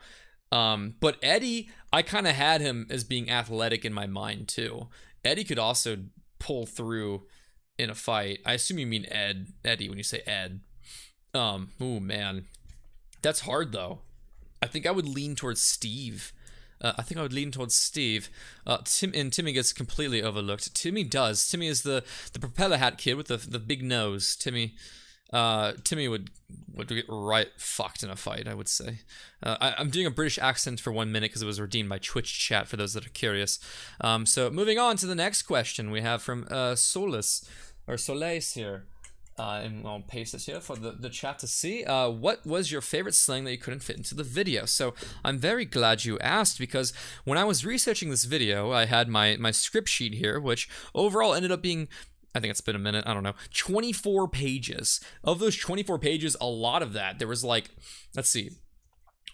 But Eddie, I kind of had him as being athletic in my mind too. Eddie could also pull through in a fight. I assume you mean Eddie when you say Ed. Oh man, that's hard though. I think I would lean towards Steve. Timmy gets completely overlooked. Timmy does. Timmy is the propeller hat kid with the big nose. Timmy would get right fucked in a fight, I would say. I'm doing a British accent for 1 minute because it was redeemed by Twitch chat for those that are curious. So moving on to the next question we have from Solis here. And I'll paste this here for the chat to see. What was your favorite slang that you couldn't fit into the video? So I'm very glad you asked, because when I was researching this video, I had my script sheet here, which overall ended up being, I think it's been a minute, I don't know, 24 pages. Of those 24 pages, a lot of that, there was like, let's see,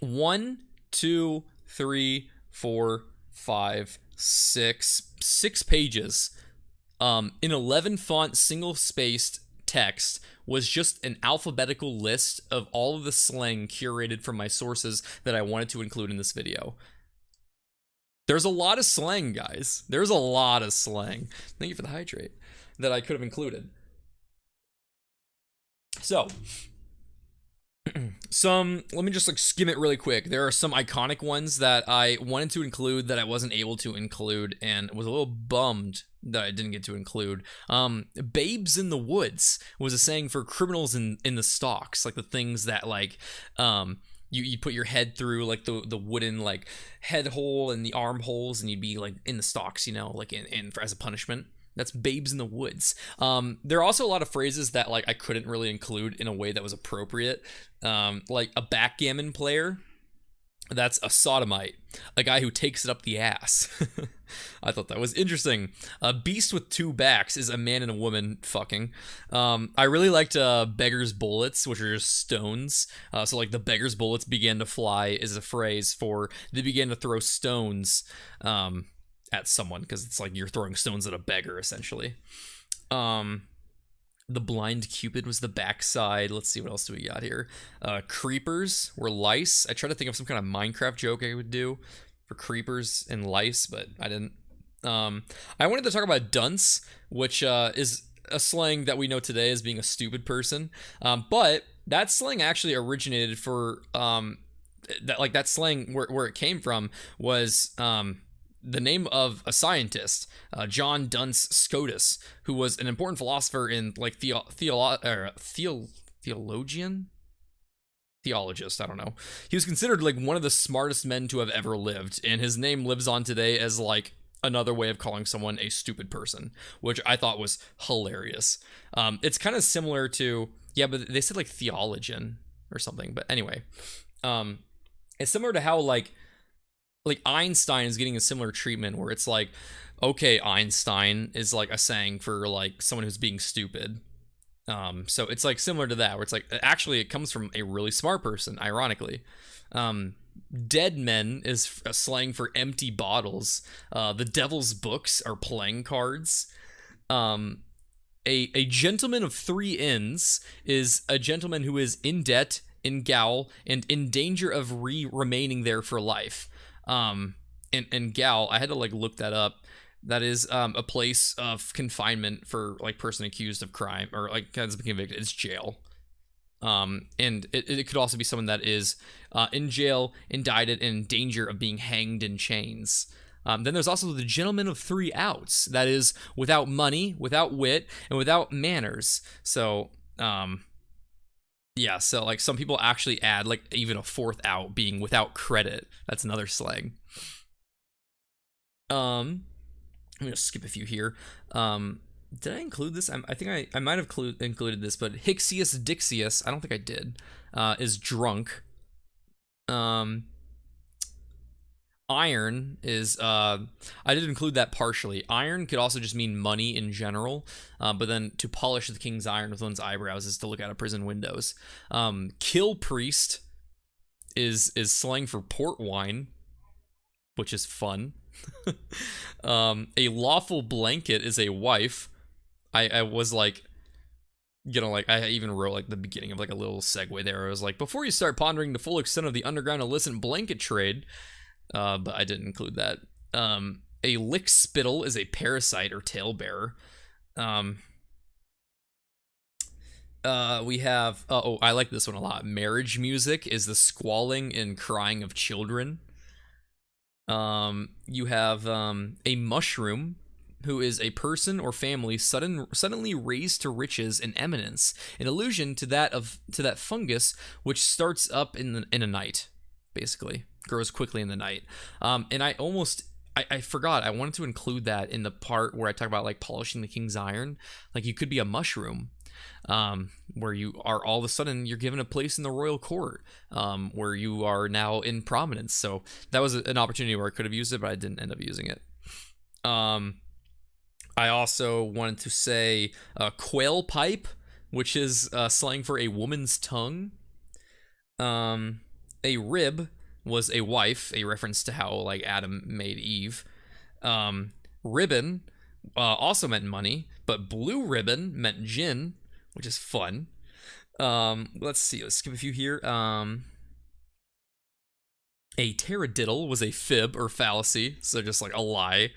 1, 2, 3, 4, 5, 6 pages in 11 font, single-spaced text was just an alphabetical list of all of the slang curated from my sources that I wanted to include in this video. There's a lot of slang, guys. There's a lot of slang. Thank you for the hydrate that I could have included. So, let me just like skim it really quick. There are some iconic ones that I wanted to include that I wasn't able to include, and was a little bummed that I didn't get to include. Babes in the woods was a saying for criminals in the stocks, like the things that like, you put your head through like the wooden like head hole and the arm holes, and you'd be like in the stocks, you know, like as a punishment. That's babes in the woods. There are also a lot of phrases that like I couldn't really include in a way that was appropriate. Like a backgammon player, that's a sodomite, a guy who takes it up the ass. I thought that was interesting. A beast with two backs is a man and a woman fucking. I really liked beggar's bullets, which are just stones. So like the beggar's bullets began to fly is a phrase for they began to throw stones at someone, because it's like you're throwing stones at a beggar essentially. The blind cupid was the backside. Let's see, what else do we got here? Creepers were lice. I tried to think of some kind of Minecraft joke I would do for creepers and lice, but I didn't. I wanted to talk about dunce, which is a slang that we know today as being a stupid person. But that slang actually originated for that slang where it came from was the name of a scientist, John Duns Scotus, who was an important philosopher in like theologist, I don't know. He was considered like one of the smartest men to have ever lived, and his name lives on today as like another way of calling someone a stupid person, which I thought was hilarious. It's kind of similar to, yeah, but they said like theologian or something, but anyway, it's similar to how like Einstein is getting a similar treatment, where it's like, okay, Einstein is like a saying for like someone who's being stupid. So it's like similar to that, where it's like, actually it comes from a really smart person, ironically. Dead men is a slang for empty bottles. The devil's books are playing cards. A gentleman of three N's is a gentleman who is in debt, in gaol, and in danger of remaining there for life. And gal, I had to like look that up. That is a place of confinement for like person accused of crime or like has been convicted. It's jail. And it could also be someone that is in jail, indicted, and in danger of being hanged in chains. Then there's also the gentleman of three outs. That is without money, without wit, and without manners. So yeah, so like some people actually add like even a fourth out, being without credit. That's another slang. I'm gonna skip a few here. Did I include this? I think I might have included this, but Hixius Dixius, I don't think I did, is drunk. Iron is, I did include that partially. Iron could also just mean money in general, but then to polish the king's iron with one's eyebrows is to look out of prison windows. Kill priest is slang for port wine, which is fun. A lawful blanket is a wife. I was like, you know, like I even wrote like the beginning of like a little segue there. I was like, before you start pondering the full extent of the underground illicit blanket trade, but I didn't include that. A lick spittle is a parasite or talebearer. We have, oh, I like this one a lot. Marriage music is the squalling and crying of children. You have a mushroom, who is a person or family suddenly raised to riches and eminence, an allusion to that fungus which starts up in a night, basically grows quickly in the night. And I forgot, I wanted to include that in the part where I talk about like polishing the king's iron. Like you could be a mushroom, where you are all of a sudden you're given a place in the royal court, where you are now in prominence. So that was an opportunity where I could have used it, but I didn't end up using it. I also wanted to say quail pipe, which is slang for a woman's tongue. A rib was a wife, a reference to how like Adam made Eve. Ribbon also meant money, but blue ribbon meant gin, which is fun. Let's see, let's skip a few here. A taradiddle was a fib or fallacy, so just like a lie.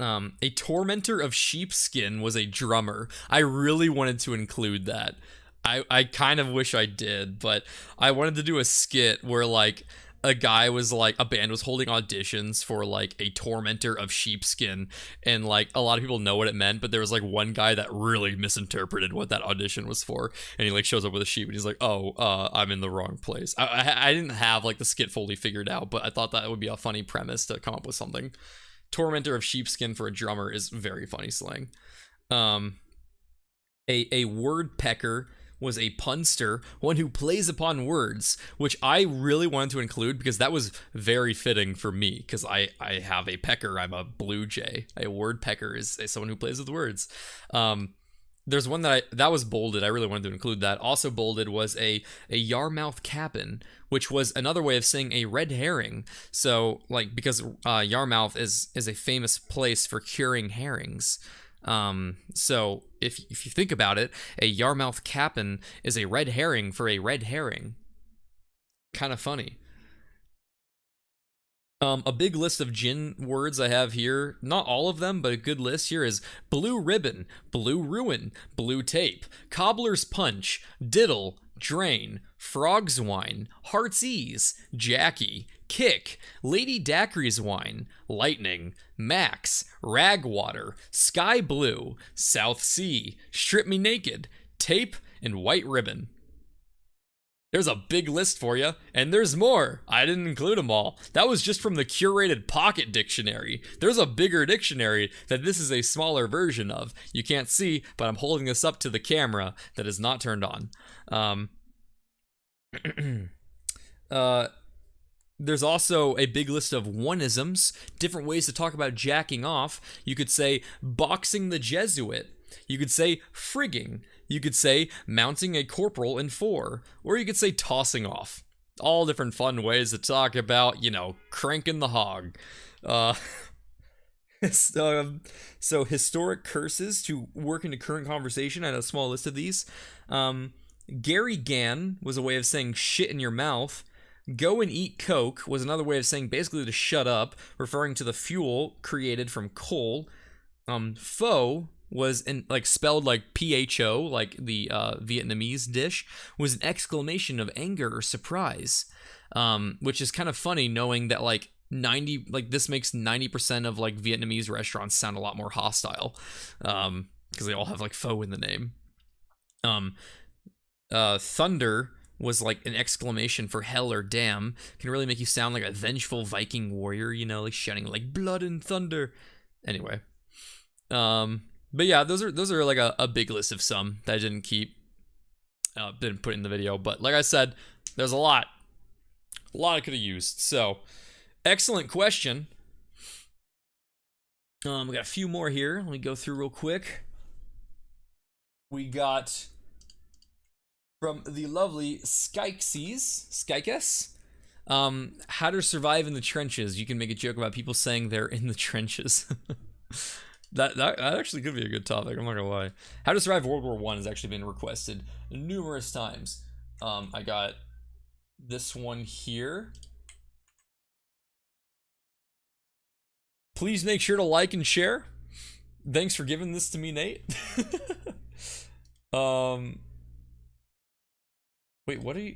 A tormentor of sheepskin was a drummer. I really wanted to include that. I kind of wish I did, but I wanted to do a skit where like a guy was like, a band was holding auditions for like a tormentor of sheepskin, and like a lot of people know what it meant, but there was like one guy that really misinterpreted what that audition was for, and he like shows up with a sheep and he's like, oh, I'm in the wrong place. I didn't have like the skit fully figured out, but I thought that would be a funny premise to come up with something. Tormentor of sheepskin for a drummer is very funny slang. A word pecker was a punster, one who plays upon words, which I really wanted to include because that was very fitting for me, because I have a pecker. I'm a blue jay. A word pecker is someone who plays with words. There's one that was bolded. I really wanted to include that. Also bolded was a Yarmouth capon, which was another way of saying a red herring. So like, because Yarmouth is a famous place for curing herrings. So if you think about it, a Yarmouth capon is a red herring for a red herring. Kind of funny. A big list of gin words I have here. Not all of them, but a good list here is blue ribbon, blue ruin, blue tape, cobbler's punch, diddle, drain, frog's wine, heart's ease, Jackie, kick, Lady Daiquiri's wine, lightning, max, ragwater, sky blue, South Sea, strip me naked, tape, and white ribbon. There's a big list for you, and there's more. I didn't include them all. That was just from the curated pocket dictionary. There's a bigger dictionary that this is a smaller version of. You can't see, but I'm holding this up to the camera that is not turned on. There's also a big list of one-isms, different ways to talk about jacking off. You could say boxing the Jesuit. You could say frigging. You could say mounting a corporal in 4. Or you could say tossing off. All different fun ways to talk about, you know, cranking the hog. So historic curses to work into current conversation. I had a small list of these. Gary Gann was a way of saying shit in your mouth. Go and eat coke was another way of saying basically to shut up, referring to the fuel created from coal. Pho was spelled like PHO, like the Vietnamese dish, was an exclamation of anger or surprise, which is kind of funny knowing that this makes 90% of like Vietnamese restaurants sound a lot more hostile, because they all have like pho in the name. Thunder was like an exclamation for hell or damn. Can really make you sound like a vengeful Viking warrior, you know, like shouting like blood and thunder. Anyway, but yeah, those are like a big list of some that I didn't put in the video. But like I said, there's a lot I could have used. So excellent question. We got a few more here. Let me go through real quick. We got from the lovely Skykes, how to survive in the trenches. You can make a joke about people saying they're in the trenches. that actually could be a good topic, I'm not gonna lie. How to survive World War I has actually been requested numerous times. I got this one here. Please make sure to like and share. Thanks for giving this to me, Nate. Wait, what are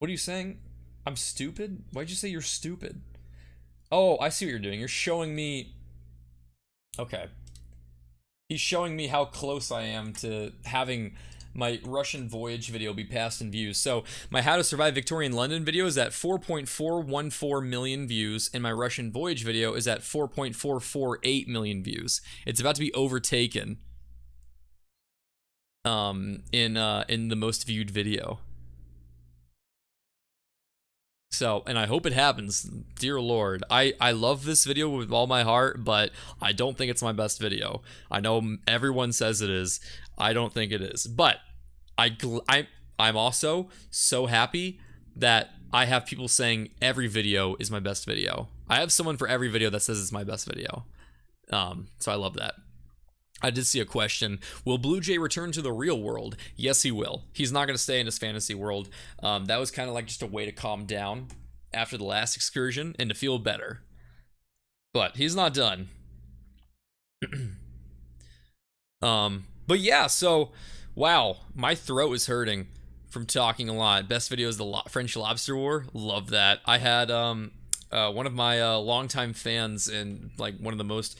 you saying? I'm stupid? Why'd you say you're stupid? Oh, I see what you're doing. You're showing me... Okay. He's showing me how close I am to having my Russian voyage video will be passed in views. So my How to Survive Victorian London video is at 4.414 million views, and my Russian voyage video is at 4.448 million views. It's about to be overtaken in the most viewed video. So, and I hope it happens. Dear Lord, I love this video with all my heart, but I don't think it's my best video. I know everyone says it is. I don't think it is. But I'm also so happy that I have people saying every video is my best video. I have someone for every video that says it's my best video. So I love that. I did see a question. Will Blue Jay return to the real world? Yes, he will. He's not going to stay in his fantasy world. That was kind of like just a way to calm down after the last excursion and to feel better. But he's not done. But yeah, so, wow. My throat is hurting from talking a lot. Best video is the French Lobster War. Love that. I had one of my longtime fans and like one of the most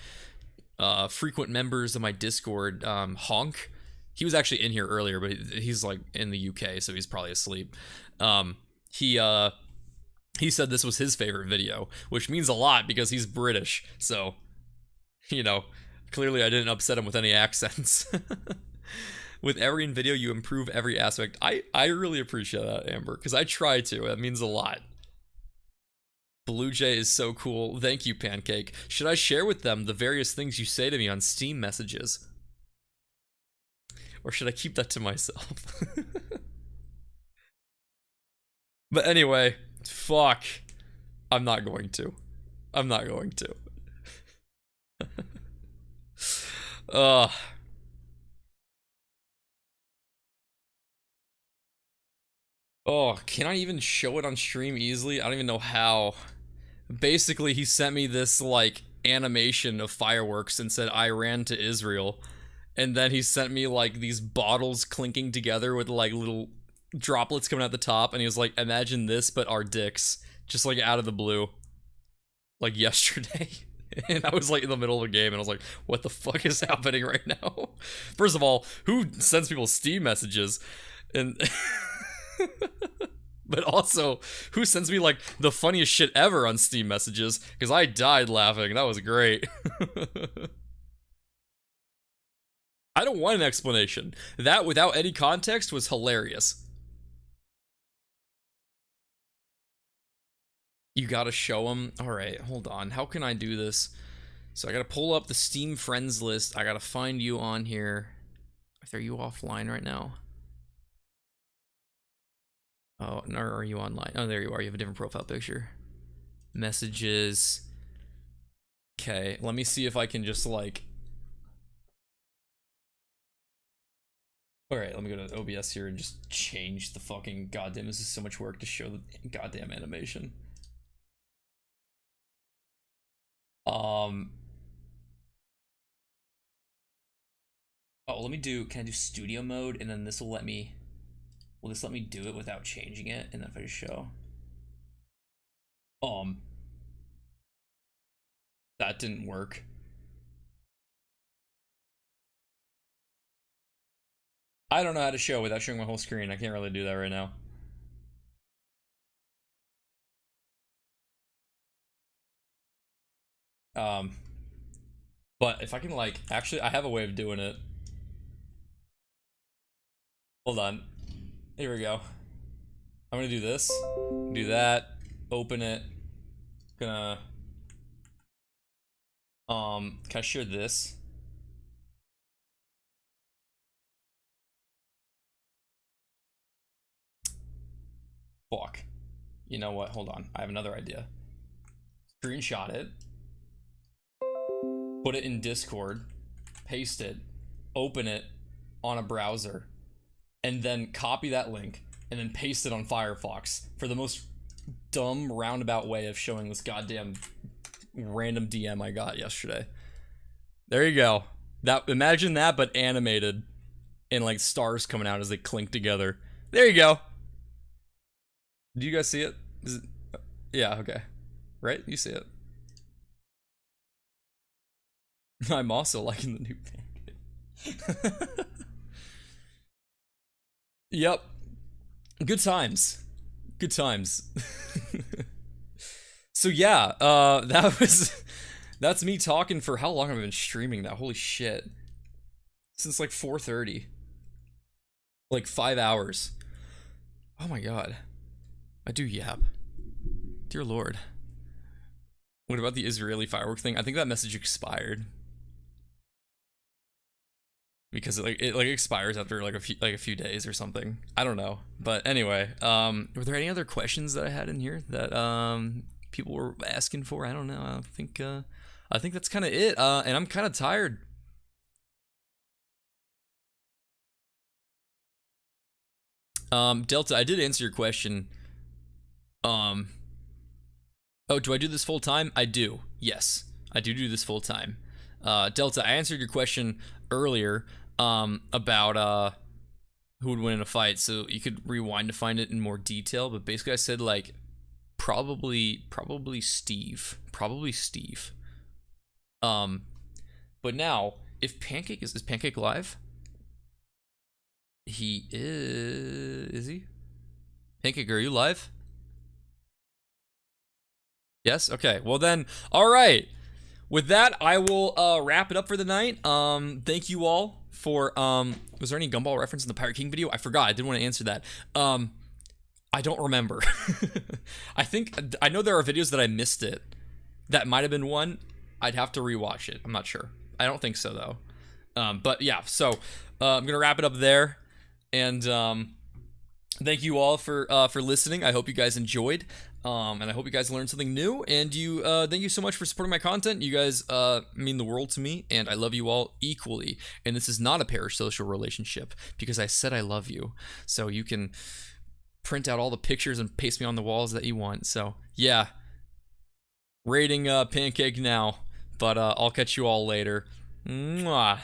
frequent members of my Discord, Honk. He was actually in here earlier, but he's like in the UK, so he's probably asleep. He said this was his favorite video, which means a lot because he's British. So, you know, clearly I didn't upset him with any accents. With every video, you improve every aspect. I really appreciate that, Amber, because I try to. That means a lot. Blue Jay is so cool. Thank you, Pancake. Should I share with them the various things you say to me on Steam messages? Or should I keep that to myself? But anyway, fuck. I'm not going to. I'm not going to. Oh, can I even show it on stream easily? I don't even know how. Basically, he sent me this, like, animation of fireworks and said, I ran to Israel. And then he sent me, like, these bottles clinking together with, like, little droplets coming out the top. And he was like, imagine this, but our dicks. Just, like, out of the blue. Like, yesterday. And I was, like, in the middle of a game, and I was like, what the fuck is happening right now? First of all, who sends people Steam messages? And... But also, who sends me like the funniest shit ever on Steam messages? Because I died laughing. That was great. I don't want an explanation. That without any context was hilarious. You gotta show them. Alright, hold on. How can I do this? So I gotta pull up the Steam friends list. I gotta find you on here. Are you offline right now? Oh, no, are you online? Oh, there you are. You have a different profile picture. Messages. Okay, let me see if I can just, like... Alright, let me go to OBS here and just change the fucking... Goddamn, this is so much work to show the goddamn animation. Oh, let me do... Can I do studio mode? And then this will let me... Will this let me do it without changing it? And then if I just show... That didn't work. I don't know how to show without showing my whole screen. I can't really do that right now. But if I can, like... Actually, I have a way of doing it. Hold on. Here we go. I'm gonna do this, do that, open it. Gonna, can I share this? Fuck. You know what? Hold on. I have another idea. Screenshot it. Put it in Discord. Paste it. Open it on a browser. And then copy that link, and then paste it on Firefox for the most dumb roundabout way of showing this goddamn random DM I got yesterday. There you go. Imagine that, but animated, and like stars coming out as they clink together. There you go. Do you guys see it? Is it? Yeah. Okay. Right? You see it. I'm also liking the new pancake. Yep. Good times. Good times. So yeah, that's me talking for how long have I been streaming that? Holy shit. Since like 4:30. Like 5 hours. Oh my god. I do yap. Dear Lord. What about the Israeli firework thing? I think that message expired. Because it expires after like a few days or something. I don't know. But anyway, were there any other questions that I had in here that people were asking for? I don't know. I think that's kind of it. And I'm kind of tired. Delta, I did answer your question. Oh, do I do this full time? I do. Yes, I do this full time. Delta, I answered your question earlier about who would win in a fight, so you could rewind to find it in more detail, but basically I said like probably Steve. Probably Steve. But now, if Pancake is Pancake live? He is he? Pancake, are you live? Yes? Okay. Well then, alright. With that, I will wrap it up for the night. Thank you all for was there any Gumball reference in the Pirate King video? I forgot. I didn't want to answer that. I don't remember. I know there are videos that I missed it. That might have been one. I'd have to rewatch it. I'm not sure. I don't think so though. But yeah, so I'm gonna wrap it up there. And thank you all for listening. I hope you guys enjoyed, and I hope you guys learned something new. And thank you so much for supporting my content. You guys mean the world to me, and I love you all equally. And this is not a parasocial relationship because I said I love you. So you can print out all the pictures and paste me on the walls that you want. So yeah, rating Pancake now, but I'll catch you all later. Mwah.